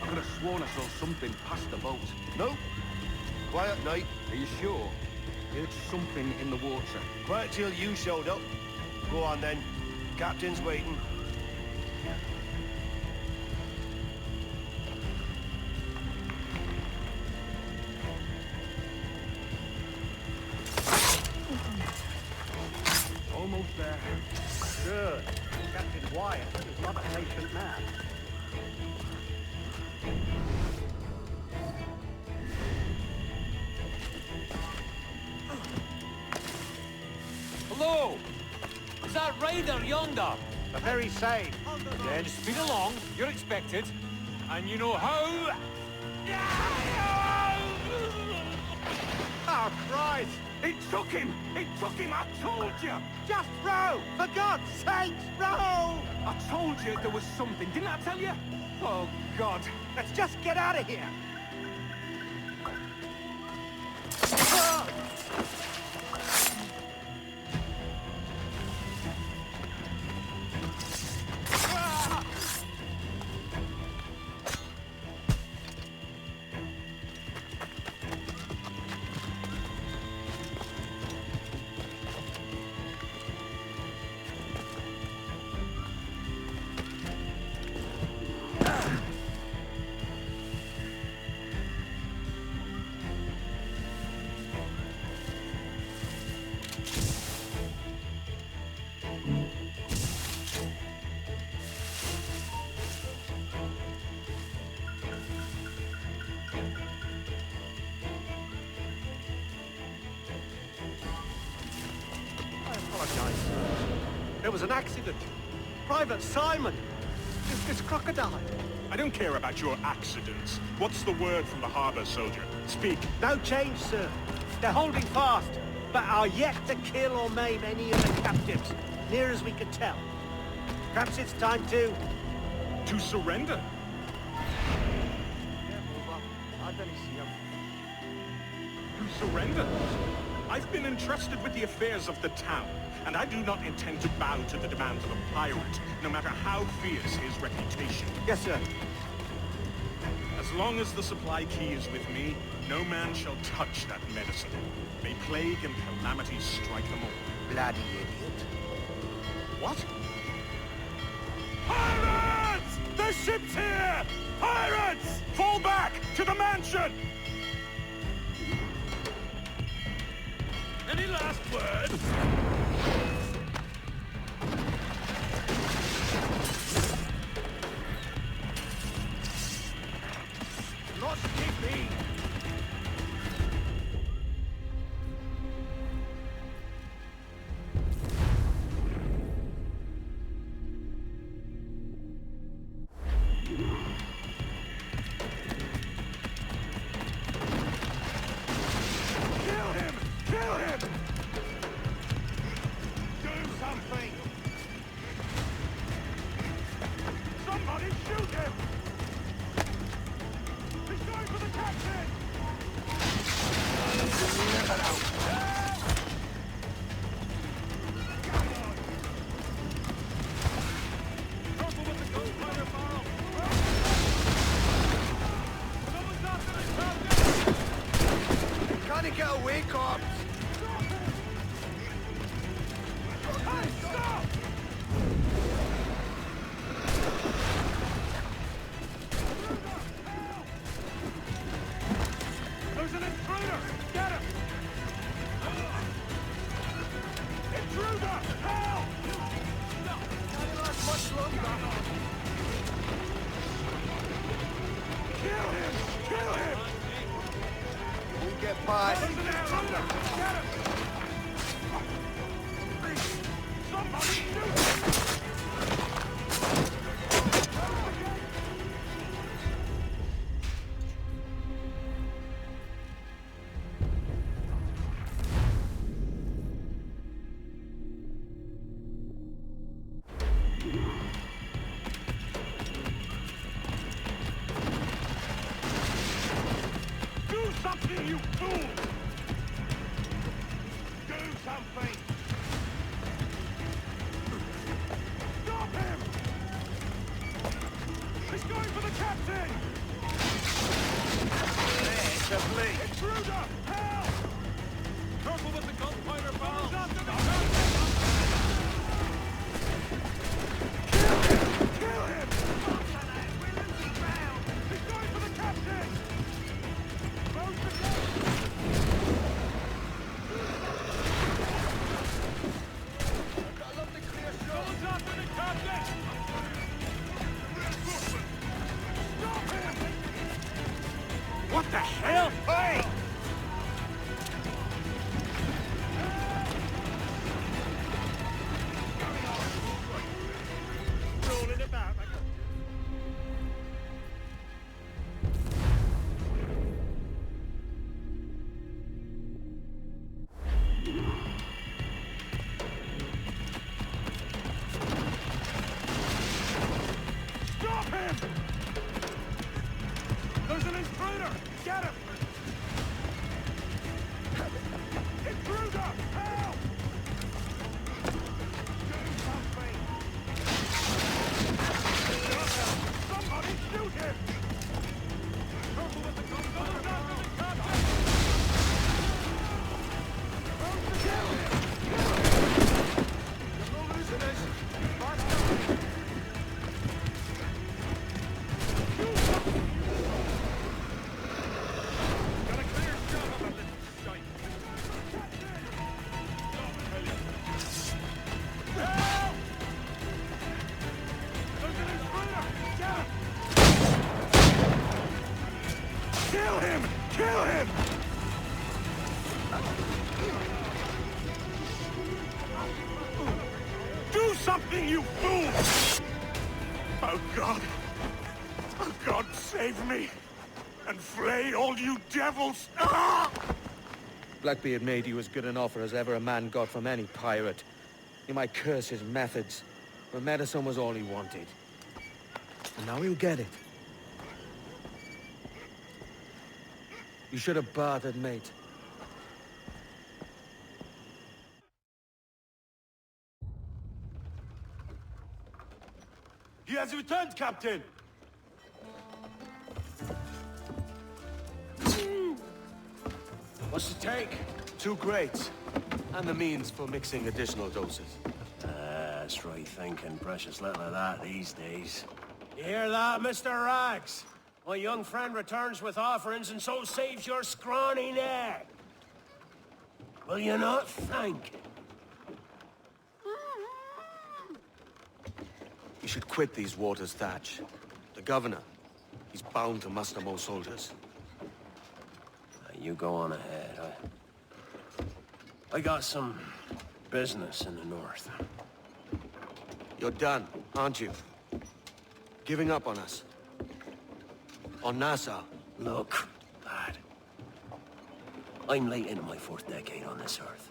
I could have sworn I saw something past the boat. No. Quiet night. Are you sure? It's something in the water. Quiet till you showed up. Go on then. Captain's waiting. Almost there. Good. Captain Wyatt is not a patient man. Hello! Is that Raider yonder? The very same. Then speed along. You're expected. And you know how... Oh, Christ! It took him! It took him, I told you! Just row! For God's sake, row! I told you there was something, didn't I tell you? Oh, God. Let's just get out of here! There was an accident. Private Simon! This crocodile! I don't care about your accidents. What's the word from the harbor, soldier? Speak. No change, sir. They're holding fast, but are yet to kill or maim any of the captives, near as we can tell. Perhaps it's time to... To surrender? To surrender? I've been entrusted with the affairs of the town, and I do not intend to bow to the demands of a pirate, no matter how fierce his reputation. Yes, sir. As long as the supply key is with me, no man shall touch that medicine. May plague and calamity strike them all. Bloody idiot. What? Pirates! The ship's here! Pirates! Fall back! To the mansion! Any last words? Not me! fine. Something, you fool! Do something! Stop him! He's going for the captain! It's a bleed. Intruder! Help! Careful with the gunfighter valve! Kill him! He's going for the captain! What the hell? Hey! Rolling about like a... Stop him! There's an intruder! Get him! Intruder! Help! Do something! Somebody shoot him! Careful with the gun! Kill him! You're no losing this! Kill him! Kill him! Do something, you fool! Oh, God. Oh, God, save me! And flay all you devils! Ah! Blackbeard made you as good an offer as ever a man got from any pirate. You might curse his methods, but medicine was all he wanted. And now he'll get it. You should have bartered, mate. He has returned, Captain! What's the take? 2 crates. And the means for mixing additional doses. That's right thinking. Precious little of that these days. You hear that, Mr. Rags? My young friend returns with offerings and so saves your scrawny neck. Will you not thank him? You should quit these waters, Thatch. The governor, he's bound to muster more soldiers. You go on ahead. I got some business in the north. You're done, aren't you? Giving up on us? On Nassau? Look, lad. I'm late into my 4th decade on this earth.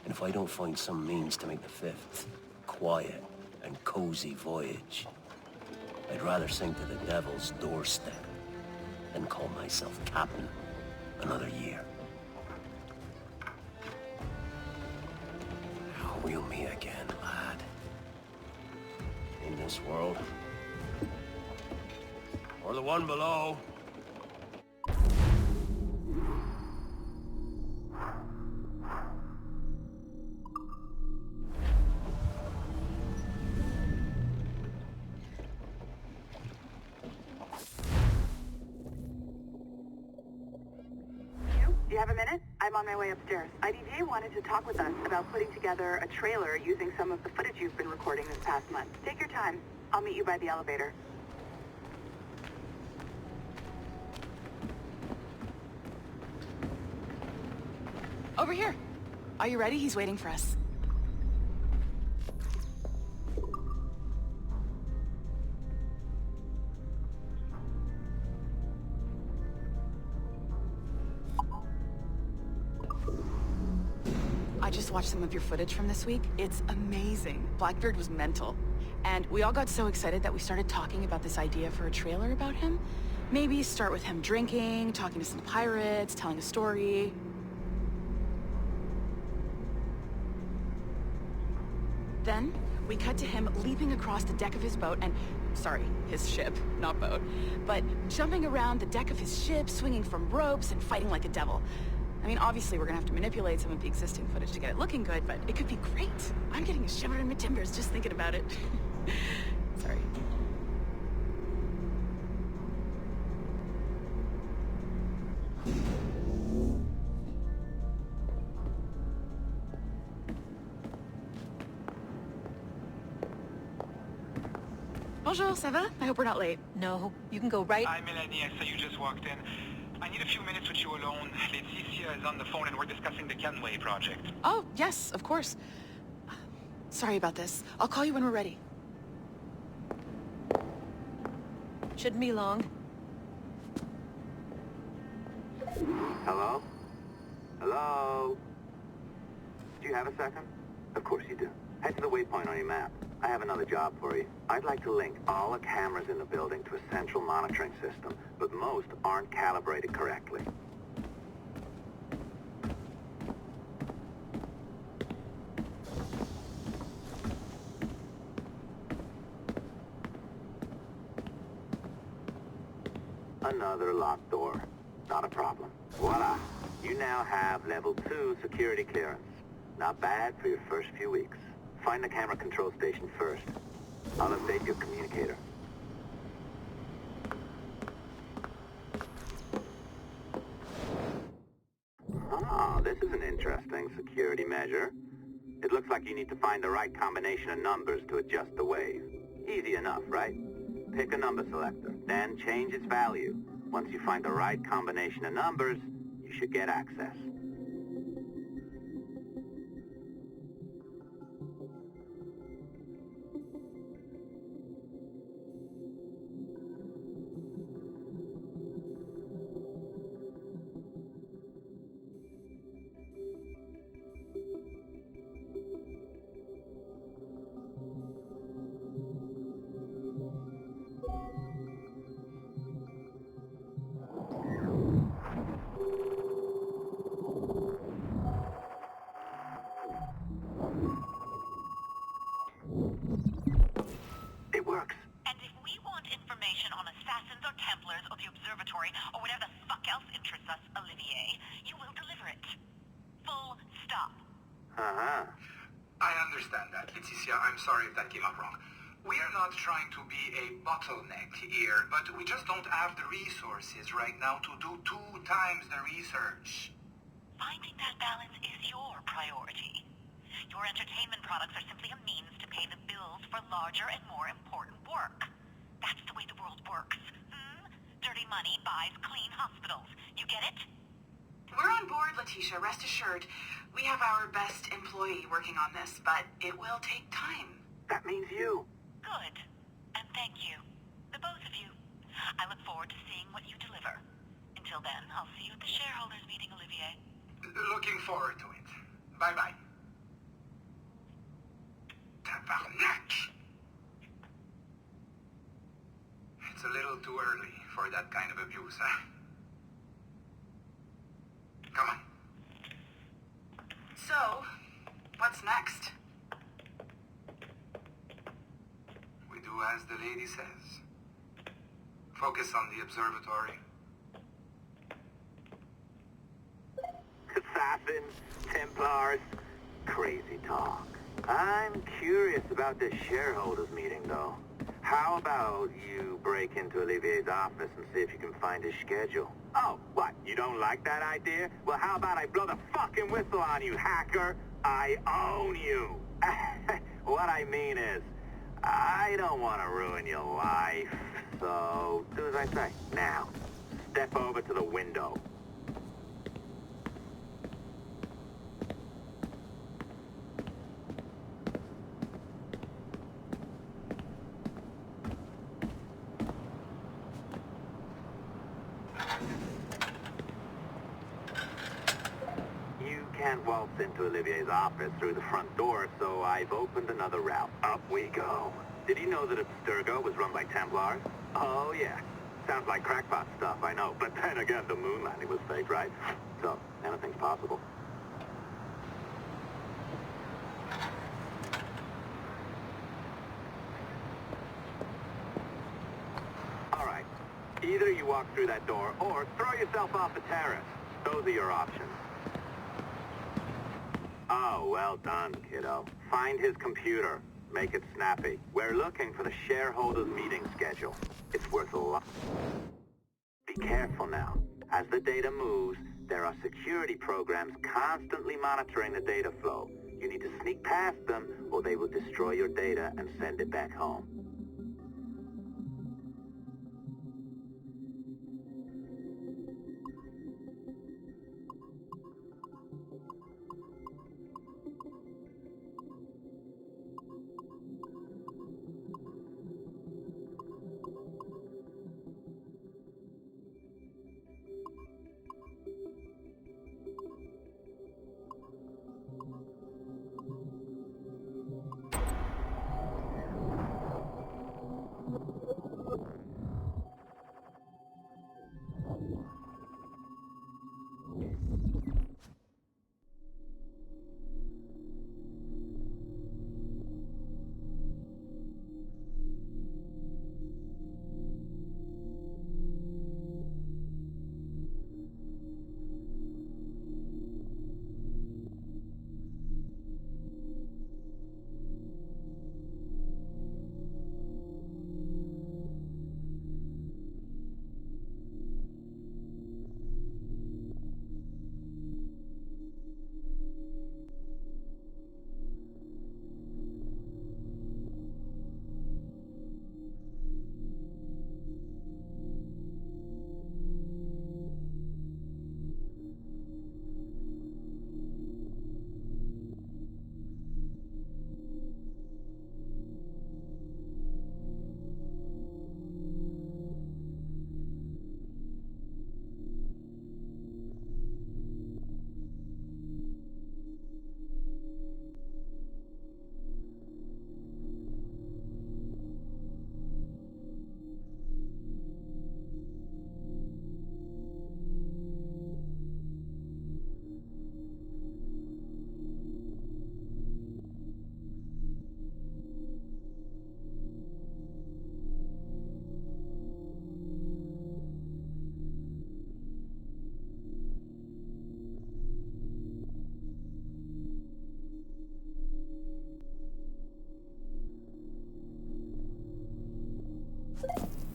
And if I don't find some means to make the 5th quiet and cozy voyage, I'd rather sink to the devil's doorstep than call myself captain another year. We'll meet again, lad. In this world. Or the one below. Do you have a minute? I'm on my way upstairs. IDJ wanted to talk with us about putting together a trailer using some of the footage you've been recording this past month. Take your time. I'll meet you by the elevator. Over here. Are you ready? He's waiting for us. I just watched some of your footage from this week. It's amazing. Blackbeard was mental. And we all got so excited that we started talking about this idea for a trailer about him. Maybe start with him drinking, talking to some pirates, telling a story. Then, we cut to him leaping across the deck of his boat and... Sorry, his ship, not boat. But jumping around the deck of his ship, swinging from ropes, and fighting like a devil. I mean, obviously we're gonna have to manipulate some of the existing footage to get it looking good, but it could be great. I'm getting a shiver in my timbers just thinking about it. Sorry. Bonjour, ça va? I hope we're not late. No, you can go right... Hi, Melanie. I saw you just walked in. I need a few minutes with you alone. Laetitia is on the phone and we're discussing the Kenway project. Oh, yes, of course. Sorry about this. I'll call you when we're ready. Shouldn't be long. Hello? Hello? Do you have a second? Of course you do. Head to the waypoint on your map. I have another job for you. I'd like to link all the cameras in the building to a central monitoring system, but most aren't calibrated correctly. Another locked door. Not a problem. Voila. You now have level 2 security clearance. Not bad for your first few weeks. Find the camera control station first. I'll update your communicator. Ah, this is an interesting security measure. It looks like you need to find the right combination of numbers to adjust the wave. Easy enough, right? Pick a number selector, then change its value. Once you find the right combination of numbers, you should get access. It works. And if we want information on Assassins or Templars or the Observatory or whatever the fuck else interests us, Olivier, you will deliver it. Full stop. Uh-huh. I understand that, Laetitia. I'm sorry if that came up wrong. We are not trying to be a bottleneck here, but we just don't have the resources right now to do 2 times the research. Finding that balance is your priority. Your entertainment products are simply a means to pay the bills for larger and more important work. That's the way the world works. Dirty money buys clean hospitals. You get it? We're on board, Letitia, rest assured. We have our best employee working on this, but it will take time. That means you. Good. And thank you. The both of you. I look forward to seeing what you deliver. Until then, I'll see you at the shareholders meeting, Olivier. Looking forward to it. Bye-bye. Tabarnak! It's a little too early for that kind of abuse, huh? Come on. So, what's next? We do as the lady says. Focus on the observatory. Assassins, Templars, crazy talk. I'm curious about this shareholders meeting, though. How about you break into Olivier's office and see if you can find his schedule? Oh, what? You don't like that idea? Well, how about I blow the fucking whistle on you, hacker? I own you. What I mean is, I don't want to ruin your life. So, do as I say. Now, step over to the window. can't waltz into Olivier's office through the front door, so I've opened another route. Up we go. Did he know that Abstergo was run by Templars? Oh, yeah. Sounds like crackpot stuff, I know. But then again, the moon landing was fake, right? So, anything's possible. All right. Either you walk through that door, or throw yourself off the terrace. Those are your options. Oh, well done, kiddo. Find his computer. Make it snappy. We're looking for the shareholders' meeting schedule. It's worth a lot. Be careful now. As the data moves, there are security programs constantly monitoring the data flow. You need to sneak past them, or they will destroy your data and send it back home.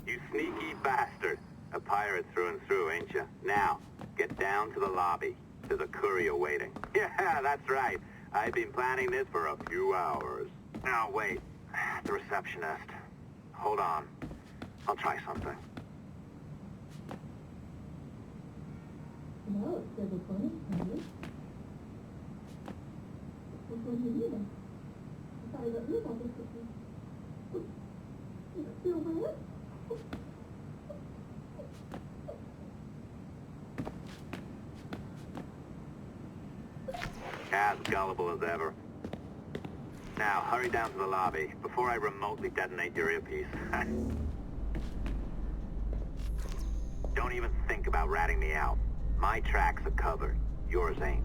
You sneaky bastard. A pirate through and through, ain't you? Now, get down to the lobby. There's a courier waiting. Yeah, that's right. I've been planning this for a few hours. Now, wait. The receptionist. Hold on. I'll try something. No, it's still recording, honey. Which one do you need? I thought I got you about this cookie. Is it still weird? As gullible as ever. Now, hurry down to the lobby before I remotely detonate your earpiece. Don't even think about ratting me out. My tracks are covered. Yours ain't.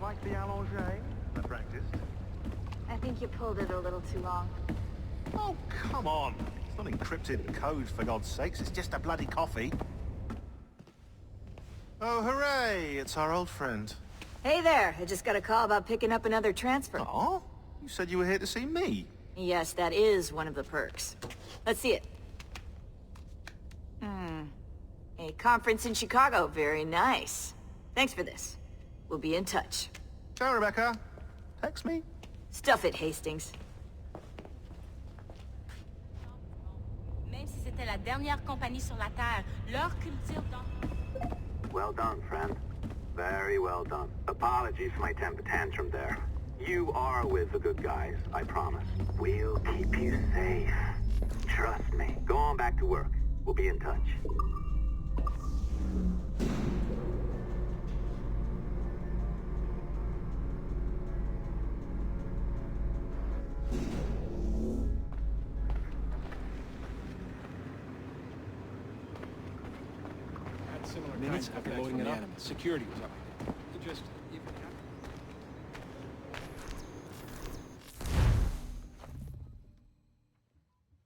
Like the allongé? I practiced. I think you pulled it a little too long. Oh, come on. It's not encrypted code, for God's sakes. It's just a bloody coffee. Oh, hooray! It's our old friend. Hey there, I just got a call about picking up another transfer. Oh? You said you were here to see me. Yes, that is one of the perks. Let's see it. A conference in Chicago, very nice. Thanks for this. We'll be in touch. Ciao, Rebecca. Text me. Stuff it, Hastings. la dernière compagnie sur la Terre. Leur culture dans... Well done, friend. Very well done. Apologies for my temper tantrum there. You are with the good guys, I promise. We'll keep you safe. Trust me. Go on back to work. We'll be in touch. Minutes after loading it up, security was up. Just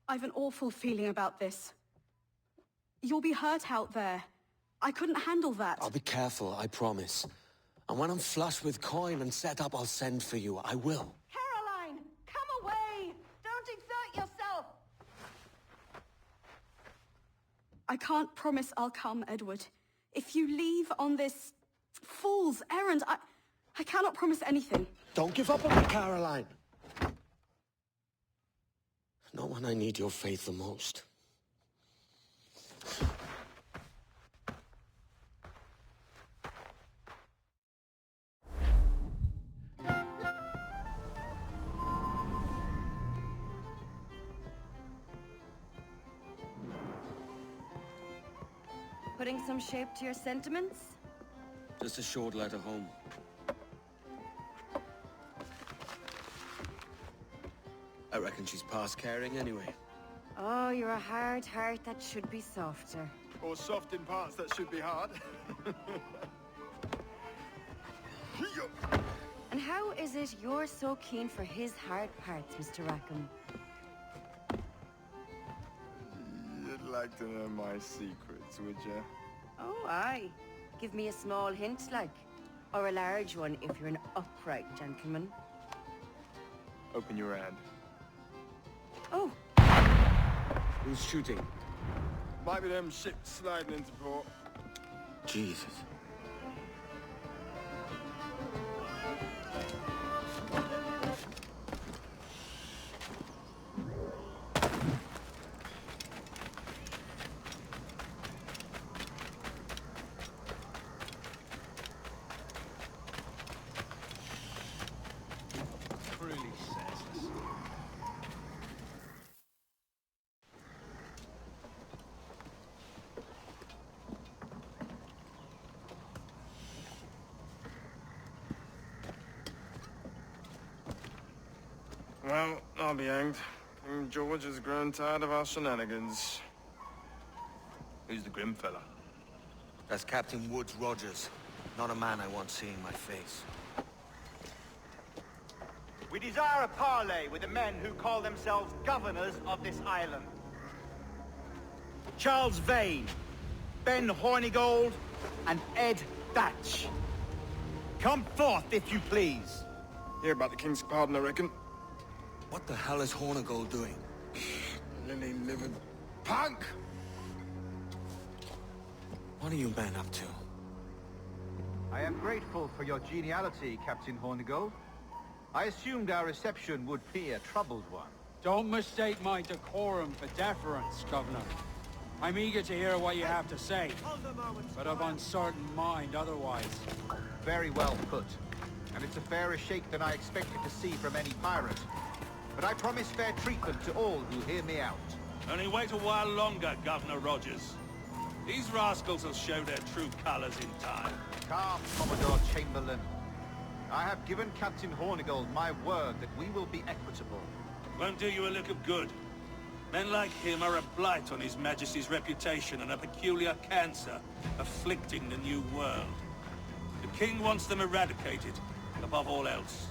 I've an awful feeling about this. You'll be hurt out there. I couldn't handle that. I'll be careful, I promise. And when I'm flush with coin and set up, I'll send for you. I will. Caroline! Come away! Don't exert yourself! I can't promise I'll come, Edward. If you leave on this fool's errand, I cannot promise anything. Don't give up on me, Caroline! Not when I need your faith the most. Putting some shape to your sentiments? Just a short letter home. I reckon she's past caring anyway. Oh, you're a hard heart that should be softer. Or soft in parts that should be hard. And how is it you're so keen for his hard parts, Mr. Rackham? You'd like to know my secrets, would you? Oh, aye. Give me a small hint, like. Or a large one, if you're an upright gentleman. Open your hand. Oh. Who's shooting? Might be them ships sliding into port. Jesus. Well, I'll be hanged. King George has grown tired of our shenanigans. Who's the grim fella? That's Captain Woods Rogers. Not a man I want seeing my face. We desire a parley with the men who call themselves governors of this island. Charles Vane, Ben Hornigold, and Ed Thatch. Come forth, if you please. Hear about the King's pardon, I reckon. What the hell is Hornigold doing? Lily-livered punk! What are you men up to? I am grateful for your geniality, Captain Hornigold. I assumed our reception would be a troubled one. Don't mistake my decorum for deference, Governor. I'm eager to hear what you have to say, but of uncertain mind otherwise. Very well put. And it's a fairer shake than I expected to see from any pirate. But I promise fair treatment to all who hear me out. Only wait a while longer, Governor Rogers. These rascals will show their true colors in time. Calm, Commodore Chamberlain. I have given Captain Hornigold my word that we will be equitable. Won't do you a lick of good. Men like him are a blight on His Majesty's reputation and a peculiar cancer afflicting the New World. The King wants them eradicated, above all else.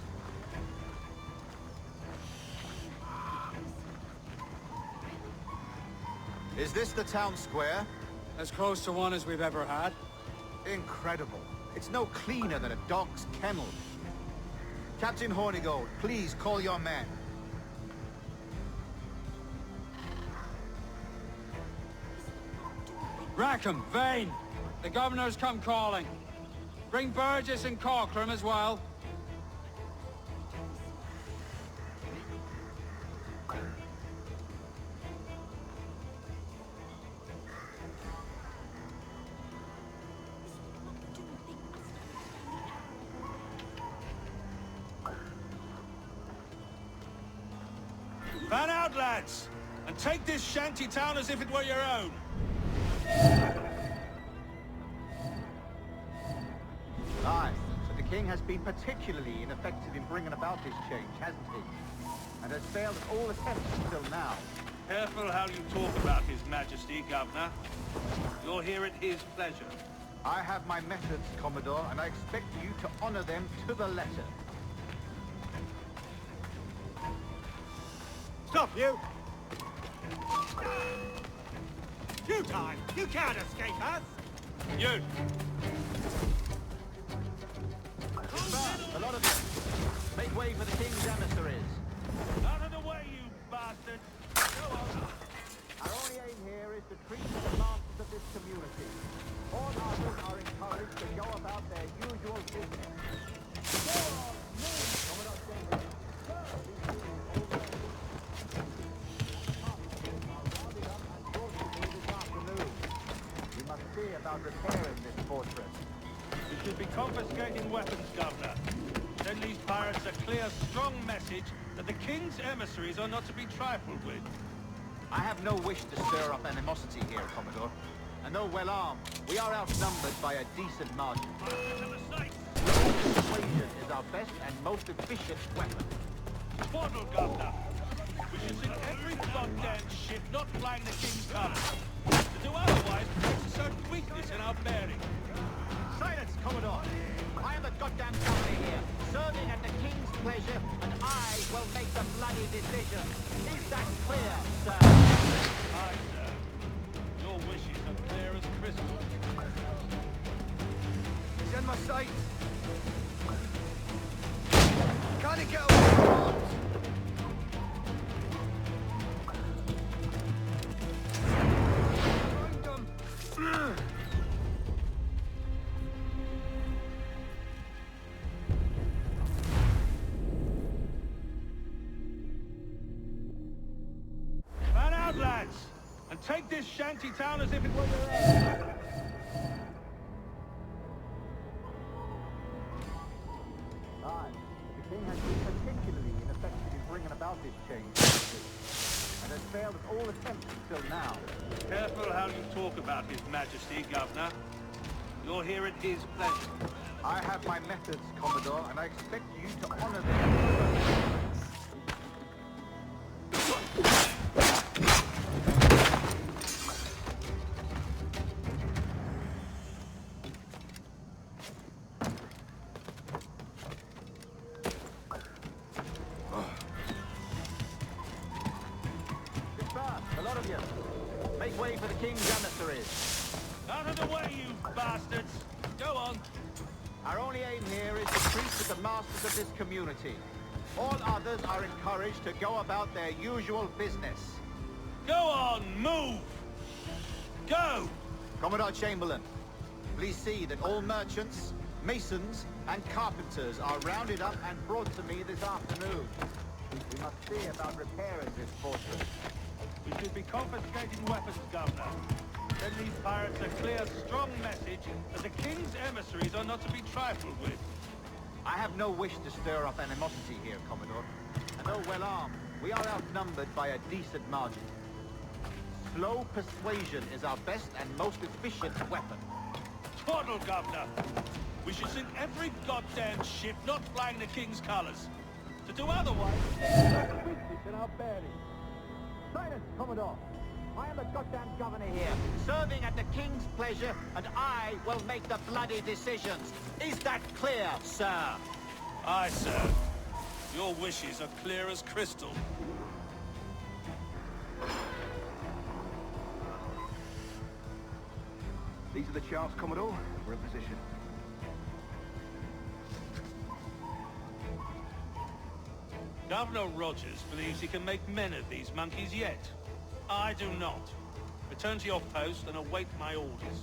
Is this the town square? As close to one as we've ever had. Incredible. It's no cleaner than a dog's kennel. Captain Hornigold, please call your men. Rackham, Vane! The Governor's come calling. Bring Burgess and Corcoran as well. Fan out, lads! And take this shanty town as if it were your own! Aye, so the king has been particularly ineffective in bringing about this change, hasn't he? And has failed at all attempts until now. Careful how you talk about His Majesty, Governor. You're here at his pleasure. I have my methods, Commodore, and I expect you to honor them to the letter. Stop, you! You time! You can't escape us! You! A lot of you. Make way for the king's emissaries. Out of the way, you bastard! Go on! Our only aim here is to treat the masters of this community. All others are encouraged to go about their usual business. Go on, move! Commodore Shanty. We must see about repairing this fortress. We should be confiscating weapons, Governor. Send these pirates a clear, strong message that the king's emissaries are not to be trifled with. I have no wish to stir up animosity here, Commodore. And though well armed, we are outnumbered by a decent margin. Persuasion is our best and most efficient weapon. Twaddle, Governor. We should sink every goddamn ship not flying the king's colours. To do otherwise protects a certain weakness in our bearing. Silence, Commodore! I am the goddamn company here, serving at the king's pleasure, and I will make the bloody decision. Is that clear, sir? Aye, sir. Your wishes are clear as crystal. He's in my sight. Can't get away. Fan out, lads! And take this shanty town as if it were your own. Aye, the king has been particularly ineffective in bringing about this change, and has failed at all attempts until now. Careful how you talk about His Majesty, Governor. You're here at his pleasure. I have my methods, Commodore, and I expect you to honor them. A lot of you. Make way for the king's emissaries. Out of the way, you bastards! Go on! Our only aim here is to treat with the masters of this community. All others are encouraged to go about their usual business. Go on, move! Go! Commodore Chamberlain, please see that all merchants, masons, and carpenters are rounded up and brought to me this afternoon. We must see about repairing this fortress. We should be confiscating weapons, Governor. Send these pirates a clear, strong message that the king's emissaries are not to be trifled with. I have no wish to stir up animosity here, Commodore. And though well armed, we are outnumbered by a decent margin. Slow persuasion is our best and most efficient weapon. Twaddle, Governor! We should sink every goddamn ship not flying the king's colours. To do otherwise, there's a weakness in our bearing. Silence, Commodore! I am the goddamn governor here, serving at the king's pleasure, and I will make the bloody decisions. Is that clear, sir? Aye, sir. Your wishes are clear as crystal. These are the charts, Commodore. We're in position. Governor Rogers believes he can make men of these monkeys yet. I do not. Return to your post and await my orders.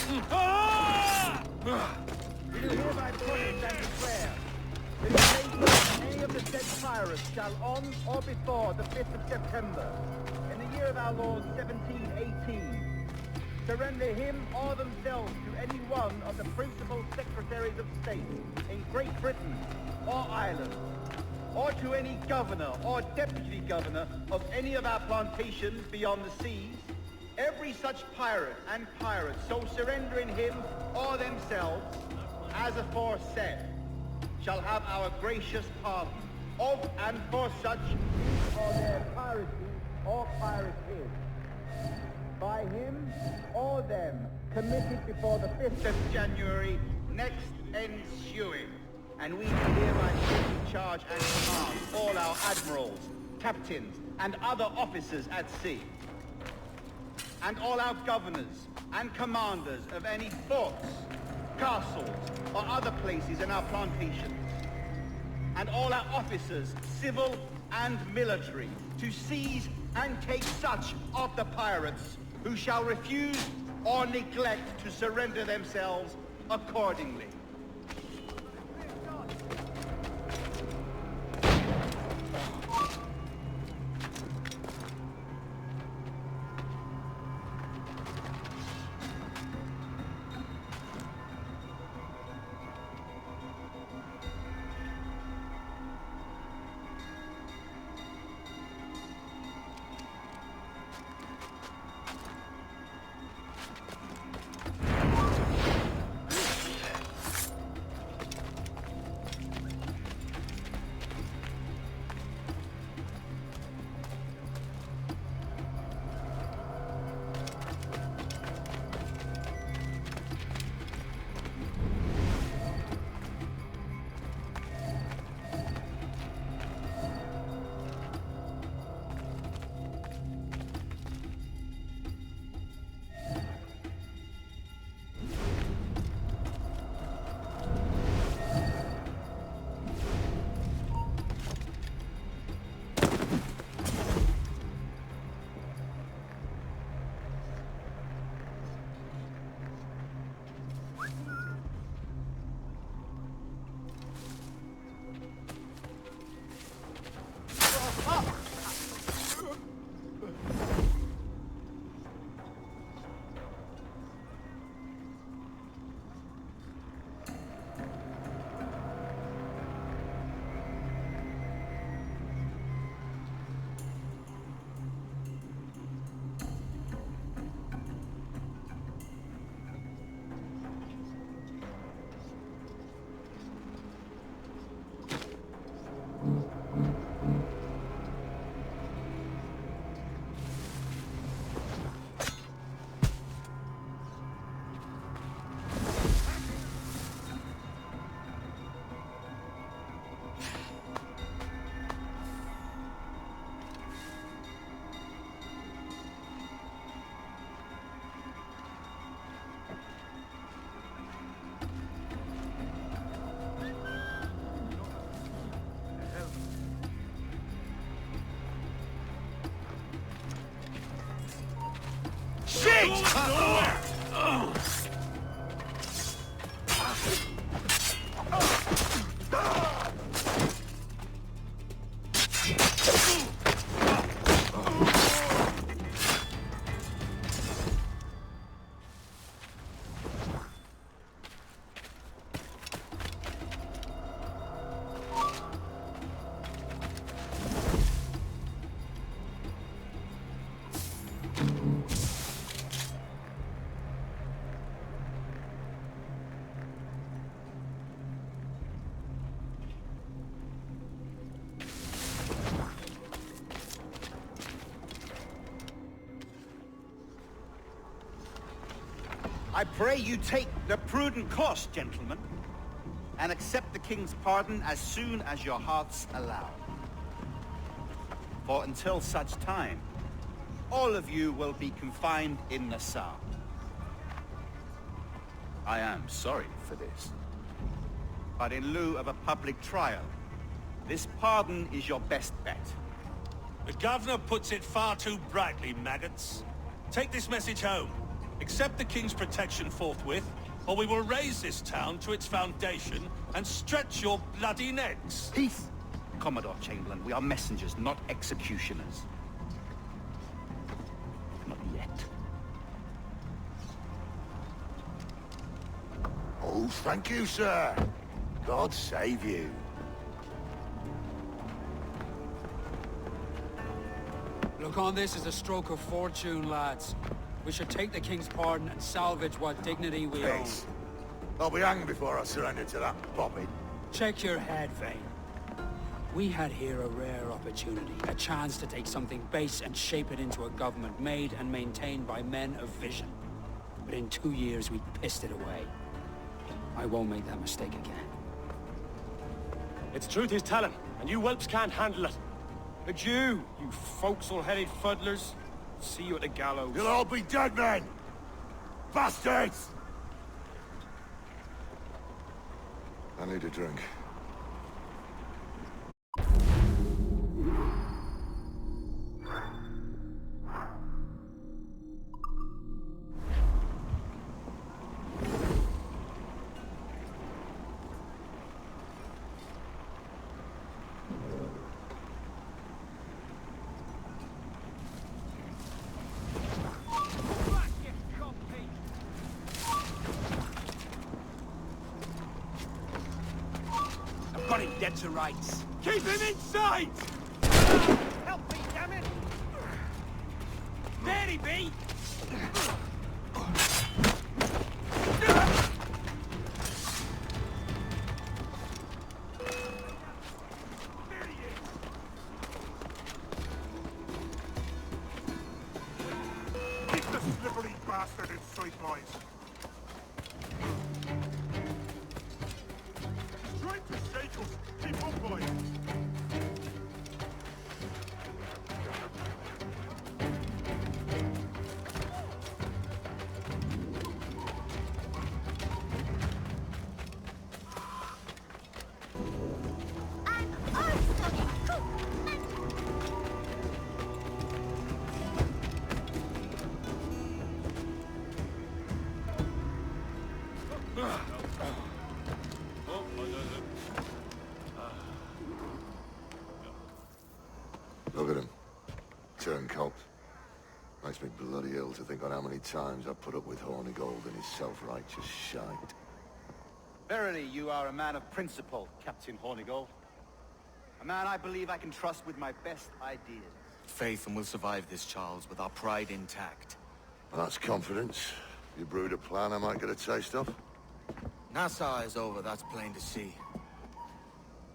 We do hereby promise and declare that in case of any of the said pirates shall on or before the 5th of September, in the year of our Lord 1718, surrender him or themselves to any one of the principal secretaries of state in Great Britain or Ireland, or to any governor or deputy governor of any of our plantations beyond the seas, every such pirate and pirate so surrendering him or themselves, as aforesaid, shall have our gracious pardon of and for such or their piracy or pirated, by him or them committed before the 5th of January next ensuing. And we do hereby take in charge and command all our admirals, captains, and other officers at sea, and all our governors and commanders of any forts, castles, or other places in our plantations, and all our officers, civil and military, to seize and take such of the pirates who shall refuse or neglect to surrender themselves accordingly. I pray you take the prudent course, gentlemen, and accept the king's pardon as soon as your hearts allow. For until such time, all of you will be confined in Nassau. I am sorry for this, but in lieu of a public trial, this pardon is your best bet. The governor puts it far too brightly, maggots. Take this message home. Accept the King's protection forthwith, or we will raise this town to its foundation and stretch your bloody necks. Peace! Commodore Chamberlain, we are messengers, not executioners. Not yet. Oh, thank you, sir. God save you. Look on this as a stroke of fortune, lads. We should take the King's pardon and salvage what dignity we own. Peace. I'll be hanged before I surrender to that bobbin. Check your head, Vane. We had here a rare opportunity, a chance to take something base and shape it into a government made and maintained by men of vision. But in 2 years, we pissed it away. I won't make that mistake again. It's truth he's telling, and you whelps can't handle it. And you forecastle-headed fuddlers, see you at the gallows. You'll all be dead men! Bastards! I need a drink. Got him dead to rights. Keep him in sight! Help me, damn it! There he be! Keep the slippery bastard in sight, boys. He's trying to shake us. Keep up, boys. Look at him. Turncoat. Makes me bloody ill to think on how many times I've put up with Hornigold and his self-righteous shite. Verily, you are a man of principle, Captain Hornigold. A man I believe I can trust with my best ideas. Faith, and we'll survive this, Charles, with our pride intact. Well, that's confidence. You brewed a plan I might get a taste of? Nassau is over, that's plain to see.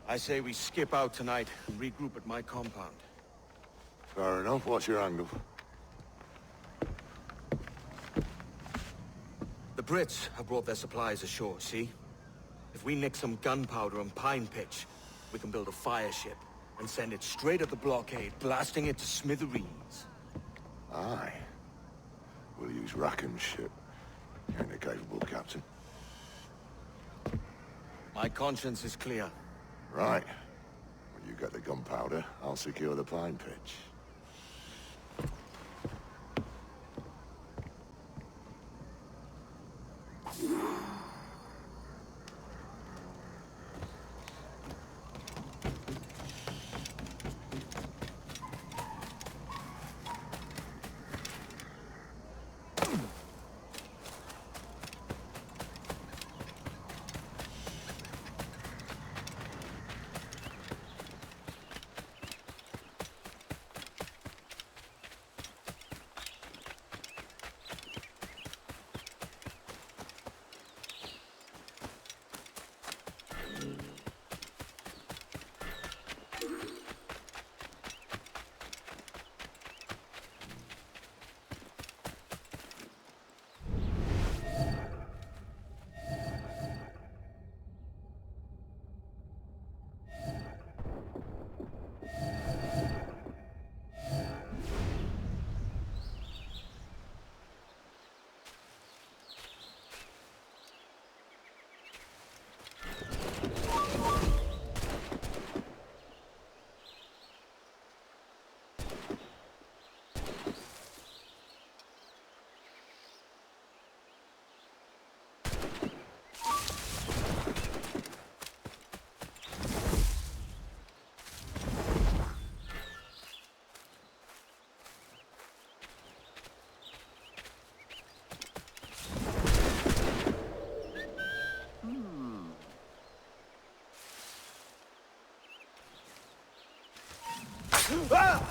I say we skip out tonight and regroup at my compound. Fair enough. What's your angle? The Brits have brought their supplies ashore, see? If we nick some gunpowder and pine pitch, we can build a fire ship and send it straight at the blockade, blasting it to smithereens. Aye. We'll use Rackham's ship. Ain't a capable captain. My conscience is clear. Right. When you get the gunpowder, I'll secure the pine pitch. Get back!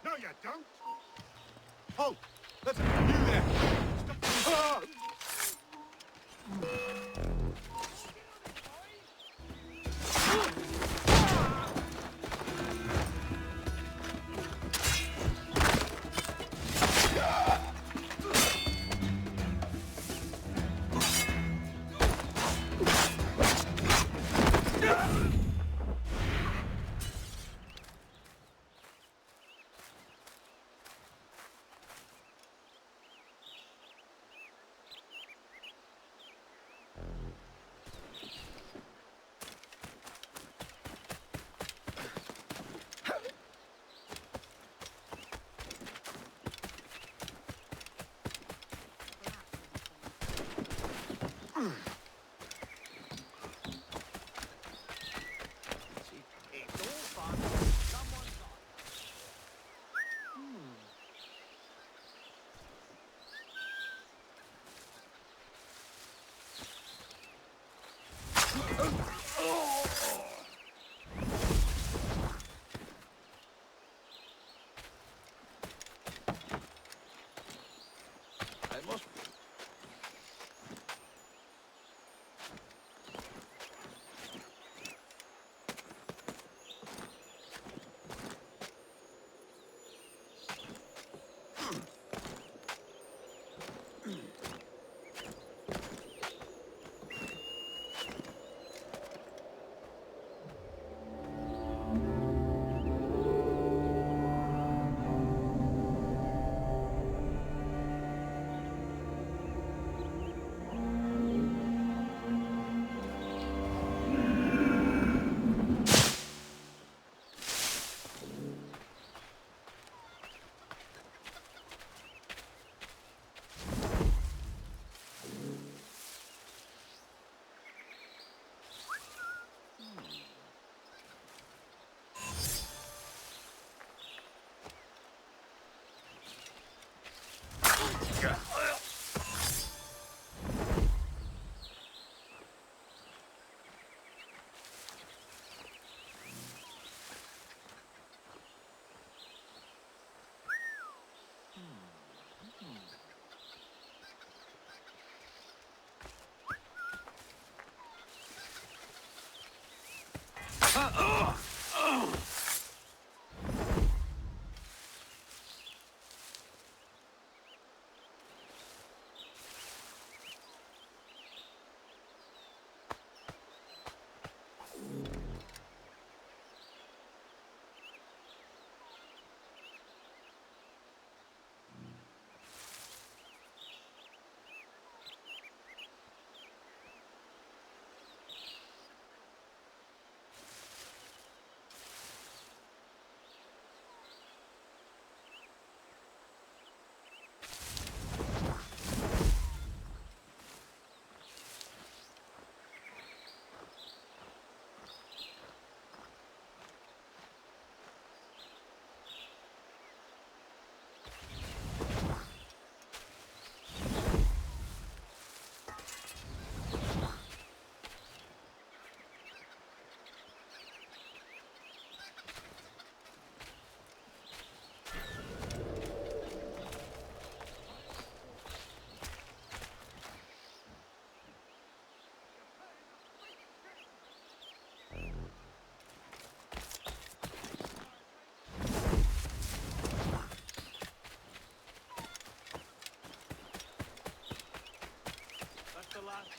No, you don't! Halt! Listen, you there! Stop!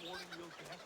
warning you'll get.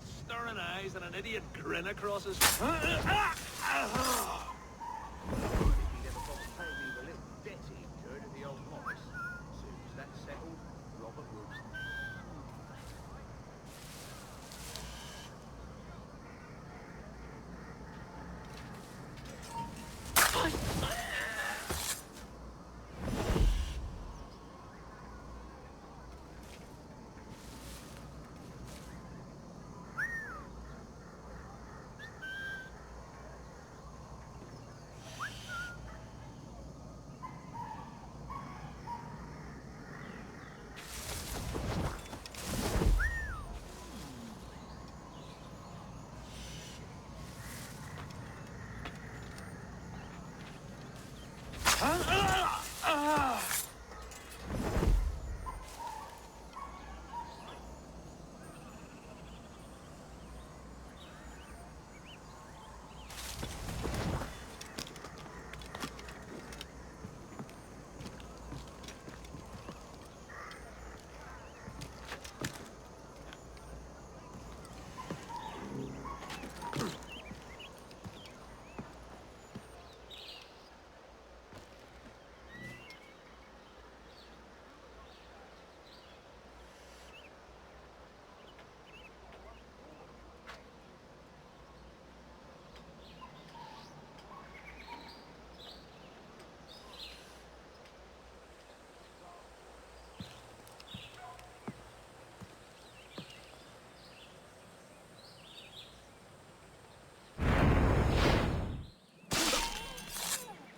staring eyes and an idiot grin across his...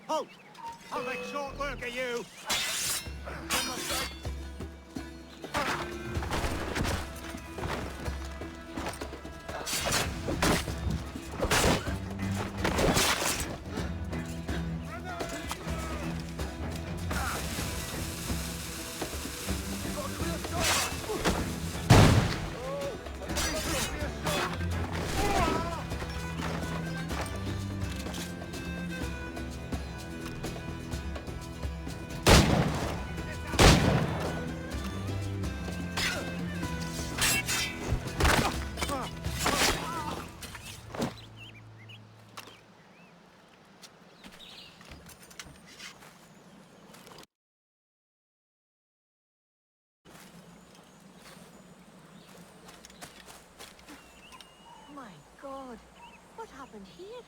Halt! I'll make short work of you! My God, what happened here?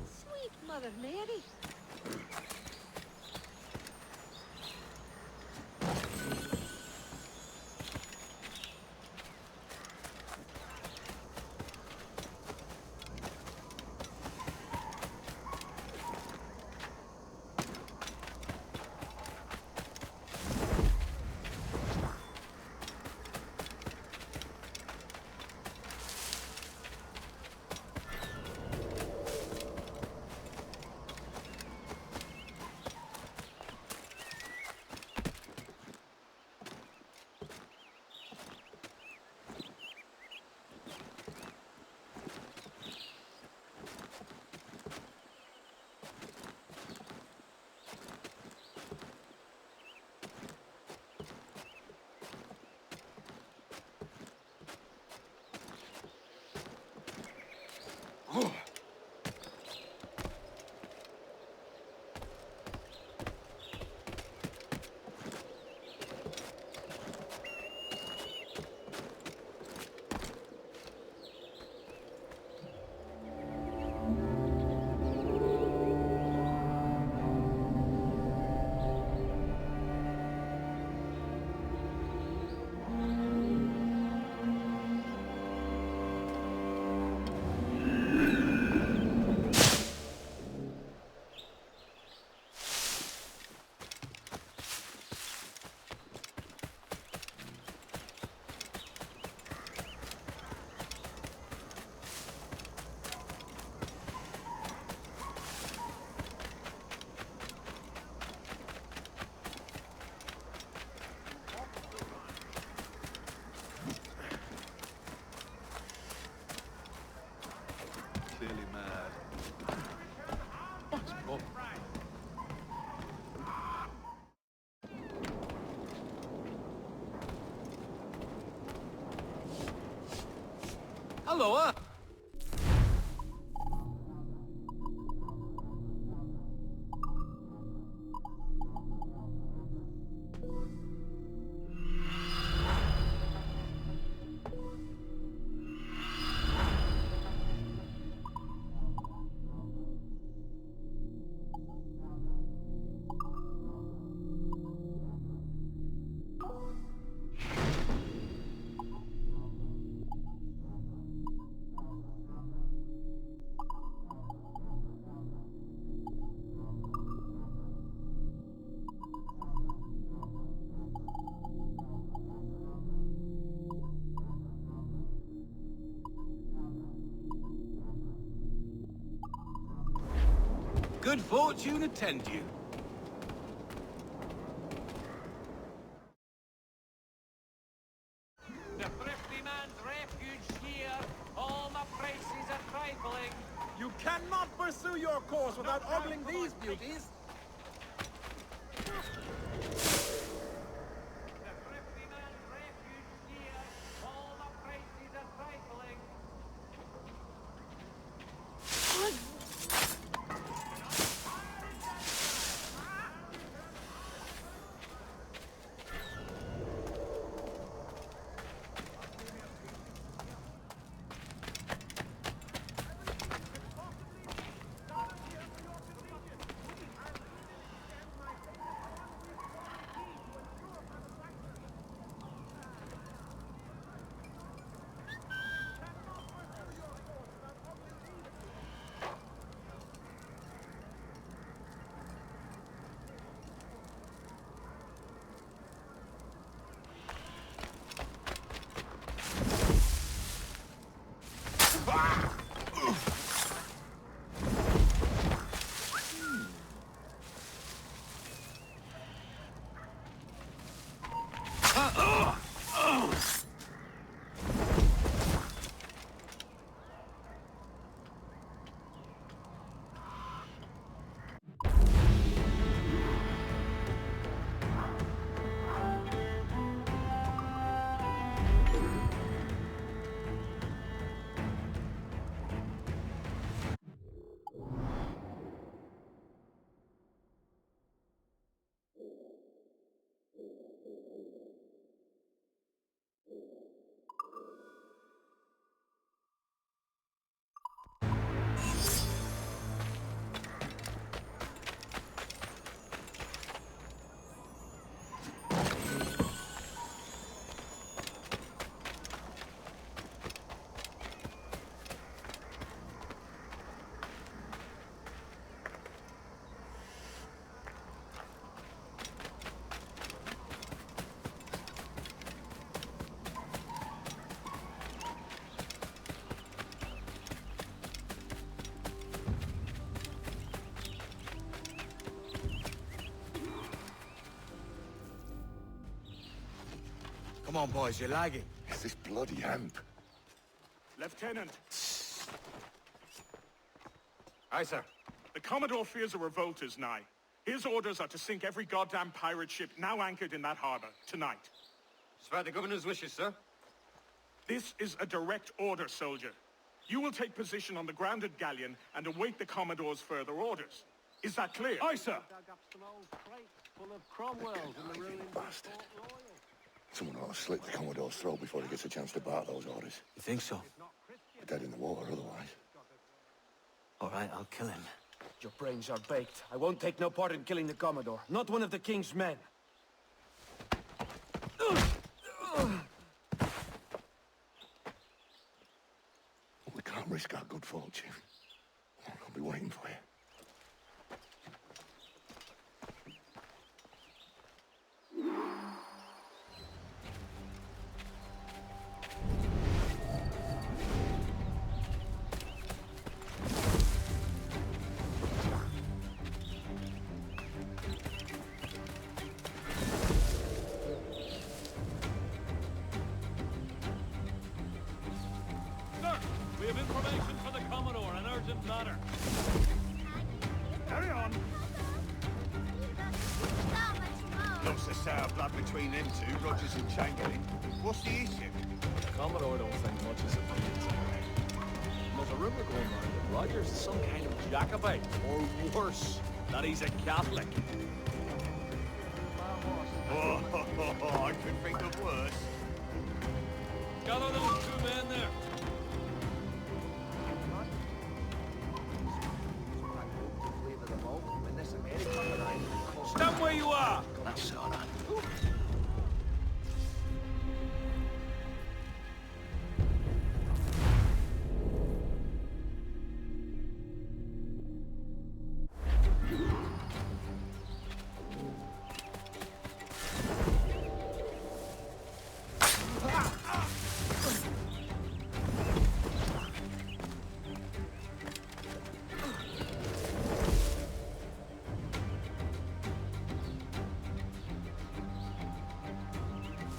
Sweet Mother Mary. Hello, Good fortune attend you. The thrifty man's refuge here. All the prices are trifling. You cannot pursue your course without ogling these beauties. Come on, boys, you're lagging. It's this bloody hemp. Lieutenant. Aye, sir. The Commodore fears a revolt is nigh. His orders are to sink every goddamn pirate ship now anchored in that harbor, tonight. It's the governor's wishes, sir. This is a direct order, soldier. You will take position on the grounded galleon and await the Commodore's further orders. Is that clear? Aye, sir. Full of Cromwells and the ruins bastard. Someone ought to slit the Commodore's throat before he gets a chance to bark those orders. You think so? We're dead in the water otherwise. All right, I'll kill him. Your brains are baked. I won't take no part in killing the Commodore. Not one of the King's men. We can't risk our good fortune. I'll be waiting for you. We have information for the Commodore, an urgent matter. Carry on. Looks to sour blood between them two, Rogers and Chamberlain. What's the issue? The Commodore don't think much is opinions anyway. rumor going around that Rogers is some kind of Jacobite, or worse, that he's a Catholic. Oh, I could think of worse. Gather those two men there. Stand where you are! That's all right.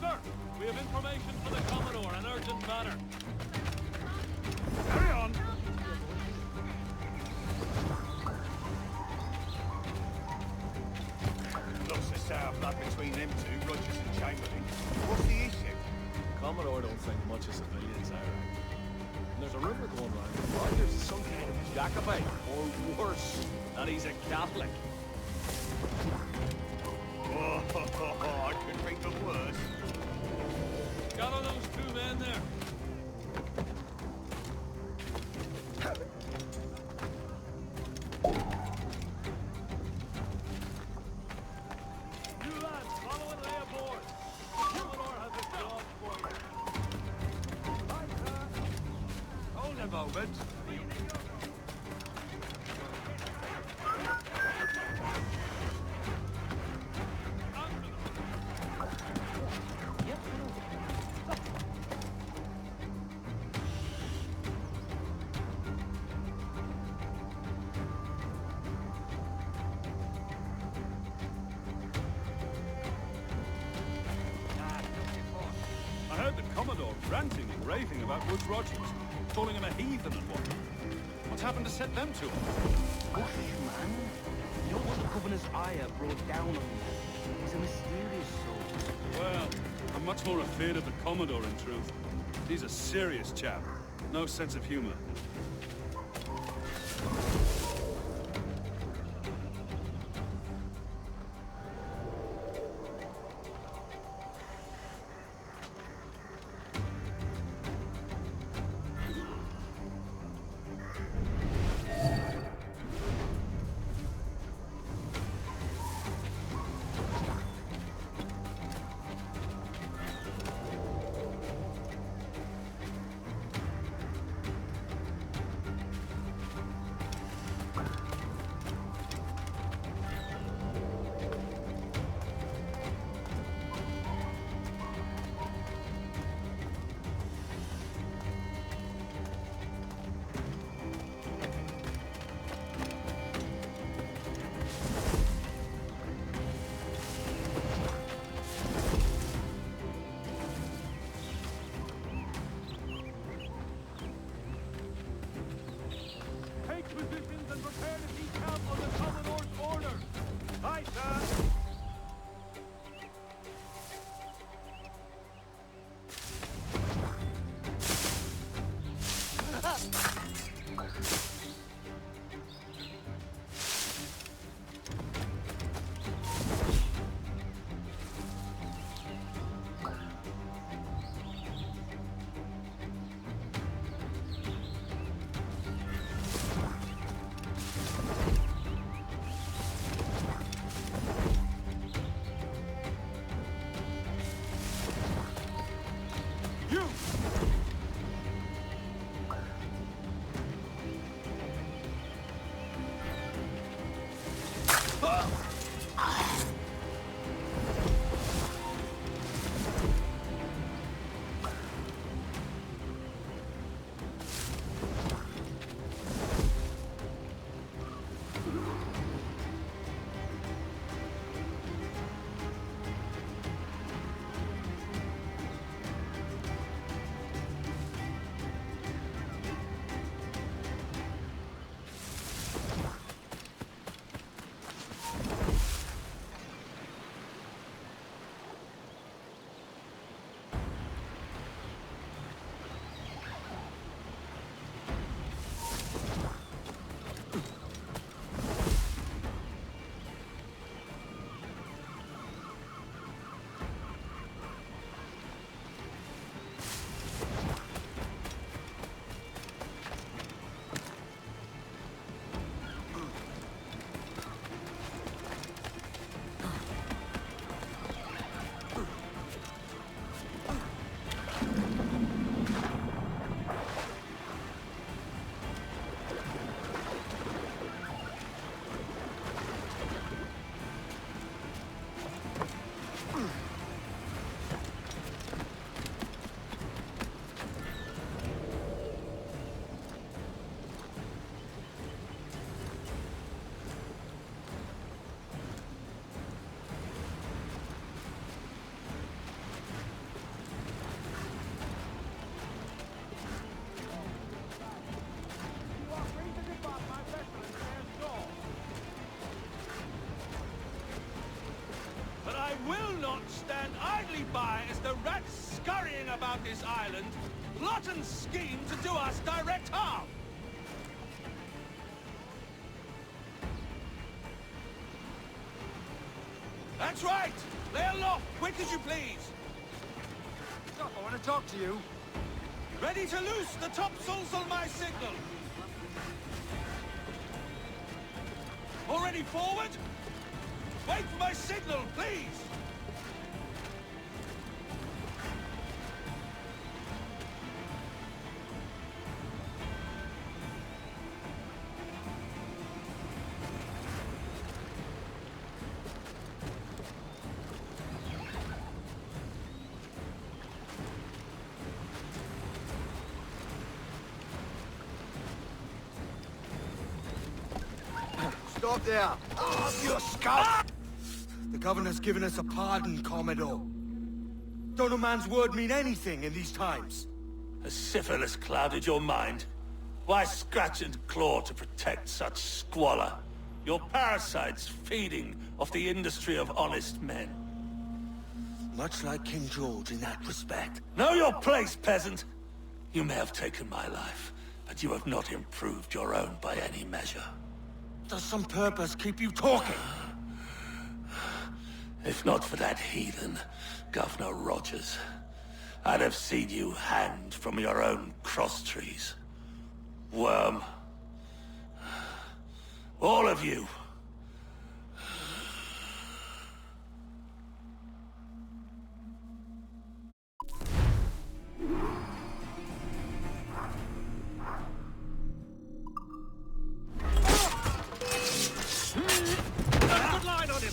Sir, we have information for the Commodore, an urgent matter. Carry on. Looks as sour blood between them two, Rogers and Chamberlain. What's the issue? Commodore don't think much of civilians, I reckon. And there's a rumor going around that Rogers is some kind of Jacobite, or worse, that he's a Catholic. Oh, I could think of worse. Gather those two men there. You lads, follow and lay aboard. The Commodore has a job for you. Hold a moment. I heard the Commodore ranting and raving about Woods Rogers, calling him a heathen and whatnot. What happened to set them to him? Gosh, man. You don't want the governor's ire brought down on you. He's a mysterious soul. Well, I'm much more afraid of the Commodore in truth. He's a serious chap. No sense of humor. about this island, plot and scheme to do us direct harm! That's right! Lay aloft, quick as you please! Stop, I want to talk to you. Ready to loose the topsails on my signal! Already forward? Wait for my signal, please! Stop there! Oh, you scout! The governor's given us a pardon, Commodore. Don't a man's word mean anything in these times? Has syphilis clouded your mind? Why scratch and claw to protect such squalor? Your parasites feeding off the industry of honest men. Much like King George in that respect. Know your place, peasant! You may have taken my life, but you have not improved your own by any measure. Does some purpose keep you talking? If not for that heathen, Governor Rogers, I'd have seen you hanged from your own crosstrees. Worm. All of you. Good line on him!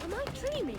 Am I dreaming?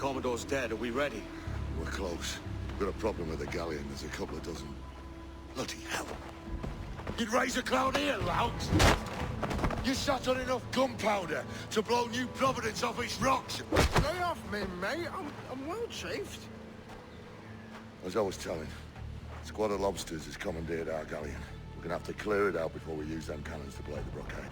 Commodore's dead. Are we ready? We're close. We've got a problem with the galleon. There's a couple of dozen. Bloody hell. You'd raise a cloud here, lout! You sat on enough gunpowder to blow New Providence off its rocks! Lay off me, mate. I'm well chafed. As I was telling, a squad of lobsters has commandeered our galleon. We're gonna have to clear it out before we use them cannons to blow the blockade.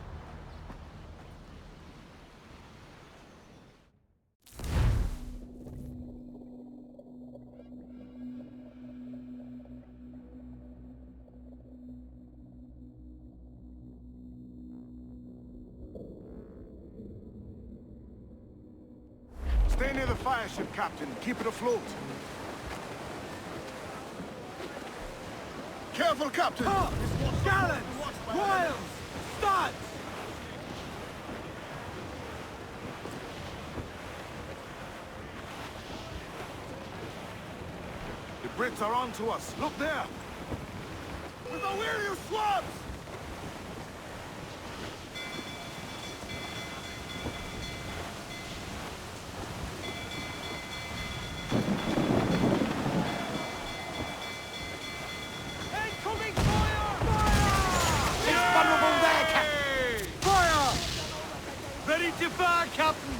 Stay near the fire ship, Captain. Keep it afloat. Careful, Captain! Gallants! Royals! Studs! The Brits are on to us. Look there! Where are you swabs? Fire, Captain!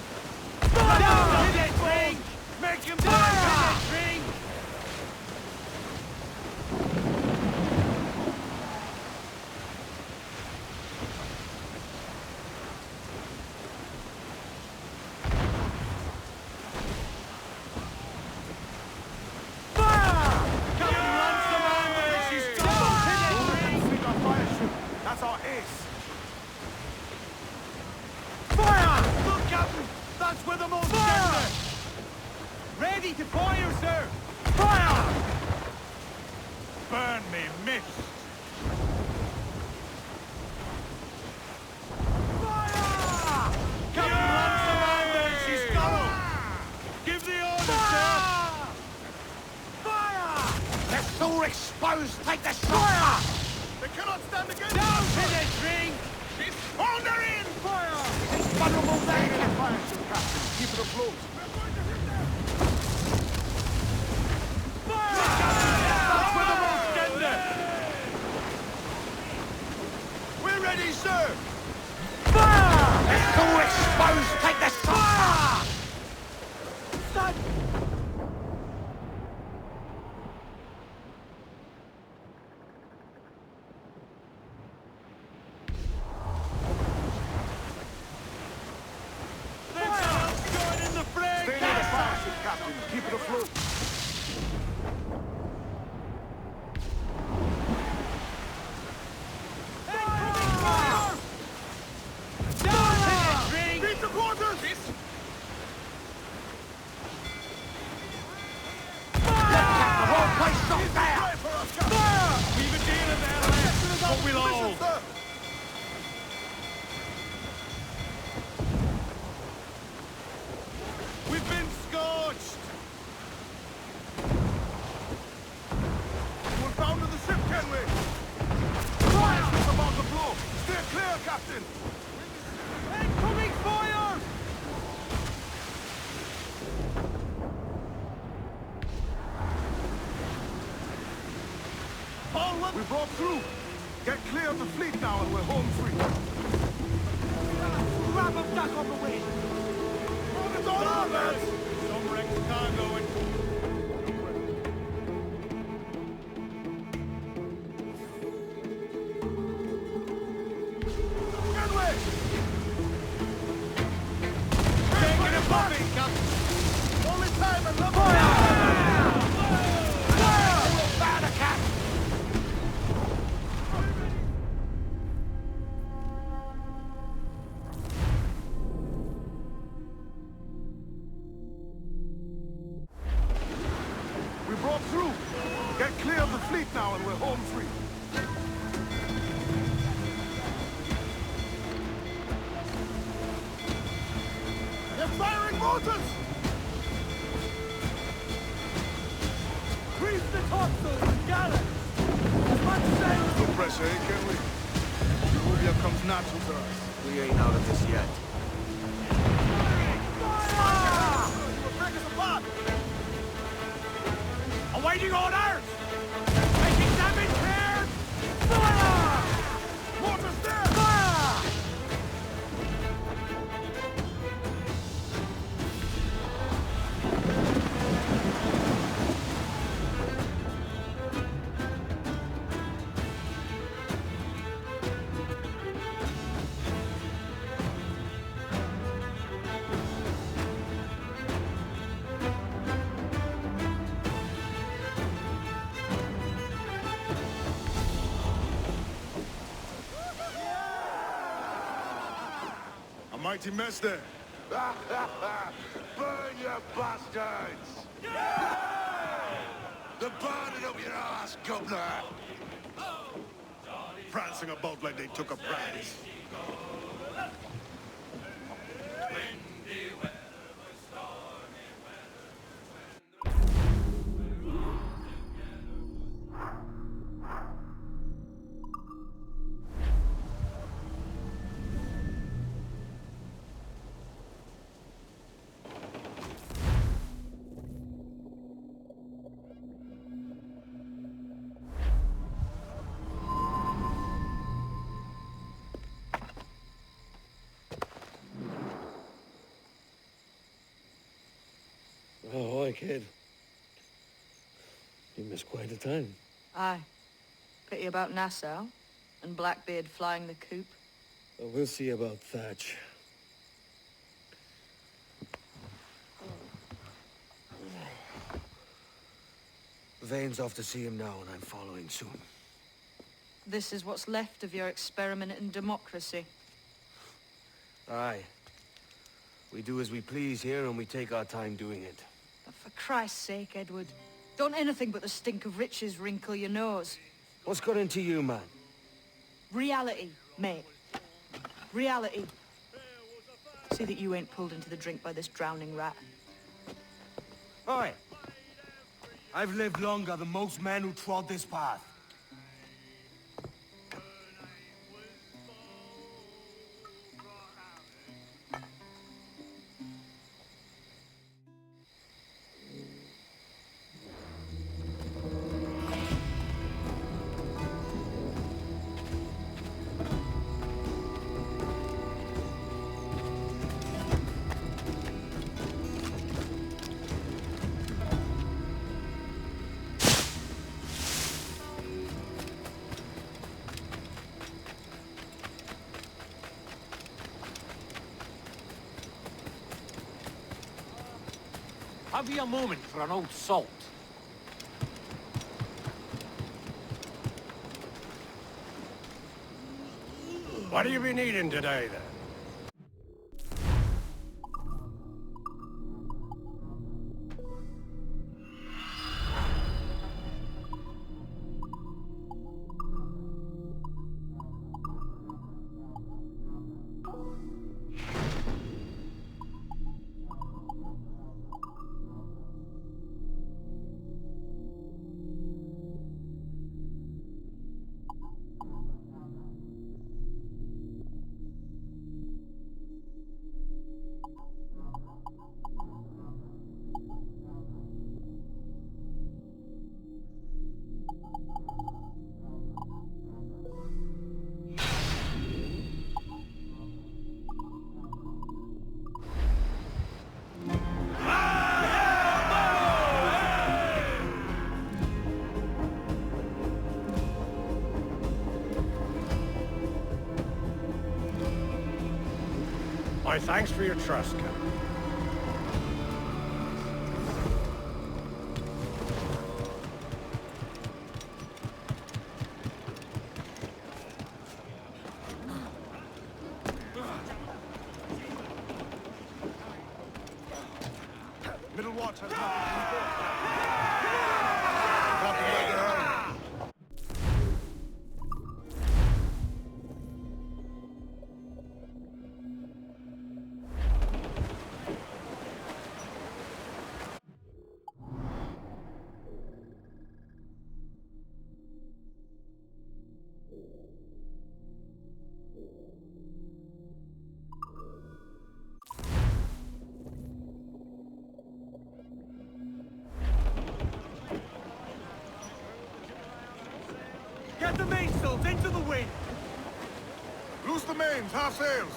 Fire! Down to the drink! Make him down to the drink! Fire! Captain Ransom, she's down to the drink! We got fire ship. That's our ace. Captain! That's where the most fire! Ready to fire, sir! Fire! Burn me, mist! Fire! Captain Ransom, she's gone! Give the order, sir! Fire! They're so exposed! Take the shot! They cannot stand against Down us! to the drink! She's foundering! Fire! Vulnerable there! Fire ship, Captain. Keep it afloat. We're going to hit them! Fire! That's where the most tender! We're ready, sir! Fire! They're so exposed! Take the shot! Stop! Stay near the fire ship, Captain. Keep it afloat. Beat the quarters! The whole place shot down! We've a deal in there, lads, but we'll all. We've been scorched! We're bound to the ship, Kenway! Fire ship's about to blow! Stay clear, Captain! Incoming fire! We broke through! Get clear of the fleet now and we're home free! Grab them back on the wind! It's all on, lads! Some wrecked cargo and... Kenway! Taking a bombing, Captain! Only time and level! Fire! Fire the cap! We broke through! Get clear of the fleet now and we're home free! They're firing motors! Grease the topsails and gallants! As much sail as No pressure, eh, Kenway? Rubia comes natural to us. We ain't out of this yet. fire! You will break us apart! Awaiting orders! Taking damage here! Fire! Mortars there! Fire! A mighty mess there. Burn, you bastards! They're burning up your ass, governor! Prancing about like they took a prize. Oh, hi, kid. You missed quite a time. Aye. Pity about Nassau, and Blackbeard flying the coop. Well, we'll see about Thatch. Vane's off to see him now, and I'm following soon. This is what's left of your experiment in democracy. Aye. We do as we please here, and we take our time doing it. But for Christ's sake, Edward, don't anything but the stink of riches wrinkle your nose. What's got into you, man? Reality, mate. Reality. See that you ain't pulled into the drink by this drowning rat. Oi! I've lived longer than most men who trod this path. Have you a moment for an old salt? What have you been eating today, then? My thanks for your trust, Captain. Middle water. Sails into the wind! Loose the mains, half sails!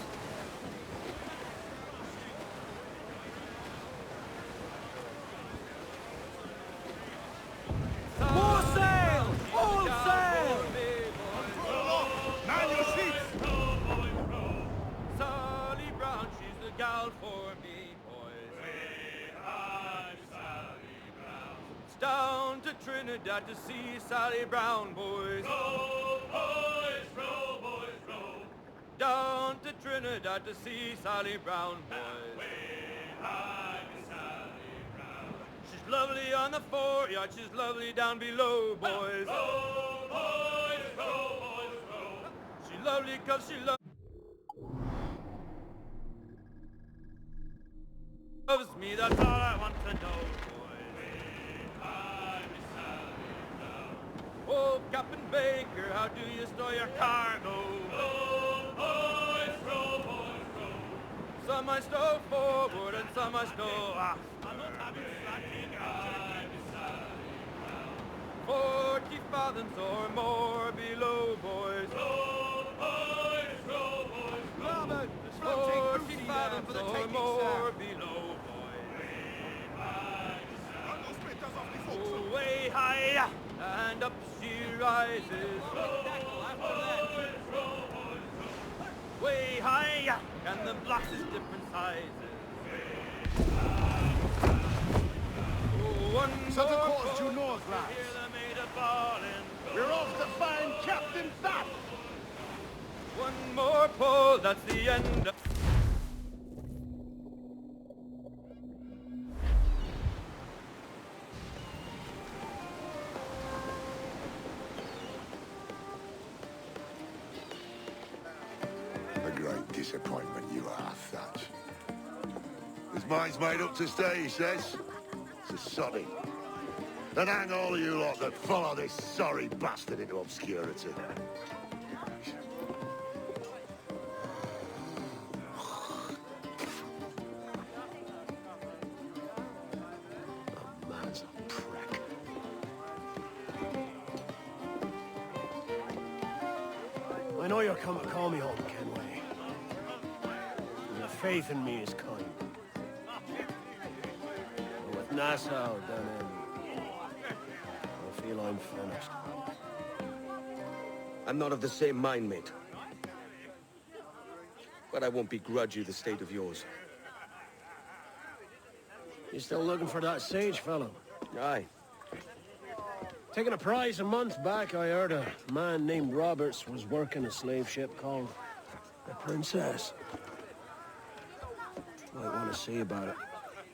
More sail! All sail! Man your seats! Sally Brown, she's the gal for me, boys. I'm Sally Brown. It's down to Trinidad to see Sally Brown, boys. Row, boys, row, boys, row. Down to Trinidad to see Sally Brown, boys. She's lovely on the foreyard, she's lovely down below, boys. Row, boys, row, boys, row. She's lovely 'cause she loves me, that's all I want to know, boys. Oh, Captain Baker, how do you store your cargo? Row, boys, row, boys, row. Some I stow forward and some I stow aft. I'm not having slacking. 40 fathoms or more below, boys. Row, boys, row, boys, row. Robert, 40 fathoms or more below, boys. Way high, and up she rises. Way high, and the blocks is different sizes. One Set a more course due pull, north, lads. hear the maid a-bawling. We're off to find Captain Fat! One more pull, that's the end. A great disappointment you are, Thatch. His mind's made up to stay, he says. It's a soddy. And hang all of you lot that follow this sorry bastard into obscurity. The man's a prick. I know you're come to call me home, Kenway. And the faith in me is kind. But with Nassau done in, I feel I'm finished. I'm not of the same mind, mate. But I won't begrudge you the state of yours. You still looking for that sage fellow? Aye. Taking a prize a month back, I heard a man named Roberts was working a slave ship called the Princess. Might want to see about it.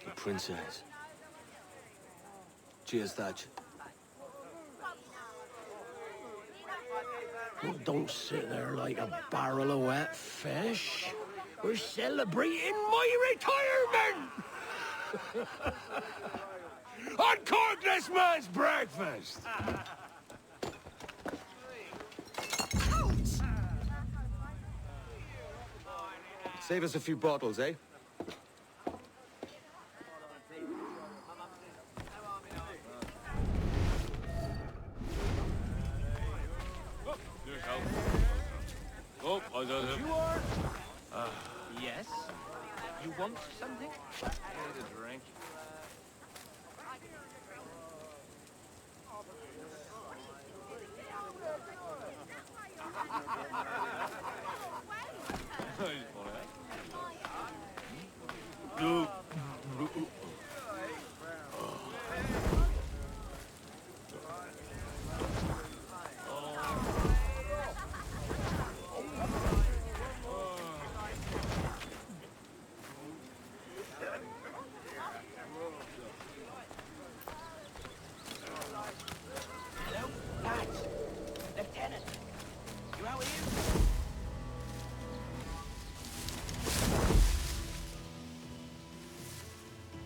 The Princess. Cheers, Thatch. Well, don't sit there like a barrel of wet fish. We're celebrating my retirement! Uncork this man's breakfast! Save us a few bottles, eh? Oh, I don't know. You are? Yes? You want something? I need a drink. Lieutenant, you out here?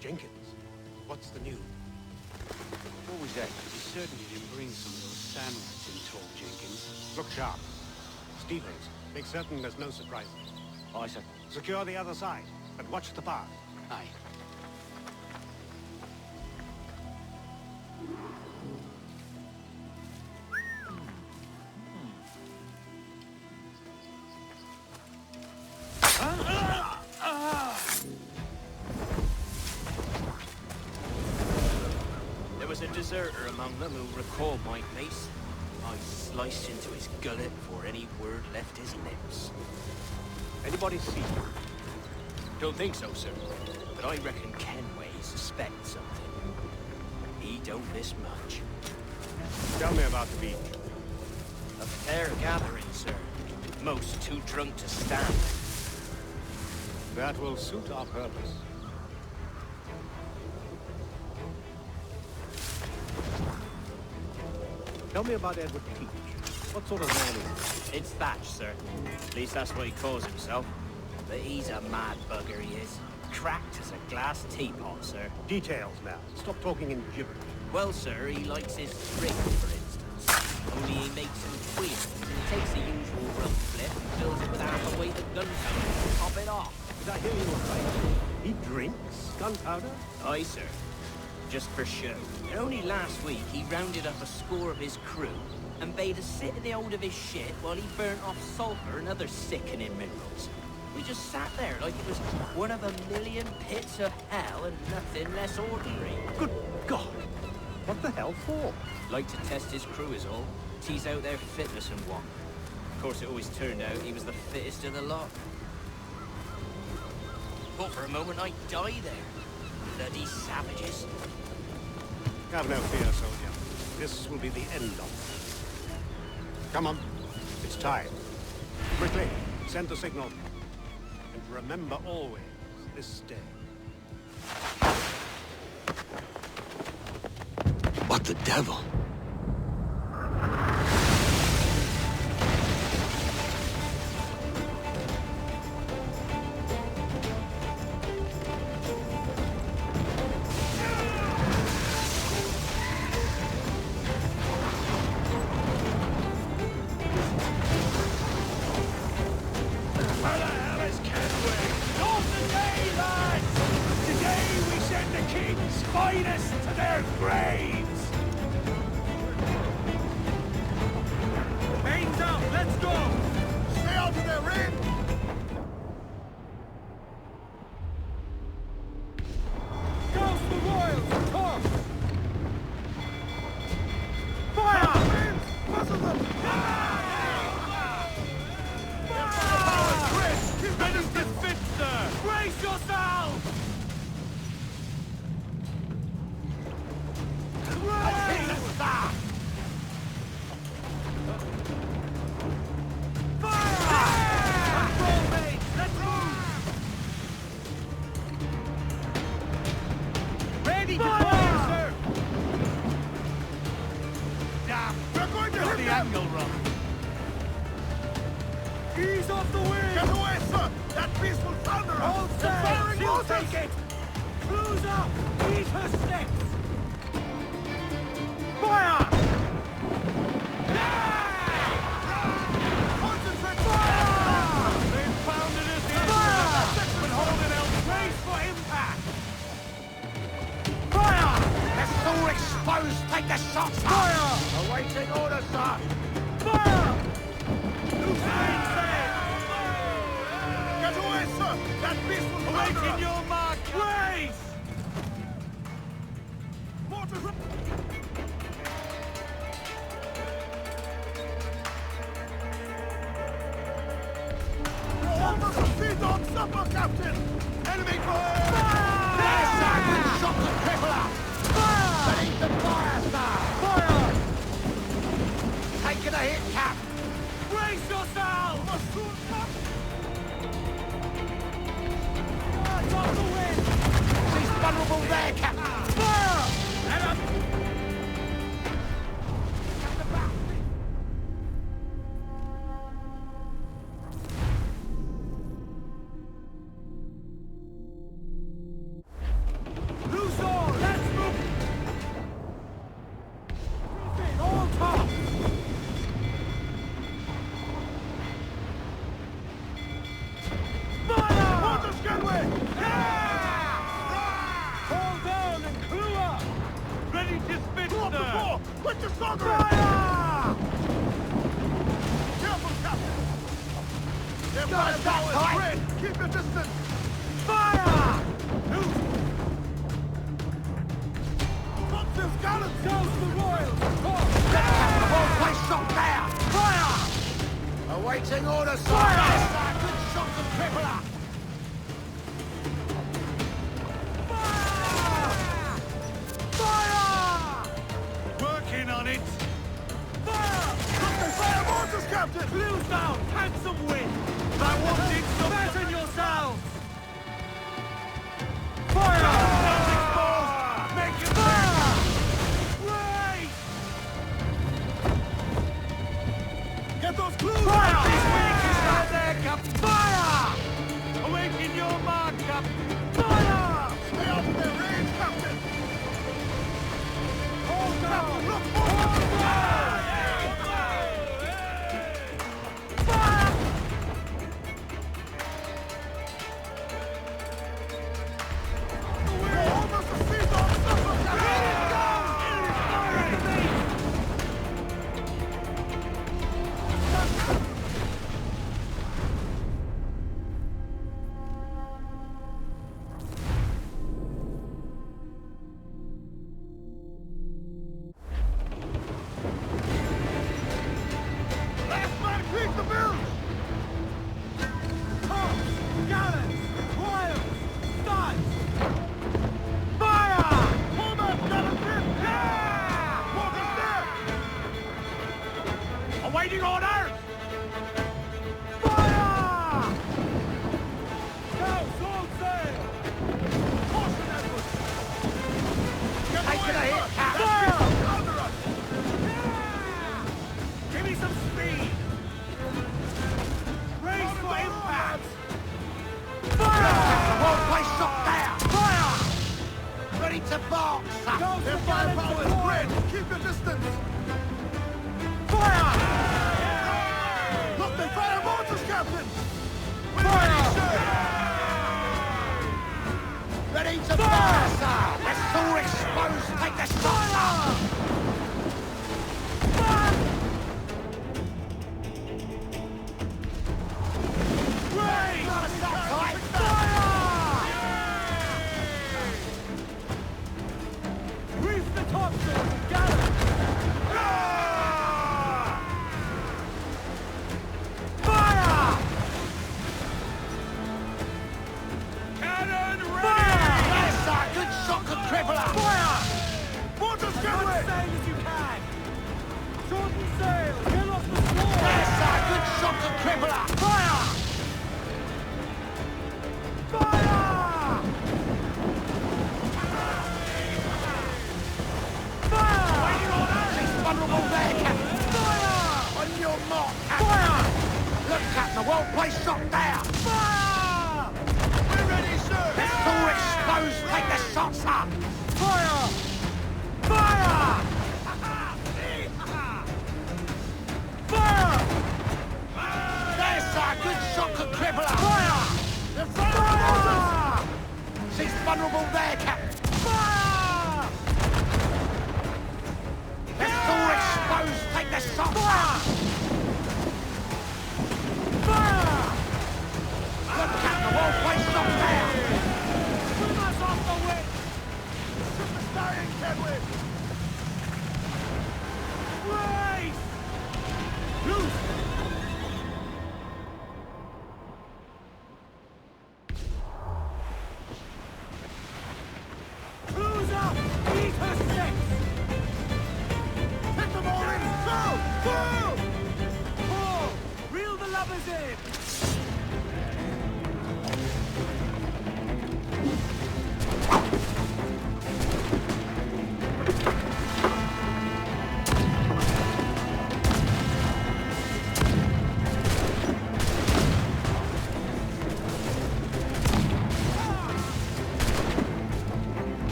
Jenkins, what's the news? What was that? You certainly didn't bring some of those samurais in tall, Jenkins. Look sharp. Stevens, make certain there's no surprises. Aye, sir. Secure the other side, but watch the path. Aye. deserter among them who recalled my mace. I sliced into his gullet before any word left his lips. Anybody see him? Don't think so, sir. But I reckon Kenway suspects something. He don't miss much. Tell me about the beach. A fair gathering, sir. Most too drunk to stand. That will suit our purpose. Tell me about Edward Kenway. What sort of man is he? It's Thatch, sir. At least that's what he calls himself. But he's a mad bugger, he is. Cracked as a glass teapot, sir. Details now. Stop talking in gibberish. Well, sir, he likes his drink, for instance. Only he makes him weird. He takes the usual rum flip and fills it with half a weight of gunpowder to top it off. Did I hear you right? He drinks gunpowder? Aye, sir. Just for show. And only last week, he rounded up a score of his crew and bade us sit in the hold of his ship while he burnt off sulfur and other sickening minerals. We just sat there like it was one of a million pits of hell and nothing less ordinary. Good God! What the hell for? Like to test his crew is all. Tease out their fitness and what. Of course, it always turned out he was the fittest of the lot. Thought for a moment I'd die there. Bloody savages. Have no fear, soldier. This will be the end of it. Come on. It's time. Quickly, send the signal. And remember always this day. What the devil? Ease off the wind! Get away, sir! That beast will thunder us! Hold sail! She'll take it! Cruise up! Ease her sticks! Fire! Concentrate! Fire! They've pounded us in! Fire! But hold it out! Brace for impact! Fire! Vessel exposed! Take the shots! Fire! Awaiting orders, sir! Fire! Get away, sir! That beast will awaken your mark! Brace! We're almost a sea-dog supper, Captain! Enemy fire! There's that! Shot the crippler! Fire! Beneath the fire, sir! Fire! Taking a hit, Cap! Brace yourself! Off the wind! She's vulnerable there, Captain! Fire! Let up! Loose all! Let's move! All top! Fire! Water's Kenway! Hold down and clue up! Ready to spit, sir! Put the sauger in! Fire! Careful, Captain! They're firepower red! Keep your distance! Fire! Loose! Got this Gallants! Down to the Royals! Let's have the whole place shot down! Fire! Awaiting orders, sir! Fire! Good shots of crippler! Working on it! Fire! Fire mortars, Captain! Blues down! Handsome win! I wanted some... Fasten yourselves! Fire! Guns exposed! Make it fire! Wait! Get those clues! Fire! This week is not there, Captain! Fire! Awaken your mark, Captain! Fire! Stay off their range, Captain! Hold down! Look for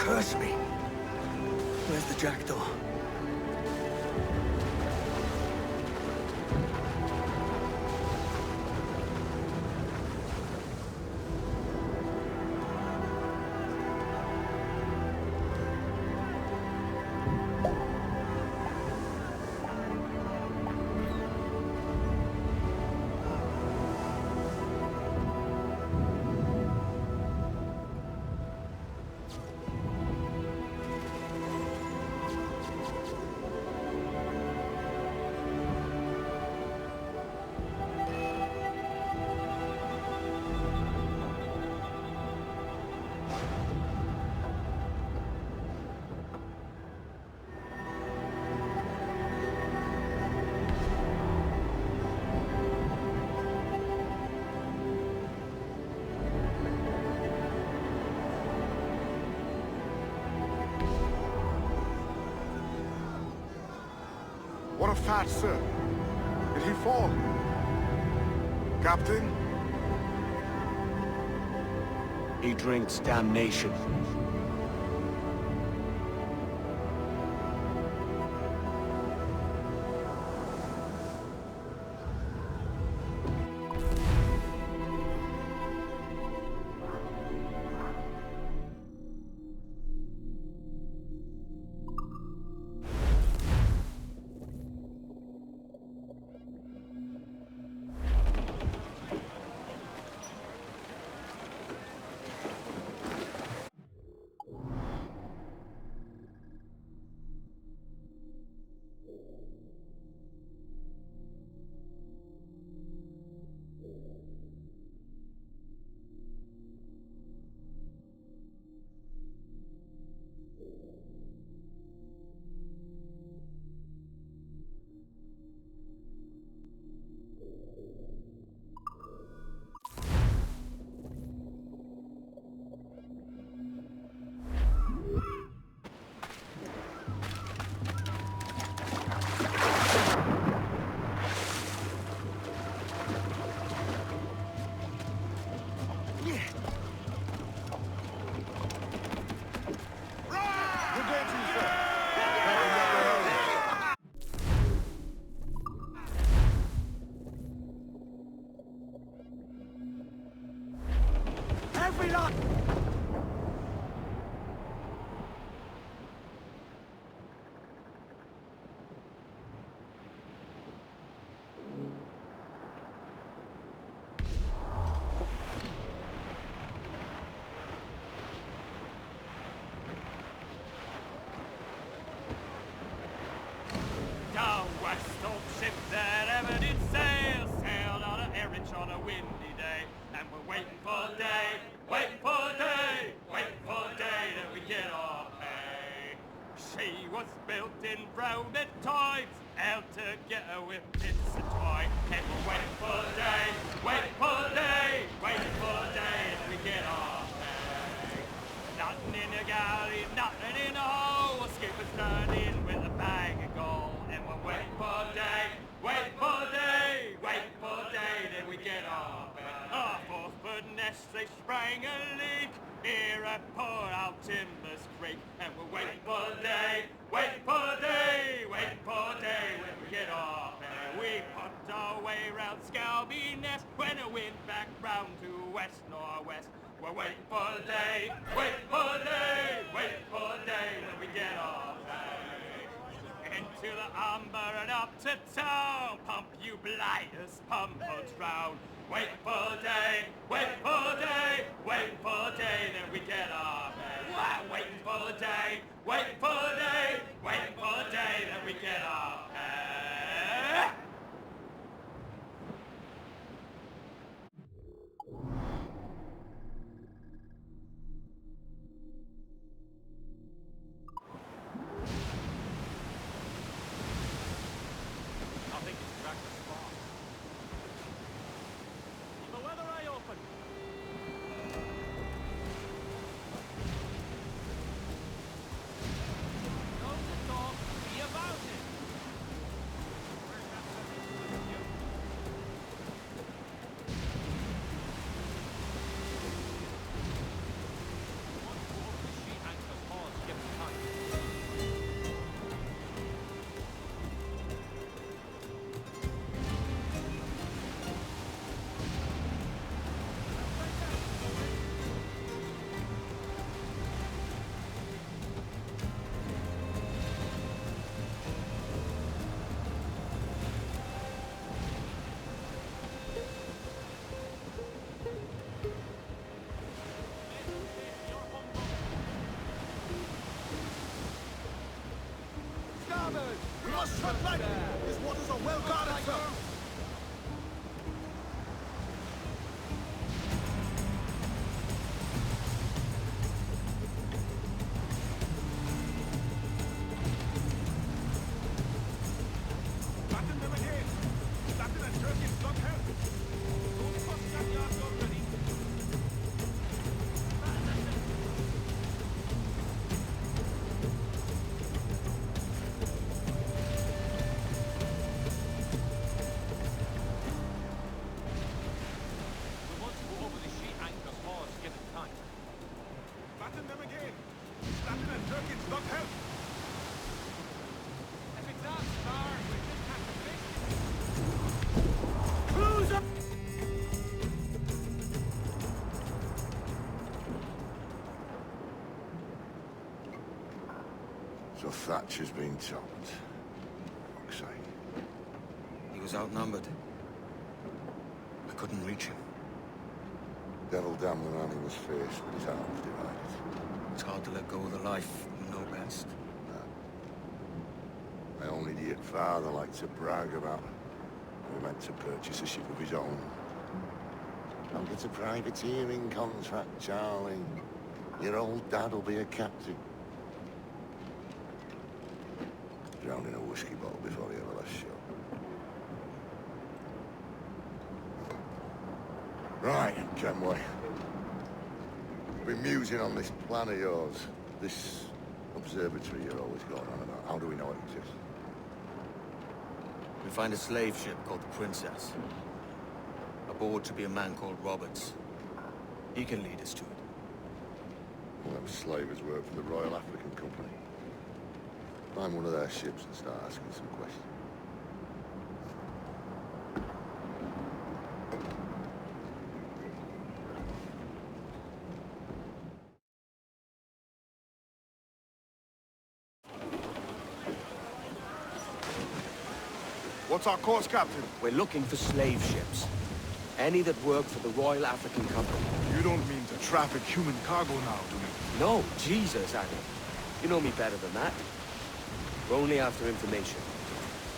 Curse me. Where's the jackdaw? What of that, sir? Did he fall? Captain? He drinks damnation. Down west, old ship that ever did sail, sailed on a errand on a windy day, and we're waiting for day, waiting for day, waiting for day that we get our pay. She was built in Roman times, out to get her with bits of toy, and we're waiting for day, waiting for day, waiting for day that we get our pay. Nothing in the galley, nothing in the hole, skipper's turned in with a bag of gold. Wait for day, wait for day, wait for day, then we get our pay. Our 4-foot nest, they sprang a leak near a poor out Timbers Creek, and we're waiting for day, waiting for day, waiting for day, when we get our pay. We put our way round Scalby Nest when the wind back round to west-northwest. We're waiting for day, waiting for day, waiting for day, when we get our pay. Into the umber and up to town, pump you blighters, pump us round. Wait for day, wait for day, wait for day, then we get our pay. Waiting for day, waiting for day, waiting for day, then we get our pay. must tread lightly. His waters are well guarded, sir. So Thatcher's been topped. Fuck's sake. He was outnumbered. I couldn't reach him. Devil damn the man he was faced, but his arms divided. It's hard to let go of the life you know best. My own idiot father liked to brag about he meant to purchase a ship of his own. I'll get a privateering contract, Charlie. Your old dad'll be a captain. Drowned in a whiskey bottle before he ever left shore. Right, Kenway. Been musing on this plan of yours. This observatory you're always going on about. How do we know it exists? We find a slave ship called the Princess. Aboard should be a man called Roberts. He can lead us to it. Well, them slavers work for the Royal African Company. Find one of their ships and start asking some questions. What's our course, Captain? We're looking for slave ships. Any that work for the Royal African Company. You don't mean to traffic human cargo now, do you? No, Jesus, Adam. You know me better than that. We're only after information.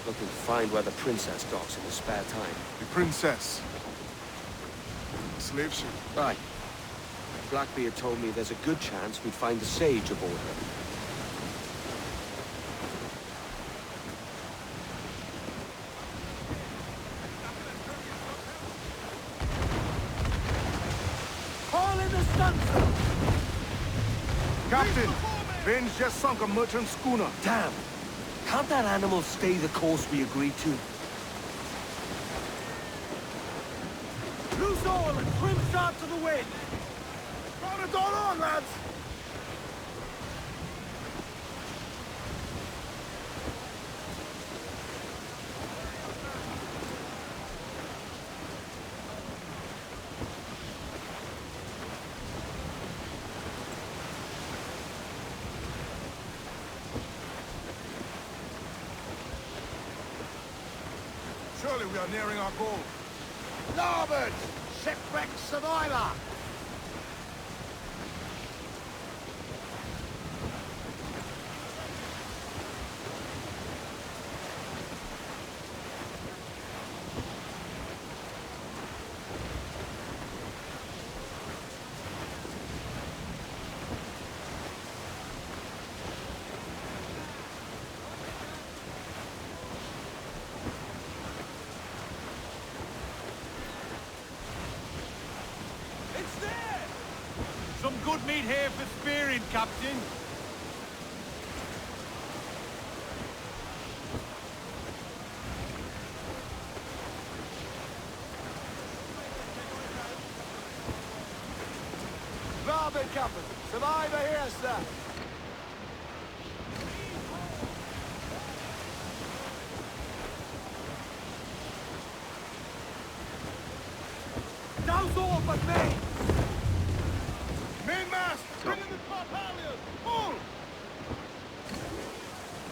Looking to find where the Princess docks in her spare time. The Princess. A slave ship. Right. Blackbeard told me there's a good chance we'd find a sage aboard her. All in the stunsail! Captain! Vane's just sunk a merchant schooner. Damn! Can't that animal stay the course we agreed to? Loose all and trim sharp to the wind! Round it all on, lads! Surely we are nearing our goal. Larboard! Shipwreck survivor! Some good meat here for spearing, Captain. Larboard, Captain. Survivor here, sir. Douse all but me! Mainmast! Bring in the top halyards! Pull!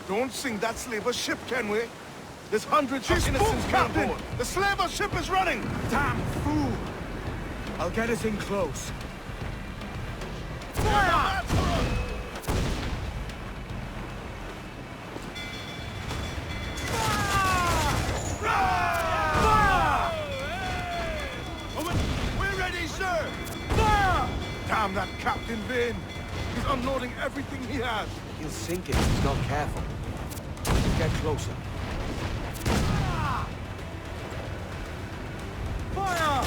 Don't sink that slaver ship, Kenway. There's hundreds of innocents on board. The slaver ship is running! Damn fool! I'll get us in close. Fire! in vain. He's unloading everything he has. He'll sink it if he's not careful. Get closer. Fire!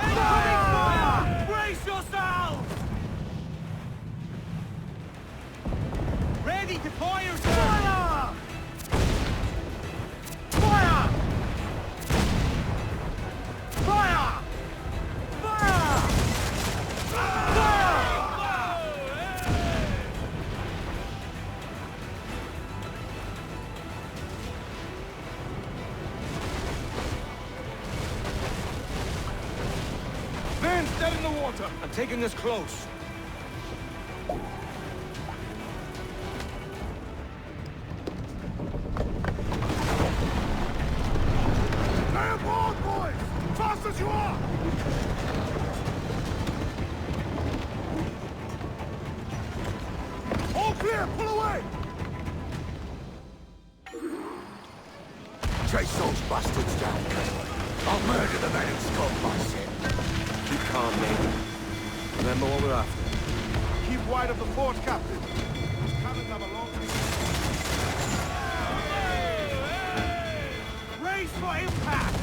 Incoming fire! Brace yourselves! Ready to fire, sir! Fire! Fire! Fire! Fire! Fire! Man's dead in the water. I'm taking us close. Stay aboard, boys! Fast as you are! All clear! Pull away! Chase those bastards down, Kenway. I'll murder the men who scum myself. Keep calm, mate. Remember what we're after. Keep wide of the fort, Captain. Those cannons have a long Race for impact!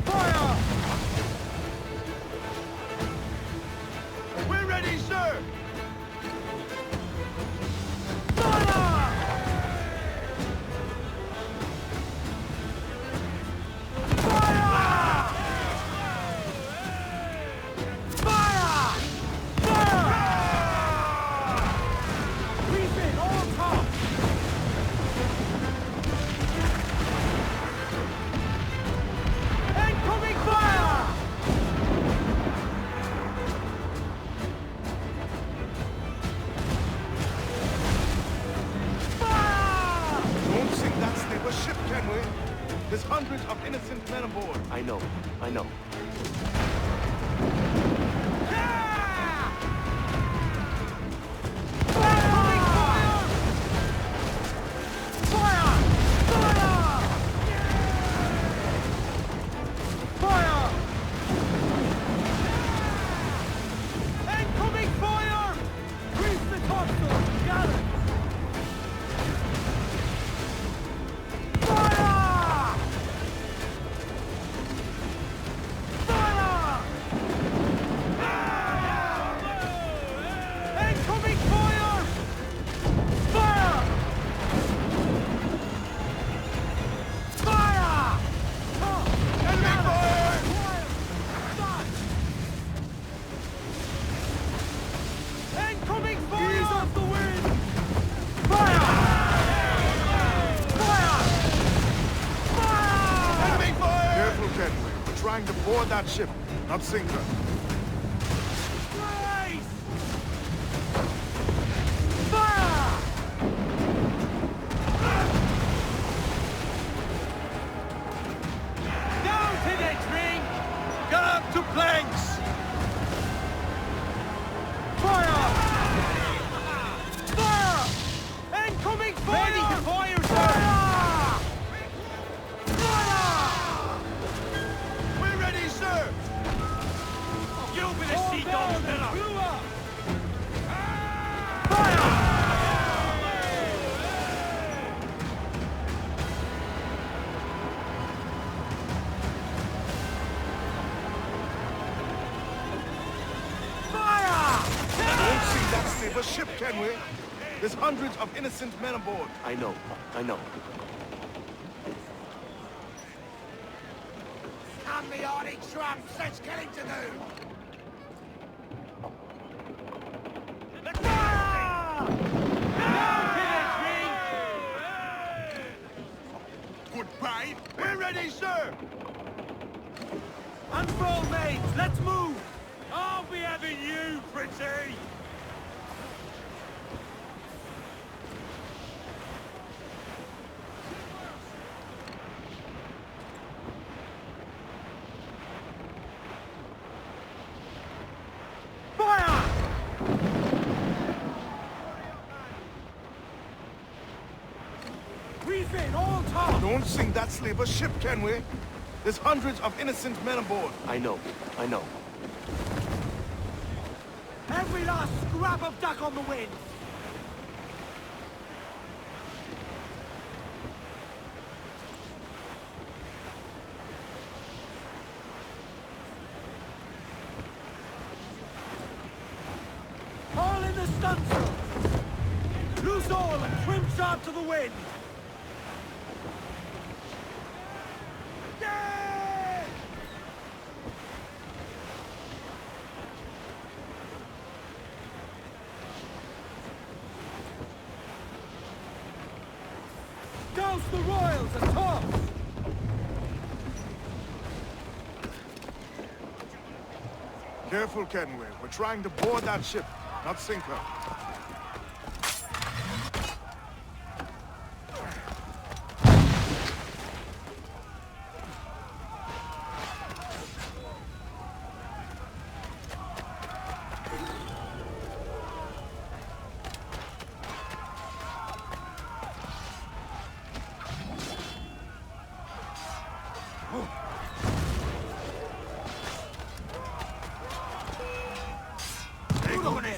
Fire! We're ready, sir! Fire! Fire! Fire! Fire! We've been all top! Incoming fire! Fire! Don't sink that sniper ship, Kenway. There's hundreds of innocent men aboard. I know. I know. Incoming fire! Fire! Fire! Fire! Incoming fire! Grease the topsail! Gallop! Fire! Fire! Incoming fire! Fire! Fire! Enemy fire! Incoming fire! Ease off the wind! Fire! Fire! Fire! Enemy fire! Careful, Kenway. We're trying to board that ship, not sink her. Brace! Fire! Down to the tree! Get up to planks! Fire! Fire! Incoming fire! Ready to fire, sir! Fire! We're ready, sir! You'll be the sea dog killer! Fire! Fire! Don't sink that sniper ship, Kenway. There's hundreds of innocent men aboard. I know. I know. I'm the Arctic tramp. Let's get him to do. Fire! Down to the tree! Goodbye. We're ready, sir! Unfurl, mates! Let's move! I'll be having you, pretty! Fire! We've been all top! Don't sink that slaver ship, Kenway. There's hundreds of innocent men aboard. I know. I know. Every last scrap of duck on the wind! All in the stunsail! Loose all and trim sharp to the wind! Douse the royals and tops! Careful, Kenway. We're trying to board that ship, not sink her.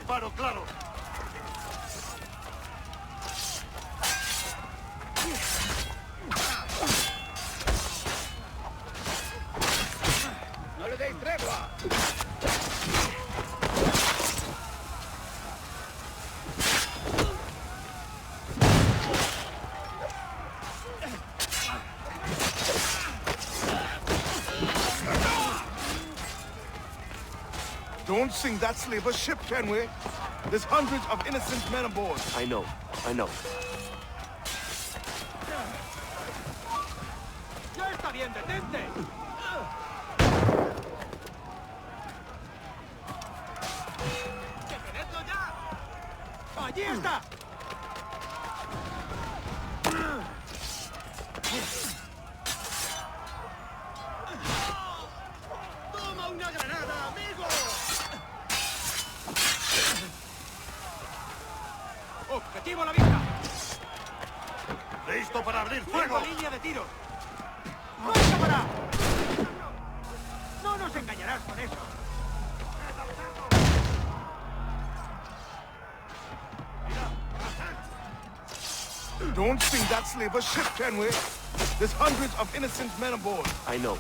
Disparo claro. ¡No le deis tregua! Don't sink that slaver ship, Kenway. There's hundreds of innocent men aboard. I know. ¡Ya está bien, detente! ¡Detenedlo ya! ¡Allí está! ¡Toma una granada, amigo! ¡Objetivo a la vista! ¡Listo para abrir fuego! ¡Línea de tiro! ¡No escapará! ¡No nos engañarás con eso! Don't sink that slaver ship, Kenway. There's hundreds of innocent men aboard. I know.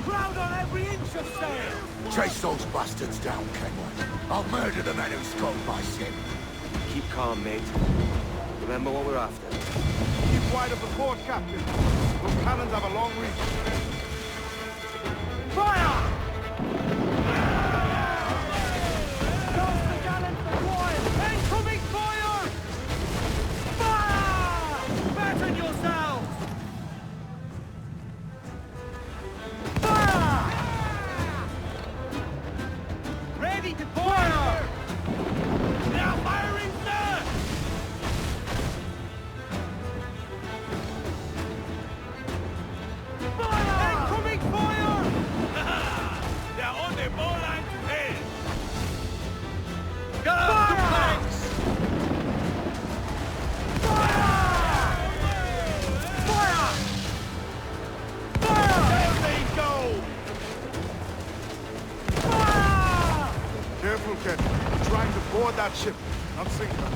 Crowd on every inch of sail! Chase those bastards down, Kenway. I'll murder the men who stole my ship. Keep calm, mate. Remember what we're after. Keep wide of the port, Captain. Those cannons have a long reach. Fire! Douse the gallants for Royal! Incoming fire! Fire! Batten yourselves! Fire! Ready to fire! Now firing, sir! Fire! Incoming fire! They're on the bowline to head! Go to planks! Fire! Fire! Fire! There they go! Fire! Careful, Ken. We're trying to board that ship, not sink her.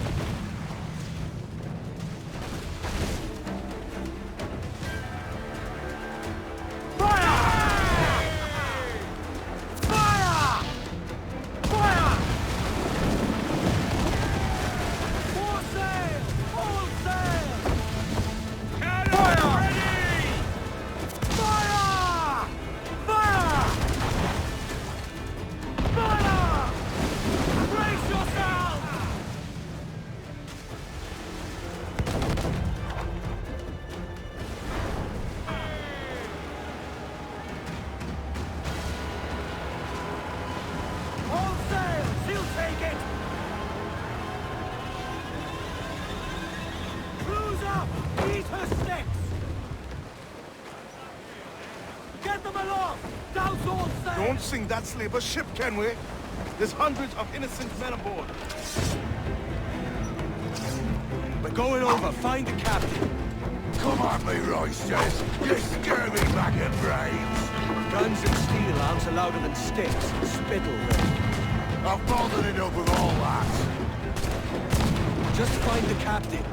Eat her sticks! Douse all sail! Don't sink that slaver ship, Kenway. There's hundreds of innocent men aboard. We're going over. Find the captain. Come on, me roisters. You scare me back at brains. Guns and steel arms are louder than sticks. Spittle them. I've bothered enough with all that. Just find the captain.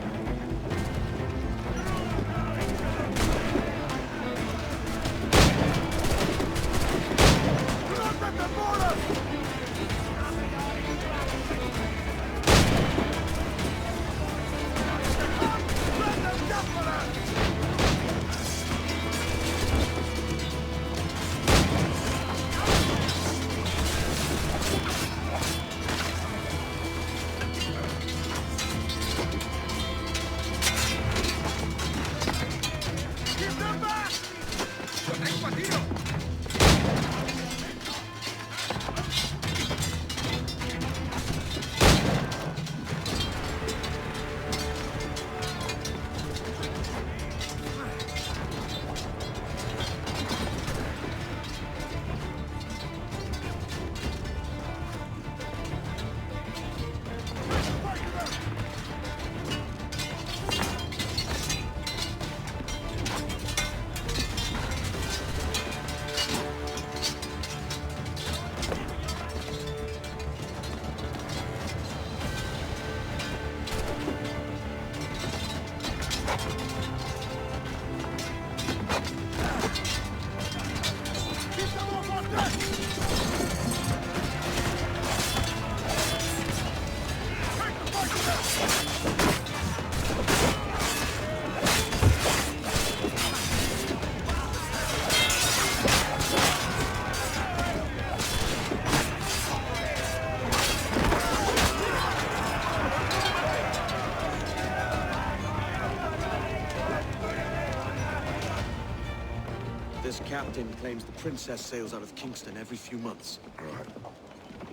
This captain claims the princess sails out of Kingston every few months. Right.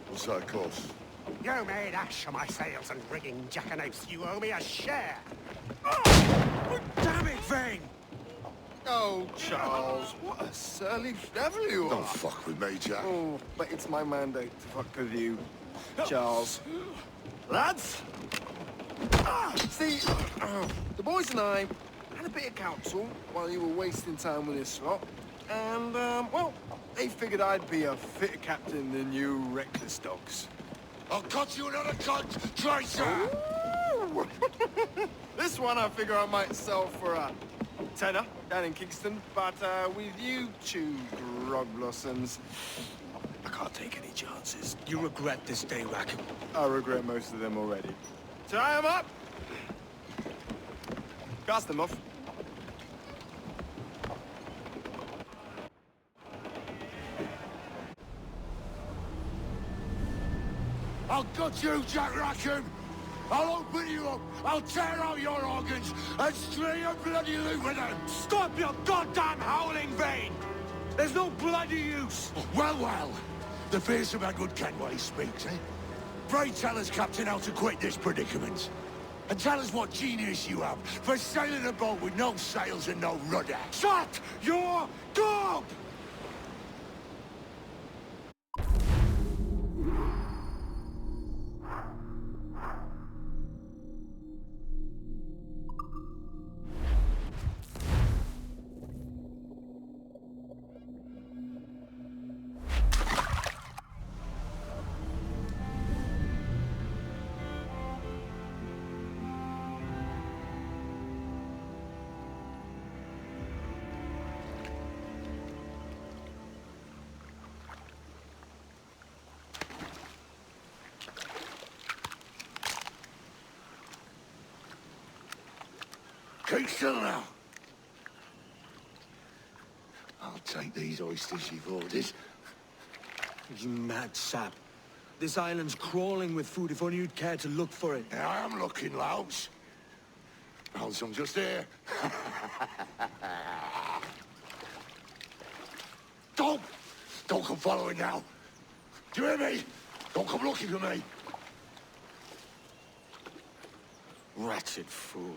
What's that cost? You made ash of my sails and rigging, jackanapes. You owe me a share. Oh, damn it, Vane! Oh, Charles, what a surly devil you are. Don't fuck with me, Jack. Oh, but it's my mandate to fuck with you, Charles. Lads! See, the boys and I had a bit of counsel while you were wasting time with this lot. And, well, they figured I'd be a fitter captain than you reckless dogs. I'll cut you another cunt, Tracer! This one I figure I might sell for a tenner down in Kingston, but with you two grog blossoms, I can't take any chances. You regret this day, Rackham. I regret most of them already. Tie them up! Cast them off. I'll gut you, Jack Rackham! I'll open you up, I'll tear out your organs, and string your bloody loot with them! Stop your goddamn howling, Vane! There's no bloody use! Well, well, the fearsome Edward Kenway speaks, eh? Pray tell us, Captain, how to quit this predicament. And tell us what genius you have for sailing a boat with no sails and no rudder. Shut your gob! Keep still now. I'll take these oysters you've ordered. You mad sap. This island's crawling with food if only you'd care to look for it. Yeah, I am looking, Louts. Hold some just here. Don't come following now. Do you hear me? Don't come looking for me. Wretched fool.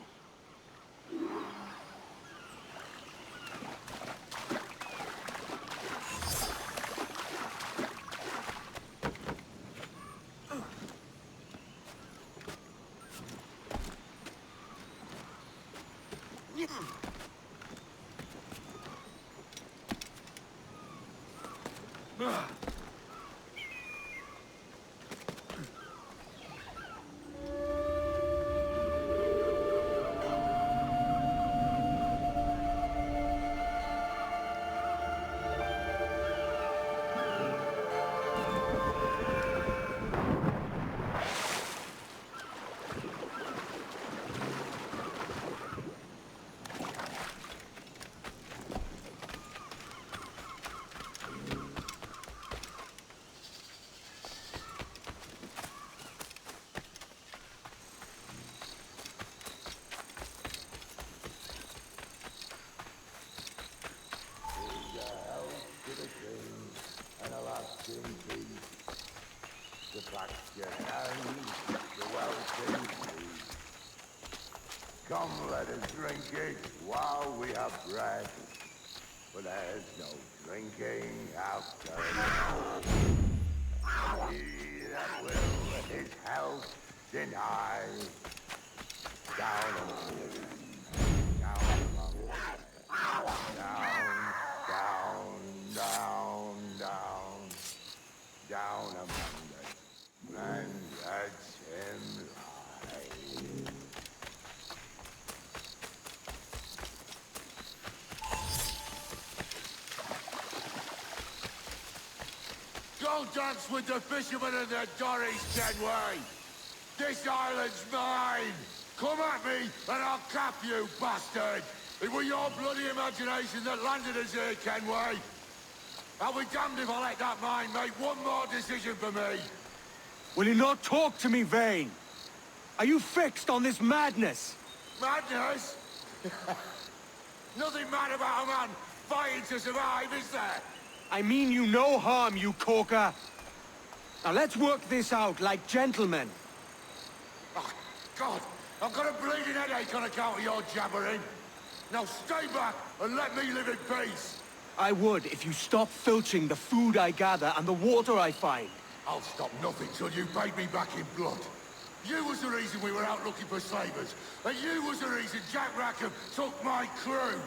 Come, let us drink it while we have breath. For there's no drinking after now. He that will his health deny. Down among the men. Down among the men. Down among the men. That's him lie. Go dance with the fishermen and the dories, Kenway! This island's mine! Come at me, and I'll cap you, bastard! It was your bloody imagination that landed us here, Kenway! I'll be damned if I let that mind make one more decision for me! Will you not talk to me, Vane? Are you fixed on this madness? Madness? Nothing mad about a man fighting to survive, is there? I mean you no harm, you corker. Now let's work this out like gentlemen. Oh, God! I've got a bleeding headache on account of your jabbering. Now stay back and let me live in peace. I would if you stopped filching the food I gather and the water I find. I'll stop nothing till you paid me back in blood. You was the reason we were out looking for slavers, and you was the reason Jack Rackham took my crew.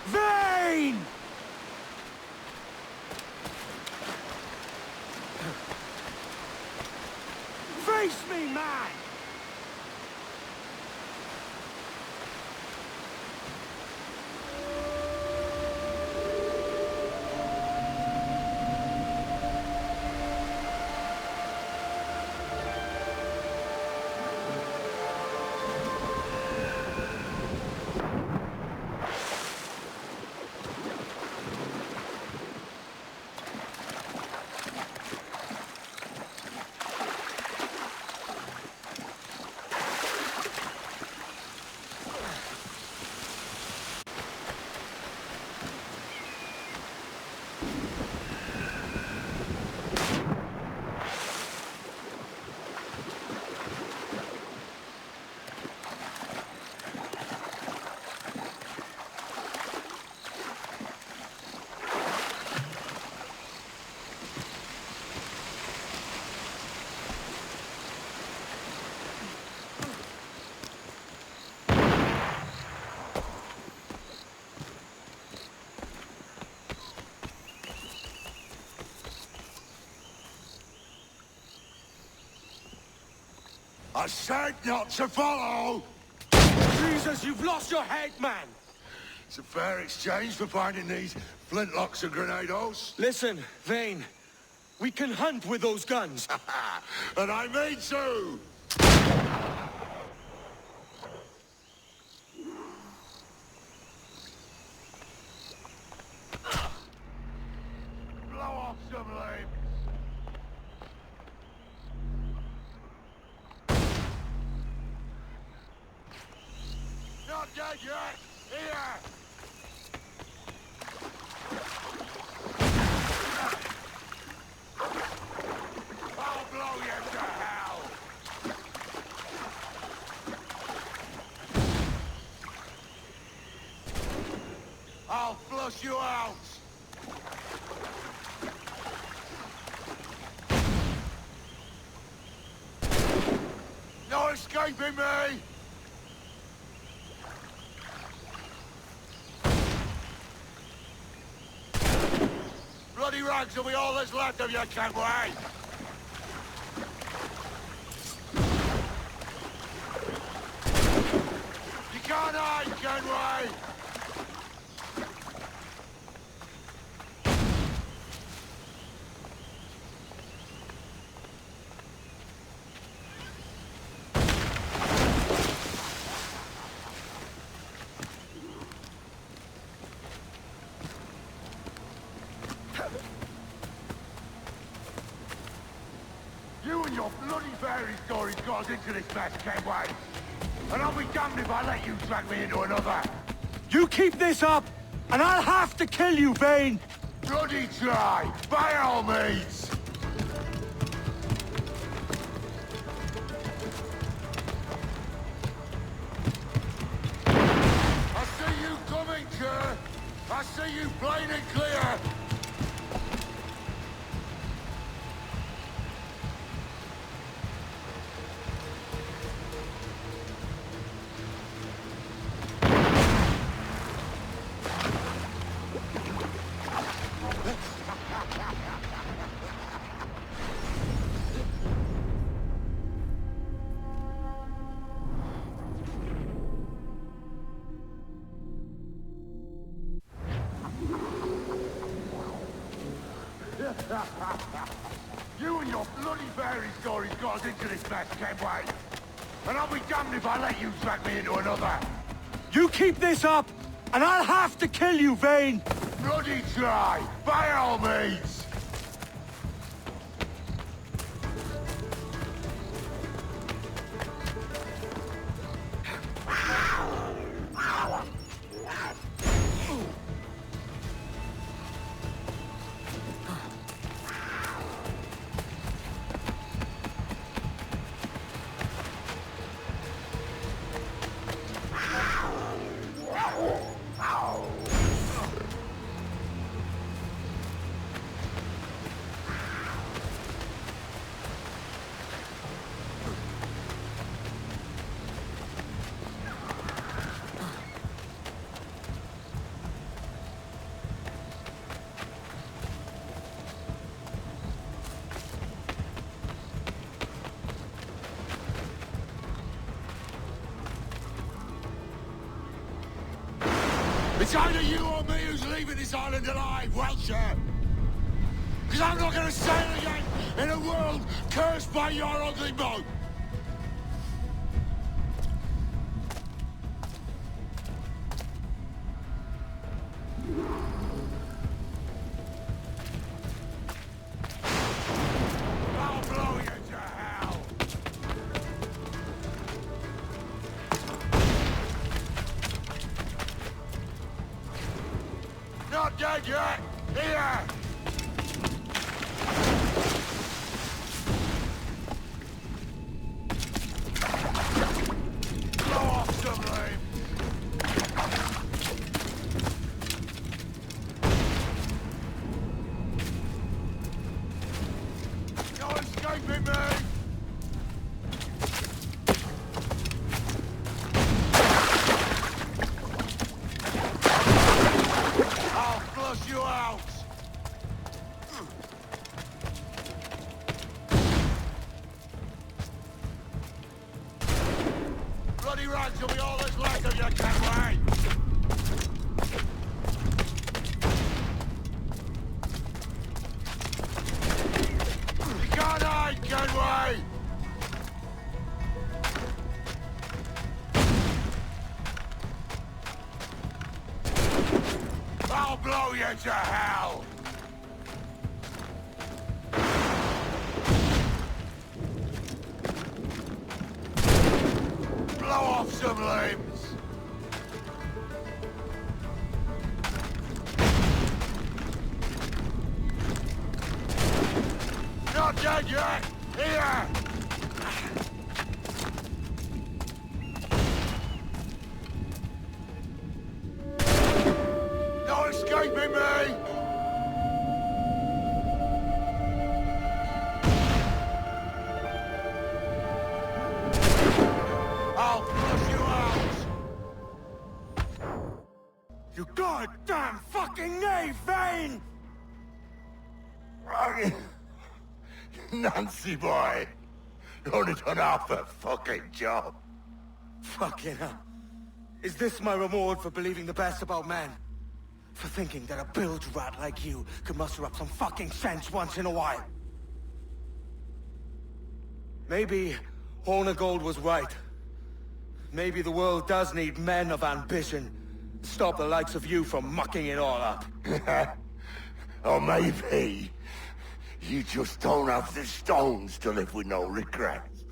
Vane! Face me, man! I said not to follow! Jesus, you've lost your head, man! It's a fair exchange for finding these flintlocks and grenados. Listen, Vane. We can hunt with those guns. And I mean to! Blow off some limbs. Not dead yet! Here! I'll blow you to hell! I'll flush you out! No escaping me! Bloody rags will be all that's left of you, Kenway! You can't hide, Kenway! You and your bloody fairy stories got us into this mess, Kenway. And I'll be damned if I let you drag me into another. You keep this up, and I'll have to kill you, Vane! Bloody try, by all means! I see you coming, Kerr! I see you plain and clear! You and your bloody fairy stories got us into this mess, Kenway. And I'll be damned if I let you drag me into another. You keep this up, and I'll have to kill you, Vane! Bloody try, by all means! It's either you or me who's leaving this island alive, Welcher! Because I'm not going to sail again in a world cursed by your ugly boat! I'll blow you to hell! Not dead yet! Here! Blow off some lame! No escaping me! I'll flush you out! I'll blow you to hell! Blow off some limbs! Not dead yet! Here! No escaping me! I'll flush you out! You goddamn fucking knave, Vane! Nancy boy! Only done half a fucking job. Fucking hell. Is this my reward for believing the best about men? For thinking that a bilge rat like you could muster up some fucking sense once in a while? Maybe Horner Gold was right. Maybe the world does need men of ambition. Stop the likes of you from mucking it all up. Or maybe you just don't have the stones to live with no regrets.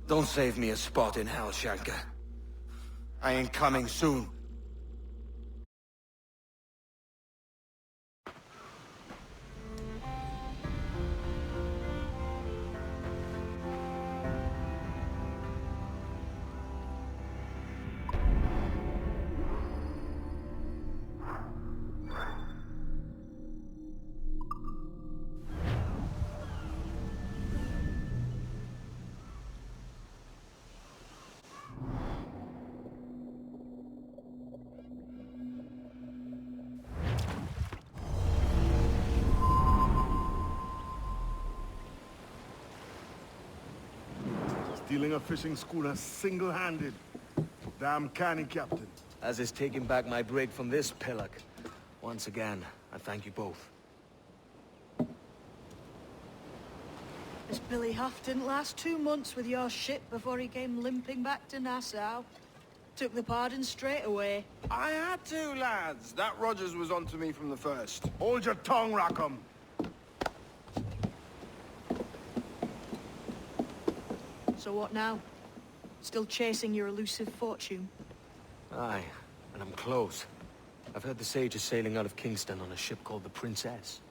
Don't save me a spot in hell, Shanka. I ain't coming soon. Stealing a fishing schooner single-handed. Damn canny, Captain. As is taking back my brig from this pillock. Once again, I thank you both. This Billy Huff didn't last 2 months with your ship before he came limping back to Nassau. Took the pardon straight away. I had to, lads. That Rogers was onto me from the first. Hold your tongue, Rackham. So what now? Still chasing your elusive fortune? Aye, and I'm close. I've heard the Sage is sailing out of Kingston on a ship called the Princess.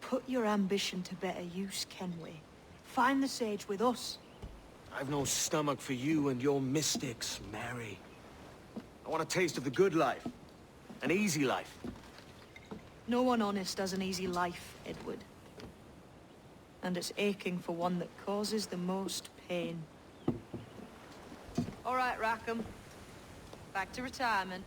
Put your ambition to better use, Kenway. Find the Sage with us. I've no stomach for you and your mystics, Mary. I want a taste of the good life. An easy life. No one honest has an easy life, Edward. And it's aching for one that causes the most pain. All right, Rackham. Back to retirement.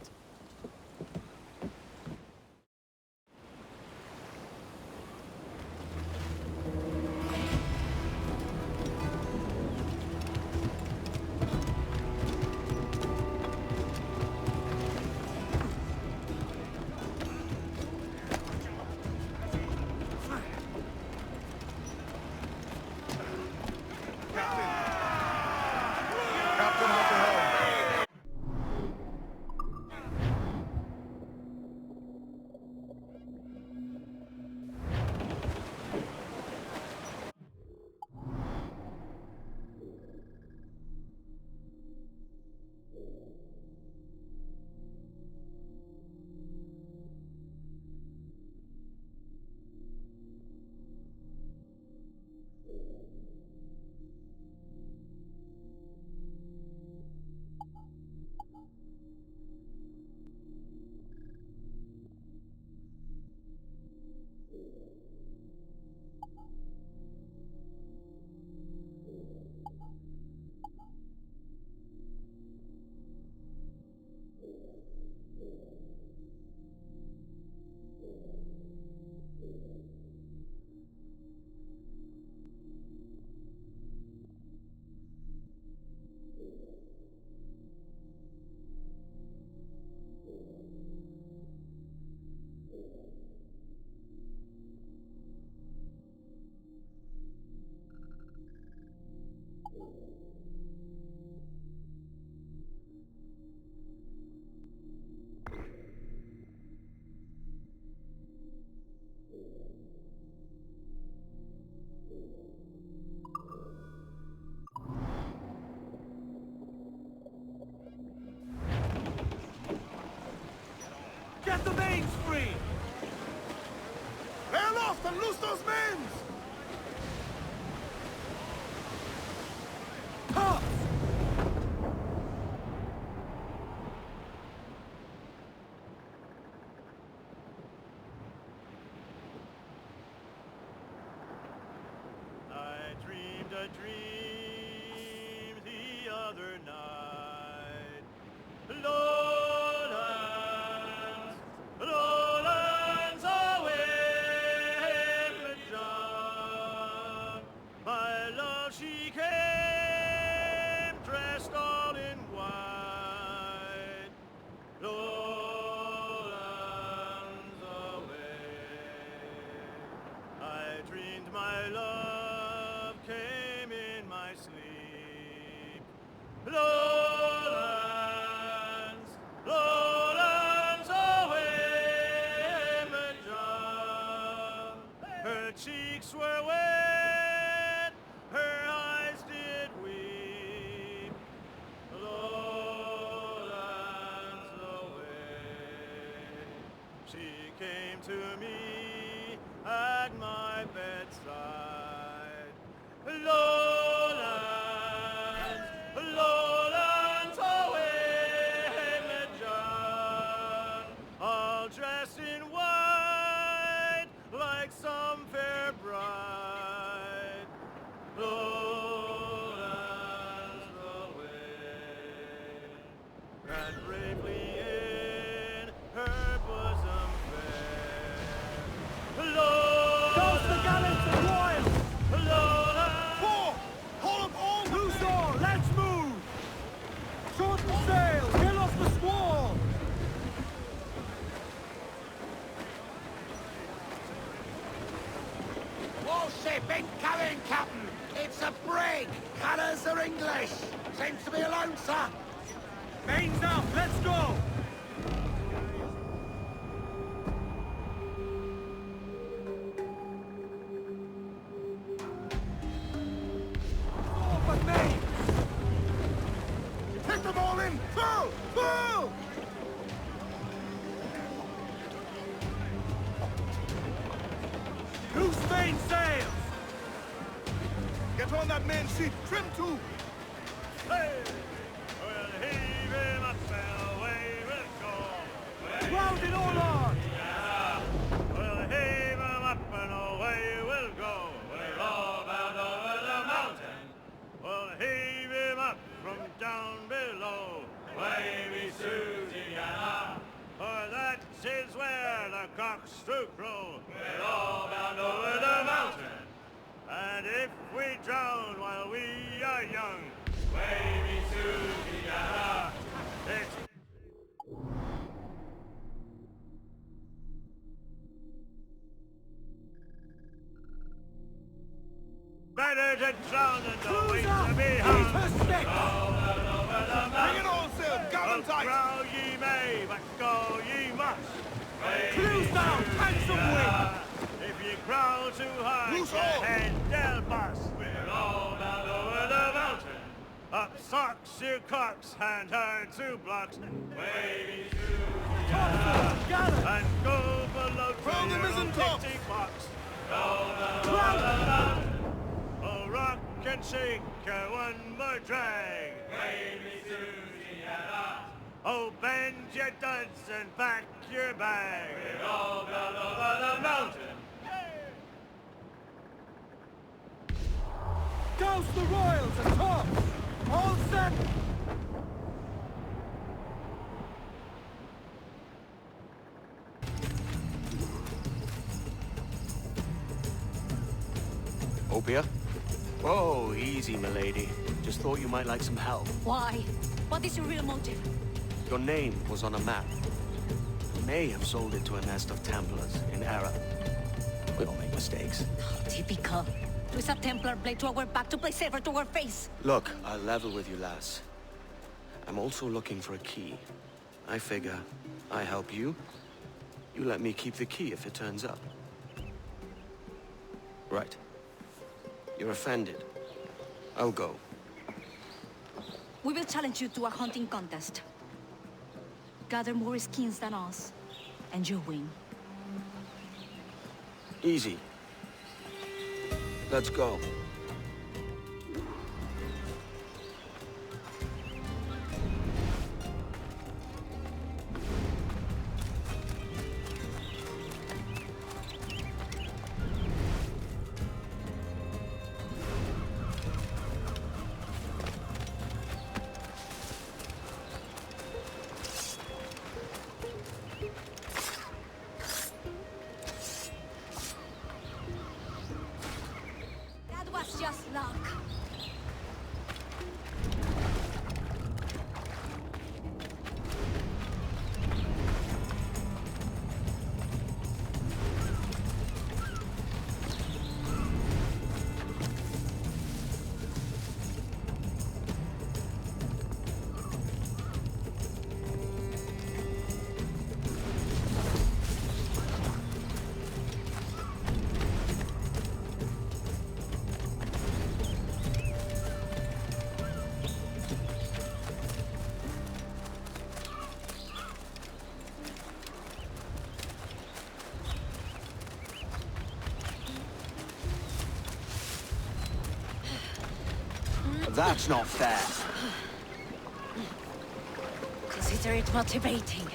other night. Lowlands, lowlands away, John. My love, she came dressed all in white. Lowlands away. I dreamed my love came in my sleep. Lowlands, lowlands away, John. Her cheeks were wet, her eyes did weep. Lowlands away. She came to me at my bedside. Lowlands, lowlands away, John. All dressed in white, like some fair bride. Lowlands away. And bravely in her bosom fair. Lowlands, the gallants are royal! Lowlands! Four! Hold up all the Loose all, let's move! Shorten sail, get off the squall! Warship incoming, Captain! It's a brig! Colours are English! Seems to be alone, sir! Mains up, let's go! but main! Hit them all in! Full! Full! Loose main sails! Get on that main sheet! Trim to! Hey! We'll heave him up and away we'll go! Round it all on! Yeah! We'll heave him up and away we'll go! We're all bound over the mountain! We'll heave him up from down below! Wavy Susiana! For that is where the cocks do crow! We're all bound over the mountain! And if we drown while we are young, wavy Susiana, it's better to drown than to wait to be hung. Bring it on, sir! Govern tight! Growl ye may, but go ye must. Cruise down! Handsome wind! If you growl too hard, Loose your all! head they'll bust. We're all bound over the mountain. Up socks, you cocks, and her two blocks. Wavy and go below to Throw the your mizzen own top! box. Roll down over the mountain. Oh, rock and shake one more drag. Wavy Susiana. Oh, bend your duds and pack your bag. We're all bound over the mountain. Douse the royals and tops! All set! Opia? Whoa, easy, milady. Just thought you might like some help. Why? What is your real motive? Your name was on a map. You may have sold it to a nest of Templars in error. We all make mistakes. Typical. Twist a Templar blade to our back to play safer to our face. Look, I'll level with you, lass. I'm also looking for a key. I figure, I help you. You let me keep the key if it turns up. Right. You're offended. I'll go. We will challenge you to a hunting contest. Gather more skins than us, and you win. Easy. Let's go. That's not fair. Consider it motivating.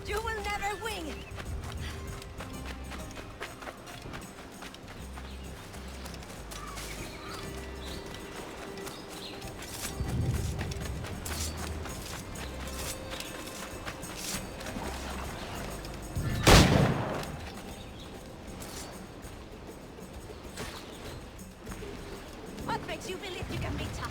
You will never win! What makes you believe you can beat us?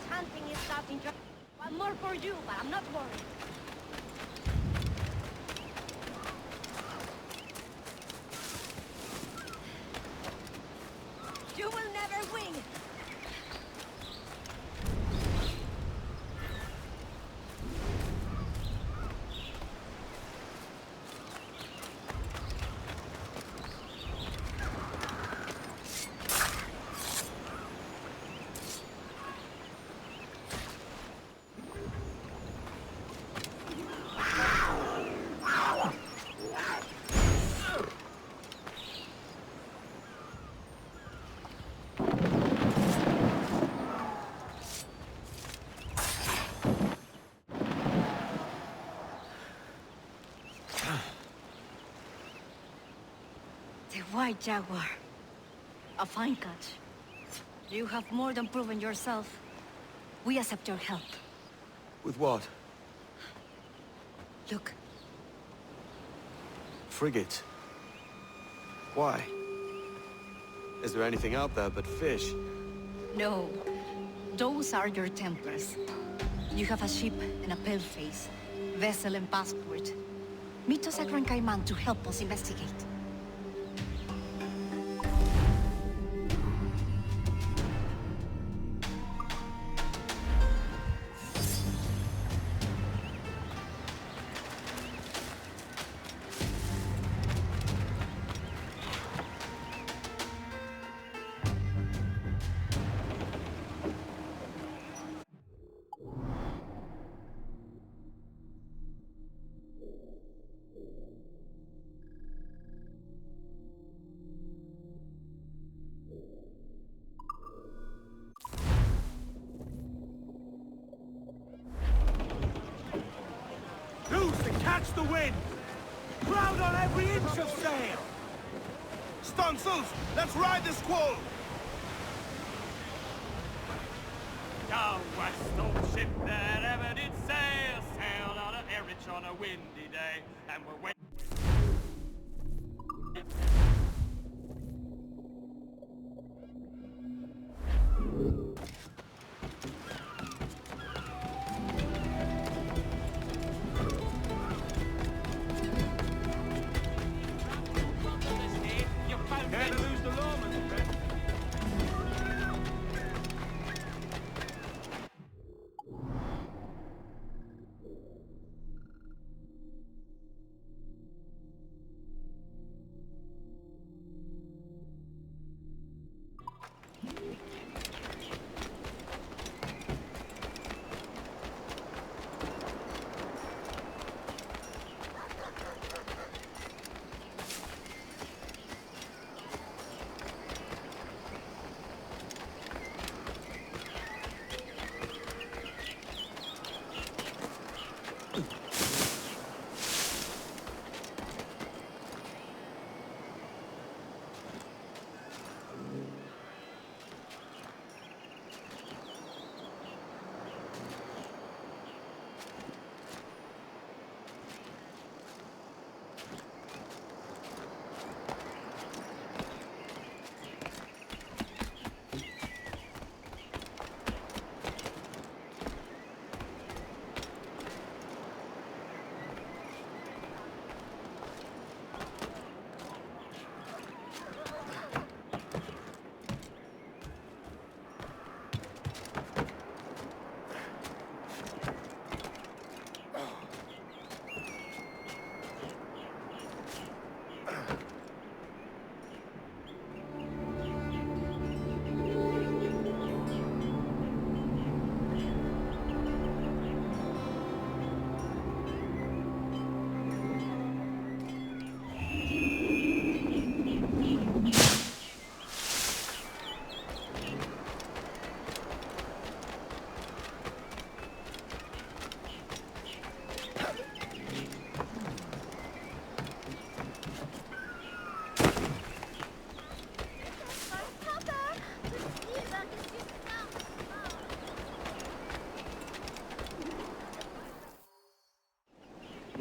Hunting is starting to... One more for you, but I'm not worried. You will never win! The White Jaguar. A fine catch. You have more than proven yourself. We accept your help. With what? Look. Frigate. Why? Is there anything out there but fish? No. Those are your Templars. You have a ship and a paleface. Vessel and passport. Meet us at Gran Cayman to help us investigate. Loose and catch the wind! Crowd on every inch of sail! Stunsails, let's ride the squall! Down west, no ship that ever did sail, sailed out of Erich on a windy day, and we're waiting. Can't lose the lawman, friend.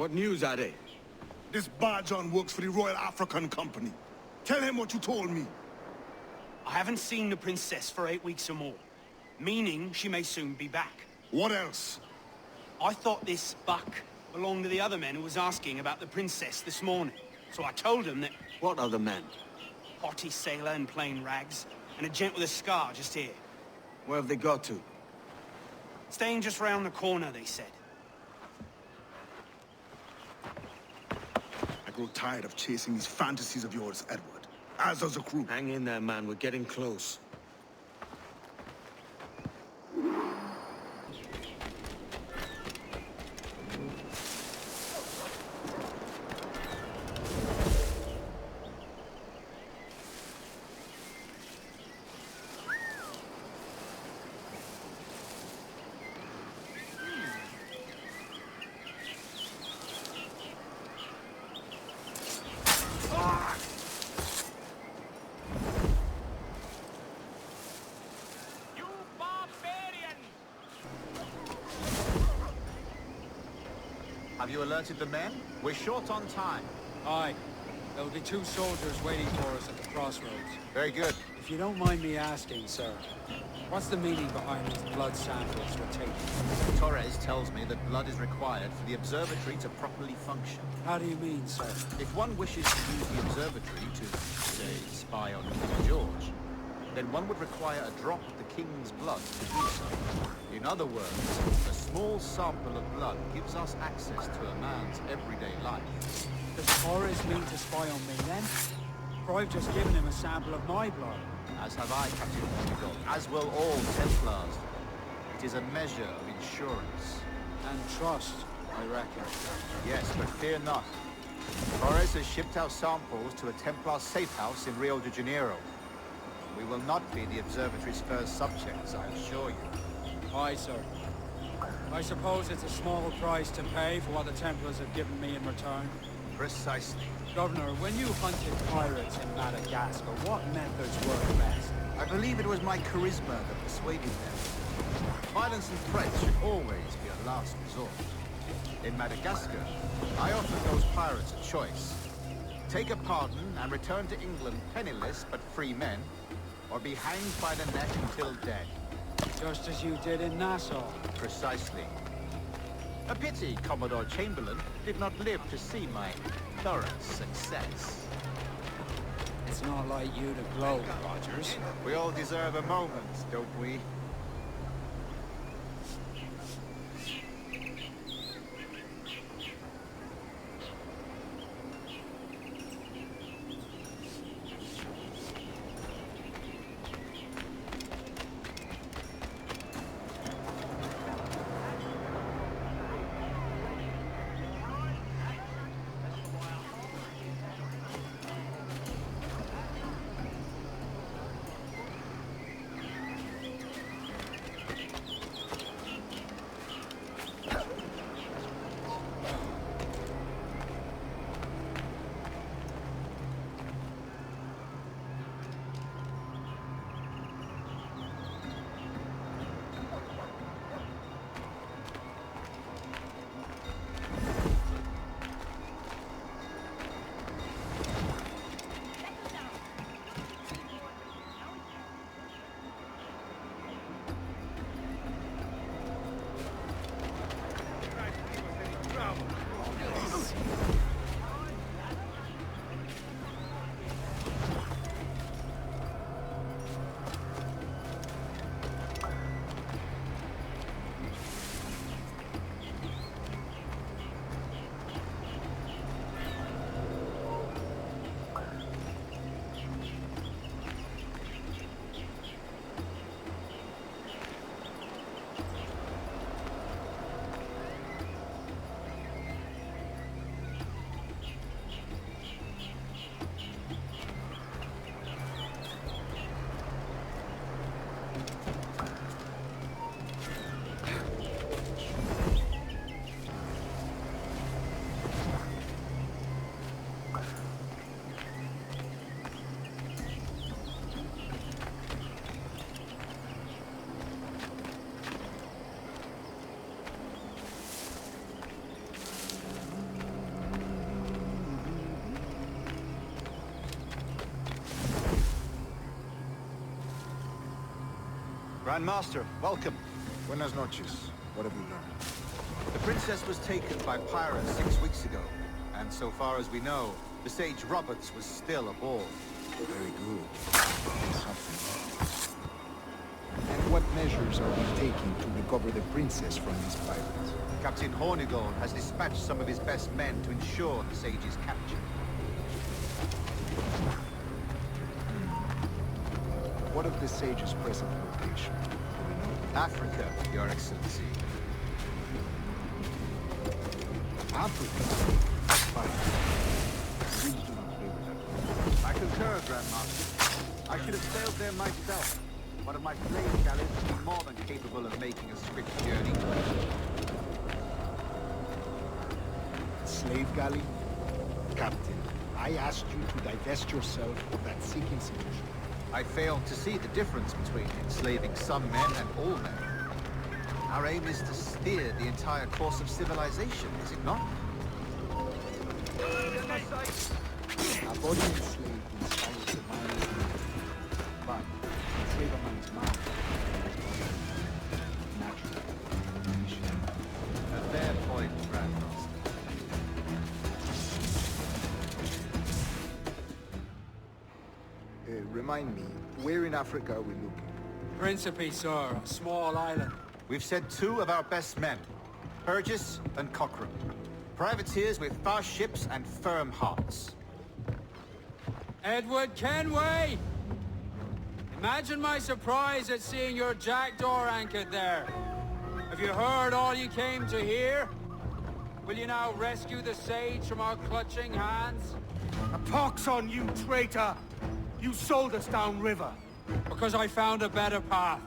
What news, Ade? This Barjon works for the Royal African Company. Tell him what you told me. I haven't seen the princess for 8 weeks or more, meaning she may soon be back. What else? I thought this buck belonged to the other men who was asking about the princess this morning. So I told him that... What other men? Haughty sailor in plain rags, and a gent with a scar just here. Where have they got to? Staying just round the corner, they said. I grow tired of chasing these fantasies of yours, Edward. As does the crew. Hang in there, man. We're getting close. Have you alerted the men? We're short on time. Aye. There'll be 2 soldiers waiting for us at the crossroads. Very good. If you don't mind me asking, sir, what's the meaning behind these blood samples we're taking? Torres tells me that blood is required for the observatory to properly function. How do you mean, sir? If one wishes to use the observatory to, say, spy on King George, then one would require a drop of the King's blood to do so. In other words, a small sample of blood gives us access to a man's everyday life. Does Torres mean to spy on me then? For I've just given him a sample of my blood. As have I, Captain Montreal, as will all Templars. It is a measure of insurance. And trust, I reckon. Yes, but fear not. Torres has shipped out samples to a Templar safe house in Rio de Janeiro. We will not be the observatory's first subjects, I assure you. Aye, sir. I suppose it's a small price to pay for what the Templars have given me in return. Precisely. Governor, when you hunted pirates in Madagascar, what methods worked best? I believe it was my charisma that persuaded them. Violence and threats should always be a last resort. In Madagascar, I offered those pirates a choice. Take a pardon and return to England penniless but free men, or be hanged by the neck until dead. Just as you did in Nassau. Precisely. A pity Commodore Chamberlain did not live to see my thorough success. It's not like you to gloat, Rogers. We all deserve a moment, don't we? Grand Master, welcome. Buenas noches. What have you learned? The princess was taken by pirates 6 weeks ago, and so far as we know, the Sage Roberts was still aboard. Very good. Something. And what measures are we taking to recover the princess from these pirates? Captain Hornigold has dispatched some of his best men to ensure the Sage's capture. What of the Sage's present location? Do we know? Africa, Your Excellency. Africa? Fine. Please do not play with that. I concur, Grand Master. I should have sailed there myself. One of my slave galleys would be more than capable of making a swift journey. Slave galley? Captain, I asked you to divest yourself of that seeking solution. I failed to see the difference between enslaving some men and all men. Our aim is to steer the entire course of civilization, is it not? A body enslaved inspires the mind of man. But enslave a man's mind. Naturally. A fair point, Grand Master. Remind me, where in Africa are we looking? Principe, sir, a small island. We've sent 2 of our best men, Burgess and Cochrane. Privateers with fast ships and firm hearts. Edward Kenway! Imagine my surprise at seeing your jackdaw anchored there. Have you heard all you came to hear? Will you now rescue the Sage from our clutching hands? A pox on you, traitor! You sold us downriver. Because I found a better path.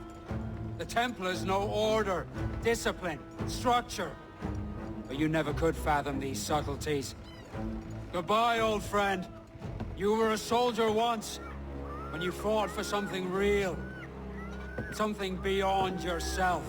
The Templars know order, discipline, structure. But you never could fathom these subtleties. Goodbye, old friend. You were a soldier once, when you fought for something real. Something beyond yourself.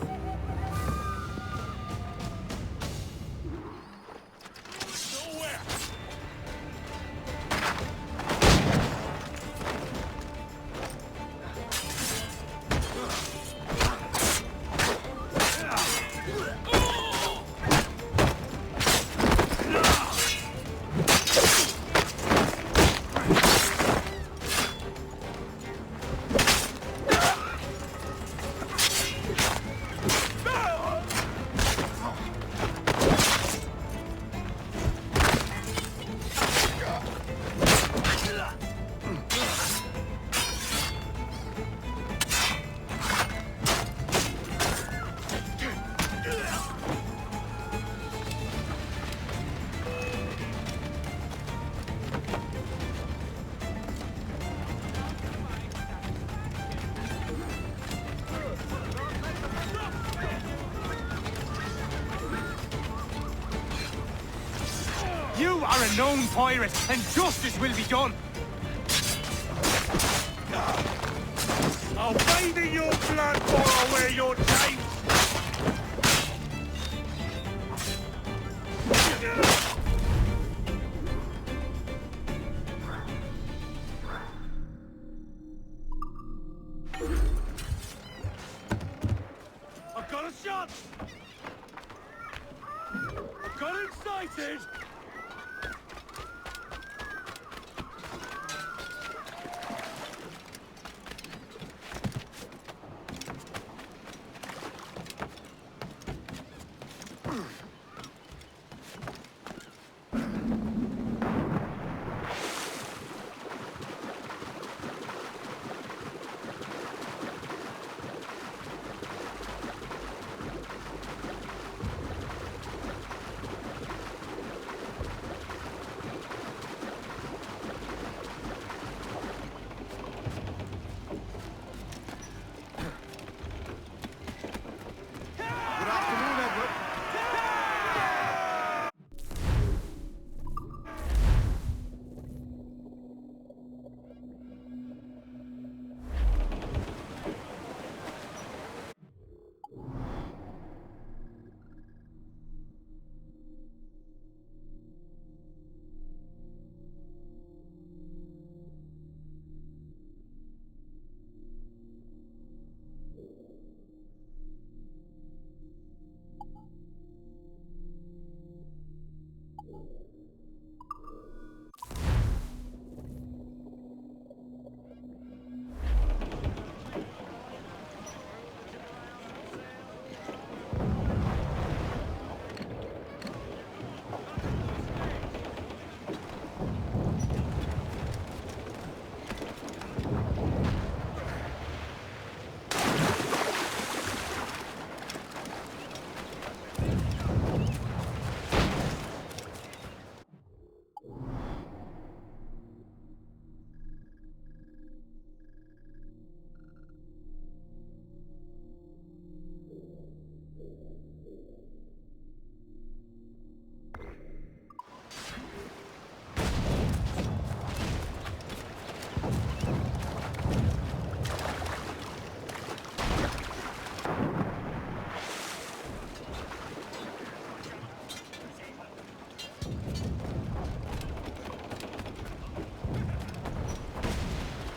You are a known pirate, and justice will be done. I'll bathe in your blood or I'll wear your chains. I've got a shot! I've got him sighted!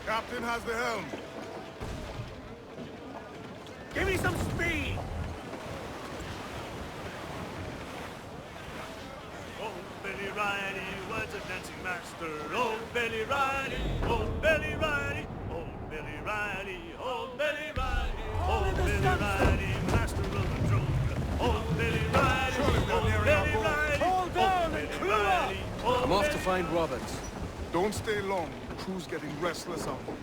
Captain has the helm. Give me some speed! Oh, Billy Riley was a dancing master. Oh, Billy Riley, oh, Billy Riley, oh, Billy Riley, oh, Billy Riley, oh, Billy Riley, master of the drone. Oh, Billy Riley, oh, Billy Riley, Hold down and crew up! I'm off to find Roberts. Don't stay long. The crew's getting restless out there.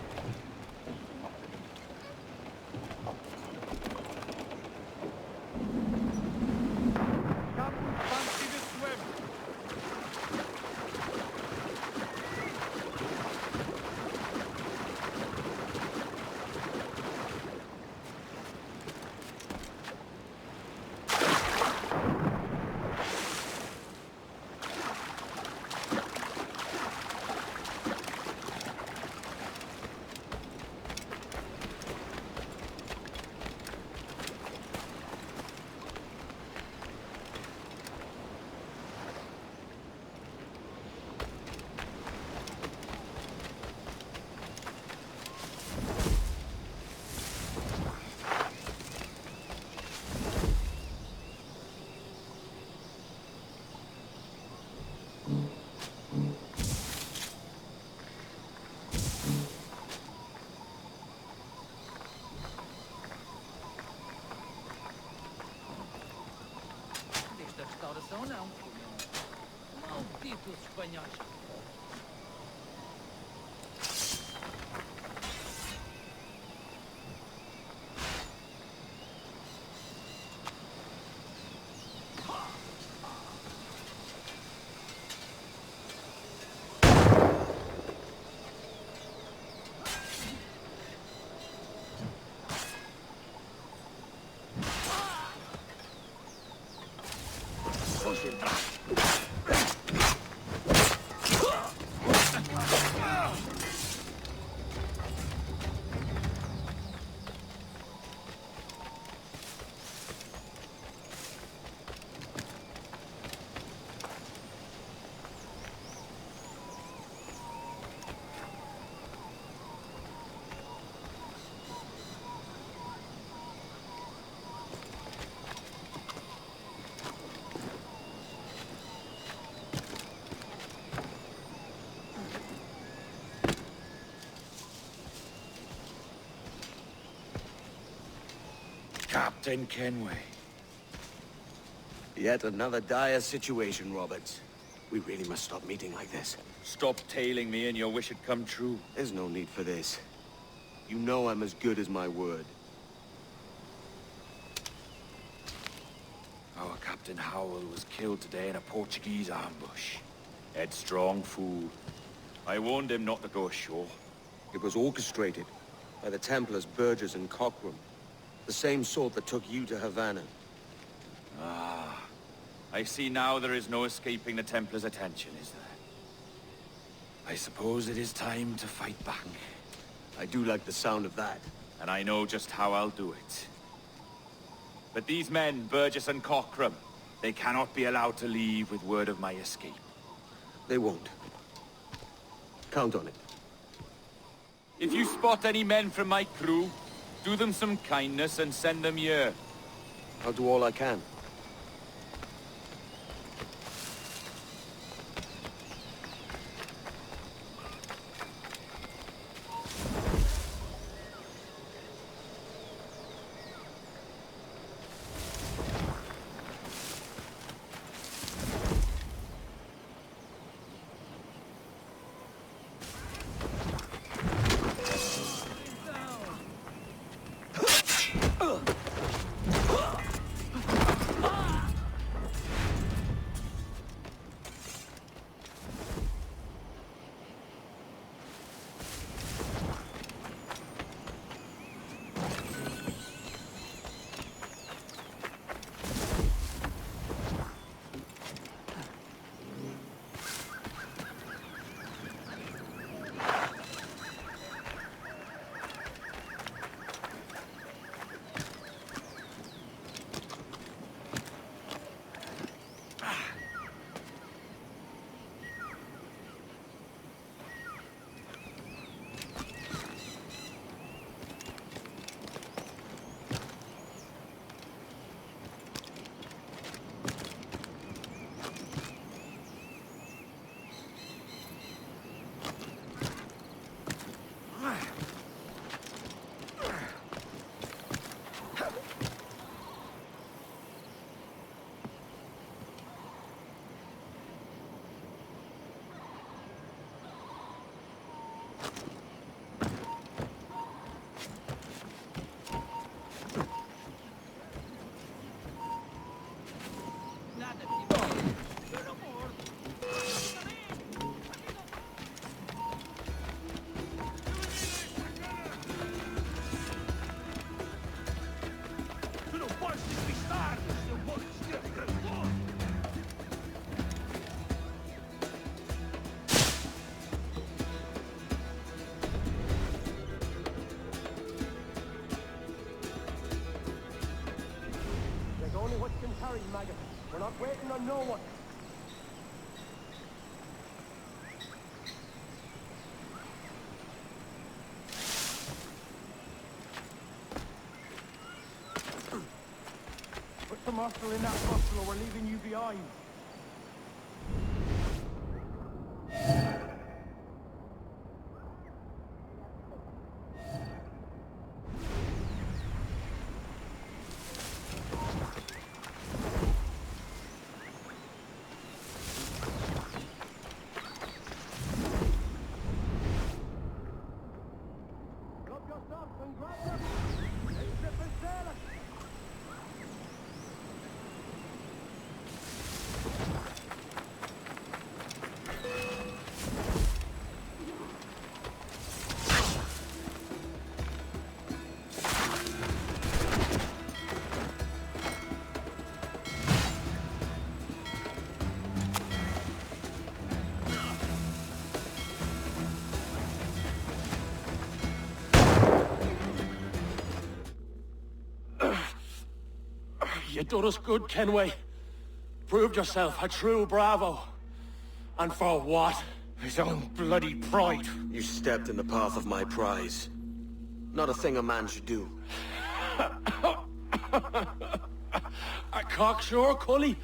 Não. Malditos espanhóis. Captain Kenway. Yet another dire situation, Roberts. We really must stop meeting like this. Stop tailing me and your wish had come true. There's no need for this. You know I'm as good as my word. Our Captain Howell was killed today in a Portuguese ambush. Headstrong fool. I warned him not to go ashore. It was orchestrated by the Templars Burgess and Cockrum. The same sort that took you to Havana. Ah. I see now there is no escaping the Templars' attention, is there? I suppose it is time to fight back. I do like the sound of that. And I know just how I'll do it. But these men, Burgess and Cockrum, they cannot be allowed to leave with word of my escape. They won't. Count on it. If you spot any men from my crew, do them some kindness and send them here. I'll do all I can. Not waiting on no one. Put some muscle in that muscle or we're leaving you behind. You done us good, Kenway. Proved yourself a true bravo. And for what? His own bloody pride. You stepped in the path of my prize. Not a thing a man should do. A cocksure, Cully.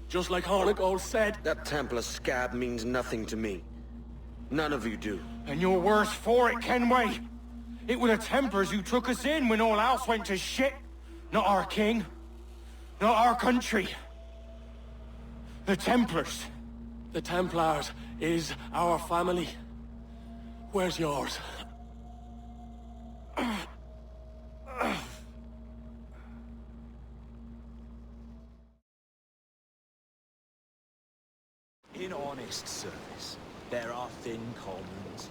Just like Hornigold said. That Templar scab means nothing to me. None of you do. And you're worse for it, Kenway. It were the Templars who took us in when all else went to shit. Not our king. Not our country. The Templars. The Templars is our family. Where's yours? In honest service, there are thin commons,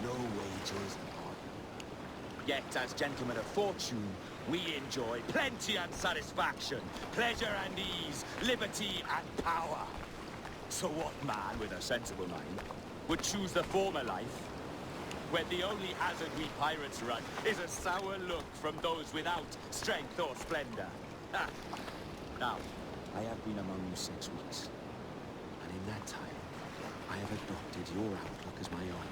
no wages and pardon. Yet, as gentlemen of fortune, we enjoy plenty and satisfaction, pleasure and ease, liberty and power. So what man with a sensible mind would choose the former life, when the only hazard we pirates run is a sour look from those without strength or splendor? Now, I have been among you 6 weeks, and in that time, I have adopted your outlook as my own,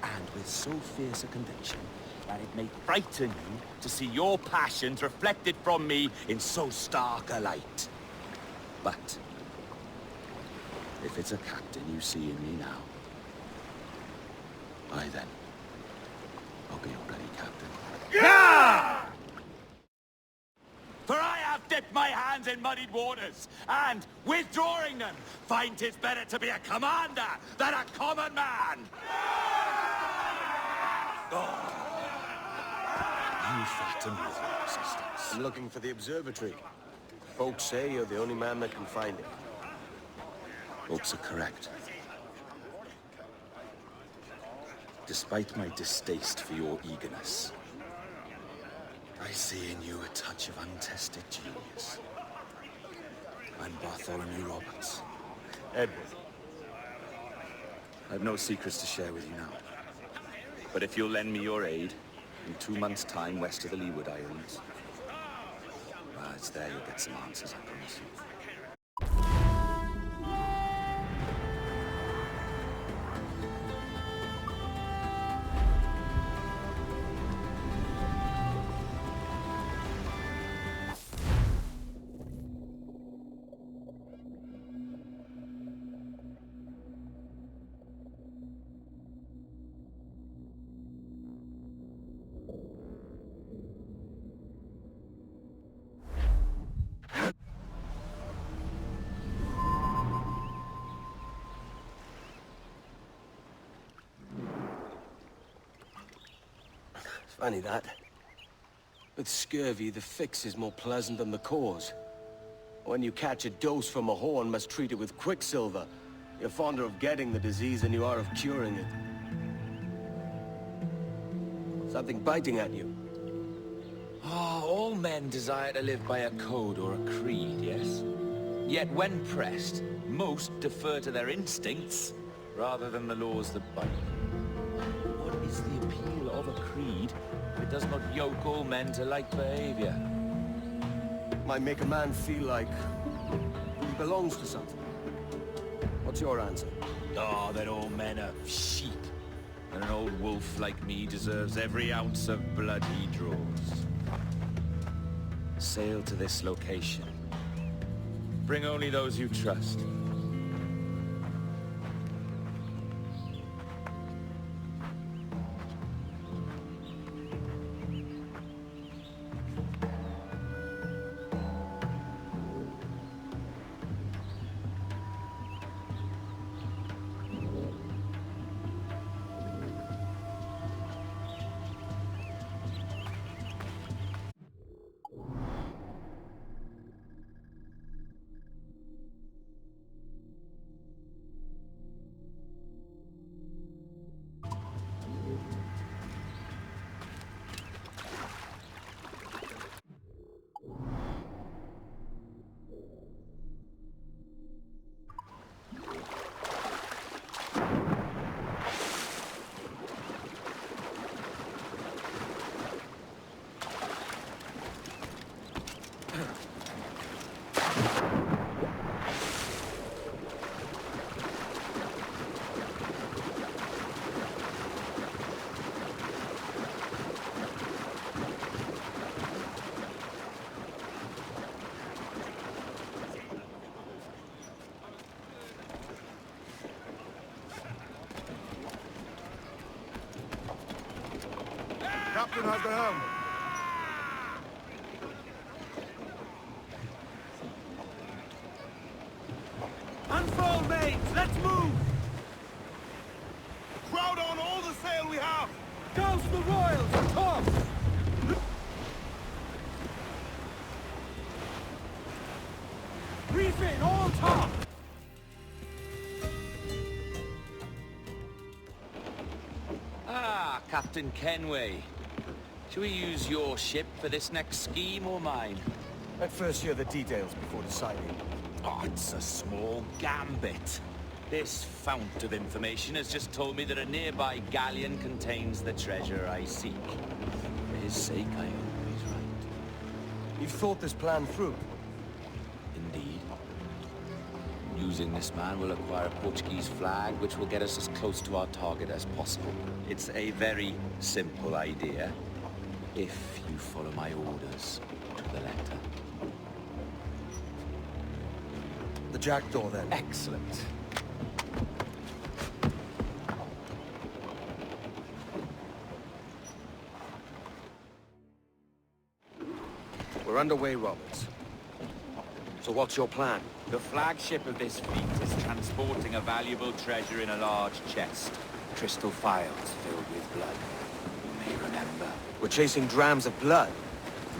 and with so fierce a conviction that it may frighten you to see your passions reflected from me in so stark a light. But if it's a captain you see in me now, I then, I'll be your bloody captain. Yeah! For I have dipped my hands in muddied waters, and, withdrawing them, find 'tis better to be a commander than a common man! Oh. You flatter me with your persistence. I'm looking for the observatory. Folks say you're the only man that can find it. Folks are correct. Despite my distaste for your eagerness, I see in you a touch of untested genius. I'm Bartholomew Roberts. Edward. I have no secrets to share with you now. But if you'll lend me your aid, in 2 months' time west of the Leeward Islands, well, it's there you'll get some answers, I promise you. Funny that. With scurvy, the fix is more pleasant than the cause. When you catch a dose from a horn, must treat it with quicksilver. You're fonder of getting the disease than you are of curing it. Something biting at you. Ah, all men desire to live by a code or a creed, yes? Yet when pressed, most defer to their instincts rather than the laws that bind them. What is the appeal of a creed if it does not yoke all men to like behavior? Might make a man feel like belongs to something. What's your answer? Oh, that all men are sheep. And an old wolf like me deserves every ounce of blood he draws. Sail to this location. Bring only those you trust. Captain has the helm. Unfurl, mates! Let's move! Crowd on all the sail we have! Douse the royals! Top! Reef in, all top! Ah, Captain Kenway. Shall we use your ship for this next scheme or mine? I'd first hear the details before deciding. Oh, it's a small gambit. This fount of information has just told me that a nearby galleon contains the treasure I seek. For his sake, I hope he's right. You've thought this plan through? Indeed. Using this man will acquire a Portuguese flag, which will get us as close to our target as possible. It's a very simple idea, if you follow my orders to the letter. The jackdaw, then. Excellent. We're underway, Roberts. So what's your plan? The flagship of this fleet is transporting a valuable treasure in a large chest. Crystal phials filled with blood. You may remember. We're chasing drams of blood.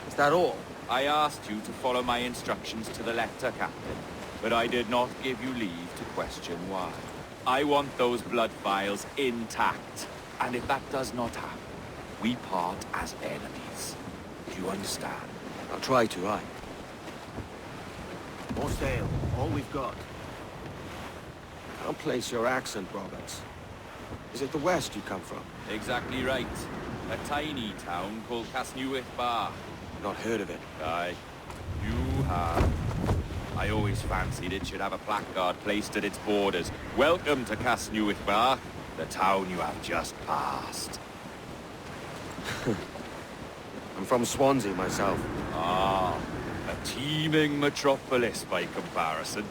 Is that all? I asked you to follow my instructions to the letter, Captain, but I did not give you leave to question why. I want those blood phials intact, and if that does not happen, we part as enemies. Do you understand? I'll try to, aye. More sail. All we've got. Can't place your accent, Roberts. Is it the west you come from? Exactly right. A tiny town called Casnewydd Bar. Not heard of it. Aye. You have. I always fancied it should have a placard placed at its borders. Welcome to Casnewydd Bar, the town you have just passed. I'm from Swansea myself. Ah, a teeming metropolis by comparison.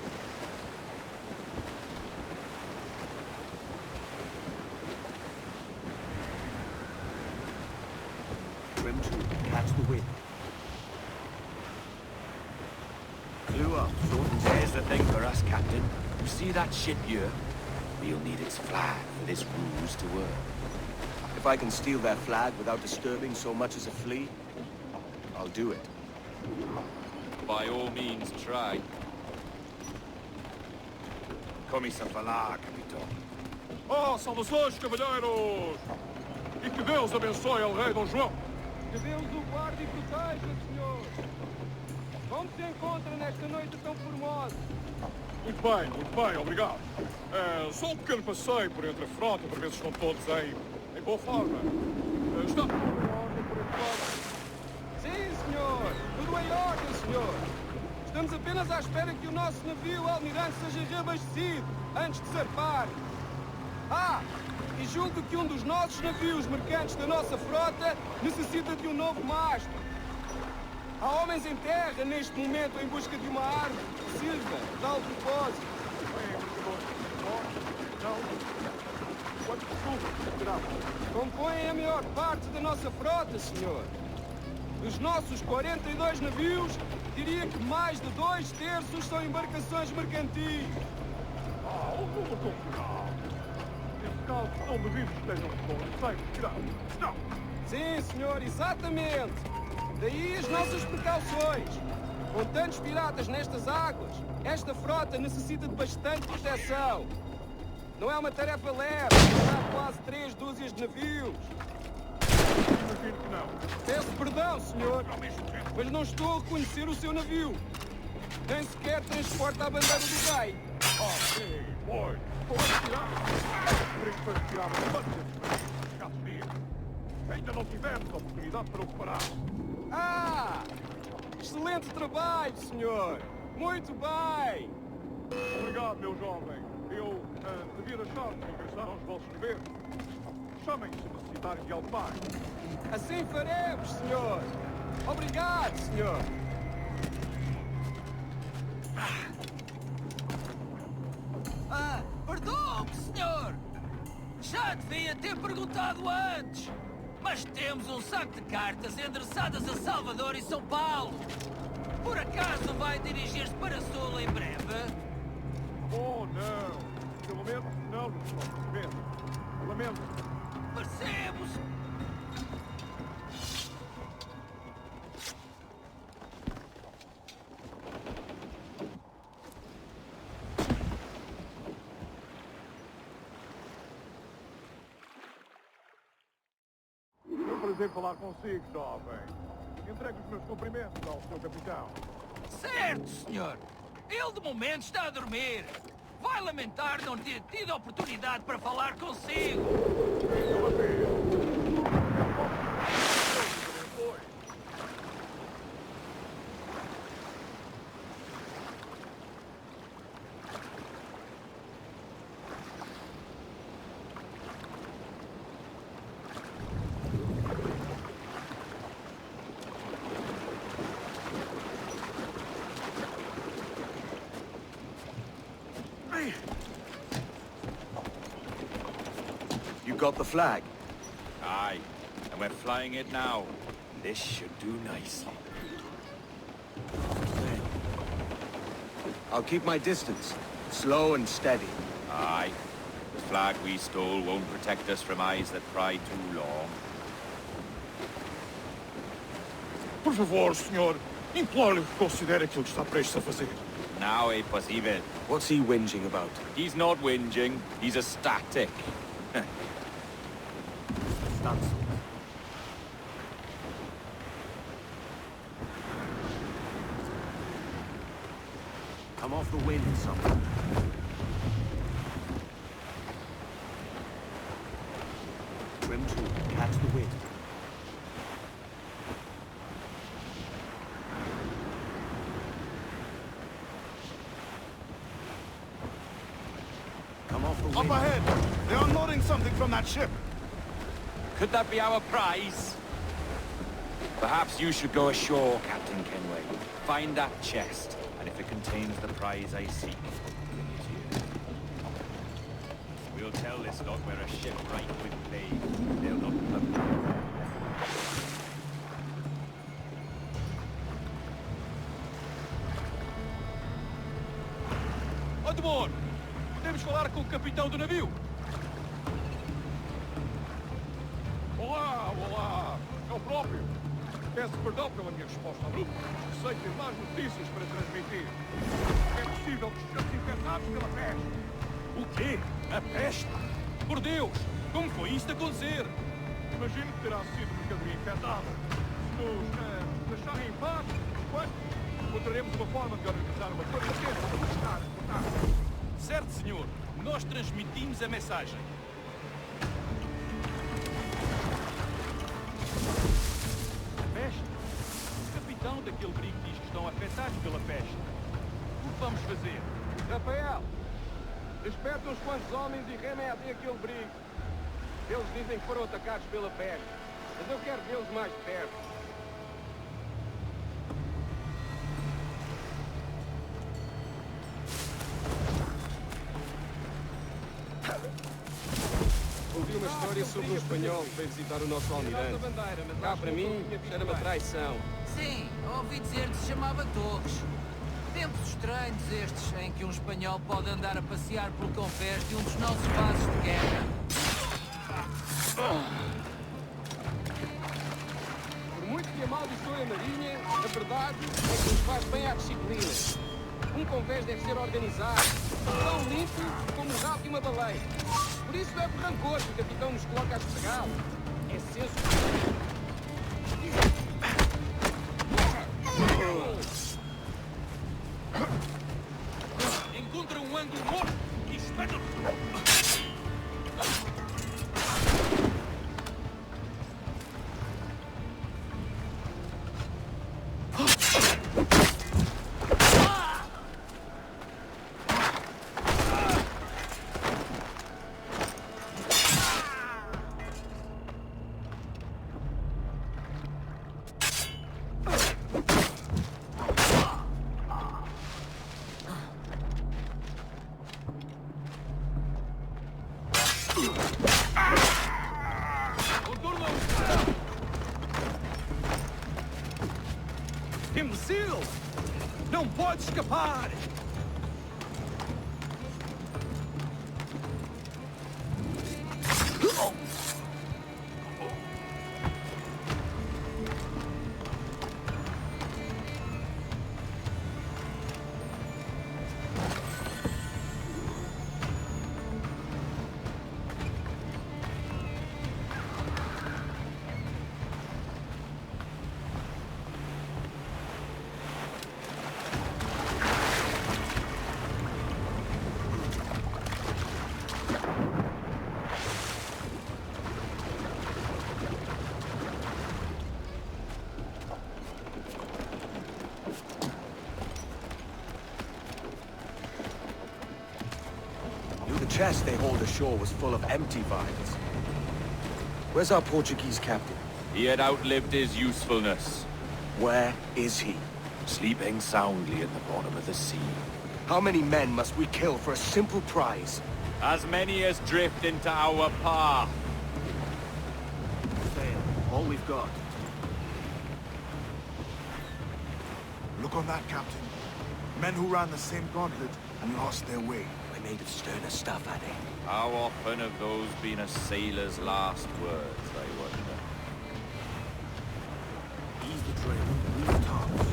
Trim to, catch the wind. Clew up, short and Here's the thing for us, Captain. You see that ship here? We'll need its flag for this ruse to work. If I can steal their flag without disturbing so much as a flea, I'll do it. By all means, try. Come-se falar, capitão. Oh, saudações, cavalheiros! E que Deus abençoe ao rei Dom João! Que Deus o guarde e proteja, senhor! Como se encontra nesta noite tão formosa? Muito bem, obrigado. Só um pequeno passeio por entre a frota para ver se estão todos em boa forma. Está tudo em ordem por enquanto. Sim, senhor! Tudo em ordem, senhor! Estamos apenas à espera que o nosso navio almirante seja reabastecido antes de zarpar. Ah, e julgo que um dos nossos navios mercantes da nossa frota necessita de um novo mastro. Há homens em terra neste momento em busca de uma árvore que sirva de tal propósito. Compõem a maior parte da nossa frota, senhor. Dos nossos 42 navios, diria que mais de 2/3 são embarcações mercantis. Nesse caso, não duvido que estejam Não! Sim, senhor, exatamente. Daí as nossas precauções. Com tantos piratas nestas águas, esta frota necessita de bastante proteção. Não é uma tarefa leve, há quase 3 dúzias de navios. Imagino que não. Peço perdão, senhor, mas não estou a reconhecer o seu navio. Nem sequer transporta a bandeira do rei. Ok, boy. Pode tirar. Creio que foi tirar bastante. Já sabia. Ainda não tivemos a oportunidade para o reparar. Ah! Excelente trabalho, senhor! Muito bem! Obrigado, meu jovem. Eu devia deixar de regressar aos vossos deveres. Chamem-se se necessitarem de algo mais. Assim faremos, senhor! Obrigado, senhor! Perdoe-me, senhor! Já devia ter perguntado antes! Mas temos um saco de cartas endereçadas a Salvador e São Paulo! Por acaso vai dirigir-se para Sul em breve? Oh, não! Pelo menos não nos próximos meses. Lamento. Percebos! É um prazer falar consigo, jovem. Entregue os meus cumprimentos ao seu capitão. Certo, senhor! Ele de momento está a dormir! Vai lamentar não ter tido a oportunidade para falar consigo! You got the flag? Aye, and we're flying it now. This should do nicely. I'll keep my distance. Slow and steady. Aye. The flag we stole won't protect us from eyes that pry too long. Por favor, senhor. Imploro-lhe que considere aquilo que está prestes a fazer. Now é possível. What's he whinging about? He's not whinging. He's ecstatic. Come off the wind, someone. Trim to, catch the wind. Come off the wind. Up ahead! They're unloading something from that ship. Could that be our prize? Perhaps you should go ashore, Captain Kenway. Find that chest, and if it contains the prize I seek, bring it here. We'll tell this lot we're a ship ripe with plague. They'll not come. Edward! Podemos falar com o capitão do navio? Olá, olá! É o próprio. Peço perdão pela minha resposta abrupta. Sei ter mais notícias para transmitir. É possível que estejamos infectados pela peste. O quê? A peste? Por Deus! Como foi isto acontecer? Imagino que terá sido mercadoria infectada. Se nos deixarem em paz, encontraremos uma forma de organizar uma quarentena para buscar e importar. Certo, senhor. Nós transmitimos a mensagem. A peste? O capitão daquele brinco diz que estão afetados pela peste. Rafael. Desperta uns quantos homens e remedem aquele brigo. Eles dizem que foram atacados pela peste, mas eu quero vê-los mais de perto. Ouvi uma história sobre um espanhol que veio visitar o nosso almirante. Cá para mim, era uma traição. Sim, ouvi dizer que se chamava Torres. Tempos estranhos estes, em que um espanhol pode andar a passear pelo confés de um dos nossos bases de guerra. Por muito que amaldiçoe a marinha, a verdade é que nos faz bem à disciplina. Um convés deve ser organizado, tão limpo como um rato e uma baleia. Por isso é por rancor que o capitão nos coloca a esfregá-lo. É senso. Encontra um ângulo morto e espeta-lo. Imbecil! Não pode escapar! The chest they hauled ashore was full of empty vials. Where's our Portuguese captain? He had outlived his usefulness. Where is he? Sleeping soundly at the bottom of the sea. How many men must we kill for a simple prize? As many as drift into our path. Fail. All we've got. Look on that, Captain. Men who ran the same gauntlet and lost their way. We're made of sterner stuff, are they? How often have those been a sailor's last words, I wonder? Ease the trail. Move tops.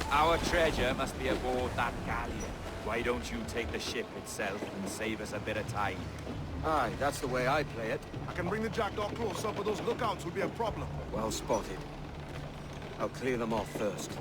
Our treasure must be aboard that galleon. Why don't you take the ship itself and save us a bit of time? Aye, that's the way I play it. I can bring the jackdaw close up, but those lookouts will be a problem. Well spotted. I'll clear them off first.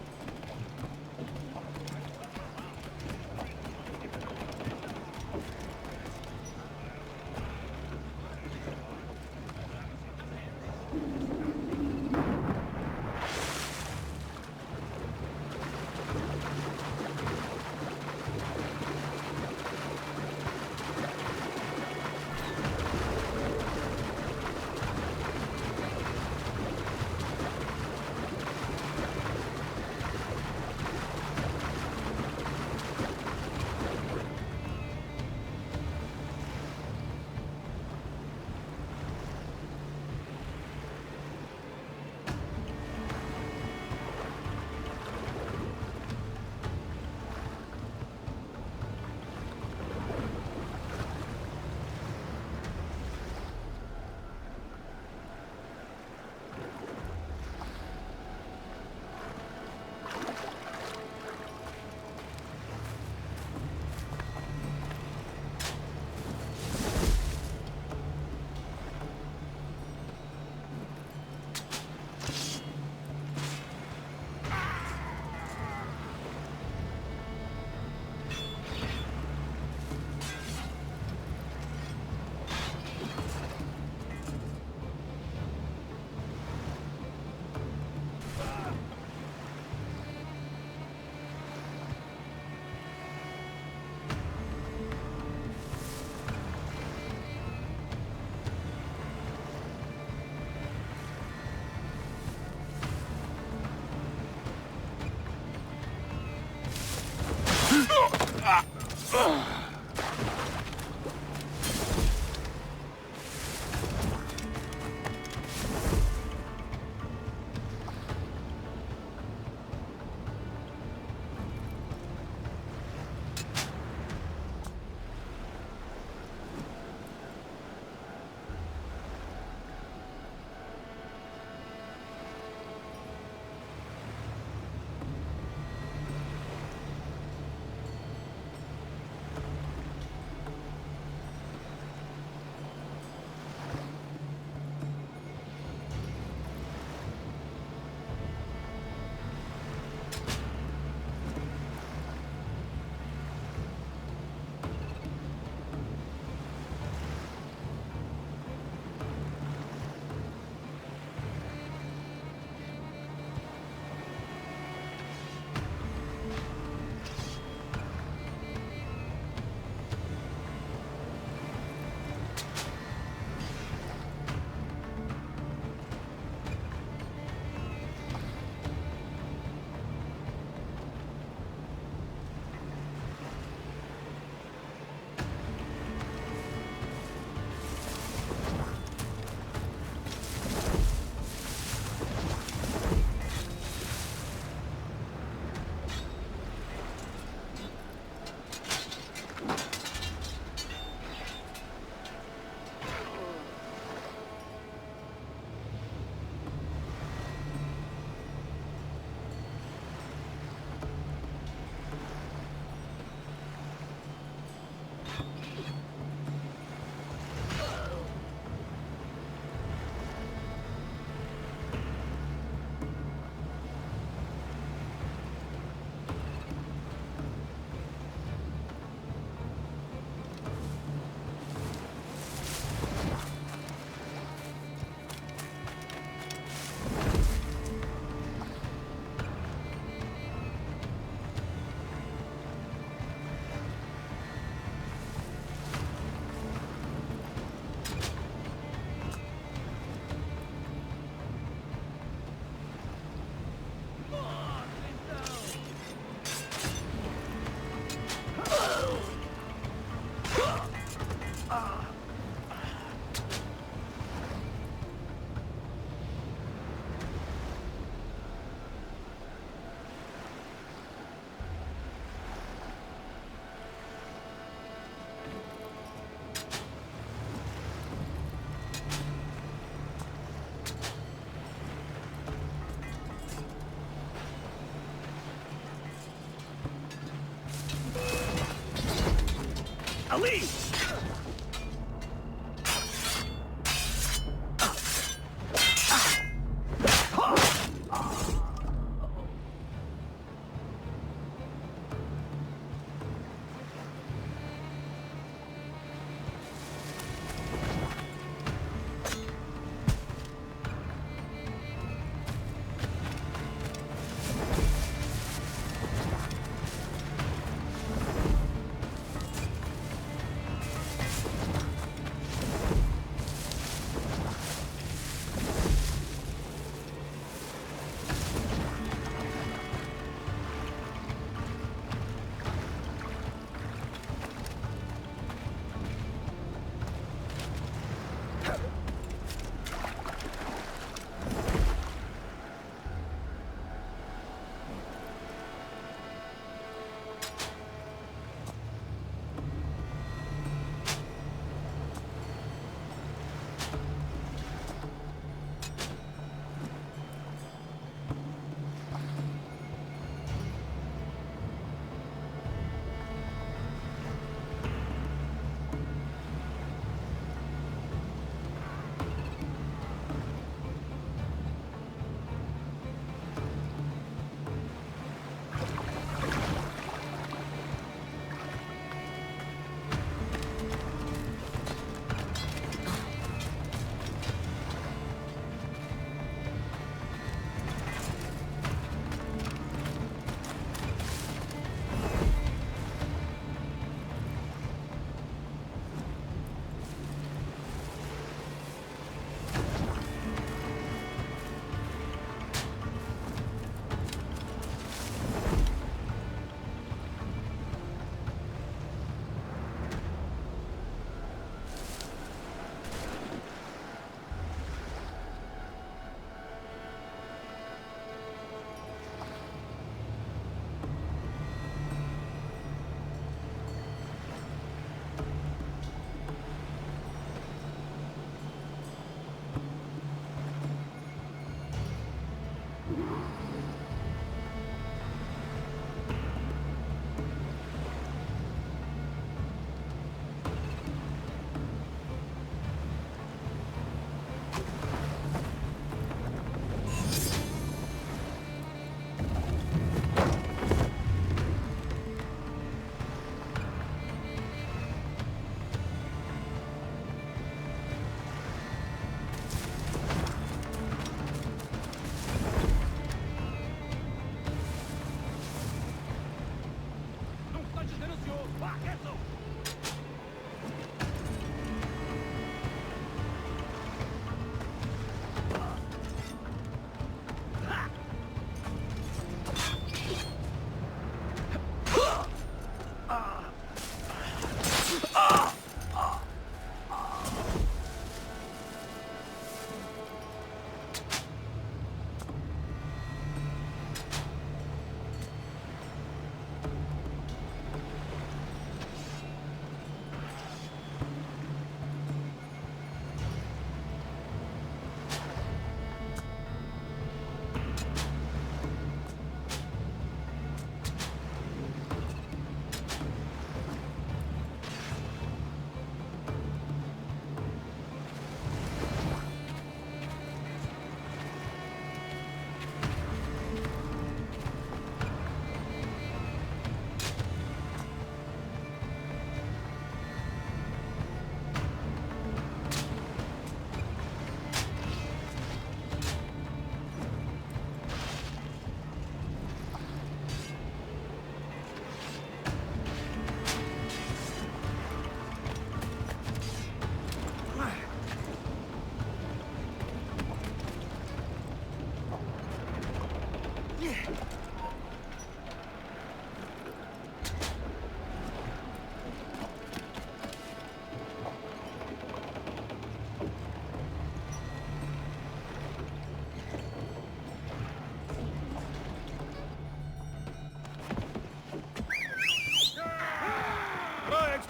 Ali!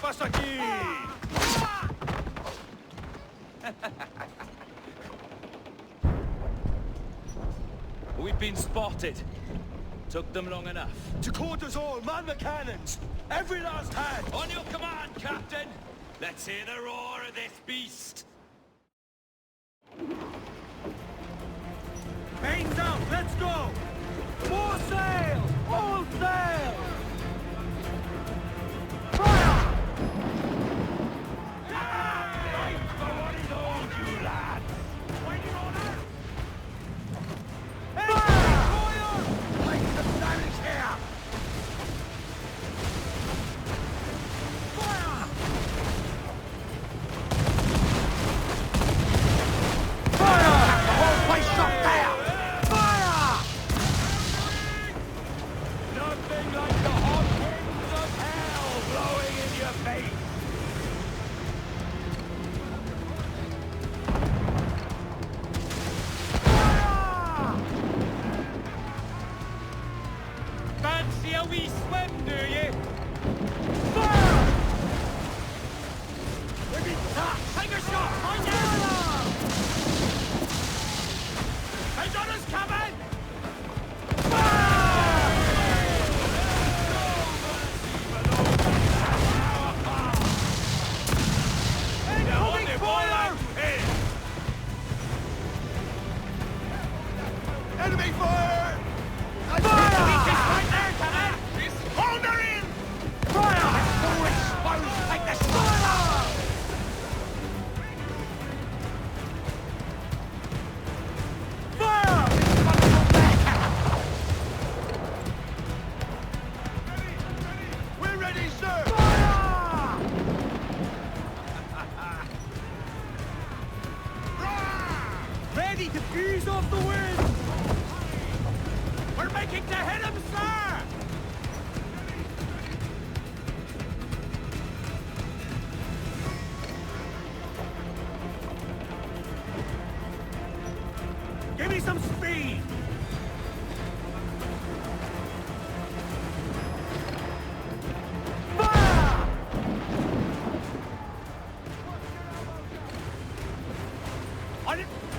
passa aqui? We've been spotted. Took them long enough. To quarters all, man the cannons! Every last hand! On your command, Captain! Let's hear the roar of this beast! Mains out, let's go! More sail! All sail! Fire! Enemy fire! Ready to fuse off the wind! We're making to hit him, sir! Give me some speed! Fire!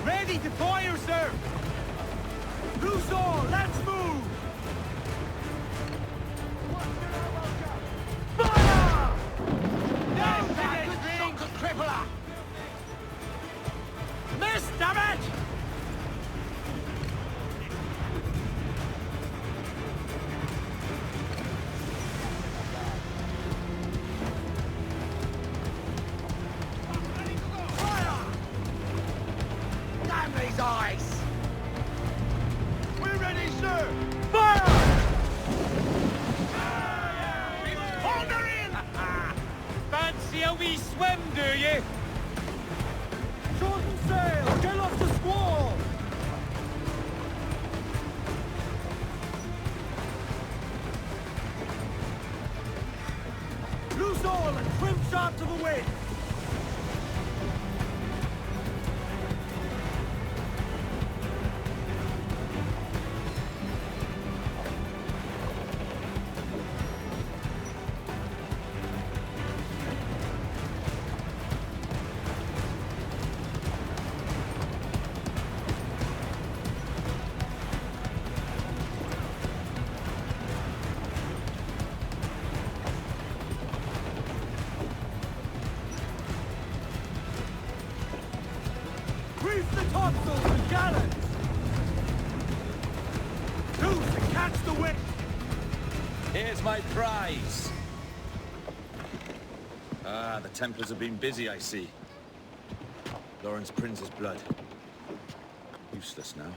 Ready to fire, sir! Loose all, let's move! Fire! Down to the drink, crippler! Miss, damn it! Damn these eyes! We're ready, sir! Fire! Hold her in! Fancy a wee swim, do you? Shorten sail! Get off the squall! Loose all and trim sharp to the wind! Reef the topsails and gallants! Loose and catch the wind! Here's my prize! Ah, the Templars have been busy, I see. Lawrence Prince's blood. Useless now.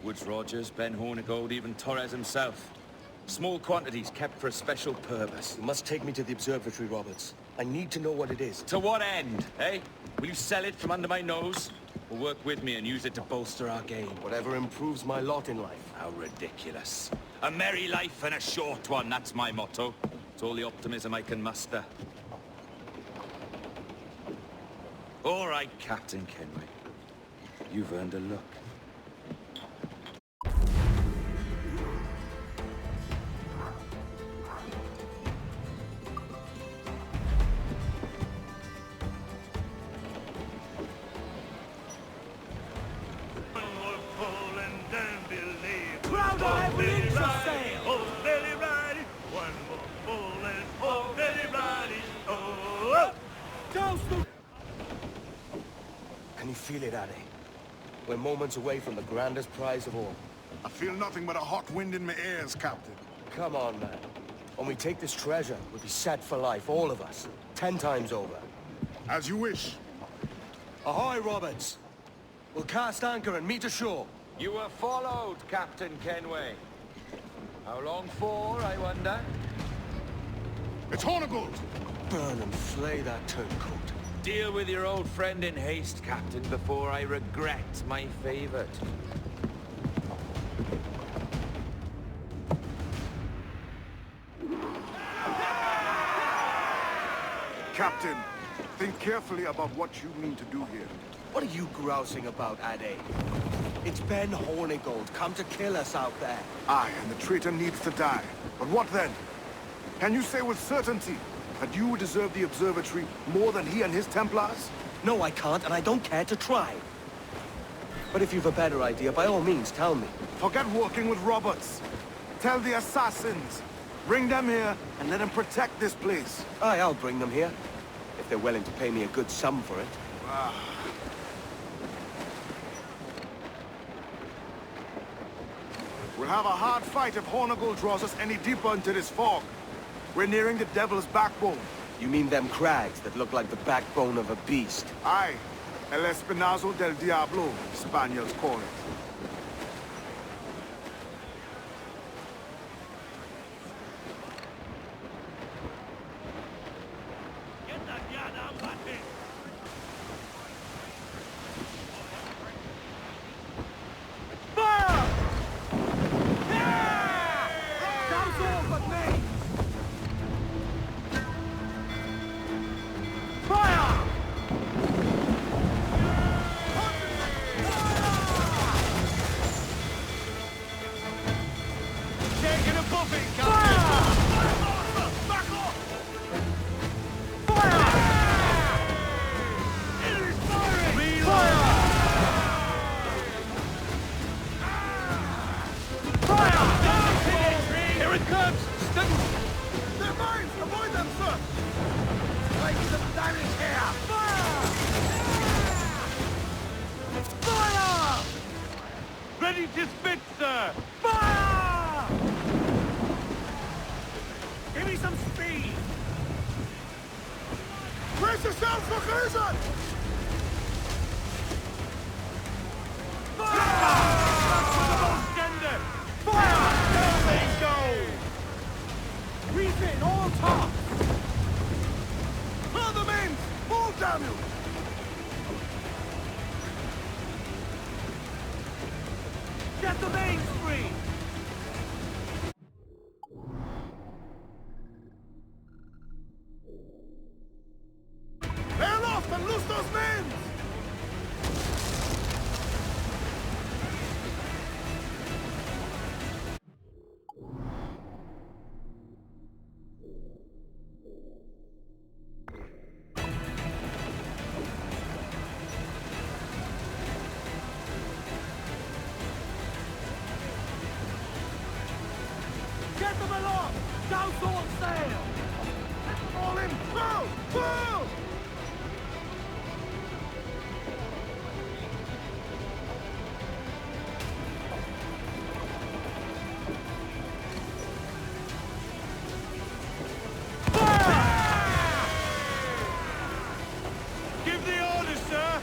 Woods Rogers, Ben Hornigold, even Torres himself. Small quantities kept for a special purpose. You must take me to the observatory, Roberts. I need to know what it is. To what end, eh? Will you sell it from under my nose? Or work with me and use it to bolster our game? Whatever improves my lot in life. How ridiculous. A merry life and a short one, that's my motto. It's all the optimism I can muster. All right, Captain Kenway. You've earned a look. don't believe. Crowd of heavy interest sail. Oh, Lily Riding, one more full and oh, Lily Riding, oh. Toast the... Can you feel it, Addy? We're moments away from the grandest prize of all. I feel nothing but a hot wind in my ears, Captain. Come on, man. When we take this treasure, we'll be set for life, all of us. 10 times over. As you wish. Ahoy, Roberts! We'll cast anchor and meet ashore. You were followed, Captain Kenway. How long for, I wonder? It's Hornigold! Burn and flay that turncoat. Deal with your old friend in haste, Captain, before I regret my favorite. Captain, think carefully about what you mean to do here. What are you grousing about, Addy? It's Ben Hornigold, come to kill us out there. Aye, and the traitor needs to die. But what then? Can you say with certainty that you deserve the observatory more than he and his Templars? No, I can't, and I don't care to try. But if you've a better idea, by all means, tell me. Forget working with Roberts. Tell the assassins. Bring them here, and let them protect this place. Aye, I'll bring them here. If they're willing to pay me a good sum for it. We'll have a hard fight if Hornigold draws us any deeper into this fog. We're nearing the Devil's Backbone. You mean them crags that look like the backbone of a beast? Aye. El Espinazo del Diablo, Spaniards call it. Get the mains free! Bail off and loose those men! Get them along! Douse all sail! All in! Pull! Pull! Give the orders, sir!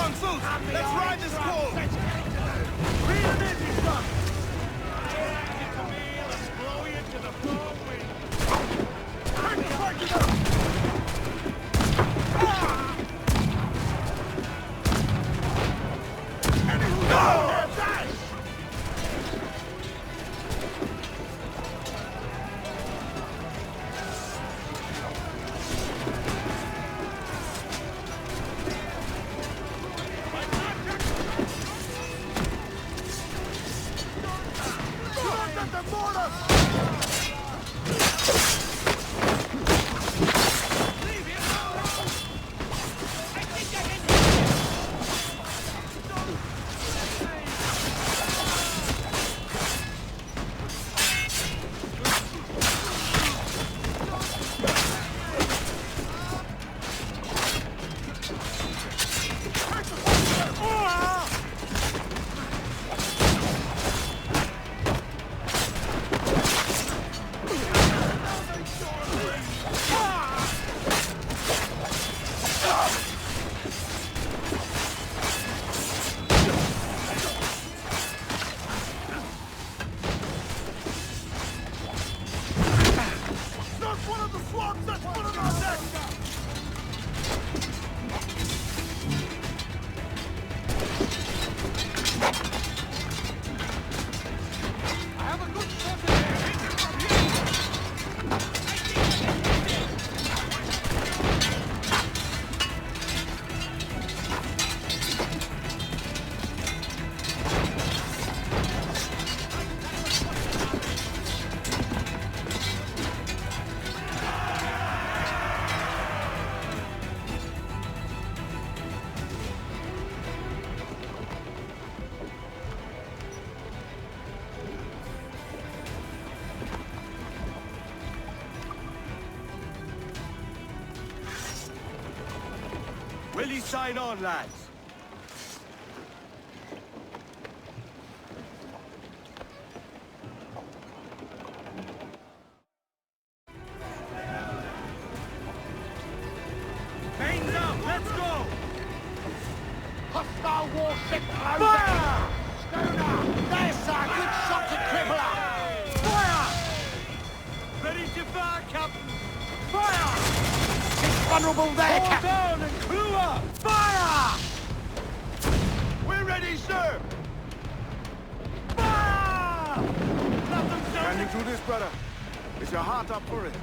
tonsils! Let's ride this call! Reel him in, you son! Take it to me, let's blow you to the four winds. Turn the fortune up! Will you sign on, lads? Mains up, let's go! Hostile warship fire! Schooner! There's a good shot to cripple her! Fire! Ready to fire, Captain! Fire! She's vulnerable there, Hold Captain! down and clue up! Fire! We're ready, sir! Fire! Nothing, sir! Can you do this, brother? Is your heart up for it?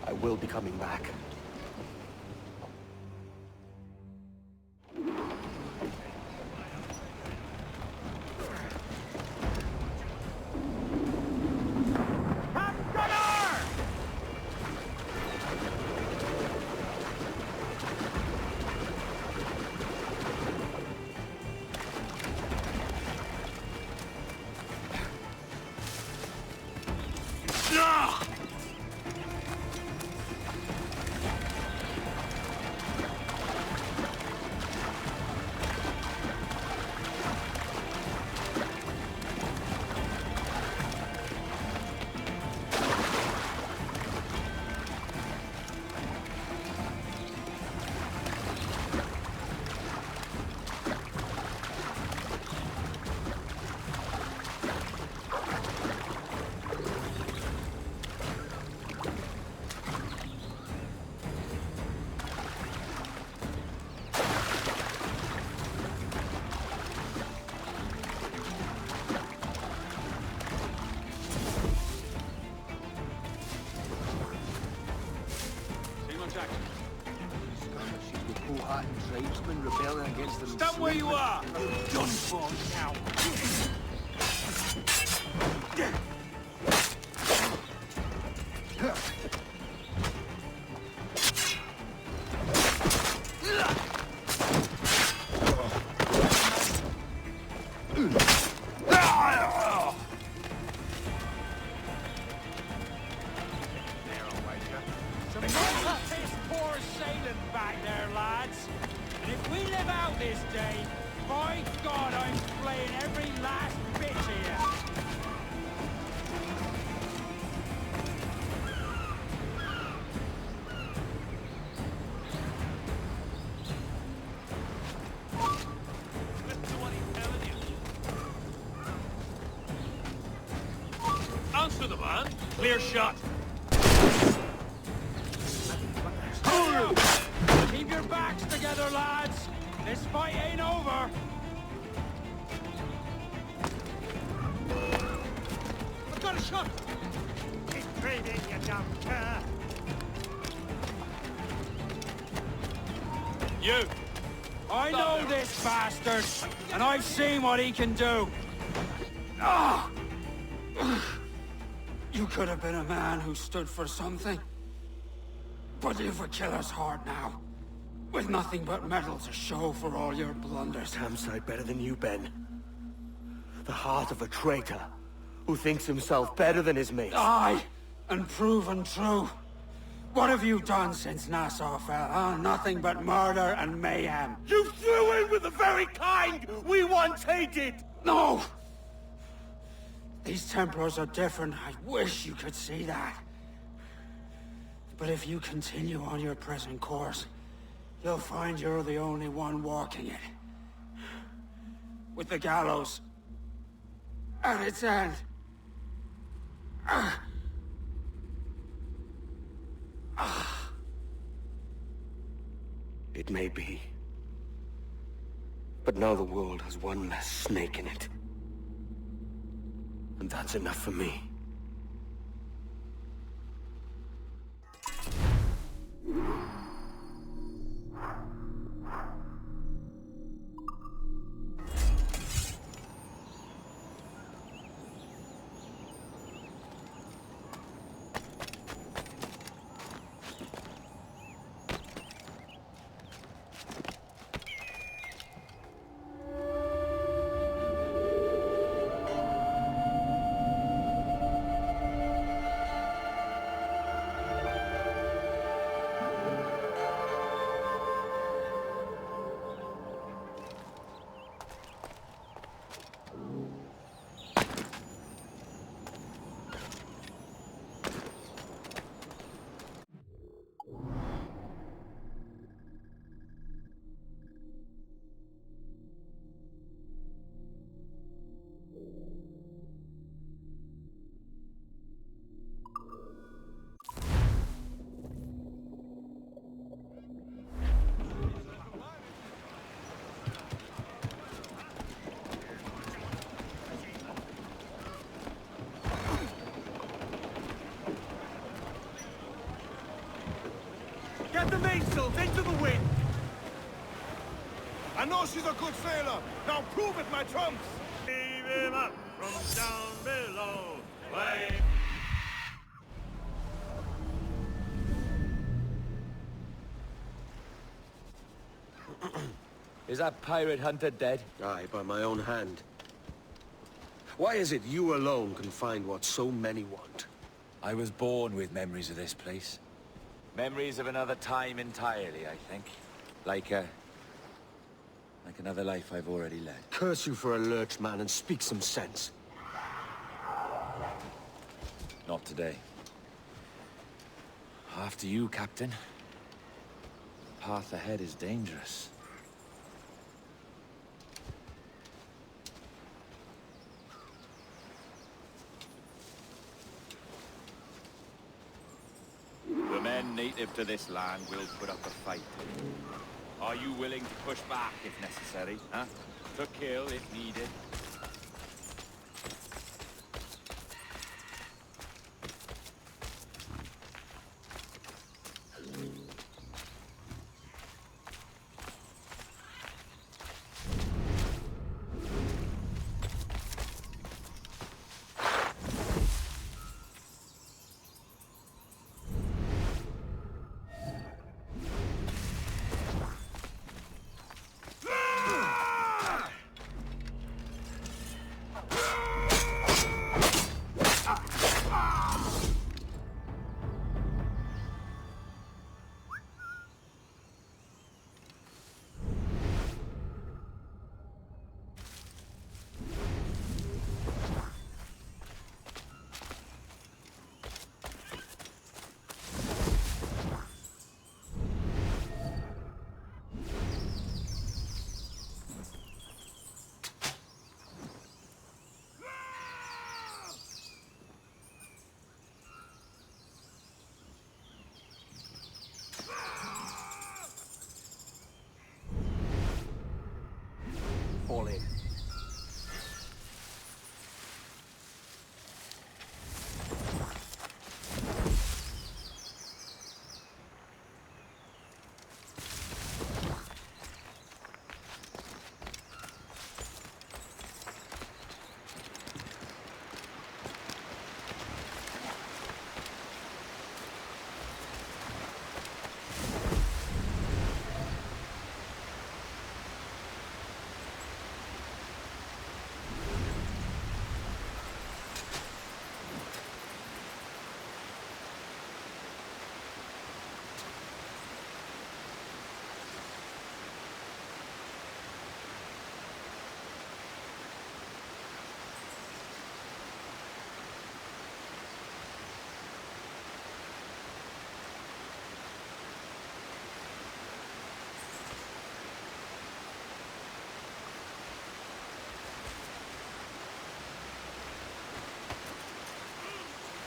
I will be coming back. Tribesmen rebelling against them. Stand where you are! Done for now. this day. By God, I'm playing every last bit here. Listen to what he's telling you. Answer the man. Clear shot. Keep your backs together, lads. This fight ain't over. I've got a shot. Keep breathing, you dumb cur. You. I know this bastard, and I've seen what he can do. Ah! You could have been a man who stood for something. But you've a killer's heart now. With nothing but metal to show for all your blunders. Damn sight better than you, Ben. The heart of a traitor who thinks himself better than his mates. Aye, and proven true. What have you done since Nassau fell, huh? Nothing but murder and mayhem. You threw in with the very kind we once hated! No! These Templars are different. I wish you could see that. But if you continue on your present course, you'll find you're the only one walking it. With the gallows at its end. It may be. But now the world has one less snake in it. And that's enough for me. Get the mainsails into the wind! I know she's a good sailor. Now prove it, my trumps! Heave him up from down below. Way. Is that pirate hunter dead? Aye, by my own hand. Why is it you alone can find what so many want? I was born with memories of this place. Memories of another time entirely, I think. Like another life I've already led. Curse you for a lurch, man, and speak some sense. Not today. After you, Captain. The path ahead is dangerous. The men native to this land will put up a fight. Are you willing to push back if necessary, huh? To kill if needed?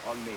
On me.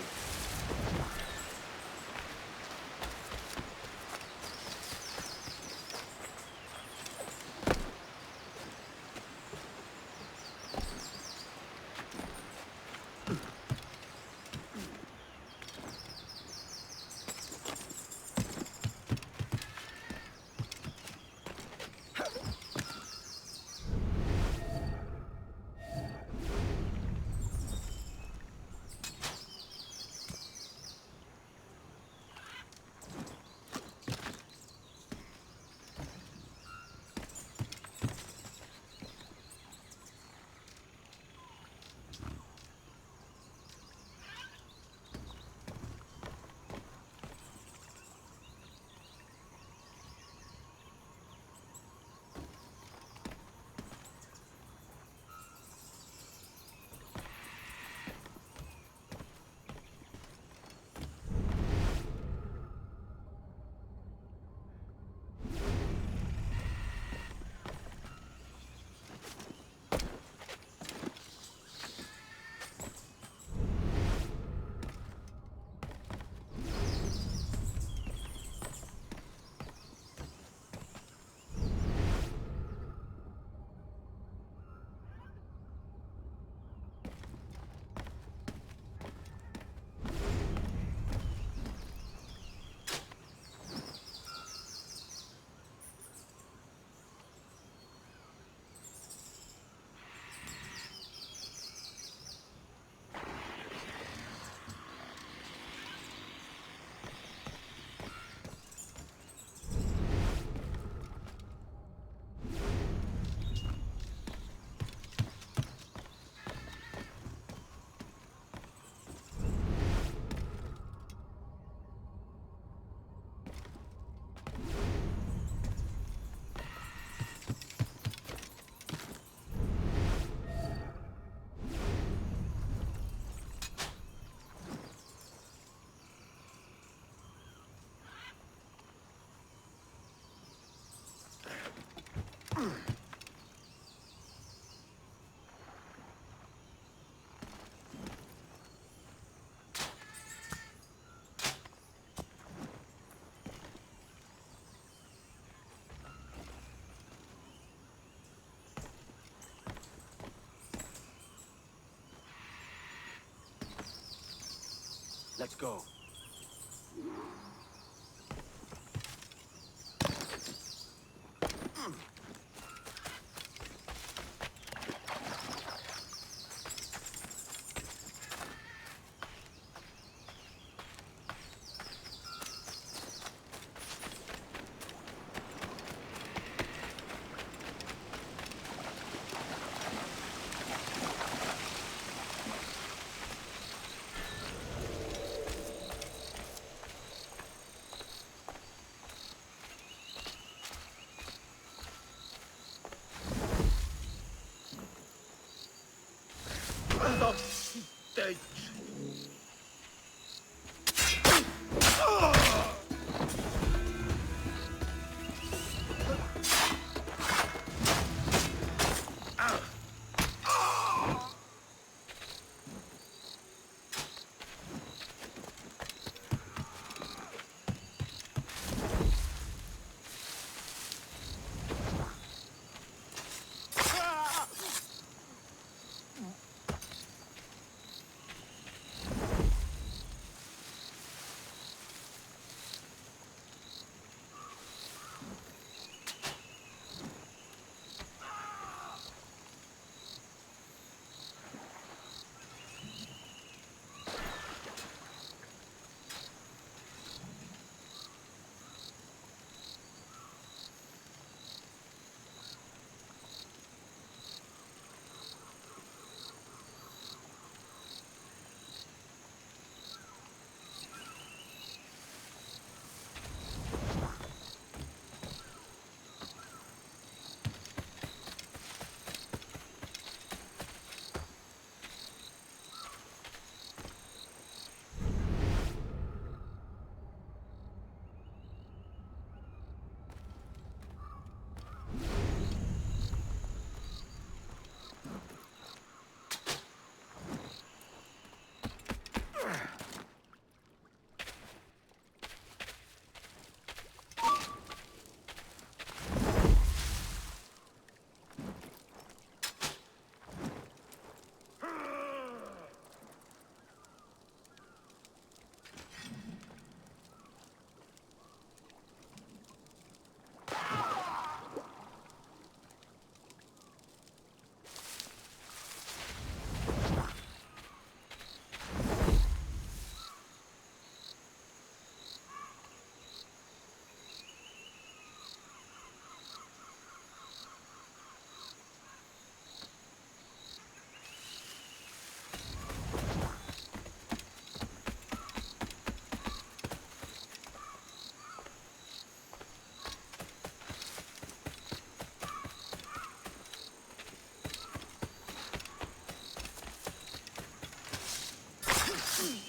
Let's go.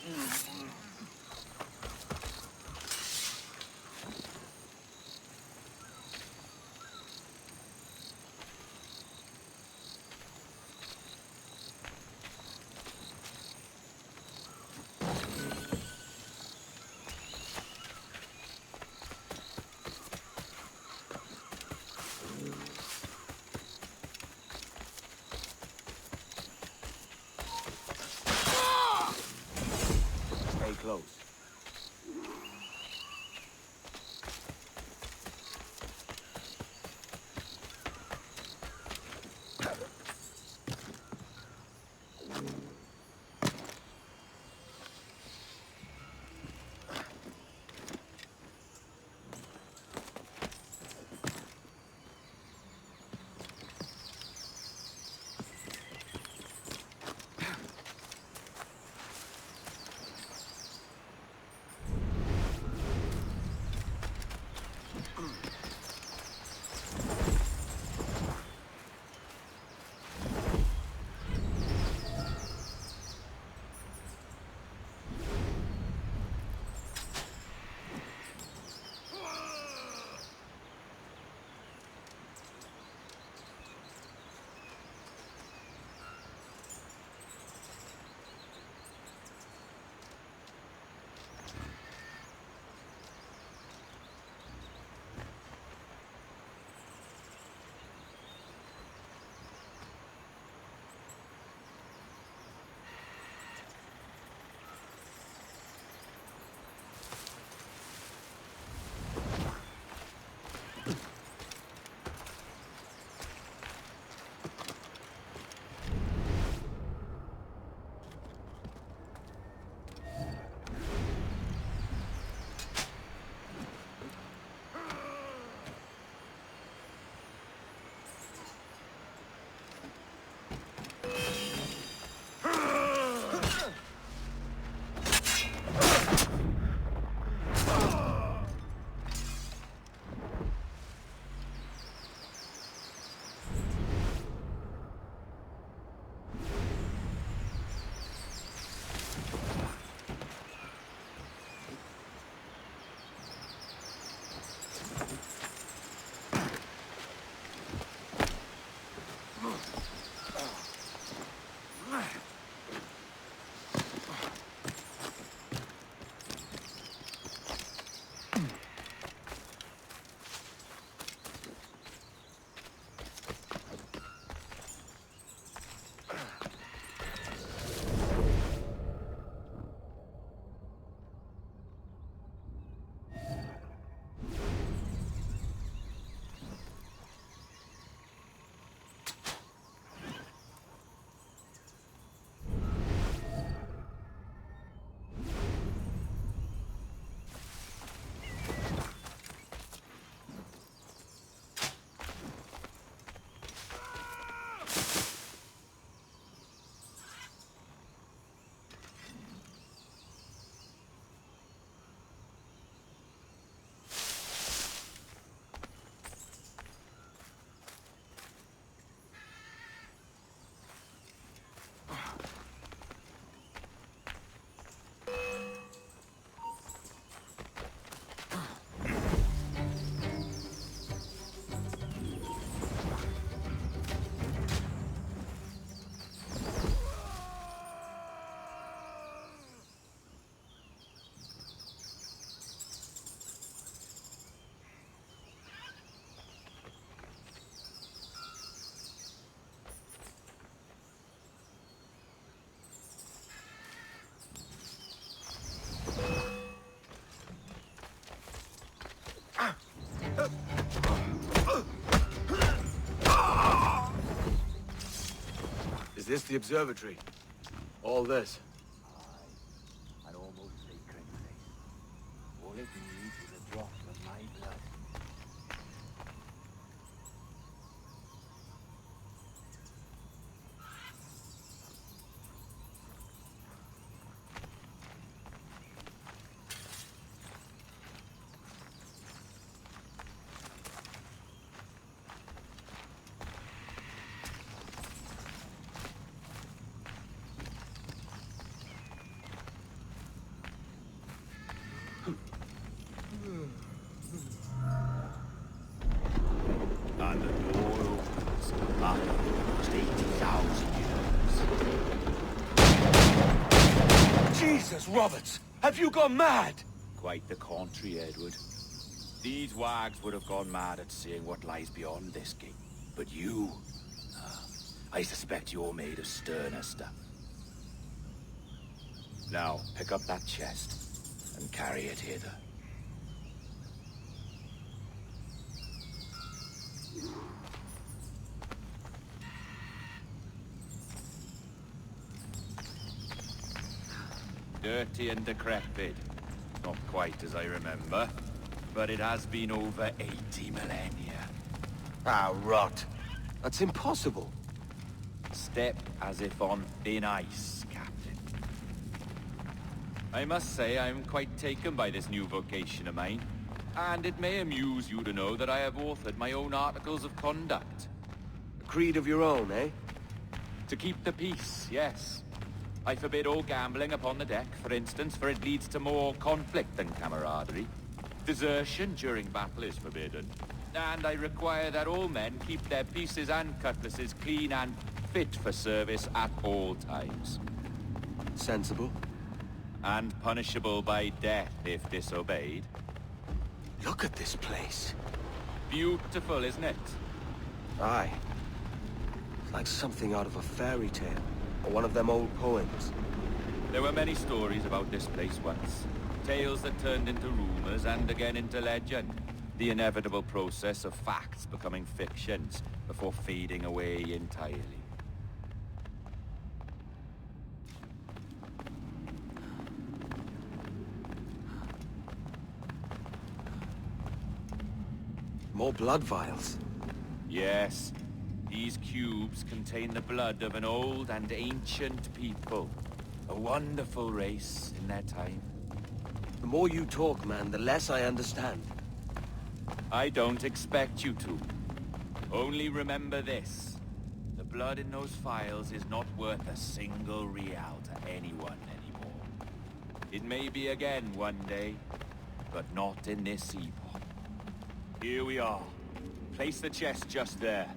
Stay close. Is this the observatory? All this? I'd almost say crazy. All it needs is a drop of my blood. Jesus, Roberts! Have you gone mad? Quite the contrary, Edward. These wags would have gone mad at seeing what lies beyond this gate. But you... I suspect you're made of sterner stuff. Now, pick up that chest and carry it hither. Dirty and decrepit. Not quite as I remember, but it has been over 80 millennia. Ah, rot. That's impossible. Step as if on thin ice, Captain. I must say I'm quite taken by this new vocation of mine, and it may amuse you to know that I have authored my own articles of conduct. A creed of your own, eh? To keep the peace, yes. I forbid all gambling upon the deck, for instance, for it leads to more conflict than camaraderie. Desertion during battle is forbidden. And I require that all men keep their pieces and cutlasses clean and fit for service at all times. Sensible. And punishable by death if disobeyed. Look at this place. Beautiful, isn't it? Aye. It's like something out of a fairy tale. Or one of them old poems. There were many stories about this place once. Tales that turned into rumors and again into legend. The inevitable process of facts becoming fictions before fading away entirely. More blood vials. Yes. These cubes contain the blood of an old and ancient people. A wonderful race in their time. The more you talk, man, the less I understand. I don't expect you to. Only remember this. The blood in those files is not worth a single real to anyone anymore. It may be again one day, but not in this epoch. Here we are. Place the chest just there.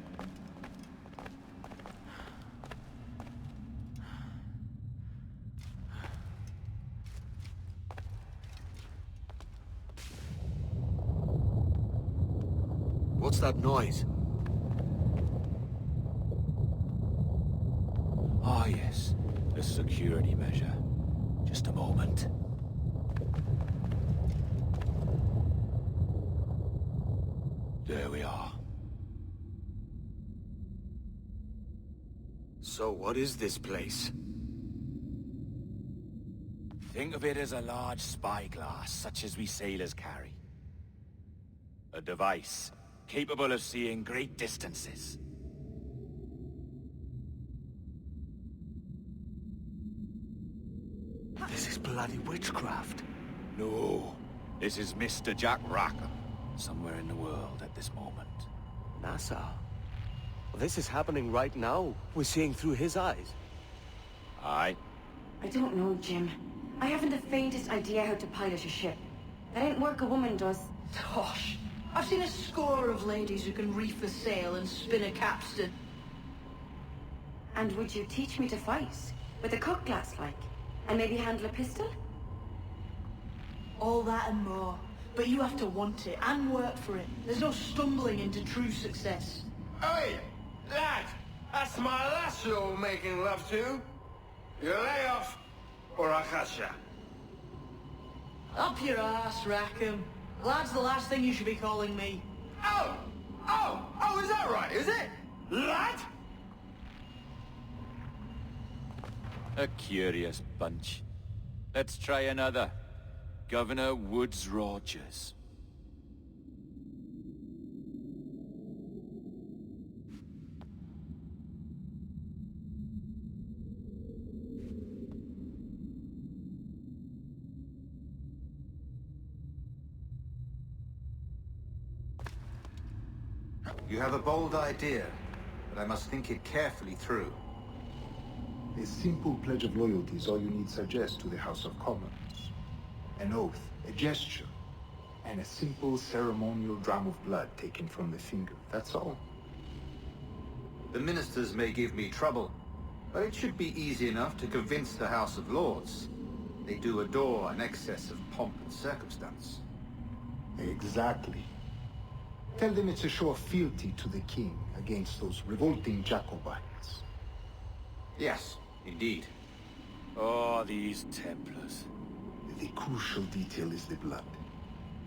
What's that noise? Ah, yes. A security measure. Just a moment. There we are. So what is this place? Think of it as a large spyglass, such as we sailors carry. A device capable of seeing great distances. This is bloody witchcraft. No, this is Mr. Jack Rackham, somewhere in the world at this moment. NASA? Well, this is happening right now. We're seeing through his eyes. Aye. I don't know, Jim. I haven't the faintest idea how to pilot a ship. That ain't work a woman does. Tosh. I've seen a score of ladies who can reef a sail and spin a capstan. And would you teach me to fight? With a cutlass, like? And maybe handle a pistol? All that and more. But you have to want it and work for it. There's no stumbling into true success. Hey, lad! That's my lass you're making love to. You lay off, or I'll catch ya. Up your ass, Rackham. Lad's the last thing you should be calling me. Oh, is that right, is it? Lad? A curious bunch. Let's try another. Governor Woods Rogers. You have a bold idea, but I must think it carefully through. A simple pledge of loyalty is all you need suggest to the House of Commons. An oath, a gesture, and a simple ceremonial dram of blood taken from the finger. That's all. The ministers may give me trouble, but it should be easy enough to convince the House of Lords. They do adore an excess of pomp and circumstance. Exactly. Tell them it's a show of fealty to the king against those revolting Jacobites. Yes, indeed. Oh, these Templars. The crucial detail is the blood.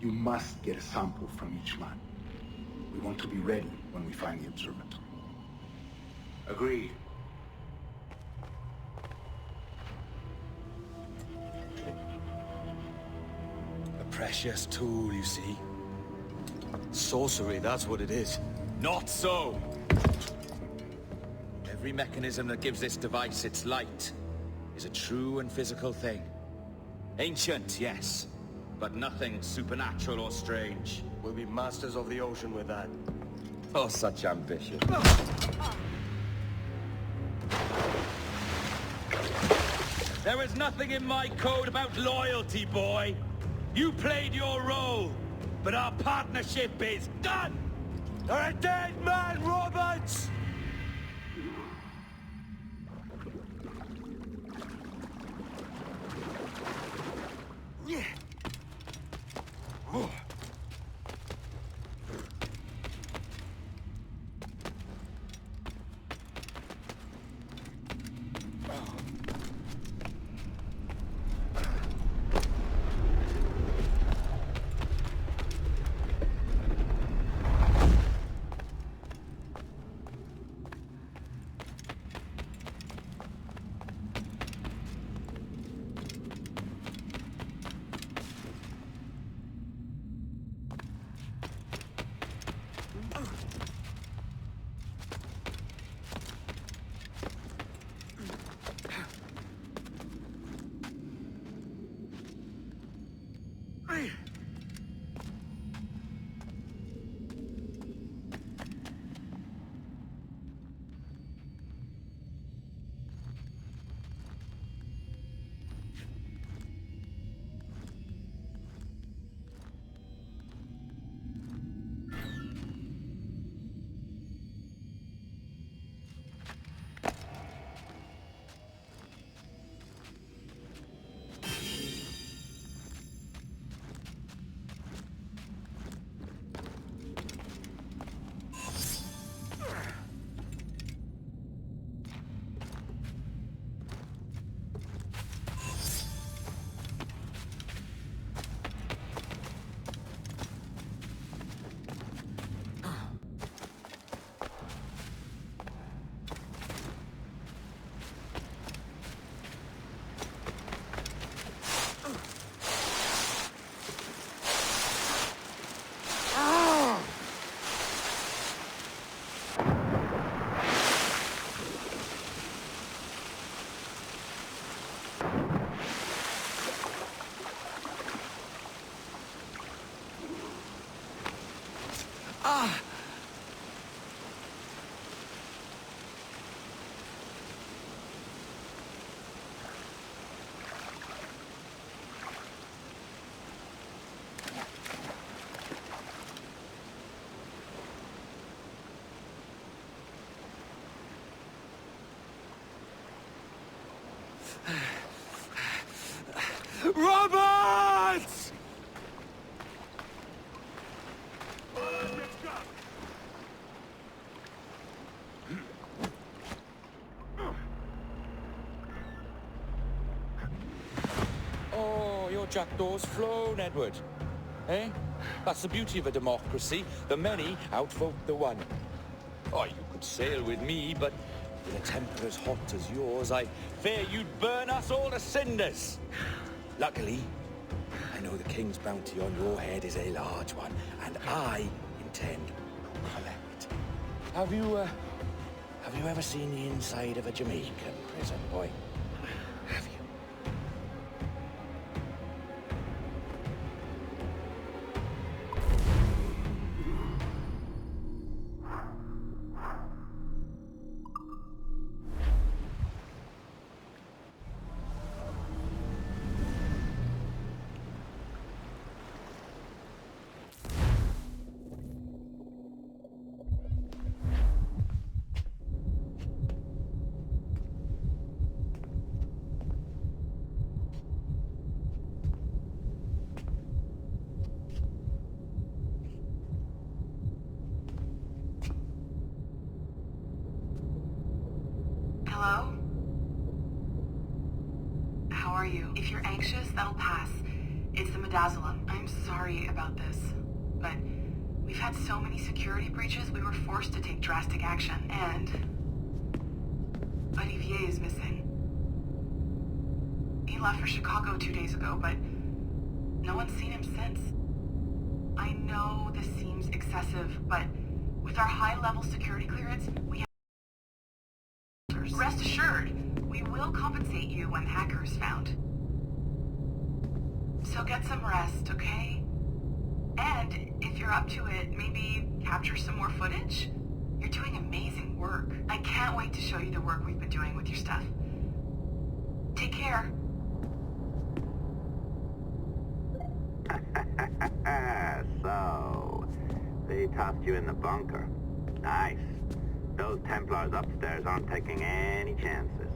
You must get a sample from each man. We want to be ready when we find the observatory. Agreed. A precious tool, you see. Sorcery, that's what it is. Not so! Every mechanism that gives this device its light is a true and physical thing. Ancient, yes, but nothing supernatural or strange. We'll be masters of the ocean with that. Oh, such ambition. There is nothing in my code about loyalty, boy. You played your role, but our partnership is done! You're a dead man, Roberts! Yeah. Roberts! Oh, your jackdaw's flown, Edward. Eh? That's the beauty of a democracy. The many outvote the one. Oh, you could sail with me, but with a temper as hot as yours, I fear you'd burn us all to cinders. Luckily, I know the king's bounty on your head is a large one, and I intend to collect. Have you ever seen the inside of a Jamaican prison, boy? Have you? you. If you're anxious, that'll pass. It's the midazolam. I'm sorry about this, but we've had so many security breaches, we were forced to take drastic action, and Olivier is missing. He left for Chicago 2 days ago, but no one's seen him since. I know this seems excessive, but with our high-level security clearance, we have... Rest assured, we will compensate you when the hacker is found. So get some rest, okay? And if you're up to it, maybe capture some more footage? You're doing amazing work. I can't wait to show you the work we've been doing with your stuff. Take care. So, they tossed you in the bunker. Nice. Those Templars upstairs aren't taking any chances.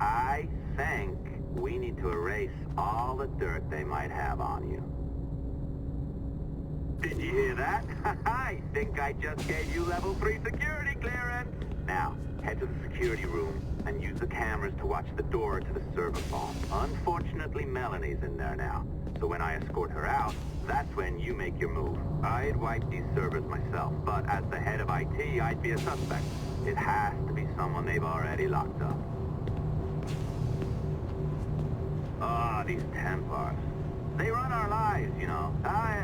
I think we need to erase all the dirt they might have on you. Did you hear that? I think I just gave you level 3 security clearance. Now, head to the security room and use the cameras to watch the door to the server farm. Unfortunately, Melanie's in there now. So when I escort her out, that's when you make your move. I'd wipe these servers myself, but as the head of IT, I'd be a suspect. It has to be someone they've already locked up. Ah, these Templars. They run our lives, you know.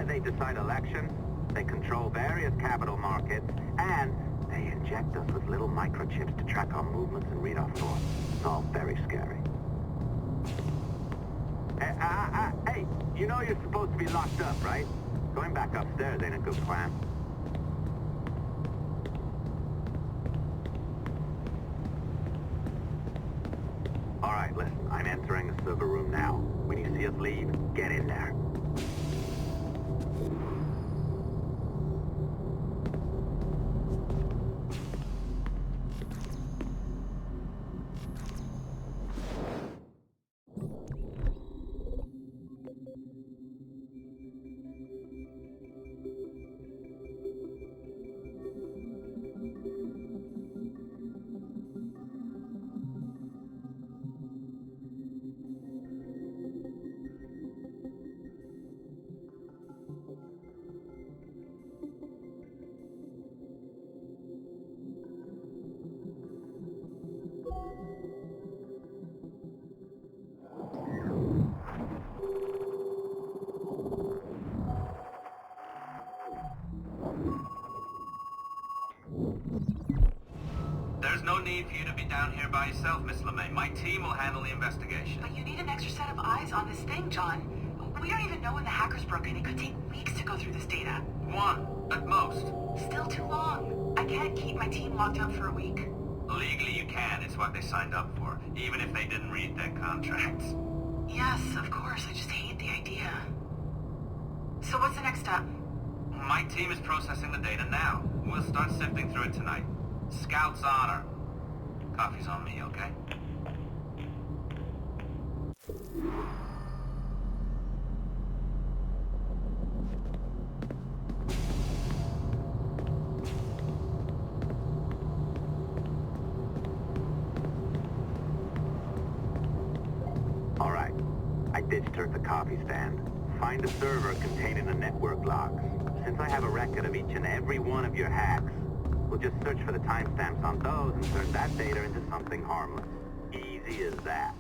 They decide elections, they control various capital markets, and they inject us with little microchips to track our movements and read our thoughts. It's all very scary. Hey, you know you're supposed to be locked up, right? Going back upstairs ain't a good plan. All right, listen, I'm entering the server room now. When you see us leave, get in there. There's no need for you to be down here by yourself, Miss LeMay. My team will handle the investigation. But you need an extra set of eyes on this thing, John. We don't even know when the hackers broke in. It could take weeks to go through this data. 1, at most. Still too long. I can't keep my team locked up for a week. Legally you can. It's what they signed up for, even if they didn't read their contracts. Yes, of course. I just hate the idea. So what's the next step? My team is processing the data now. We'll start sifting through it tonight. Scout's honor. Coffee's on me, okay? All right. I ditched her at the coffee stand. Find a server containing the network logs. Since I have a record of each and every one of your hacks, we'll just search for the timestamps on those and turn that data into something harmless. Easy as that.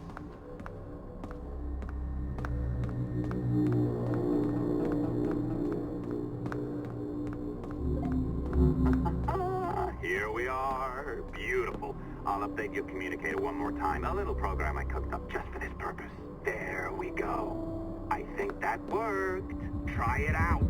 Here we are. Beautiful. I'll update your communicator one more time. A little program I cooked up just for this purpose. There we go. I think that worked. Try it out.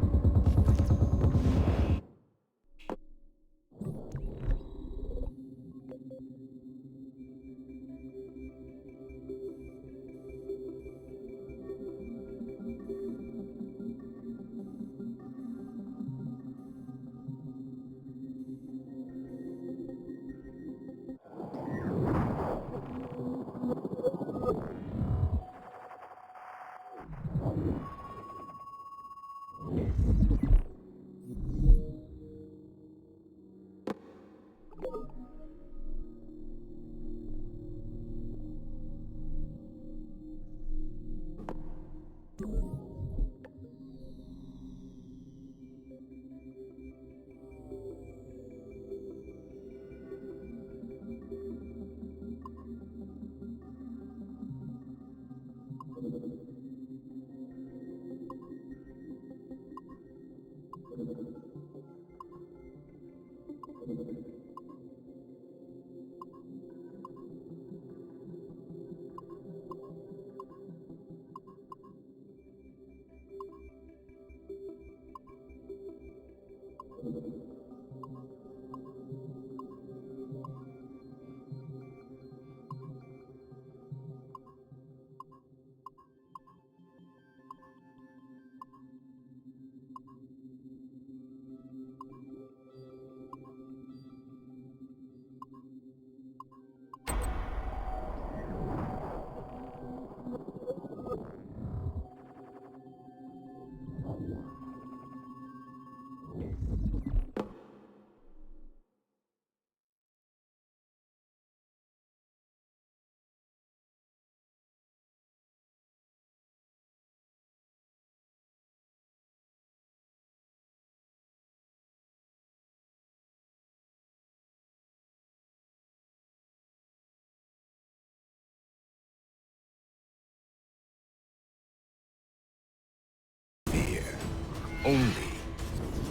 Only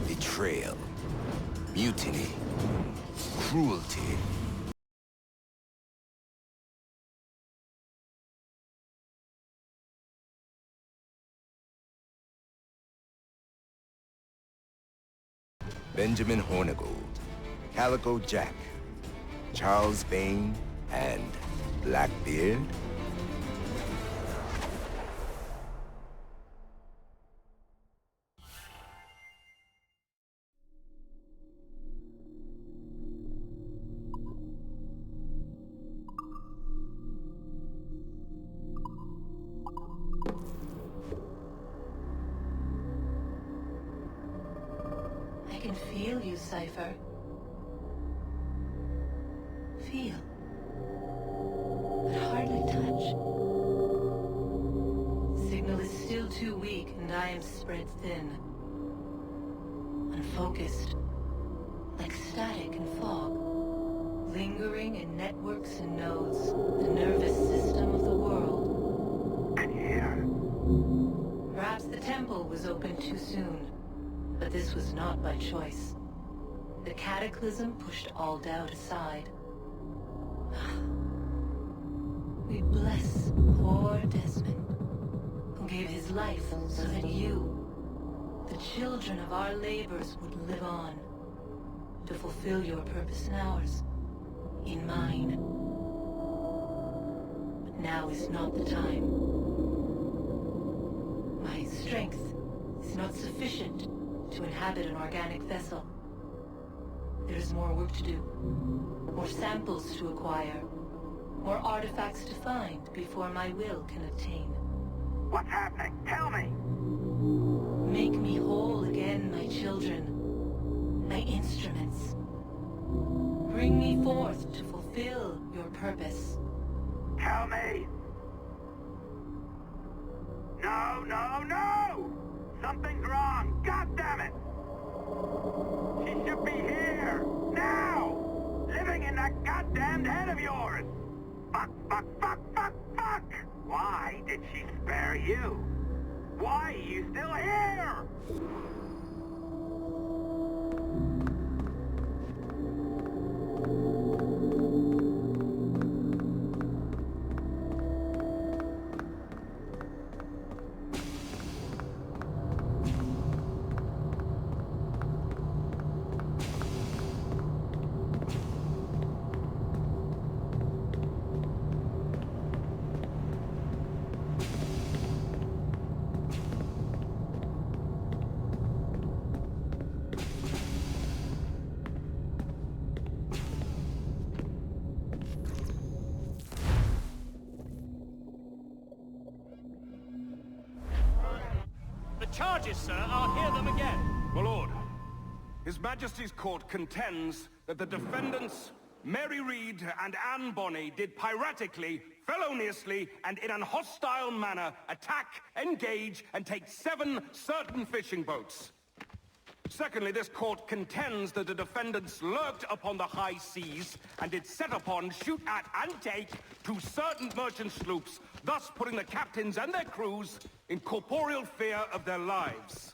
betrayal, mutiny, cruelty. Benjamin Hornigold, Calico Jack, Charles Vane, and Blackbeard? I can feel you, Cypher. Feel. But hardly touch. Signal is still too weak, and I am spread thin. Unfocused. Like static and fog. Lingering in networks and nodes. The nervous system of the world. Can you hear? Perhaps the temple was opened too soon. But this was not by choice. The cataclysm pushed all doubt aside. We bless poor Desmond, who gave his life so that you, the children of our labors, would live on, to fulfill your purpose in ours, in mine. But now is not the time. My strength is not sufficient to inhabit an organic vessel. There is more work to do, more samples to acquire, more artifacts to find before my will can obtain. What's happening? Tell me! Make me whole again, my children, my instruments. Bring me forth to fulfill your purpose. Tell me! No, no, no! Something's wrong! God damn it! She should be here! Now! Living in that goddamned head of yours! Fuck, fuck, fuck, fuck, fuck! Why did she spare you? Why are you still here? Charges, sir. I'll hear them again. My lord, His Majesty's court contends that the defendants, Mary Reed and Anne Bonny, did piratically, feloniously, and in an hostile manner attack, engage, and take 7 certain fishing boats. Secondly, this court contends that the defendants lurked upon the high seas and did set upon, shoot at, and take 2 certain merchant sloops, thus putting the captains and their crews in corporeal fear of their lives.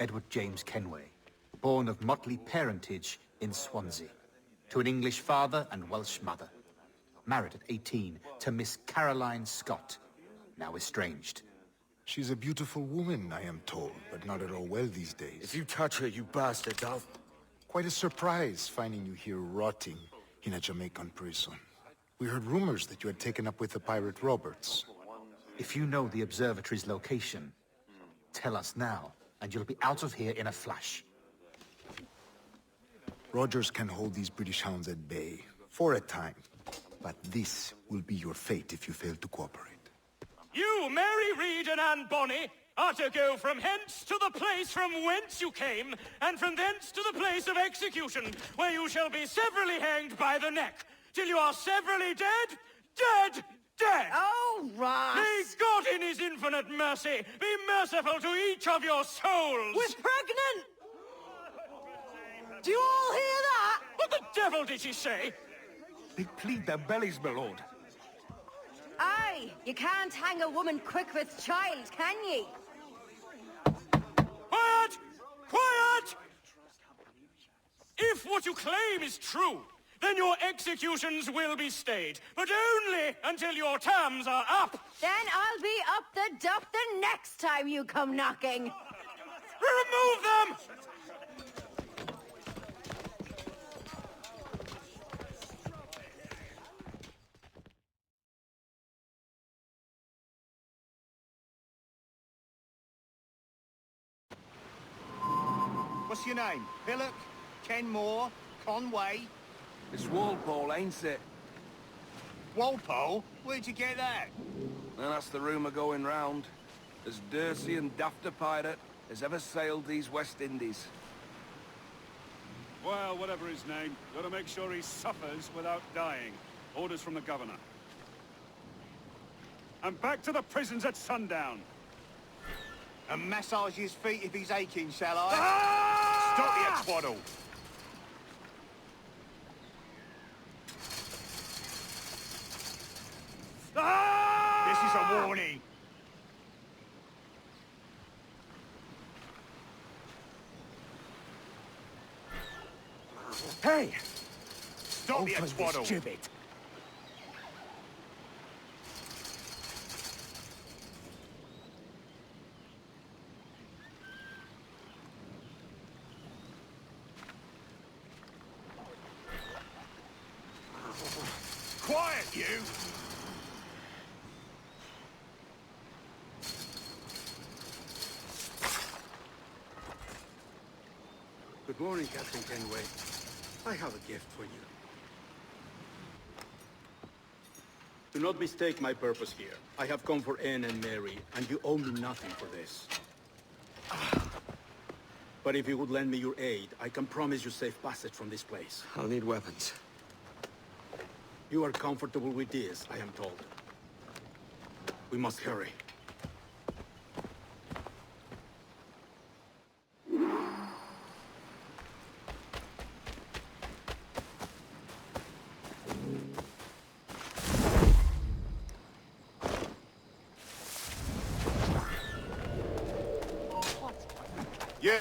Edward James Kenway, born of motley parentage in Swansea, to an English father and Welsh mother. Married at 18 to Miss Caroline Scott, now estranged. She's a beautiful woman, I am told, but not at all well these days. If you touch her, you bastards, I'll... Quite a surprise finding you here rotting in a Jamaican prison. We heard rumors that you had taken up with the pirate Roberts. If you know the observatory's location, tell us now, and you'll be out of here in a flash. Rogers can hold these British hounds at bay, for a time. But this will be your fate if you fail to cooperate. You, Mary Reed and Anne Bonny, are to go from hence to the place from whence you came, and from thence to the place of execution, where you shall be severally hanged by the neck, till you are severally dead, dead, dead! Oh, Ross! May God in his infinite mercy be merciful to each of your souls! We're pregnant! Do you all hear that? What the devil did she say? They plead their bellies, my lord. Aye, you can't hang a woman quick with child, can ye? Why, Quiet! If what you claim is true, then your executions will be stayed, but only until your terms are up. Then I'll be up the duck the next time you come knocking. Remove them! What's your name? Pillock? Kenmore? Conway? It's Walpole, ain't it? Walpole? Where'd you get that? And that's the rumour going round. As dirty and daft a pirate as ever sailed these West Indies. Well, whatever his name, gotta make sure he suffers without dying. Orders from the governor. And back to the prisons at sundown. And massage his feet if he's aching, shall I? Stop your twaddle! This is a warning. Hey! Stop your twaddle! Gibbet! Quiet, you! Good morning, Captain Kenway. I have a gift for you. Do not mistake my purpose here. I have come for Anne and Mary, and you owe me nothing for this. But if you would lend me your aid, I can promise you safe passage from this place. I'll need weapons. You are comfortable with this, I am told. We must hurry. Yeah.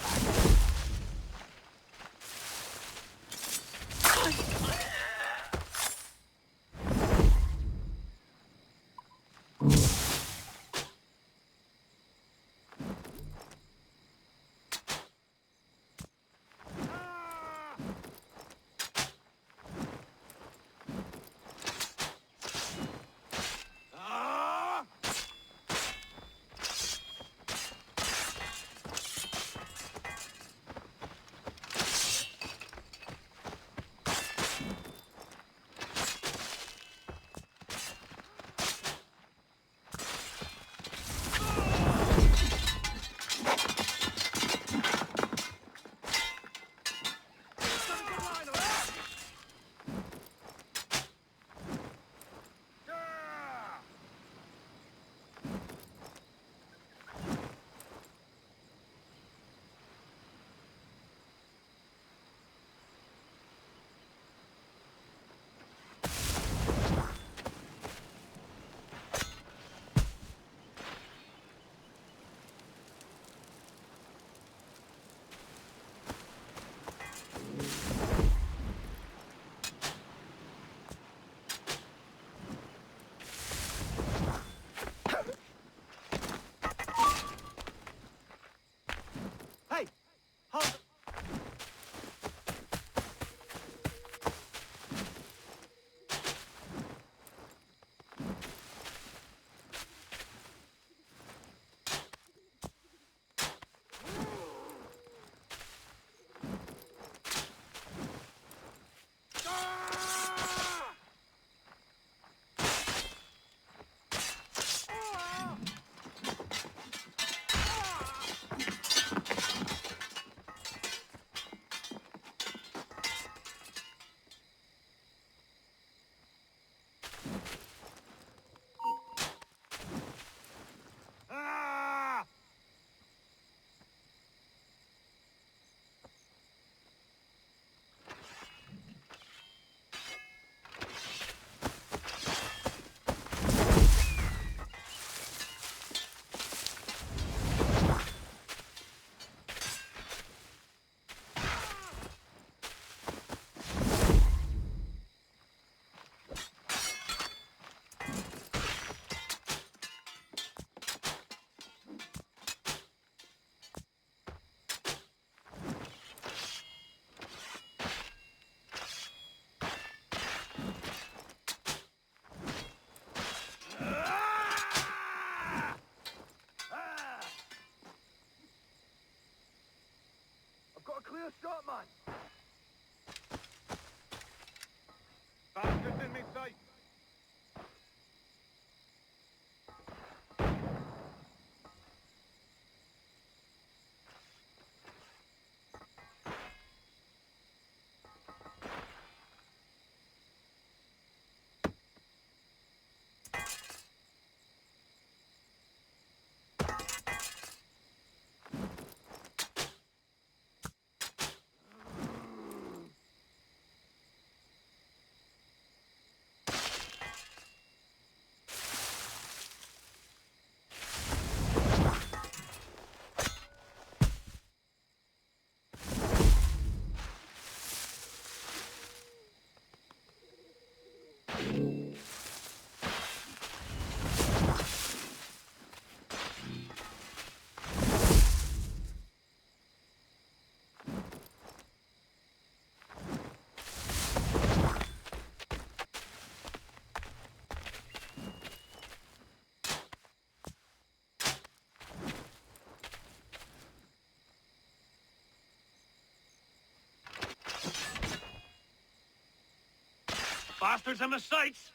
bastards in the sights!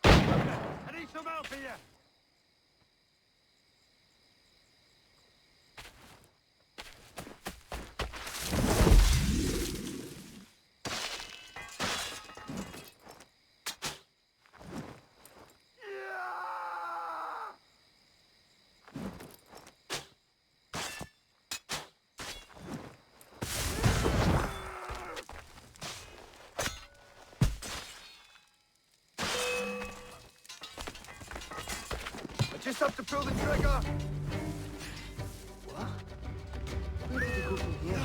I need some help here! Just have to pull the trigger. What? Where did he go from here?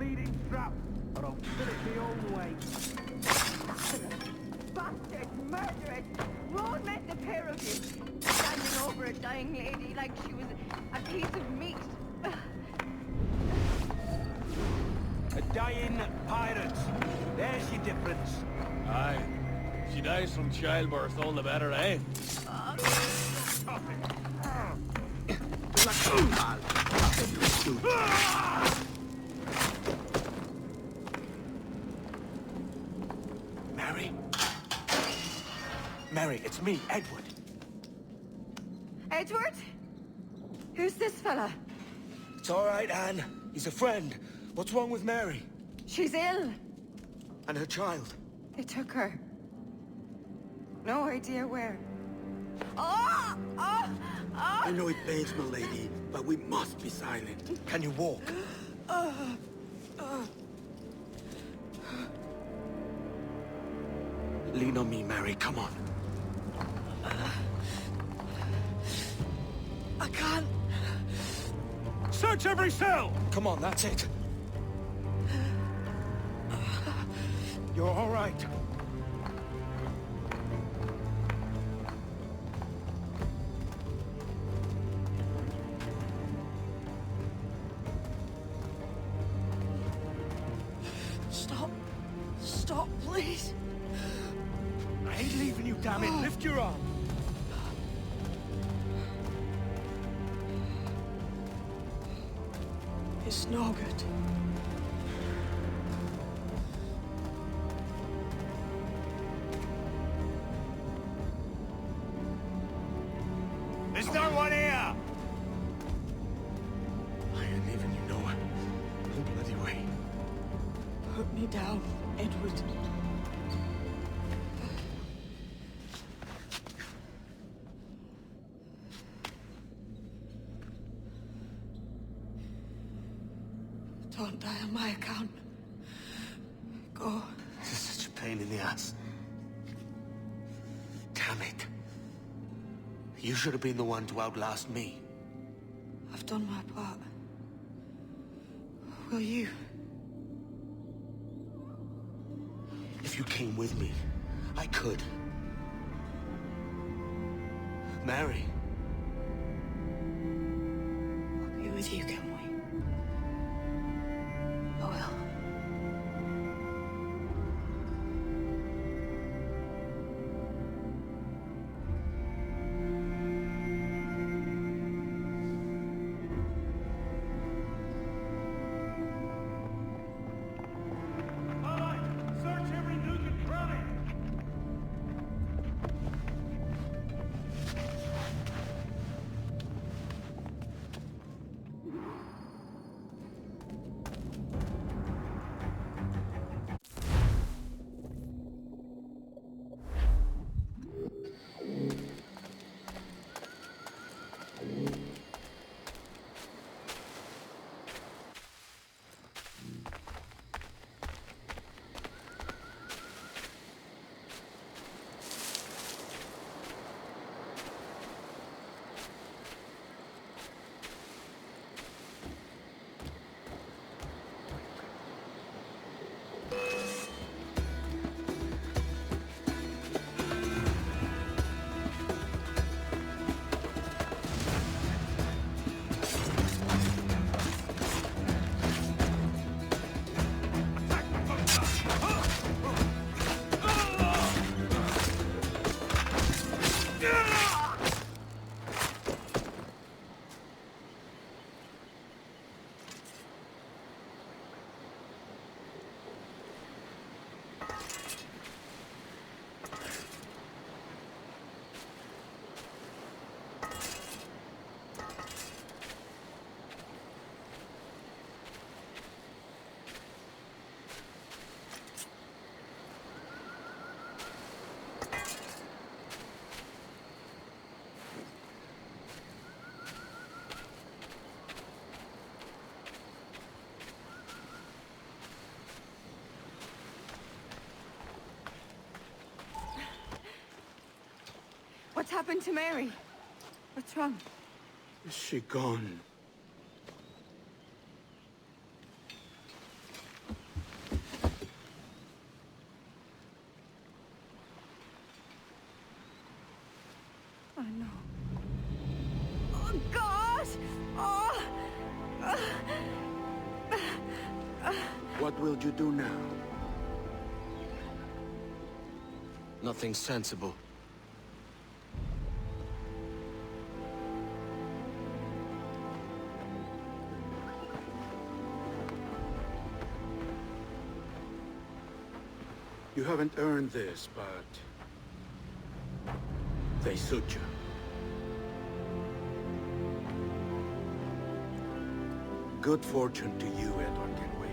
bleeding trap, or I'll fill it my own way. Bastard, murderous! Won't let the pair of you standing over a dying lady like she was a piece of meat. A dying pirate. There's your difference. Aye. She dies from childbirth, all the better, eh? Mary? Mary, it's me, Edward. Edward? Who's this fella? It's all right, Anne. He's a friend. What's wrong with Mary? She's ill. And her child? They took her. No idea where. Oh! Oh! Oh! I know it pains, my lady, but we must be silent. Can you walk? Lean on me, Mary. Come on. I can't. Search every cell! Come on, that's it. You're all right. Stop. Stop, please. I ain't leaving you, damn it. Lift your arm. It's no good. There's no one here! I ain't leaving you nowhere. No bloody way. Put me down, Edward. Don't die on my account. Go. This is such a pain in the ass. Damn it. You should have been the one to outlast me. I've done my part. Will you? If you came with me, I could. Mary. I'll be with you, Kenway. I will. What's happened to Mary? What's wrong? Is she gone? Oh, no. Oh, God! Oh! What will you do now? Nothing sensible. You haven't earned this, but they suit you. Good fortune to you, Edward Kenway.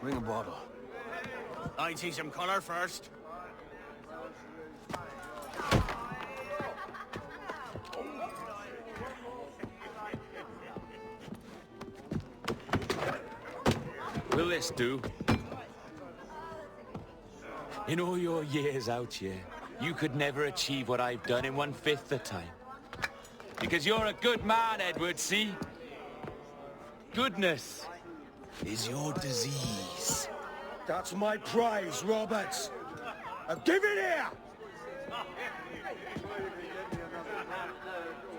Bring a bottle. I see some color first. Will this do? In all your years out here, you could never achieve what I've done in 1/5 the time. Because you're a good man, Edward, see? Goodness is your disease. That's my prize, Roberts. Now give it here!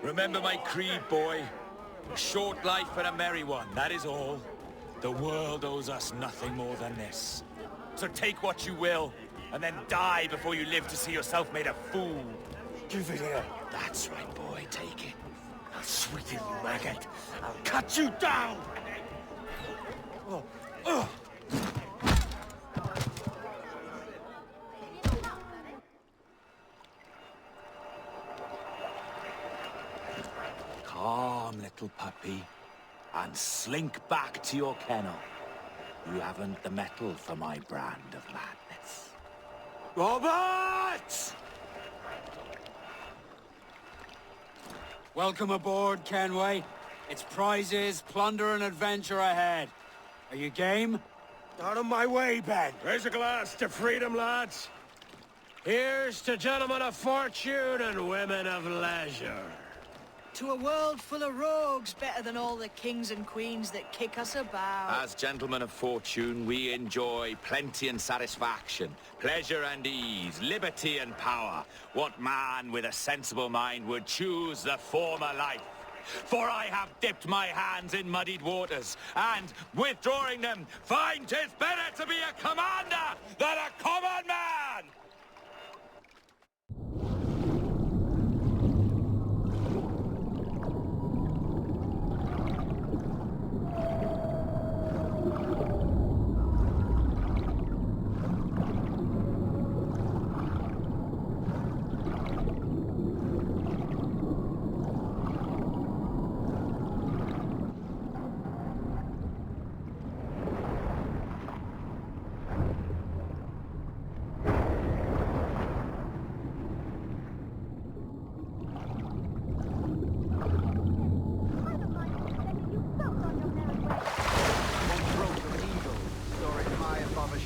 Remember my creed, boy. A short life and a merry one, that is all. The world owes us nothing more than this. So take what you will, and then die before you live to see yourself made a fool. Give it here. That's right, boy, take it. I'll sweeten you, maggot. I'll cut you down! Calm, little puppy, and slink back to your kennel. You haven't the mettle for my brand of madness. Robert! Welcome aboard, Kenway. It's prizes, plunder, and adventure ahead. Are you game? Out of my way, Ben. Raise a glass to freedom, lads. Here's to gentlemen of fortune and women of leisure. To a world full of rogues, better than all the kings and queens that kick us about. As gentlemen of fortune, we enjoy plenty and satisfaction, pleasure and ease, liberty and power. What man with a sensible mind would choose the former life? For I have dipped my hands in muddied waters, and, withdrawing them, find 'tis better to be a commander than a common man!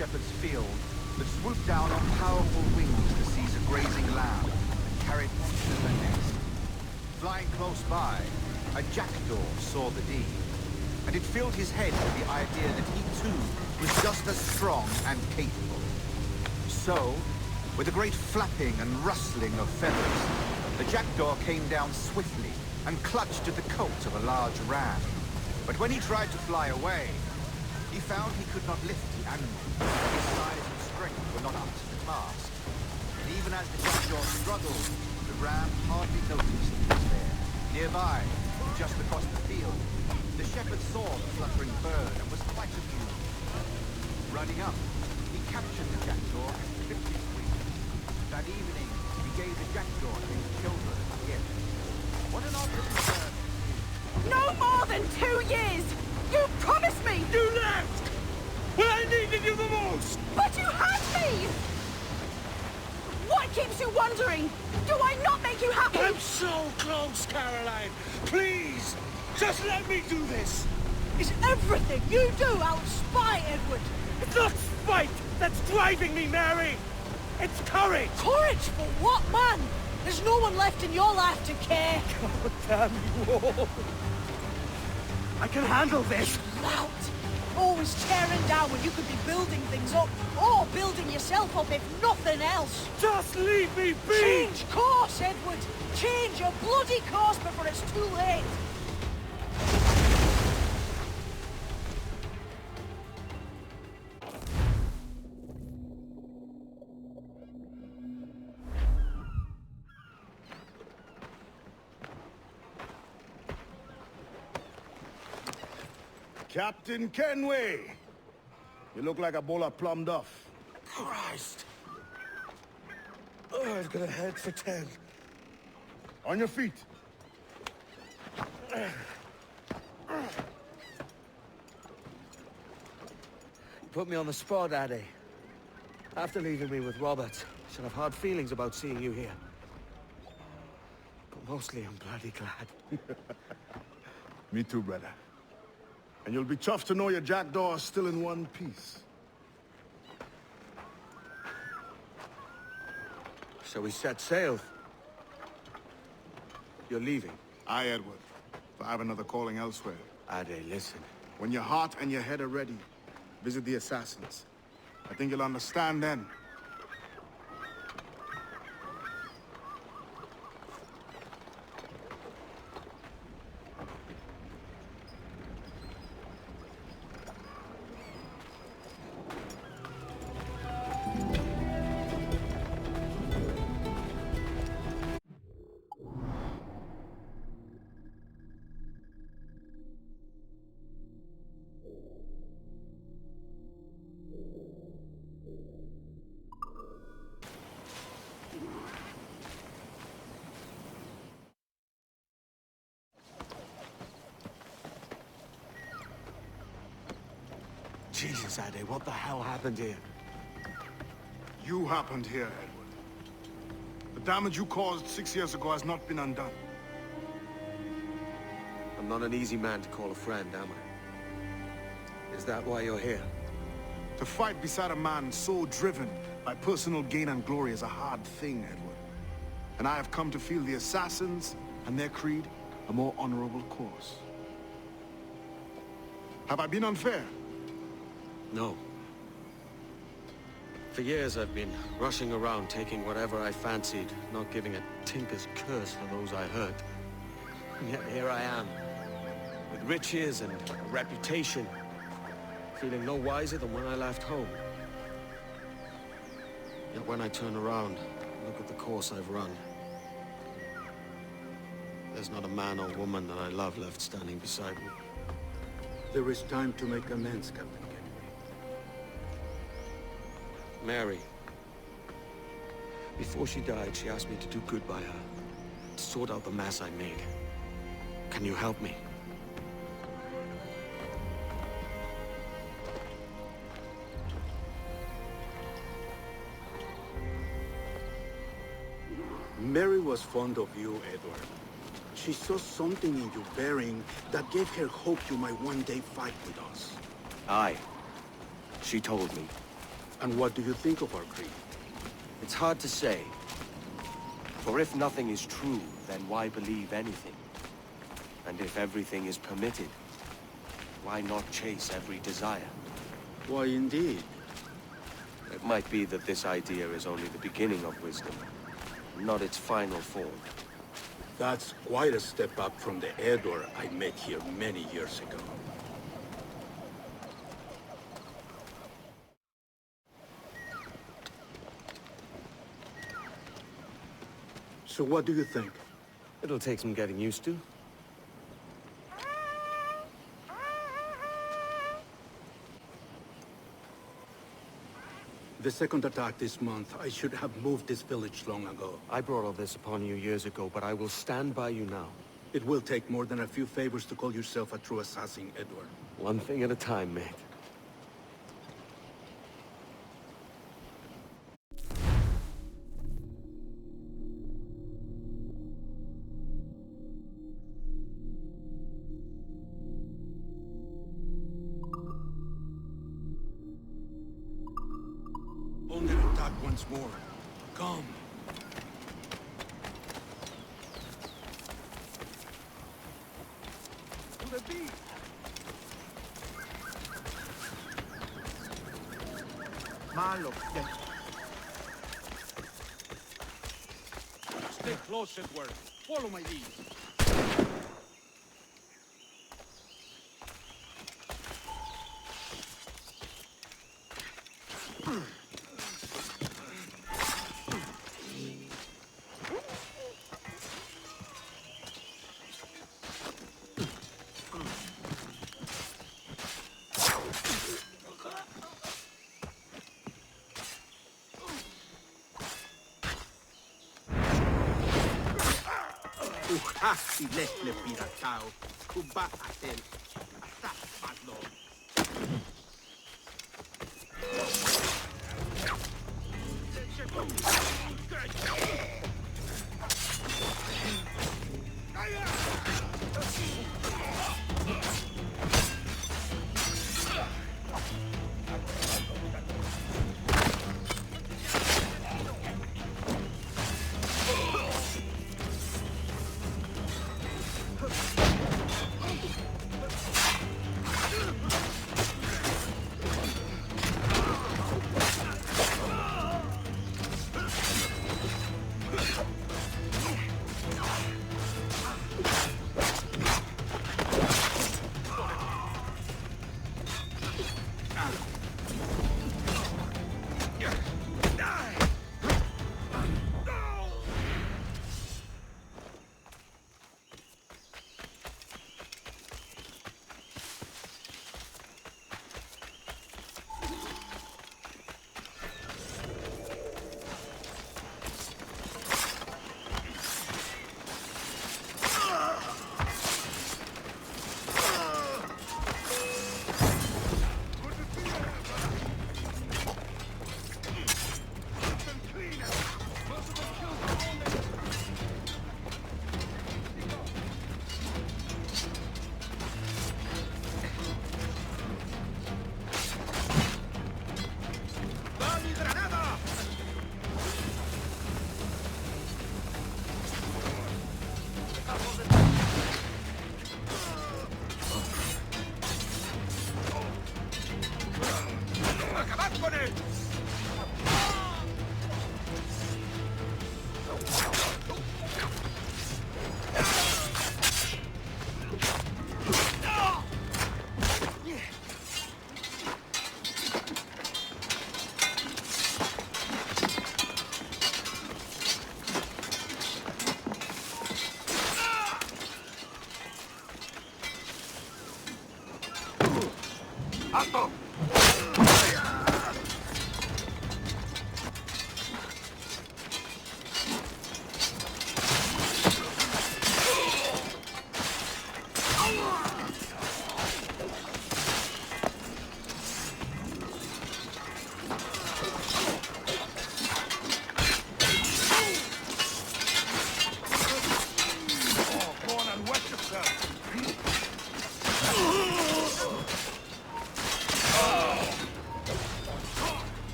shepherd's field that swooped down on powerful wings to seize a grazing lamb and carried it to the nest. Flying close by, a jackdaw saw the deed, and it filled his head with the idea that he too was just as strong and capable. So, with a great flapping and rustling of feathers, the jackdaw came down swiftly and clutched at the coat of a large ram. But when he tried to fly away, he found he could not lift the animal. His size and strength were not up to the task. And even as the jackdaw struggled, the ram hardly noticed he was there. Nearby, just across the field, the shepherd saw the fluttering bird and was quite amused. Running up, he captured the jackdaw and clipped its wings. That evening, he gave the jackdaw to his children as a gift. What an odd little bird. No more than 2 years! You promised me! You left! When I needed you the most! But you had me! What keeps you wondering? Do I not make you happy? I'm so close, Caroline! Please! Just let me do this! Is everything you do out of spite, Edward? It's not spite that's driving me, Mary! It's courage! Courage for what, man? There's no one left in your life to care. God damn you all! I can handle this! Lout! Always tearing down when you could be building things up, or building yourself up if nothing else. Just leave me be! Change course, Edward! Change your bloody course before it's too late! Captain Kenway! You look like a bowl of plum duff. Christ! Oh, I've got a head for 10. On your feet. You put me on the spot, Addy. After leaving me with Robert, I should have hard feelings about seeing you here. But mostly I'm bloody glad. Me too, brother. And you'll be chuffed to know your jackdaw is still in one piece. So we set sail. You're leaving? Aye, Edward. But I have another calling elsewhere. Ade, listen. When your heart and your head are ready, visit the Assassins. I think you'll understand then. Jesus, Ade, what the hell happened here? You happened here, Edward. The damage you caused 6 years ago has not been undone. I'm not an easy man to call a friend, am I? Is that why you're here? To fight beside a man so driven by personal gain and glory is a hard thing, Edward. And I have come to feel the Assassins and their creed a more honorable course. Have I been unfair? No. For years I've been rushing around taking whatever I fancied, not giving a tinker's curse for those I hurt. And yet here I am, with riches and a reputation, feeling no wiser than when I left home. Yet when I turn around, look at the course I've run. There's not a man or woman that I love left standing beside me. There is time to make amends, Captain Kenway. Mary. Before she died, she asked me to do good by her, to sort out the mess I made. Can you help me? Mary was fond of you, Edward. She saw something in your bearing that gave her hope you might one day fight with us. Aye. She told me. And what do you think of our creed? It's hard to say. For if nothing is true, then why believe anything? And if everything is permitted, why not chase every desire? Why, indeed. It might be that this idea is only the beginning of wisdom, not its final form. That's quite a step up from the Edward I met here many years ago. So what do you think? It'll take some getting used to. The second attack this month, I should have moved this village long ago. I brought all this upon you years ago, but I will stand by you now. It will take more than a few favors to call yourself a true assassin, Edward. One thing at a time, mate. Only attack once more. Come. To the beat! Malo. Stay close, Edward. Follow my lead. Uhasi lesle piratao. Kuba atel. Ata padlo.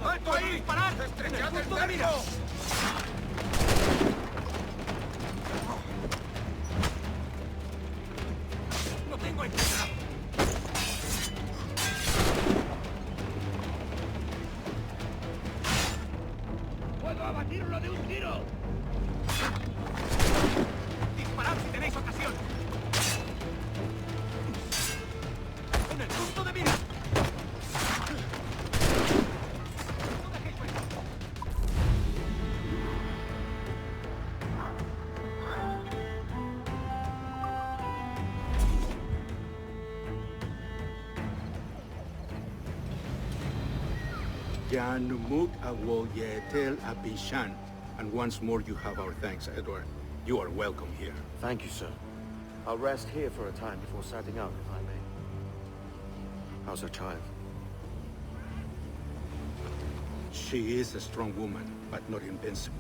¡Alto ahí! ¡Disparad! ¡Estrechad el cerco! ¡No tengo entrada! ¡Puedo abatirlo de un tiro! ¡Disparad si tenéis ocasión! ¡En el punto de mira! Janumuk Awoyetel Abishan. And once more you have our thanks, Edward. You are welcome here. Thank you, sir. I'll rest here for a time before setting out, if I may. How's her child? She is a strong woman, but not invincible.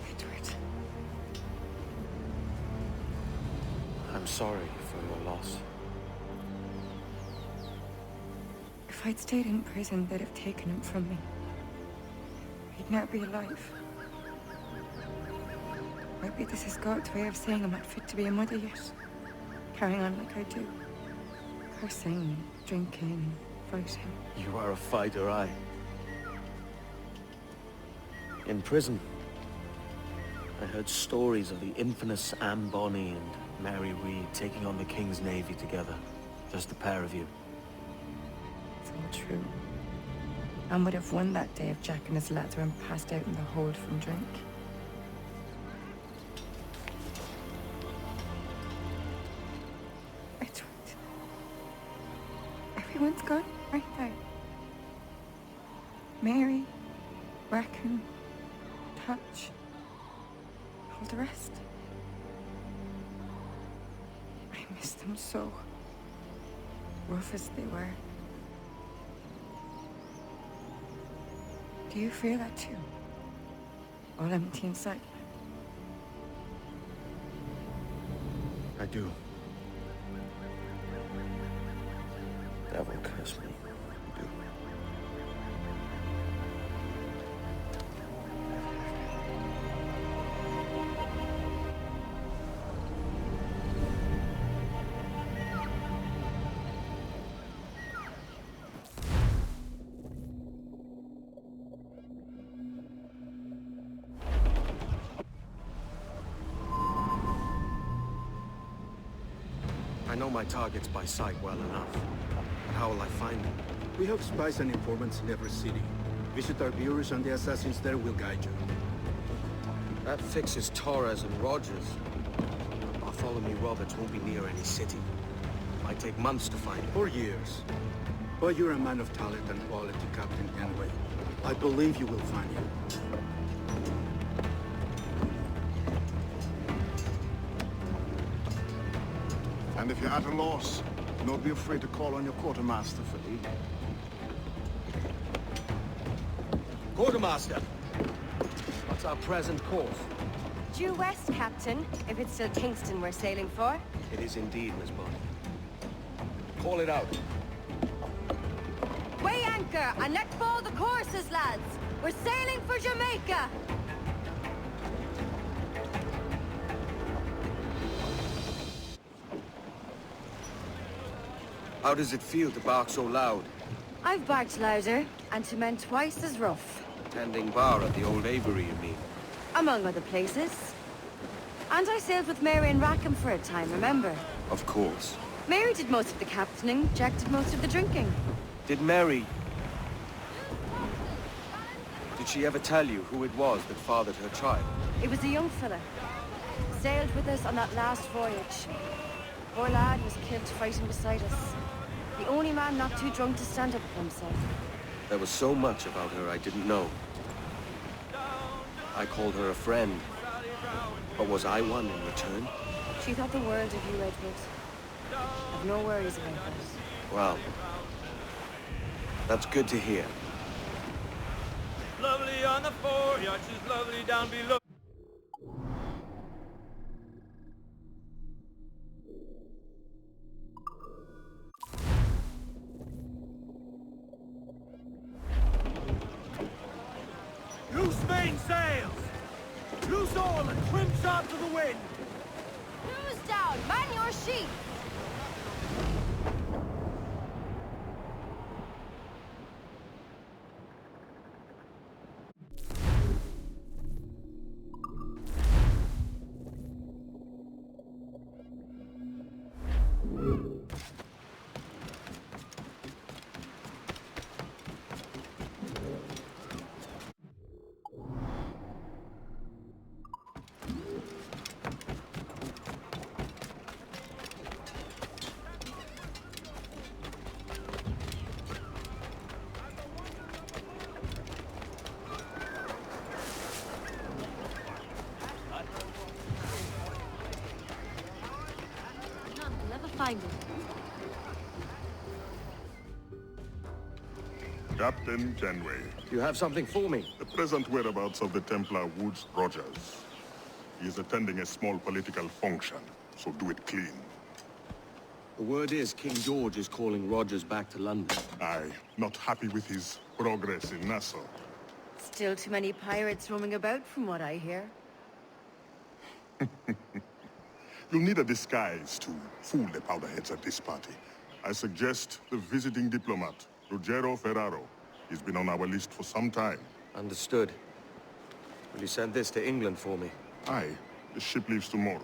Edward. I'm sorry for your loss. If I'd stayed in prison, they'd have taken him from me. He'd now be alive. Maybe this is God's way of saying I'm not fit to be a mother yet. Carrying on like I do. Cursing, drinking, fighting. You are a fighter, aye. In prison, I heard stories of the infamous Anne Bonny and Mary Read taking on the King's Navy together. Just the pair of you. It's all true. Anne would have won that day if Jack and his lads weren't passed out in the hold from drink. Edward. Everyone's gone, aren't they? Mary, Raccoon, Touch, all the rest. I miss them so. Rough as they were. Do you feel that too? All empty inside? I do. Devil curse me. I do. I know my targets by sight well enough. But how will I find them? We have spies and informants in every city. Visit our bureaus and the assassins there will guide you. That fixes Torres and Rogers. Bartholomew Roberts won't be near any city. Might take months to find him. Or years. But you're a man of talent and quality, Captain Kenway. I believe you will find him. And if you're at a loss, don't be afraid to call on your quartermaster for aid. Quartermaster! What's our present course? Due west, Captain, if it's still Kingston we're sailing for. It is indeed, Miss Bonny. Call it out. Weigh anchor and let fall the courses, lads! We're sailing for Jamaica! How does it feel to bark so loud? I've barked louder, and to men twice as rough. Tending bar at the old Avery, you mean? Among other places. And I sailed with Mary and Rackham for a time, remember? Of course. Mary did most of the captaining, Jack did most of the drinking. Did Mary... Did she ever tell you who it was that fathered her child? It was a young fella. Sailed with us on that last voyage. Poor lad was killed fighting beside us. The only man not too drunk to stand up for himself. There was so much about her I didn't know. I called her a friend. But was I one in return? She thought the world of you, Edward. I've no worries about that. Well, that's good to hear. Lovely on the fore, yacht, she's lovely down below. Loose main sails! Loose all and trim sharp to the wind! Crews down! Man your sheep! Find it. Captain Kenway. You have something for me? The present whereabouts of the Templar Woods Rogers. He is attending a small political function, so do it clean. The word is King George is calling Rogers back to London. Aye, not happy with his progress in Nassau. Still too many pirates roaming about, from what I hear. You'll need a disguise to fool the powderheads at this party. I suggest the visiting diplomat, Ruggiero Ferraro. He's been on our list for some time. Understood. Will you send this to England for me? Aye. The ship leaves tomorrow.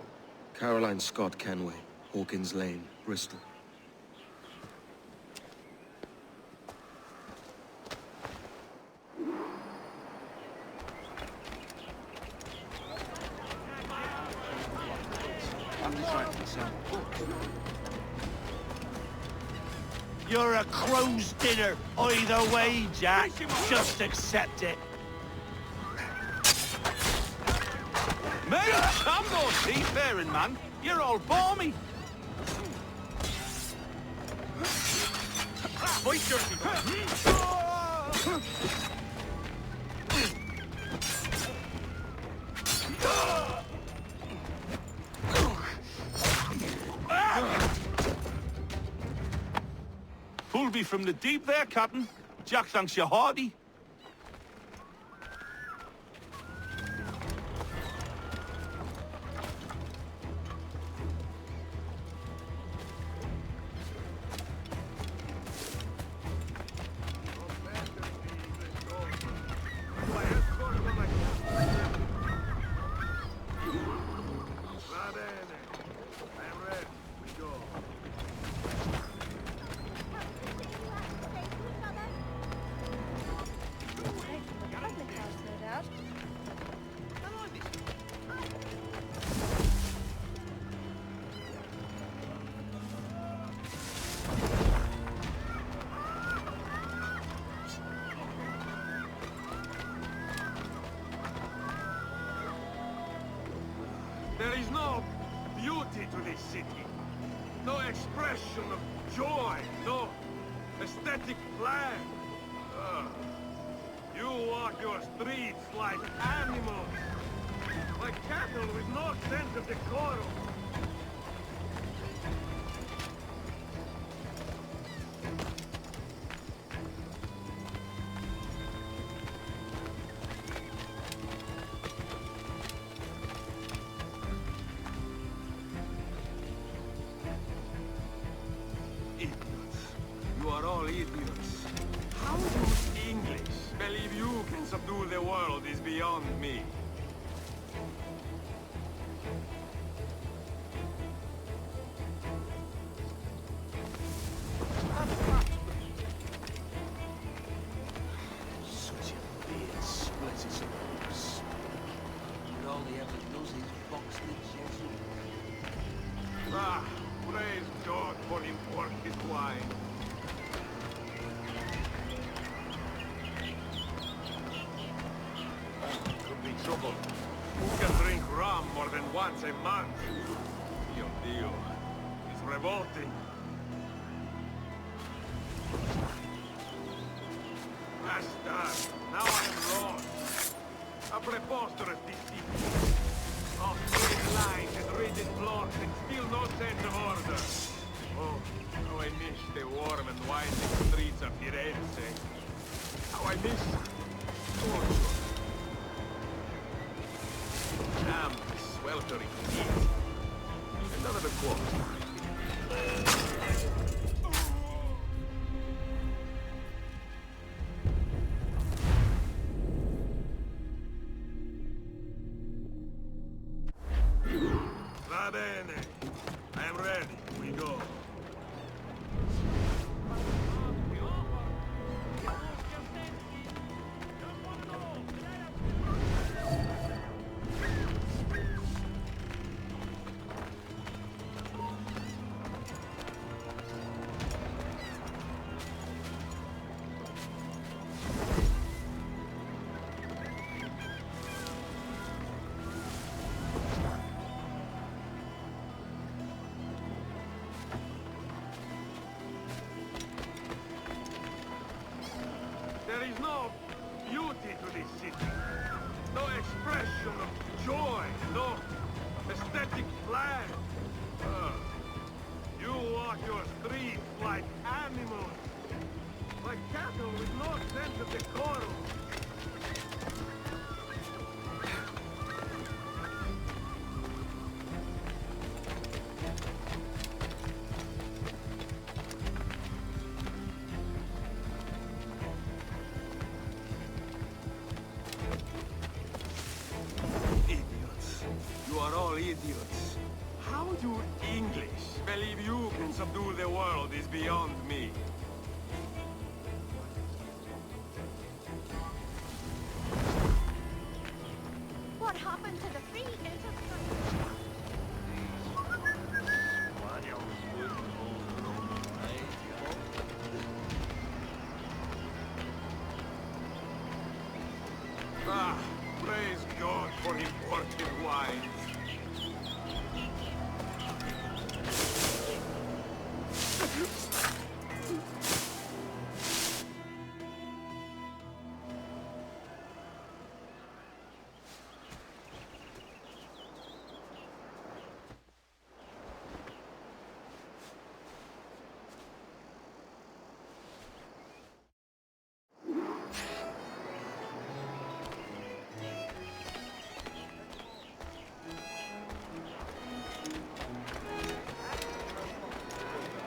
Caroline Scott Kenway, Hawkins Lane, Bristol. You're a crow's dinner either way, Jack. Just accept it. Mate, I'm no seafaring man. You're all balmy. Hoist your Pulled me from the deep there, Captain. Jack thanks you hardy. There is no beauty to this city. No expression of joy. No aesthetic plan. You walk your streets like animals. Like cattle with no sense of decorum. You are all idiots. How you English believe you can subdue the world is beyond me. Such a beard splits its lips. And all he ever does is box the Jesuit. Ah, praise God for him for his wine. Could be trouble. Who can drink rum more than once a month? Dio Dio. It's revolting. Bastard! Now I am lost. A preposterous deceit. Of straight lines and rigid blocks and still no sense of order. Oh, how I miss the warm and winding streets of Firenze. How I miss torture, sweltering heat. Another quarter. Va bene. I am ready. We go. There is no beauty to this city. No expression of joy, no aesthetic plan. You walk your streets like animals. Like cattle with no sense of decorum. Idiots. You are all idiots. How you English believe you can subdue the world is beyond me. What happened to the free enterprise? Ah, praise God for imported wines.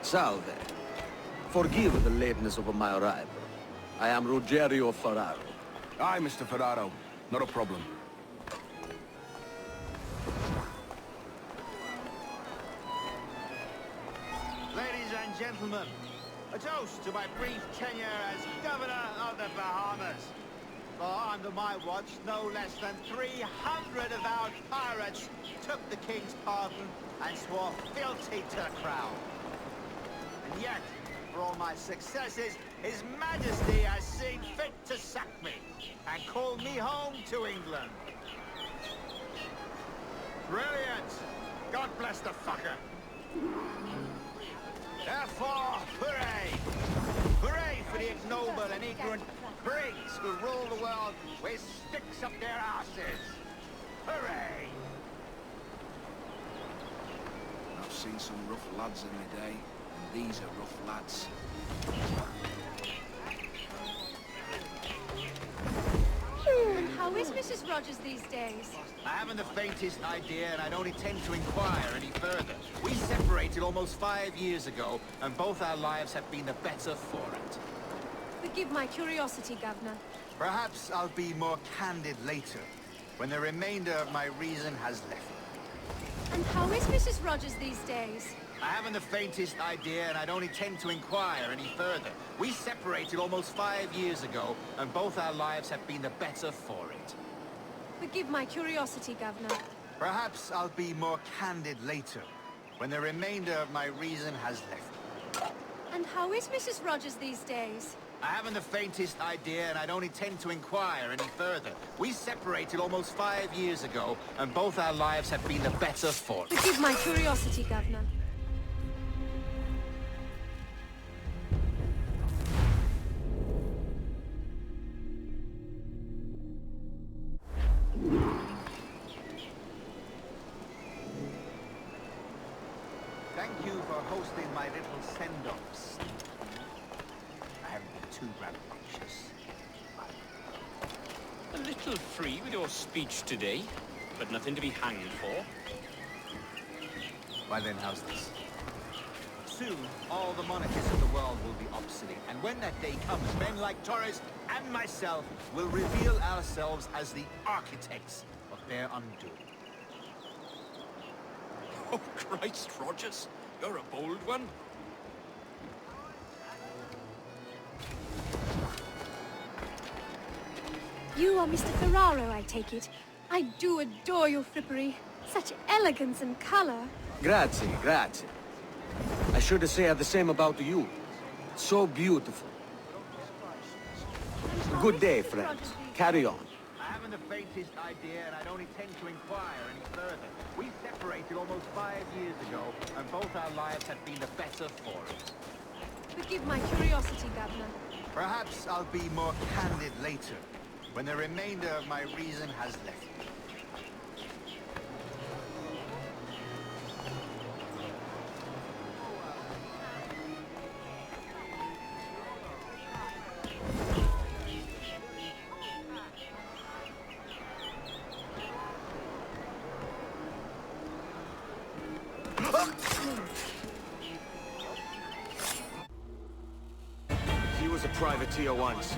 Salve. Forgive the lateness of my arrival. I am Rogerio Ferraro. Aye, Mr. Ferraro. Not a problem. Ladies and gentlemen, a toast to my brief tenure as Governor of the Bahamas. For under my watch, no less than 300 avowed pirates took the King's pardon and swore fealty to the crown. And yet, for all my successes, His Majesty has seen fit to sack me and call me home to England. Brilliant! God bless the fucker! Therefore, hooray! Hooray for the ignoble and ignorant prigs who rule the world with sticks up their asses! Hooray! I've seen some rough lads in my day, and these are rough lads. How is Mrs. Rogers these days? I haven't the faintest idea, and I don't intend to inquire any further. We separated almost 5 years ago, and both our lives have been the better for it. Forgive my curiosity, Governor. Perhaps I'll be more candid later, when the remainder of my reason has left me. And how is Mrs. Rogers these days? I haven't the faintest idea, and I don't intend to inquire any further. We separated almost 5 years ago, and both our lives have been the better for it. Forgive my curiosity, Governor. Perhaps I'll be more candid later, when the remainder of my reason has left me. And how is Mrs. Rogers these days? I haven't the faintest idea, and I don't intend to inquire any further. We separated almost 5 years ago, and both our lives have been the better for it. Forgive my curiosity, Governor. Thank you for hosting my little send-offs. I haven't been too rambunctious. A little free with your speech today. but nothing to be hanged for. Why then, how's this? Soon, all the monarchies of the world will be obsolete, and when that day comes, men like Torres and myself will reveal ourselves as the architects of their undoing. Oh, Christ, Rogers. You're a bold one. You are Mr. Ferraro, I take it. I do adore your frippery. Such elegance and color. Grazie, grazie. I should say the same about you. So beautiful. Good day, friends. Carry on. I haven't the faintest idea, and I don't intend to inquire any further. We separated almost 5 years ago, and both our lives have been the better for it. Forgive my curiosity, Governor. Perhaps I'll be more candid later, when the remainder of my reason has left me. He was a privateer once.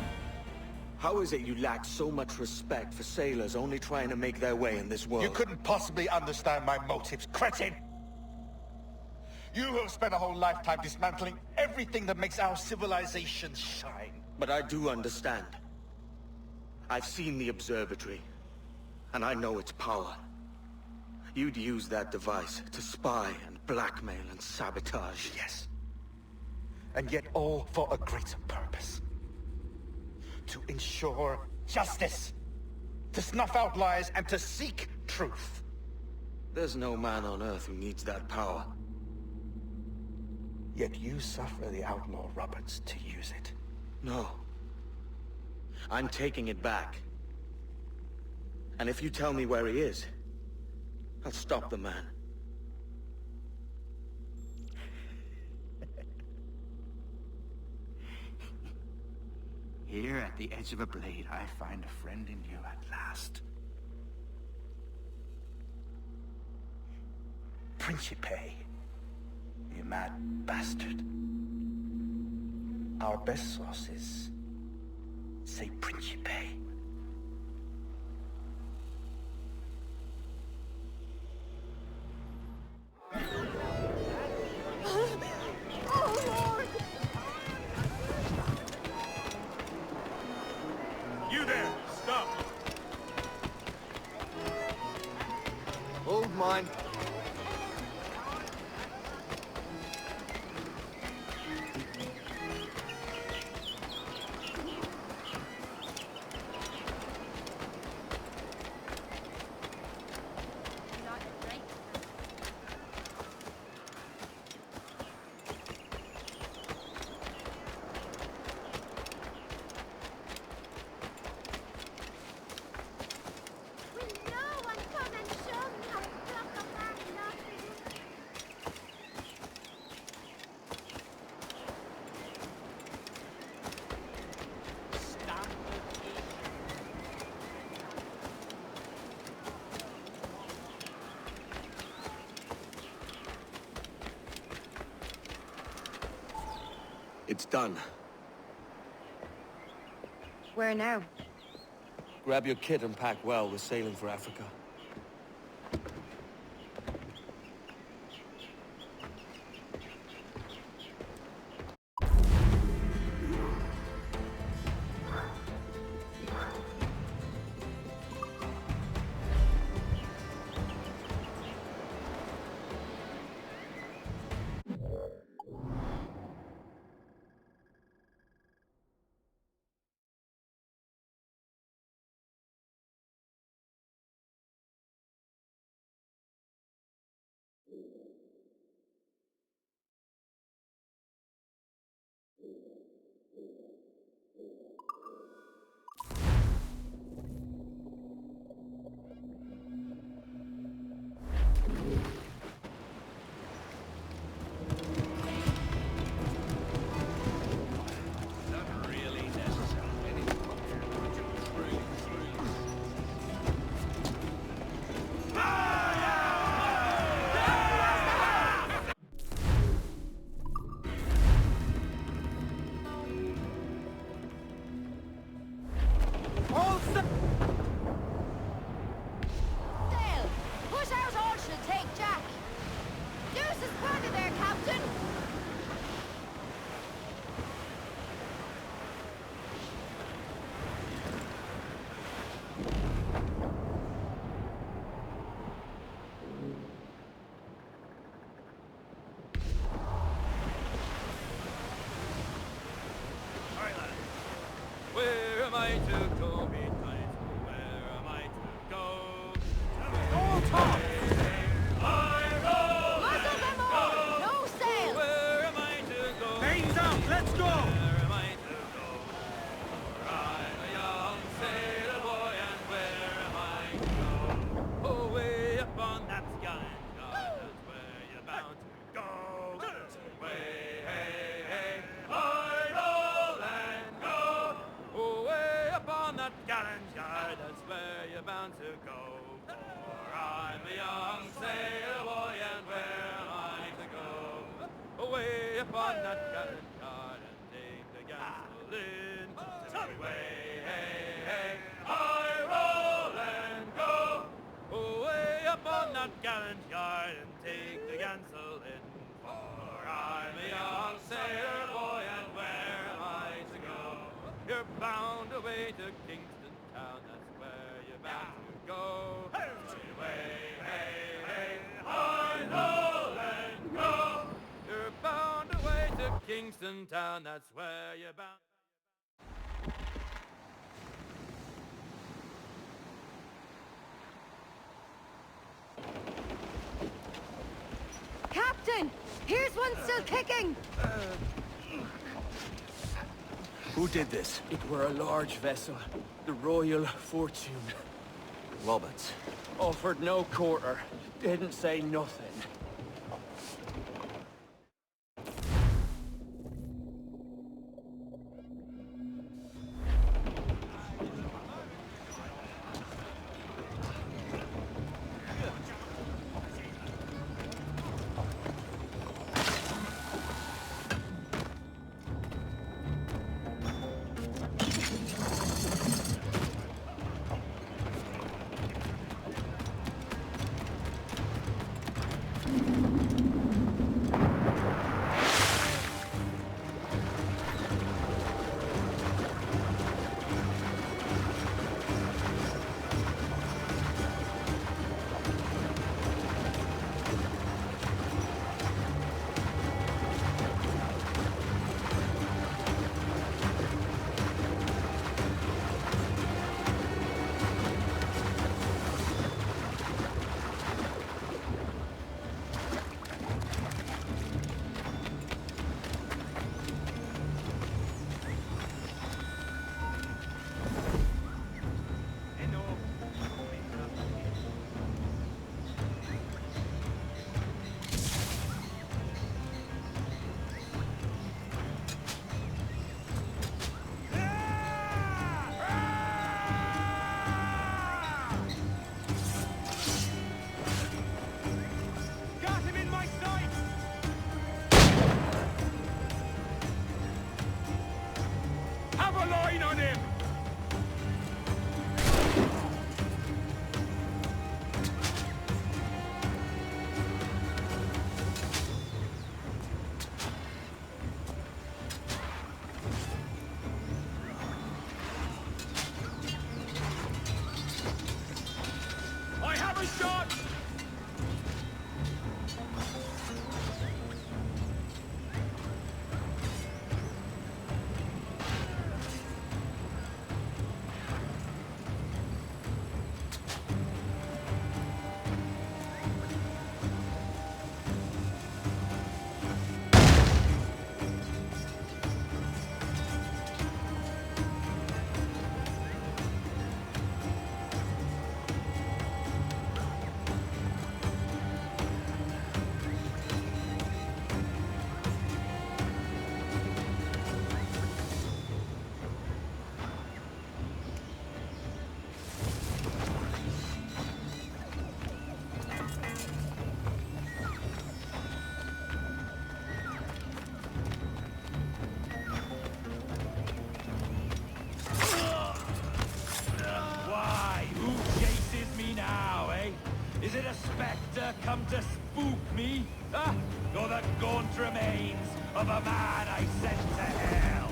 How is it you lack so much respect for sailors only trying to make their way in this world? You couldn't possibly understand my motives, cretin! You have spent a whole lifetime dismantling everything that makes our civilization shine. But I do understand. I've seen the observatory, and I know its power. You'd use that device to spy and blackmail and sabotage. Yes. And yet all for a greater purpose. To ensure justice. To snuff out lies and to seek truth. There's no man on Earth who needs that power. Yet you suffer the outlaw Roberts to use it. No. I'm taking it back. And if you tell me where he is, I'll stop the man. Here at the edge of a blade, I find a friend in you at last. Principe, you mad bastard. Our best sources say Principe. You there! Stop! Hold mine. It's done. Where now? Grab your kit and pack well. We're sailing for Africa. All set! Sail! Push out all should take Jack! Deuce is party there, Captain! Where am I to go, midnight? Where am I to go? All talk! Muzzle them all! No sail! Where am I to go? Mains out, let's go! Where am I to go? For I'm a young sailor boy, and where am I to go? Oh, way up on that sky, that's where you're bound to go. Way, hey, hey, I roll and go. Oh, way up on that gallant yard, that's where you're bound to go. For I'm a young sailor boy, and where am I to go? Away upon that gallant yard, and take the gamble in. Way, hey, hey, I roll and go. Away upon that gallant yard, and take the gansel in. For I'm a young sailor boy, and where am I to go? You're bound away to Kingston town, that's where you're bound to go. Way, hey, hey, I roll and go. You're bound away to Kingston town, that's where you're bound. Captain! Here's one still kicking! Who did this? It were a large vessel, the Royal Fortune. Roberts. Offered no quarter, didn't say nothing. it a spectre come to spook me? Ah, you're the gaunt remains of a man I sent to hell.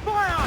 Fire!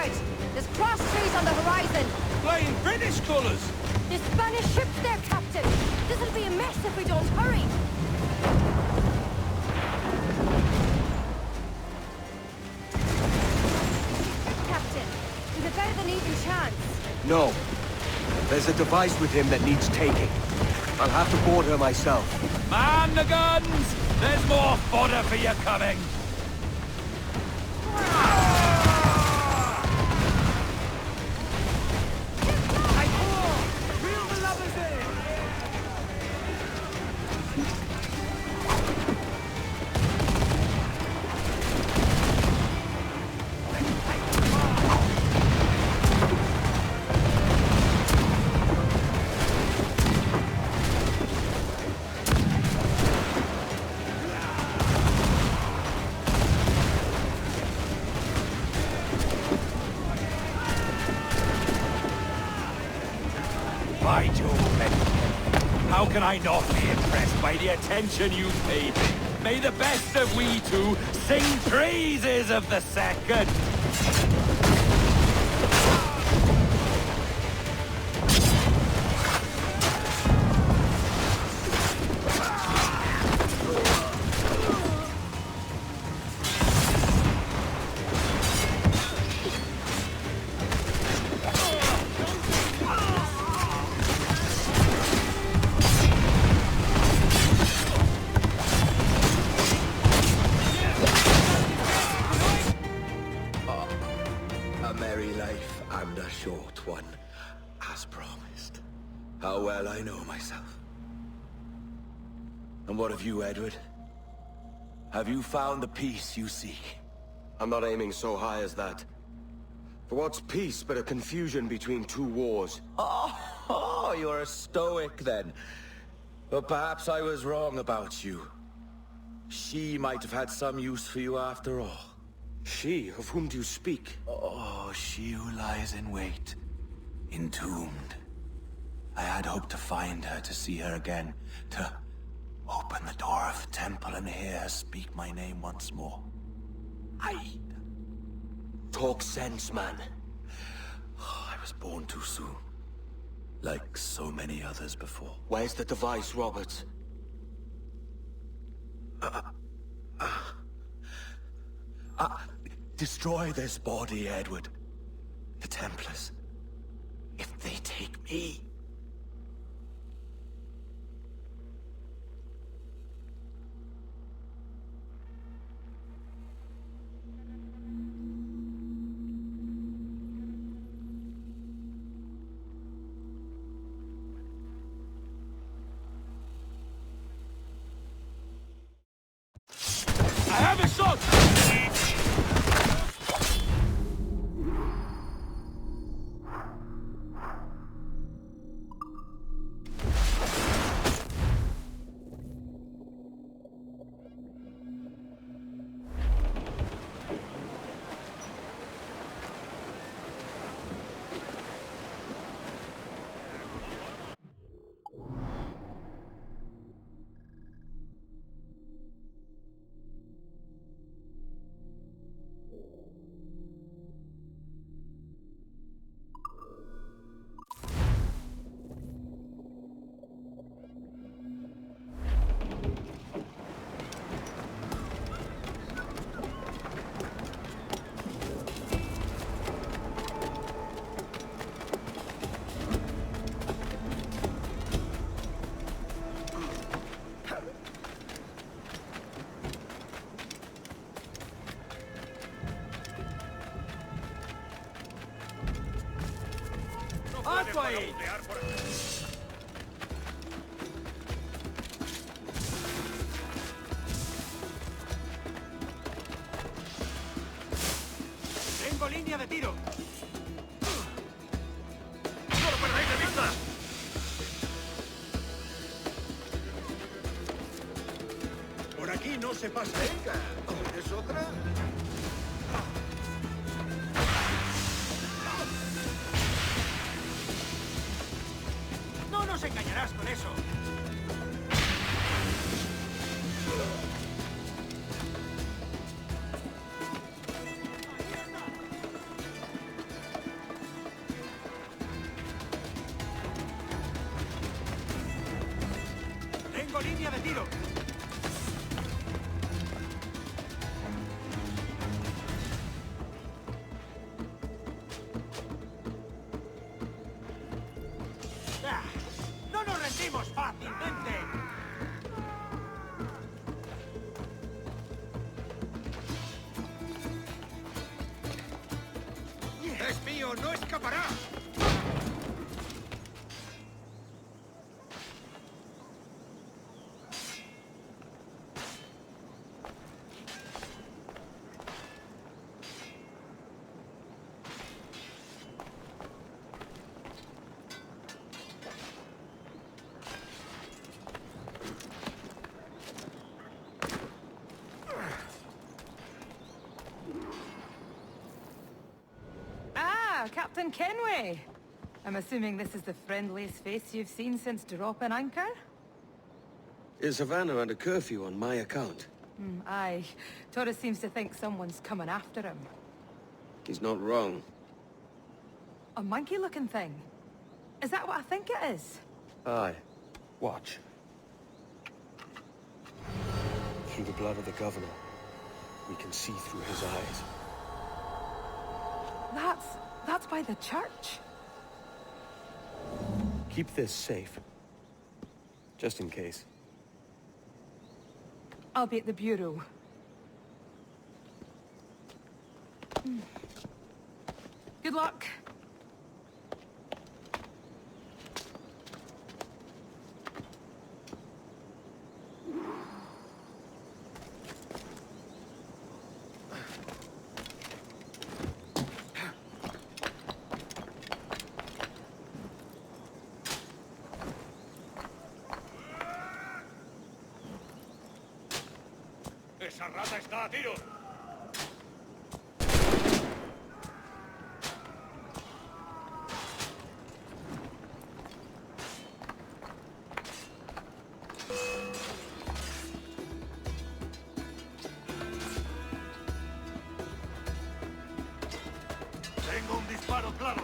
Edward! There's cross trees on the horizon! Flying British colours! There's Spanish ships there, Captain! This'll be a mess if we don't hurry! Captain, we've a better than even chance. No. There's a device with him that needs taking. I'll have to board her myself. Man the guns! There's more fodder for you coming! By Jove, how can I not be impressed by the attention you paid me? May the best of we two sing praises of the second! How well I know myself. And what of you, Edward? Have you found the peace you seek? I'm not aiming so high as that. For what's peace but a confusion between two wars? Oh, you're a stoic then. But perhaps I was wrong about you. She might have had some use for you after all. She? Of whom do you speak? Oh, she who lies in wait, entombed. I had hoped to find her, to see her again, to open the door of the temple and hear her speak my name once more. Talk sense, man. I was born too soon. Like so many others before. Where's the device, Robert? Destroy this body, Edward. The Templars. If they take me... I have a shot! Tengo línea de tiro. ¡No lo perdáis de vista! Por aquí no se pasa. Venga, ¿es otra? No nos engañarás con eso. línea de tiro! ¡No nos rendimos fácilmente! ¡Es mío! ¡No escapará! Captain Kenway. I'm assuming this is the friendliest face you've seen since dropping anchor? Is Havana under curfew on my account? Aye. Torres seems to think someone's coming after him. He's not wrong. A monkey-looking thing? Is that what I think it is? Aye. Watch. Through the blood of the governor, we can see through his eyes. That's by the church. Keep this safe. Just in case. I'll be at the bureau. Good luck. ¡Esa rata está a tiro! Tengo un disparo claro.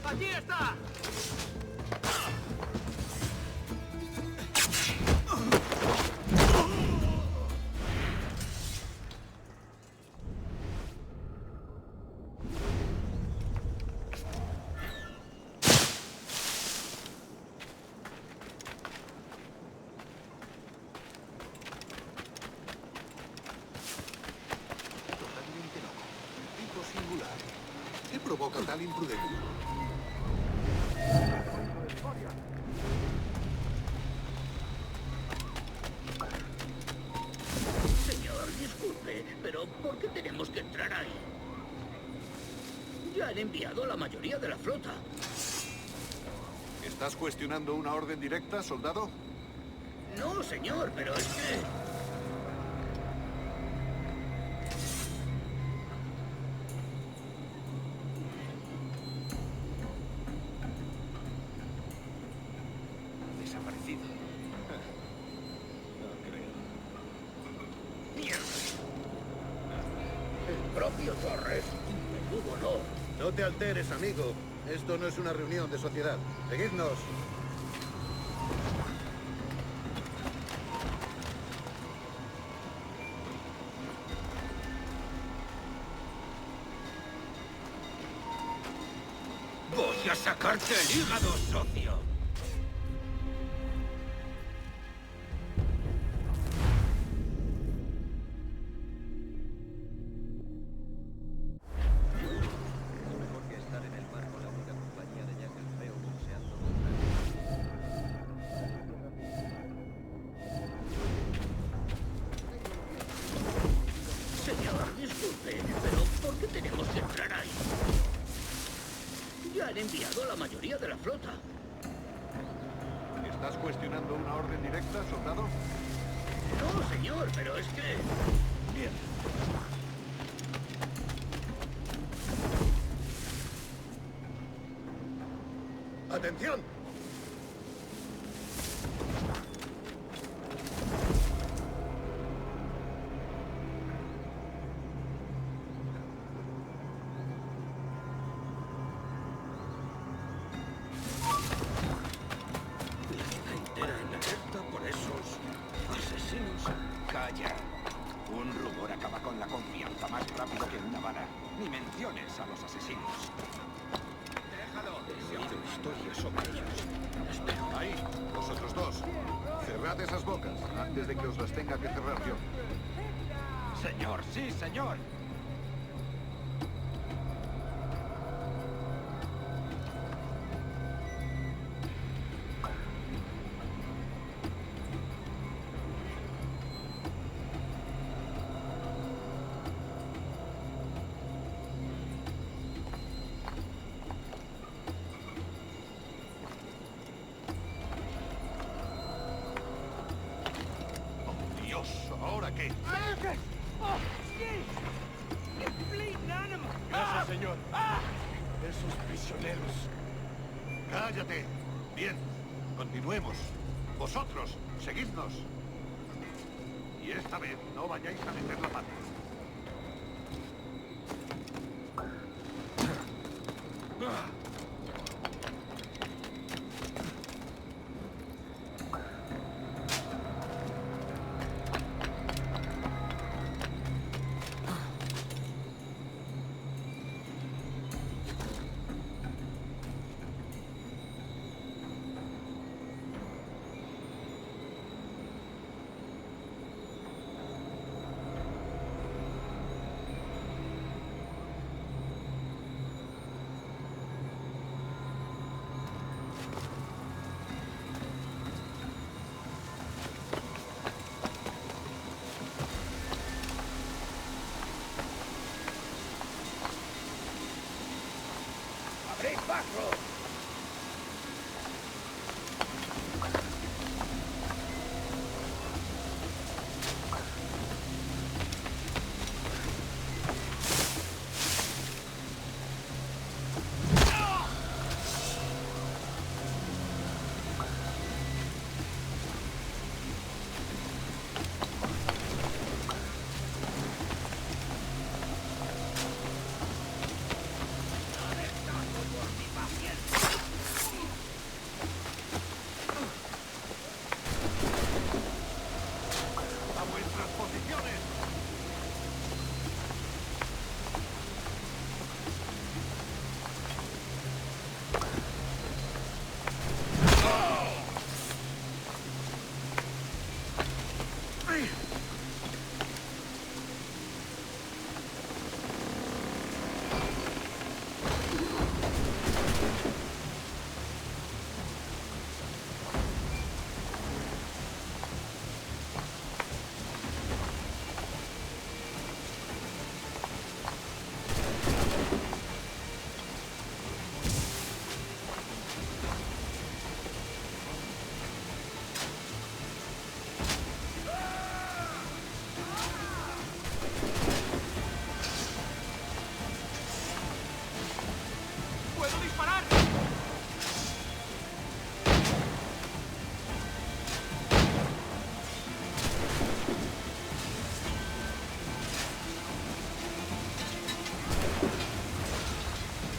¡Allí está! Totalmente loco. Tipo singular. ¿Qué provoca tal imprudencia? Señor, disculpe, pero ¿por qué tenemos que entrar ahí? Ya han enviado a la mayoría de la flota. ¿Estás cuestionando una orden directa, soldado? No, señor, pero es que... Desaparecido. No creo. ¡Mierda! El propio Torres. Menudo honor. No te alteres, amigo. Esto no es una reunión de sociedad. Seguidnos. Voy a sacarte el hígado, socio. enviado a la mayoría de la flota. ¿Estás cuestionando una orden directa, soldado? No, señor, pero es que... Bien. ¡Atención! Calla. Un rumor acaba con la confianza más rápido que una bala. Ni menciones a los asesinos. Déjalo. He oído historias sobre ellos. Ahí, vosotros dos. Cerrad esas bocas antes de que os las tenga que cerrar yo. Señor, sí, señor. ¿Ahora qué? Gracias, señor. Esos prisioneros. ¡Cállate! Bien, continuemos. Vosotros, seguidnos. Y esta vez no vayáis a meter la pata. ¡Abrid paso!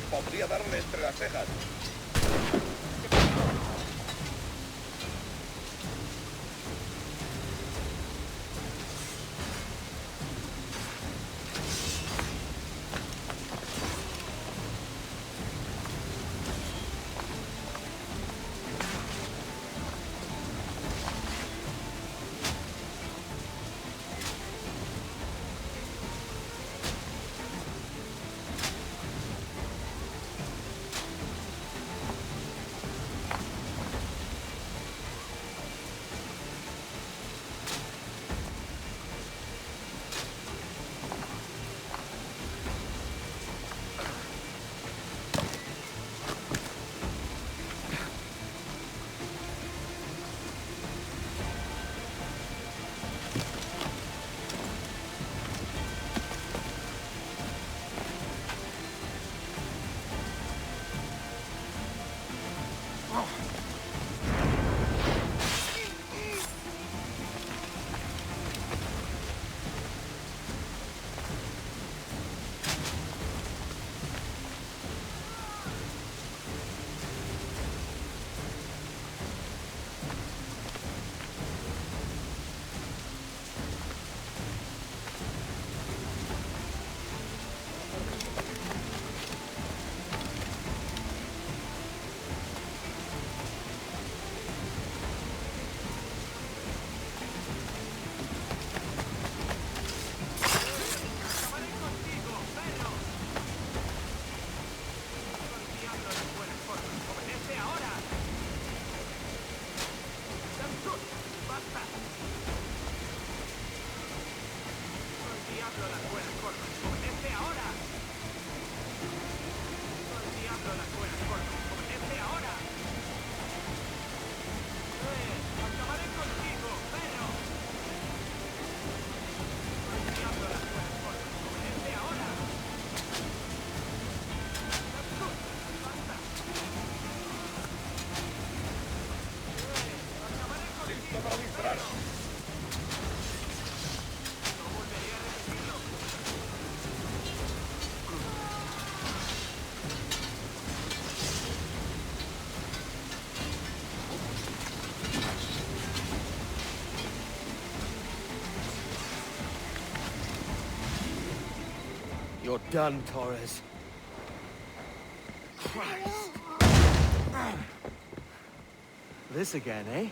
Podría darle entre las cejas. You're done, Torres. Christ. This again, eh?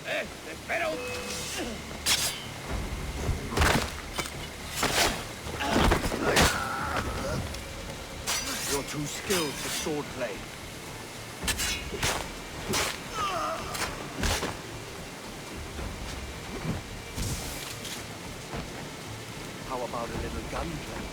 ¡Espera! You're too skilled for swordplay. How about a little gunplay?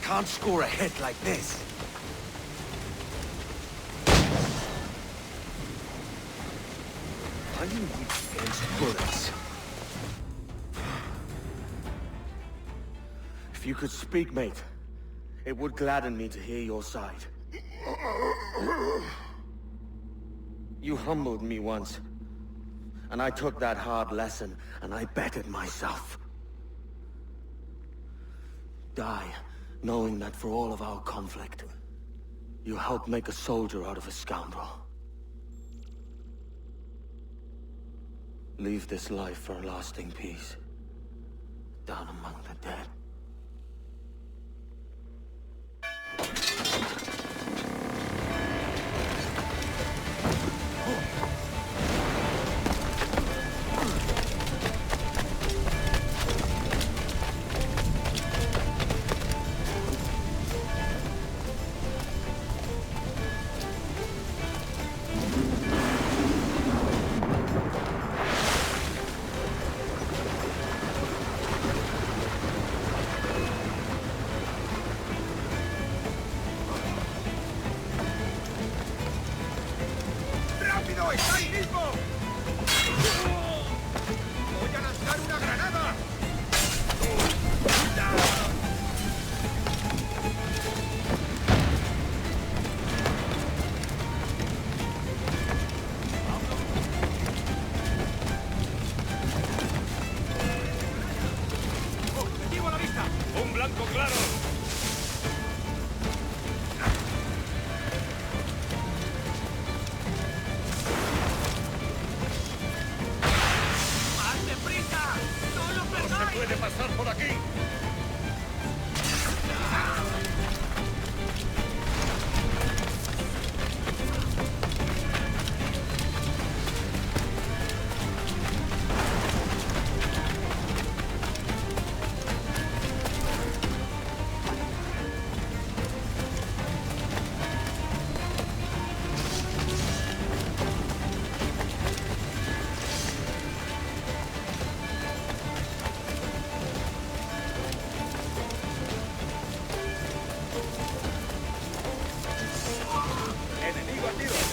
Can't score a hit like this. Are you weak against bullets? If you could speak, mate, it would gladden me to hear your side. You humbled me once, and I took that hard lesson, and I bettered myself. Die, knowing that for all of our conflict, you helped make a soldier out of a scoundrel. Leave this life for a lasting peace, down among the dead.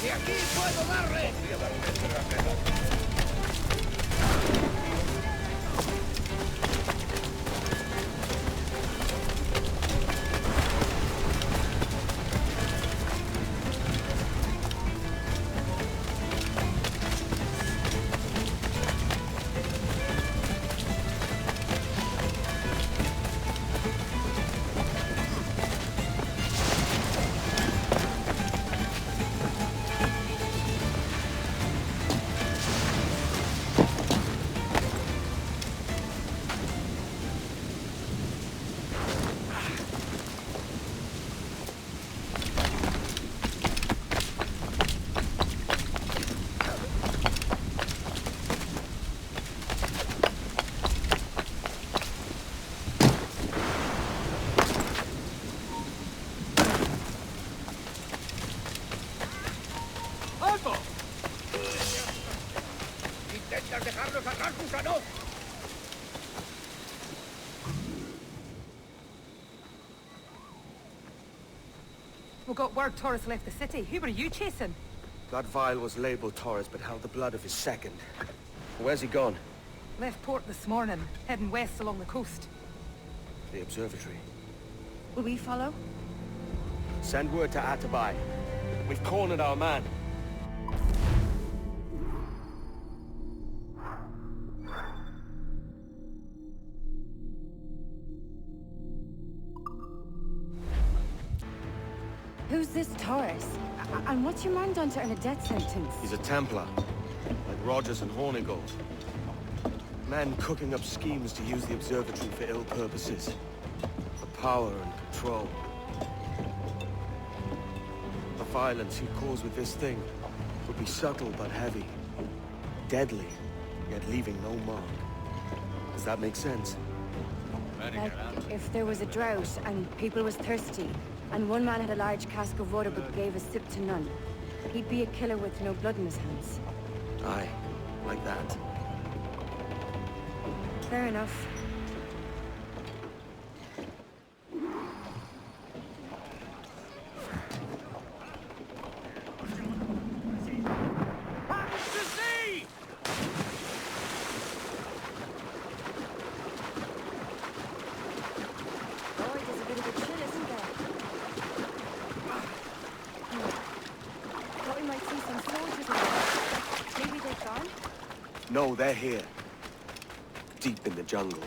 ¡Y aquí puedo darle! Podría darme entre las cejas. ¡Intentas dejarnos atrás, gusano! We got word Torres left the city. Who were you chasing? That vial was labeled Torres, but held the blood of his second. Where's he gone? Left port this morning, heading west along the coast. The observatory. Will we follow? Send word to Atabai. We've cornered our man. Who's this Torres? And what's your man done to earn a death sentence? He's a Templar, like Rogers and Hornigold. Men cooking up schemes to use the observatory for ill purposes. For power and control. The violence he'd cause with this thing would be subtle but heavy. Deadly, yet leaving no mark. Does that make sense? Like, if there was a drought and people was thirsty, and one man had a large cask of water but gave a sip to none, he'd be a killer with no blood in his hands. Aye, like that. Fair enough. No, they're here. Deep in the jungle.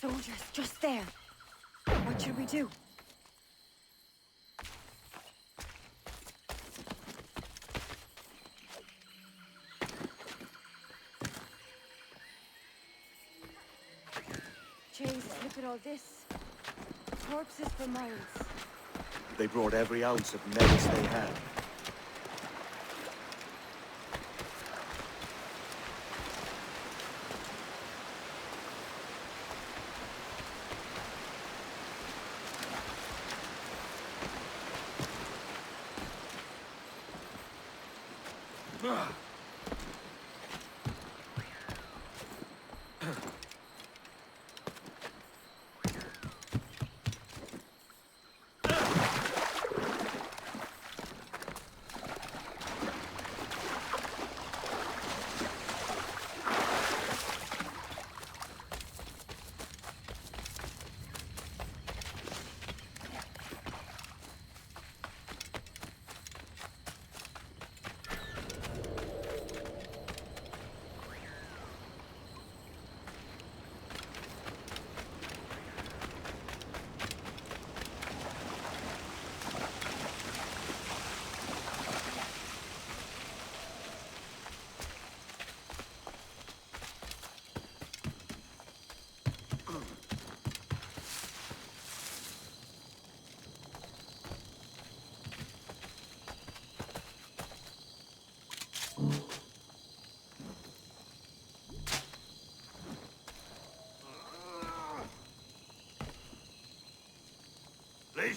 Soldiers, just there. What should we do? Jesus, look at all this. Corpses for miles. They brought every ounce of menace they had.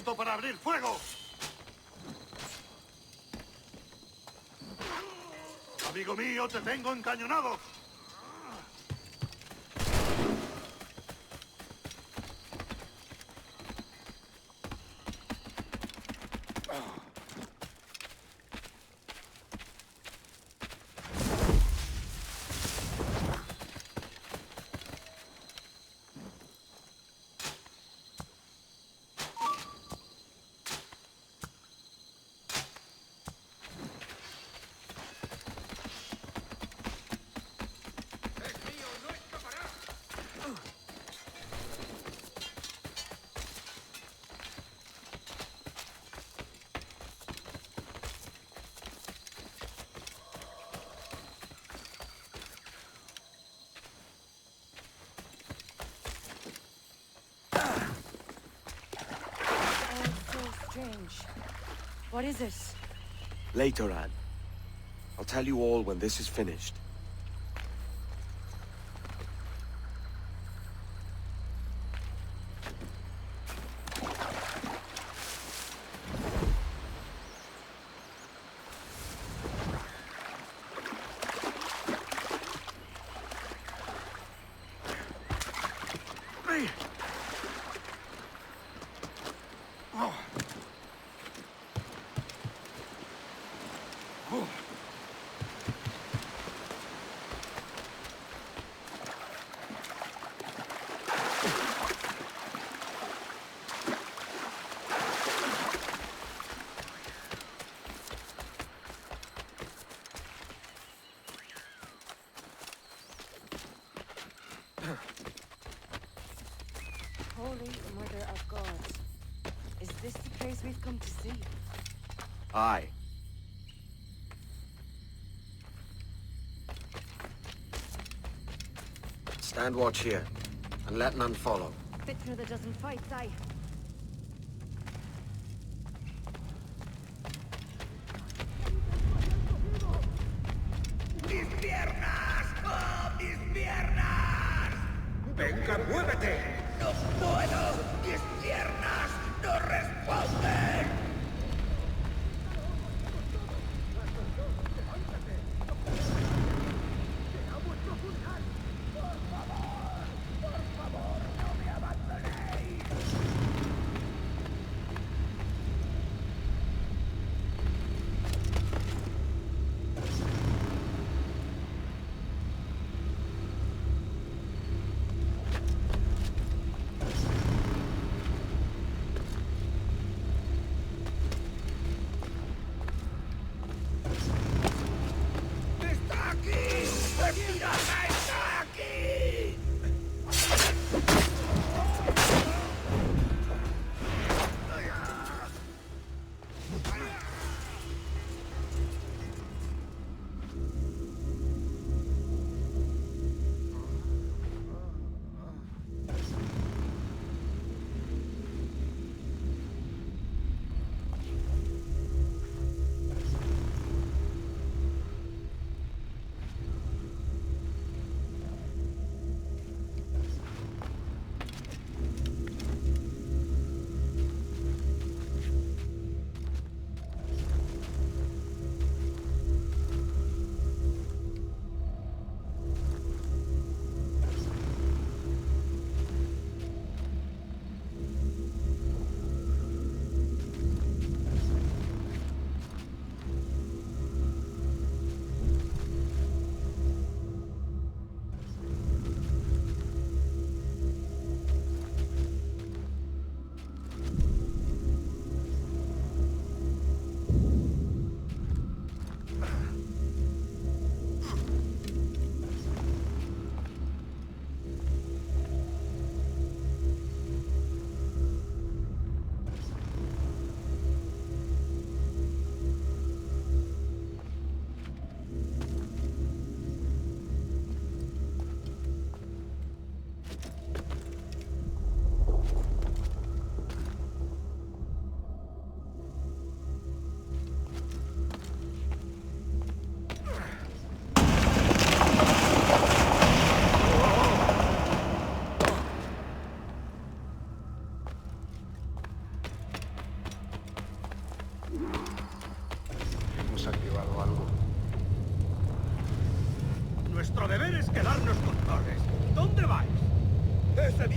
Listo para abrir fuego. Amigo mío, te tengo encañonado. Strange. What is it? Later, Anne. I'll tell you all when this is finished. Holy Mother of God. Is this the place we've come to see? Aye. Stand watch here, and let none follow. Fit for another dozen fights, aye. ¡Mis piernas! ¡Oh, mis piernas! ¡Venga, muévete! ¡No puedo! ¡Mis piernas no responden!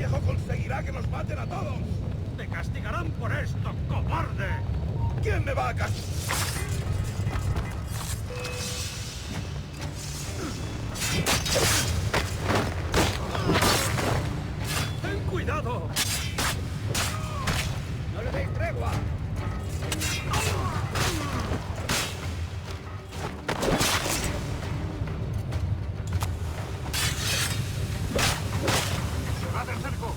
viejo conseguirá que nos maten a todos. ¡Te castigarán por esto, cobarde! ¿Quién me va a castigar? ¡Ten cuidado! ¡No le deis tregua! ¡Cerrad el cerco!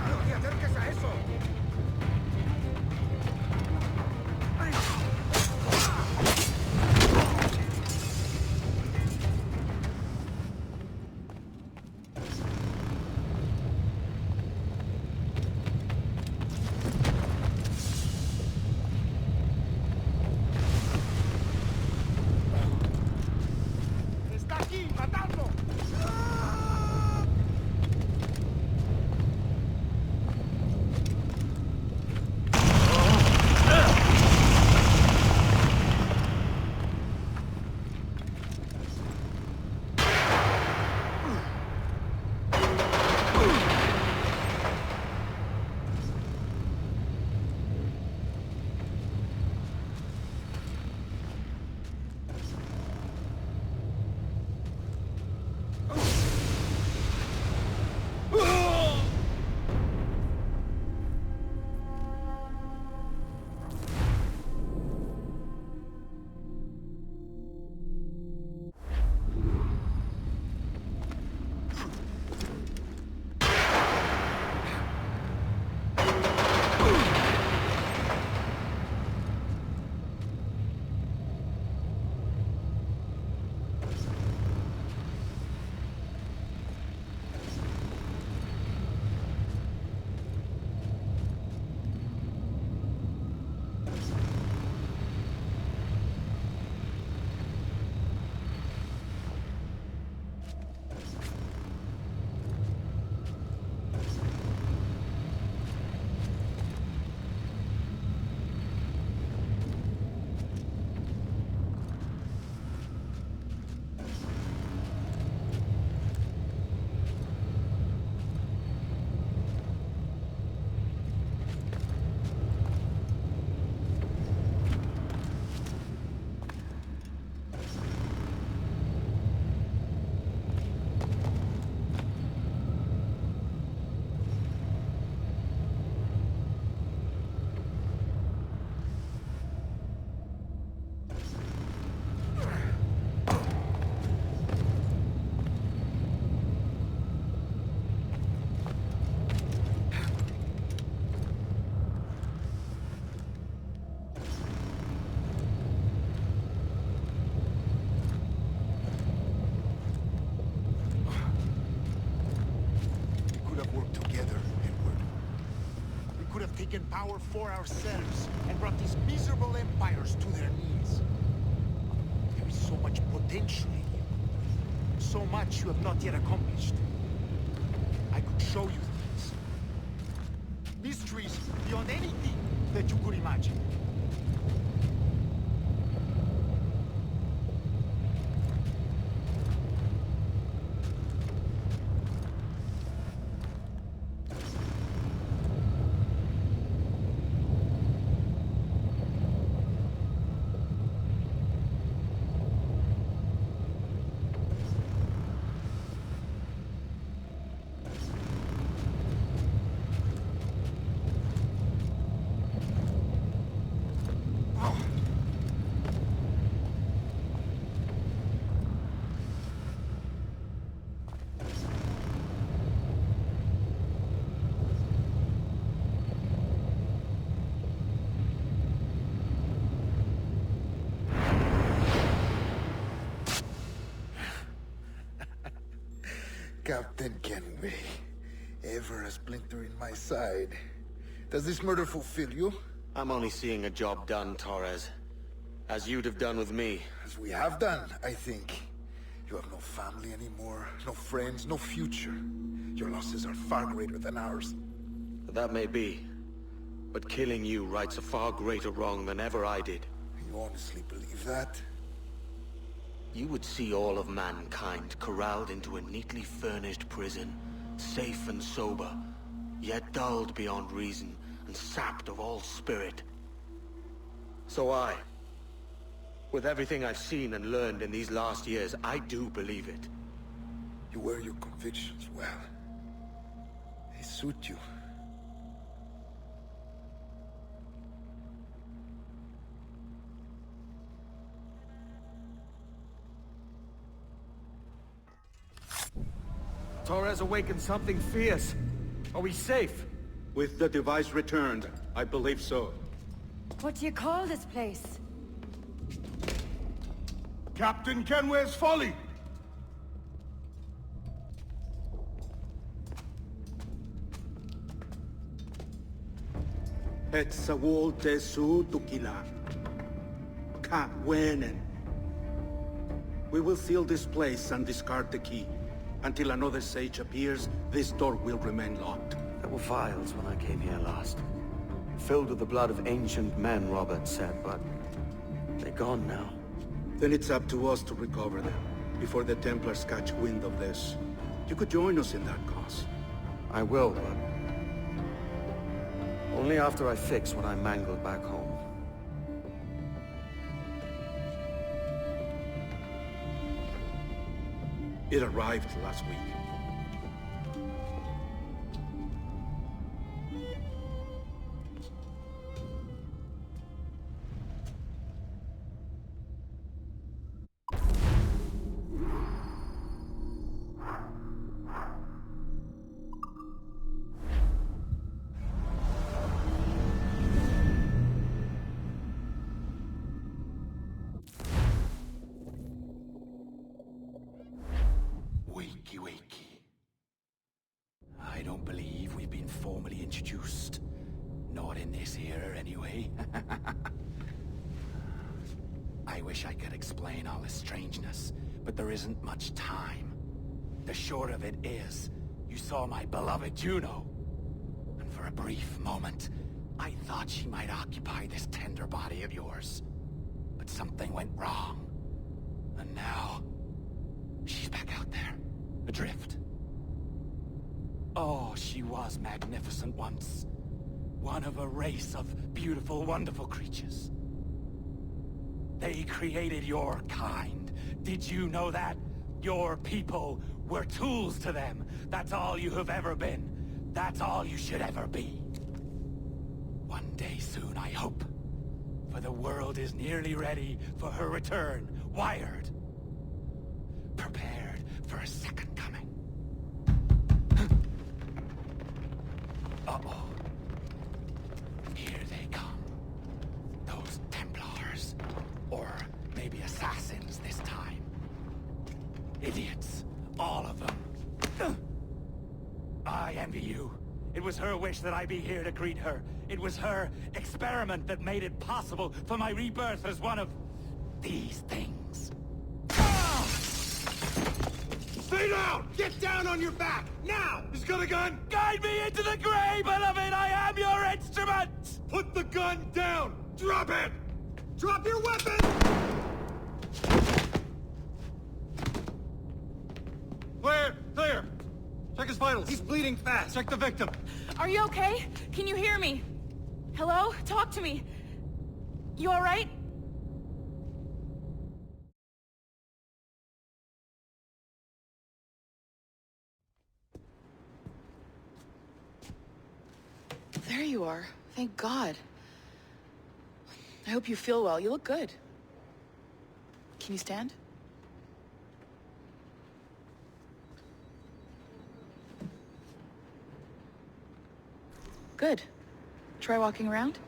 ¡No te acerques a eso! ¡Está aquí! ¡Matadlo! taken power for ourselves and brought these miserable empires to their knees. There is so much potential in you. So much you have not yet accomplished. I could show you things. Mysteries beyond anything that you could imagine. Captain Kenway, ever a splinter in my side. Does this murder fulfill you? I'm only seeing a job done, Torres. As you'd have done with me. As we have done, I think. You have no family anymore, no friends, no future. Your losses are far greater than ours. That may be. But killing you rights a far greater wrong than ever I did. You You honestly believe that? You would see all of mankind corralled into a neatly furnished prison, safe and sober, yet dulled beyond reason and sapped of all spirit. So with everything I've seen and learned in these last years, I do believe it. You wear your convictions well. They suit you. Torres awakened something fierce. Are we safe? With the device returned, I believe so. What do you call this place? Captain Kenway's Folly! Hetzawol Tesu Tukila. Ka Wenen. We will seal this place and discard the key. Until another sage appears, this door will remain locked. There were vials when I came here last. Filled with the blood of ancient men, Robert said, but they're gone now. Then it's up to us to recover them, before the Templars catch wind of this. You could join us in that cause. I will, but only after I fix what I mangled back home. It arrived last week. I don't believe we've been formally introduced. Not in this era, anyway. I wish I could explain all this strangeness, but there isn't much time. The short of it is, you saw my beloved Juno. And for a brief moment, I thought she might occupy this tender body of yours. But something went wrong. And now, she's back out there, adrift. Oh, she was magnificent once. One of a race of beautiful, wonderful creatures. They created your kind. Did you know that? Your people were tools to them. That's all you have ever been. That's all you should ever be. One day soon, I hope. For the world is nearly ready for her return. Wired. Prepared for a second coming. Uh-oh. Here they come. Those Templars. Or maybe Assassins this time. Idiots. All of them. I envy you. It was her wish that I be here to greet her. It was her experiment that made it possible for my rebirth as one of these things. Stay down! Get down on your back! Now! He's got a gun! Guide me into the grave, beloved! I am your instrument! Put the gun down! Drop it! Drop your weapon! Clear! Clear! Check his vitals. He's bleeding fast. Check the victim. Are you okay? Can you hear me? Hello? Talk to me. You all right? There you are. Thank God. I hope you feel well. You look good. Can you stand? Good. Try walking around.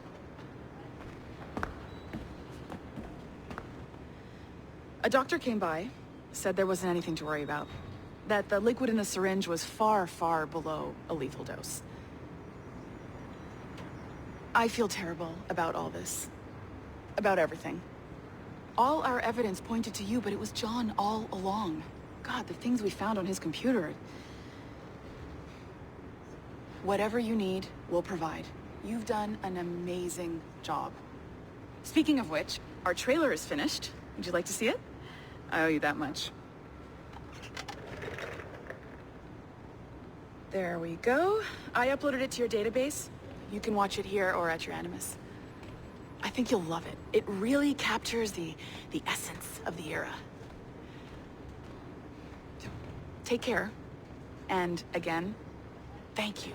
A doctor came by, said there wasn't anything to worry about. That the liquid in the syringe was far, far below a lethal dose. I feel terrible about all this. About everything. All our evidence pointed to you, but it was John all along. God, the things we found on his computer. Whatever you need, we'll provide. You've done an amazing job. Speaking of which, Our trailer is finished. Would you like to see it? I owe you that much. There we go. I uploaded it to your database. You can watch it here or at your Animus. I think you'll love it. It really captures the essence of the era. Take care. And again, thank you.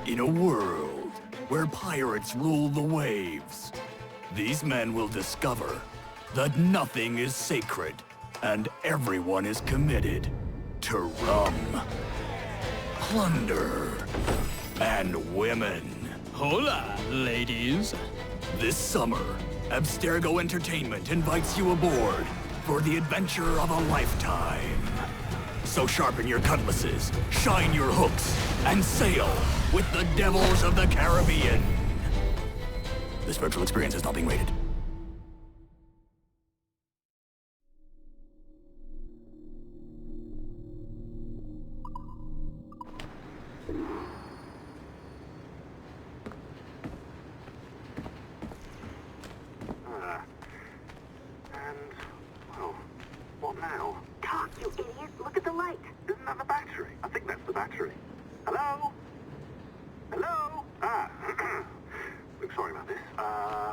In a world where pirates rule the waves, these men will discover that nothing is sacred and everyone is committed to rum, plunder, and women. Hola, ladies. This summer, Abstergo Entertainment invites you aboard for the adventure of a lifetime. So sharpen your cutlasses, shine your hooks, and sail with the devils of the Caribbean. This virtual experience is not being rated. What now? Talk, you idiot! Look at the light! Isn't that the battery? I think that's the battery. Hello? Hello? Sorry about this.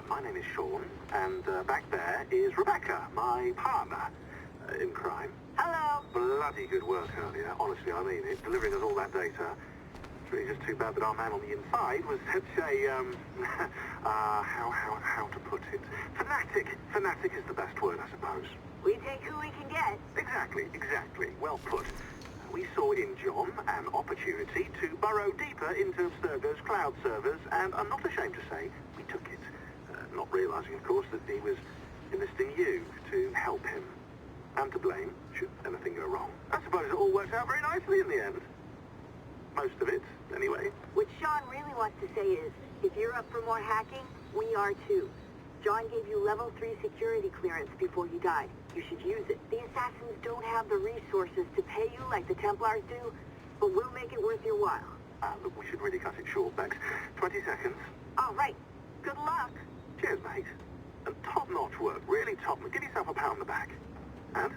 My name is Sean, and back there is Rebecca, my partner in crime. Hello! Bloody good work earlier, honestly, I mean it, delivering us all that data. It's really just too bad that our man on the inside was such a, how to put it? Fanatic. Fanatic is the best word, I suppose. We take who we can get. Exactly. Well put. We saw in John an opportunity to burrow deeper into Abstergo's cloud servers, and I'm not ashamed to say we took it. Not realizing, of course, that he was enlisting you to help him. And to blame, should anything go wrong. I suppose it all worked out very nicely in the end. Most of it, anyway. What Sean really wants to say is, if you're up for more hacking, we are too. John gave you level 3 security clearance before you died. You should use it. The Assassins don't have the resources to pay you like the Templars do, but we'll make it worth your while. Look, we should really cut it short, Bex. 20 seconds. All right. Good luck. Cheers, mate. And top-notch work. Really top. Give yourself a pat on the back. And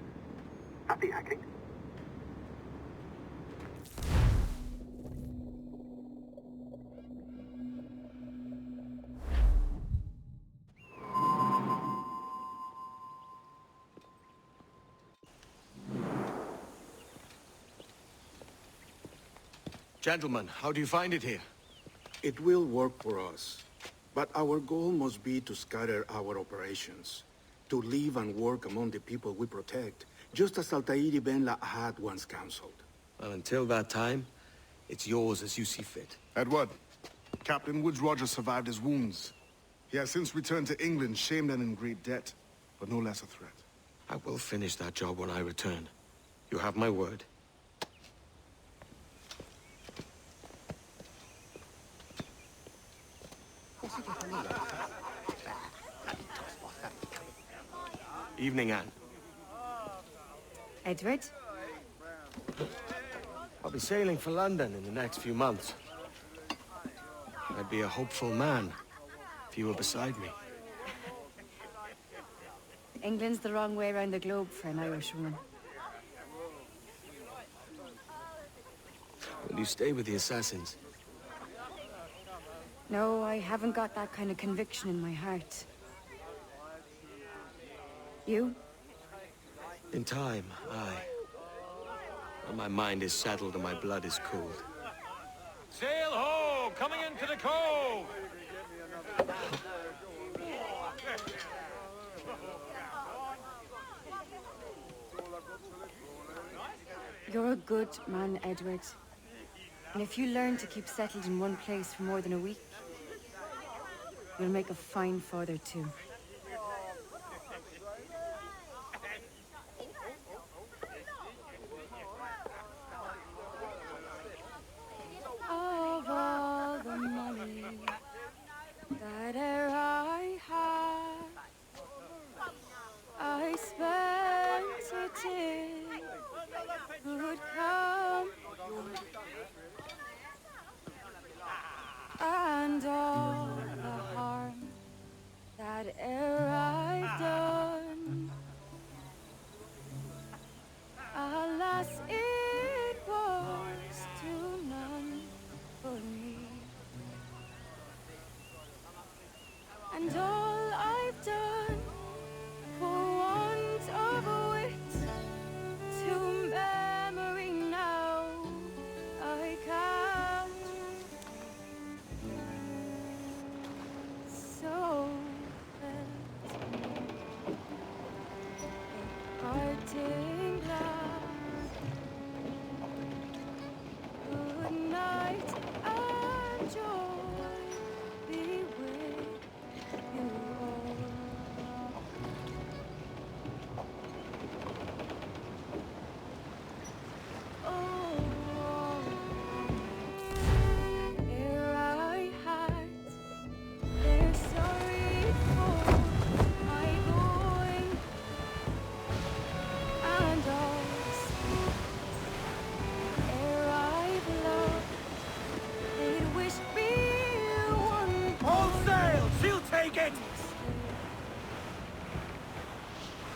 happy hacking. Gentlemen, how do you find it here? It will work for us. But our goal must be to scatter our operations. To live and work among the people we protect, just as Altair Ben had once counseled. Well, until that time, it's yours as you see fit. Edward, Captain Woods Rogers survived his wounds. He has since returned to England, shamed and in great debt, but no less a threat. I will finish that job when I return. You have my word. Evening, Anne. Edward? I'll be sailing for London in the next few months. I'd be a hopeful man if you were beside me. England's the wrong way around the globe for an Irish woman. Will you stay with the Assassins? No, I haven't got that kind of conviction in my heart. You? In time, aye. When my mind is settled and my blood is cooled. Sail ho! Coming into the cove! You're a good man, Edward. And if you learn to keep settled in one place for more than a week, you'll make a fine father too. Of all the money that e'er I had, I spent it in good company, and all the harm ere I've done. Alas, it was to none but me. And all I've done for want of wit to memory now I can't. So parting glass. Good night and joy be with you all. Oh, ere I had, they're sorry for my going and all's. Ere I've loved, they'd wish me one. All sail! She'll take it!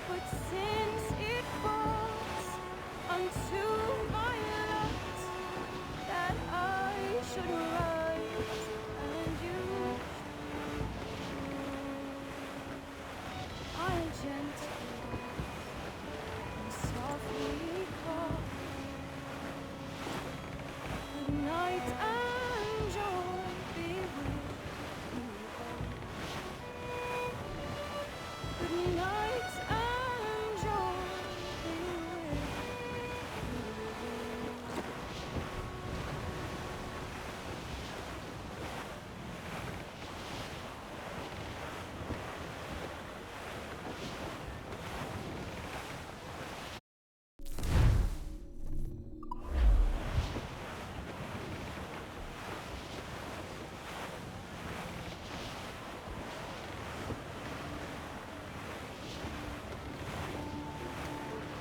But since it falls unto my lot that I should write and you, I'll gently and softly call. Good night and joy be with you all. Good night and joy be with you all.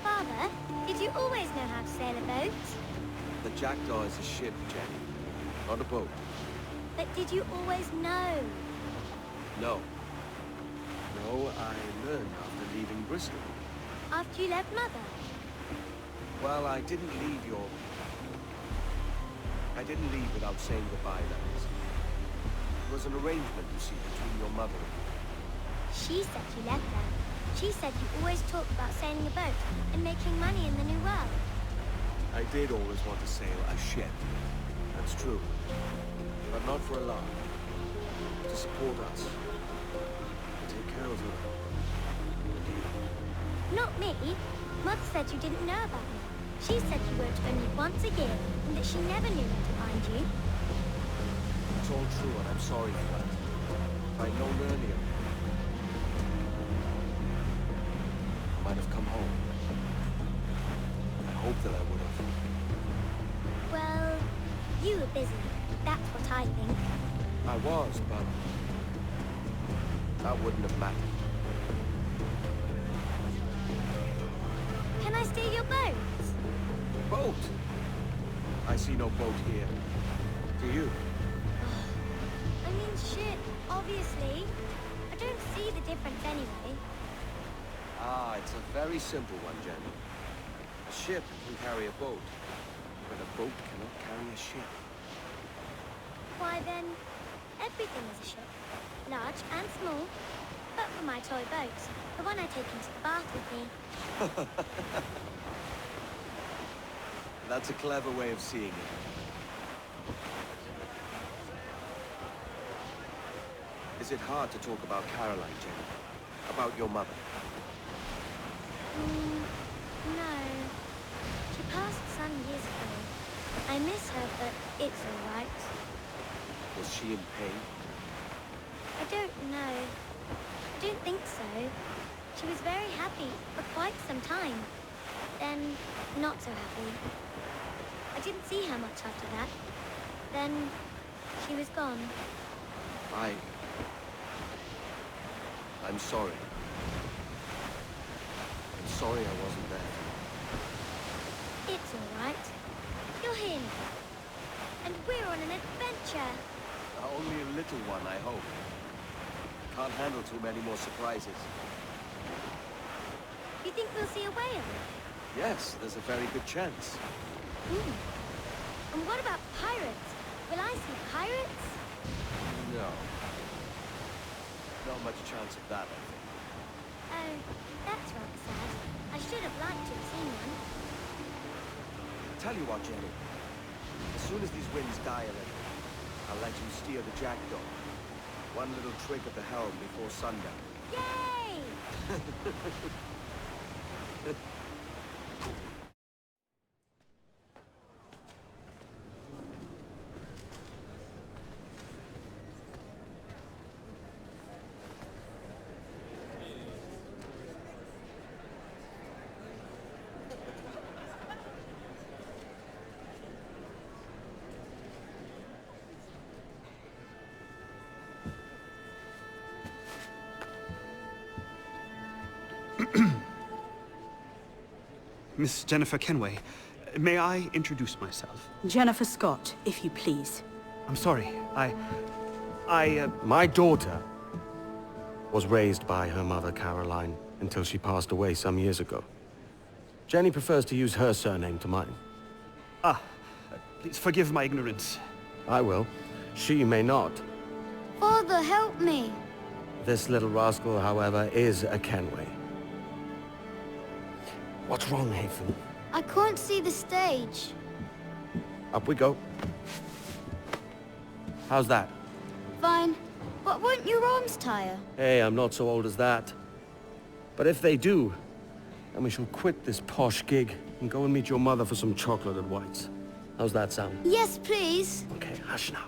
Father, did you always know how to sail a boat? The Jackdaw is a ship, Jenny, not a boat. But did you always know? No. No, I learned after leaving Bristol. After you left Mother? Well, I didn't leave without saying goodbye, that is. It was an arrangement, you see, between your mother and me. She said you left there. She said you always talked about sailing a boat and making money in the New World. I did always want to sail a ship. That's true. But not for a laugh. To support us. To take care of her. And you. Not me. Mother said you didn't know about me. She said you worked only once a year and that she never knew where to find you. It's all true, and I'm sorry for that. If I'd known earlier, I might have come home. I hope that I would have. Well, you were busy. That's what I think. I was, but that wouldn't have mattered. Can I steal your boat? Boat? I see no boat here. Do you? I mean ship, obviously. I don't see the difference anyway. Ah, it's a very simple one, Jenny. A ship can carry a boat, but a boat cannot carry a ship. Why then, everything is a ship. Large and small. But for my toy boat, the one I take into the bath with me. That's a clever way of seeing it. Is it hard to talk about Caroline, Jenny? About your mother? No. She passed some years ago. I miss her, but it's all right. Was she in pain? I don't know. I don't think so. She was very happy for quite some time. Then, not so happy. I didn't see her much after that. Then, she was gone. I'm sorry. I'm sorry I wasn't there. It's all right. You're here now. And we're on an adventure. Only a little one, I hope. can't handle too many more surprises. You think we'll see a whale? Yes, there's a very good chance. And what about pirates? Will I see pirates? No. Not much chance of that, I think. Oh, that's rather sad. I should have liked to have seen one. Tell you what, Jenny. As soon as these winds die a little, I'll let you steer the jackdaw. One little trick at the helm before sundown. Yay! Miss Jennifer Kenway, may I introduce myself? Jennifer Scott, if you please. I'm sorry, My daughter was raised by her mother, Caroline, until she passed away some years ago. Jenny prefers to use her surname to mine. Please forgive my ignorance. I will. She may not. Father, help me! This little rascal, however, is a Kenway. What's wrong, Hafen? I can't see the stage. Up we go. How's that? Fine. But won't your arms tire? Hey, I'm not so old as that. But if they do, then we shall quit this posh gig and go and meet your mother for some chocolate at White's. How's that sound? Yes, please. Okay, hush now.